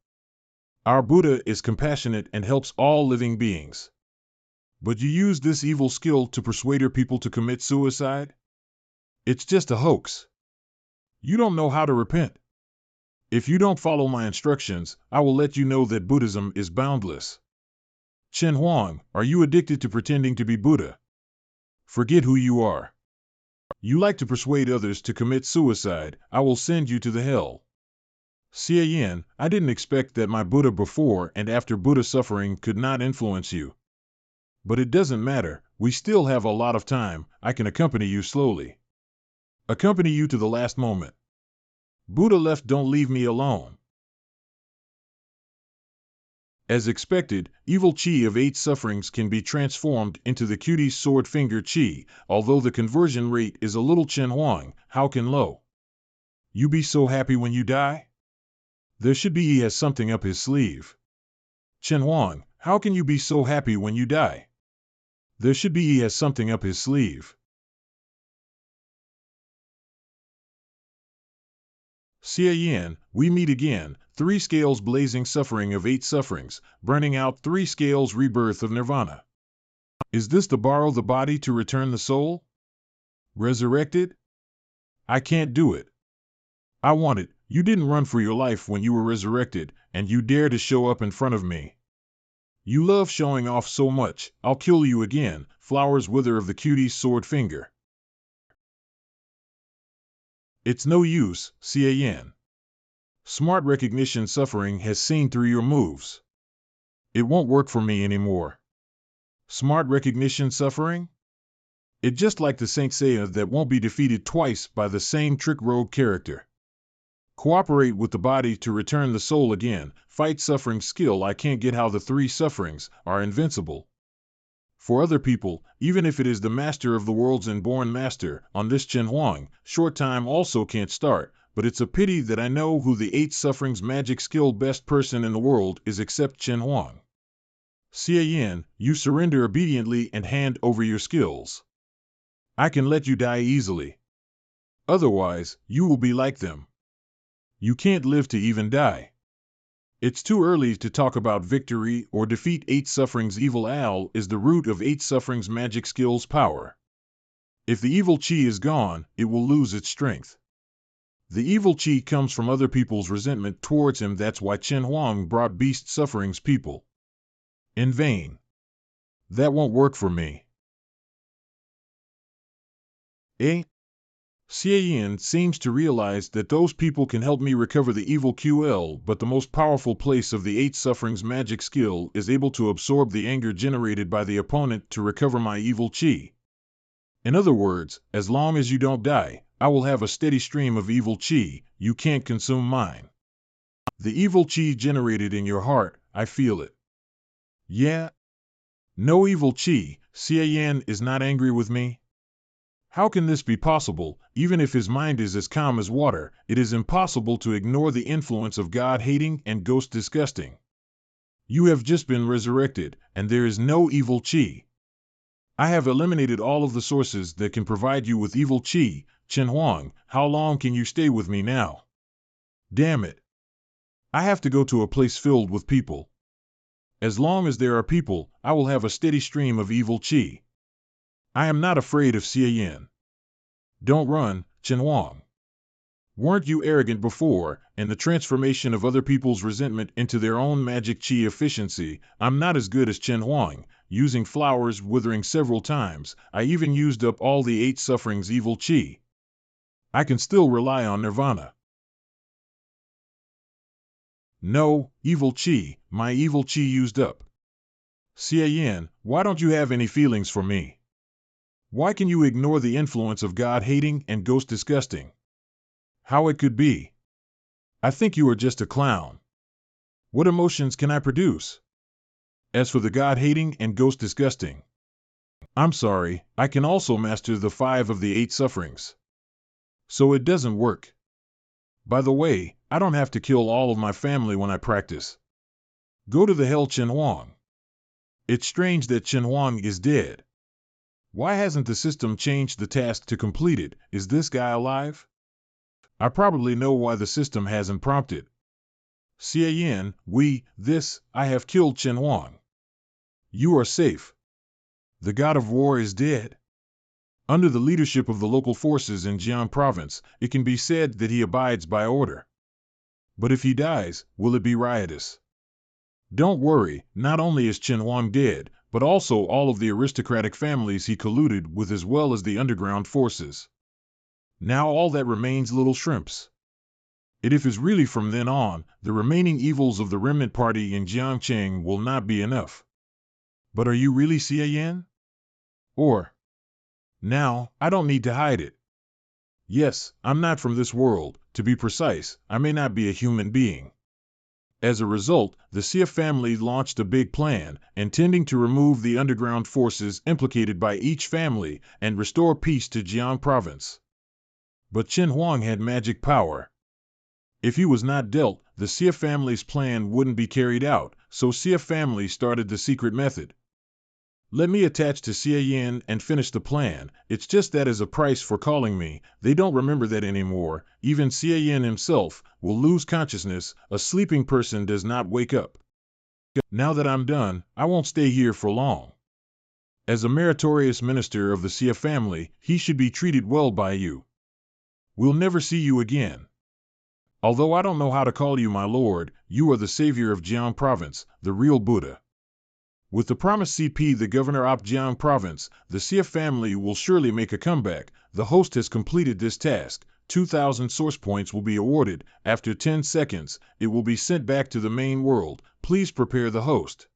Our Buddha is compassionate and helps all living beings. But you use this evil skill to persuade your people to commit suicide? It's just a hoax. You don't know how to repent. If you don't follow my instructions, I will let you know that Buddhism is boundless. Chen Huang, are you addicted to pretending to be Buddha? Forget who you are. You like to persuade others to commit suicide. I will send you to the hell. Xie Yin, I didn't expect that my Buddha before and after Buddha suffering could not influence you. But it doesn't matter, we still have a lot of time. I can accompany you slowly. Accompany you to the last moment. Buddha left, don't leave me alone. As expected, evil chi of 8 sufferings can be transformed into the cutie's sword finger chi, although the conversion rate is a little. Chen Huang, how can low? You be so happy when you die? There should be he has something up his sleeve. Chen Huang, how can you be so happy when you die? There should be he has something up his sleeve. Xie Yin, we meet again. 3 scales blazing suffering of 8 sufferings, burning out 3 scales rebirth of nirvana. Is this to borrow the body to return the soul? Resurrected? I can't do it. I want it. You didn't run for your life when you were resurrected, and you dare to show up in front of me. You love showing off so much. I'll kill you again. Flowers wither of the cutie's sword finger. It's no use, Xie Yin. Smart recognition suffering has seen through your moves. It won't work for me anymore. Smart recognition suffering? It just like the Saint Seiya that won't be defeated twice by the same trick rogue character. Cooperate with the body to return the soul again. Fight suffering skill. I can't get how the 3 sufferings are invincible. For other people, even if it is the master of the worlds and born master, on this Chen Huang, short time also can't start, but it's a pity that I know who the 8 sufferings magic skill best person in the world is except Chen Huang. Xie Yin, you surrender obediently and hand over your skills. I can let you die easily. Otherwise, you will be like them. You can't live to even die. It's too early to talk about victory or defeat 8 sufferings. Evil Al is the root of 8 sufferings magic skills power. If the evil chi is gone, it will lose its strength. The evil chi comes from other people's resentment towards him. That's why Chen Huang brought beast sufferings people. In vain. That won't work for me. Eh? Xie Yin seems to realize that those people can help me recover the evil QL, but the most powerful place of the 8 sufferings magic skill is able to absorb the anger generated by the opponent to recover my evil chi. In other words, as long as you don't die, I will have a steady stream of evil chi. You can't consume mine. The evil chi generated in your heart, I feel it. Yeah? No evil chi. Xie Yin is not angry with me? How can this be possible? Even if his mind is as calm as water, it is impossible to ignore the influence of God-hating and ghost-disgusting. You have just been resurrected, and there is no evil chi. I have eliminated all of the sources that can provide you with evil chi. Chen Huang, how long can you stay with me now? Damn it. I have to go to a place filled with people. As long as there are people, I will have a steady stream of evil chi. I am not afraid of Xie Yin. Don't run, Chen Huang. Weren't you arrogant before, and the transformation of other people's resentment into their own magic chi efficiency? I'm not as good as Chen Huang, using flowers withering several times. I even used up all the 8 sufferings evil chi. I can still rely on nirvana. No, evil chi, my evil chi used up. Xie Yin, why don't you have any feelings for me? Why can you ignore the influence of God-hating and ghost-disgusting? How it could be? I think you are just a clown. What emotions can I produce? As for the God-hating and ghost-disgusting, I'm sorry, I can also master the 5 of the 8 sufferings. So it doesn't work. By the way, I don't have to kill all of my family when I practice. Go to the hell, Chen Huang. It's strange that Chen Huang is dead. Why hasn't the system changed the task to complete it? Is this guy alive? I probably know why the system hasn't prompted. Xie Yin, I have killed Chen Huang. You are safe. The god of war is dead. Under the leadership of the local forces in Jiang province, it can be said that he abides by order. But if he dies, will it be riotous? Don't worry, not only is Chen Huang dead, but also all of the aristocratic families he colluded with as well as the underground forces. Now all that remains little shrimps. If is really from then on, the remaining evils of the remnant party in Jiangcheng will not be enough. But are you really Xie Yin? Or, now, I don't need to hide it. Yes, I'm not from this world. To be precise, I may not be a human being. As a result, the Xie family launched a big plan, intending to remove the underground forces implicated by each family and restore peace to Jiang province. But Chen Huang had magic power. If he was not dealt, the Xie family's plan wouldn't be carried out, so Xie family started the secret method. Let me attach to Xie Yin and finish the plan. It's just that as a price for calling me, they don't remember that anymore. Even Xie Yin himself will lose consciousness. A sleeping person does not wake up. Now that I'm done, I won't stay here for long. As a meritorious minister of the Xie family, he should be treated well by you. We'll never see you again. Although I don't know how to call you my lord, you are the savior of Jiang province, the real Buddha. With the promised CP the governor of Jiang province, the Xie family will surely make a comeback. The host has completed this task. 2,000 source points will be awarded. After 10 seconds, it will be sent back to the main world. Please prepare the host.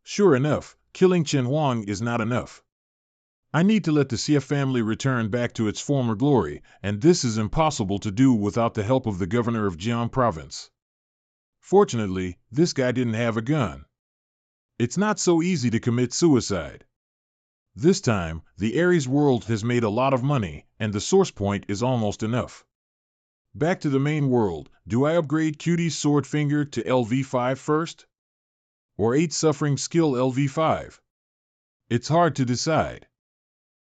Sure enough, killing Chen Huang is not enough. I need to let the Xie family return back to its former glory, and this is impossible to do without the help of the governor of Jiang province. Fortunately, this guy didn't have a gun. It's not so easy to commit suicide. This time, the Ares world has made a lot of money, and the source point is almost enough. Back to the main world, do I upgrade Cutie's sword finger to LV5 first? Or 8 suffering skill LV5? It's hard to decide.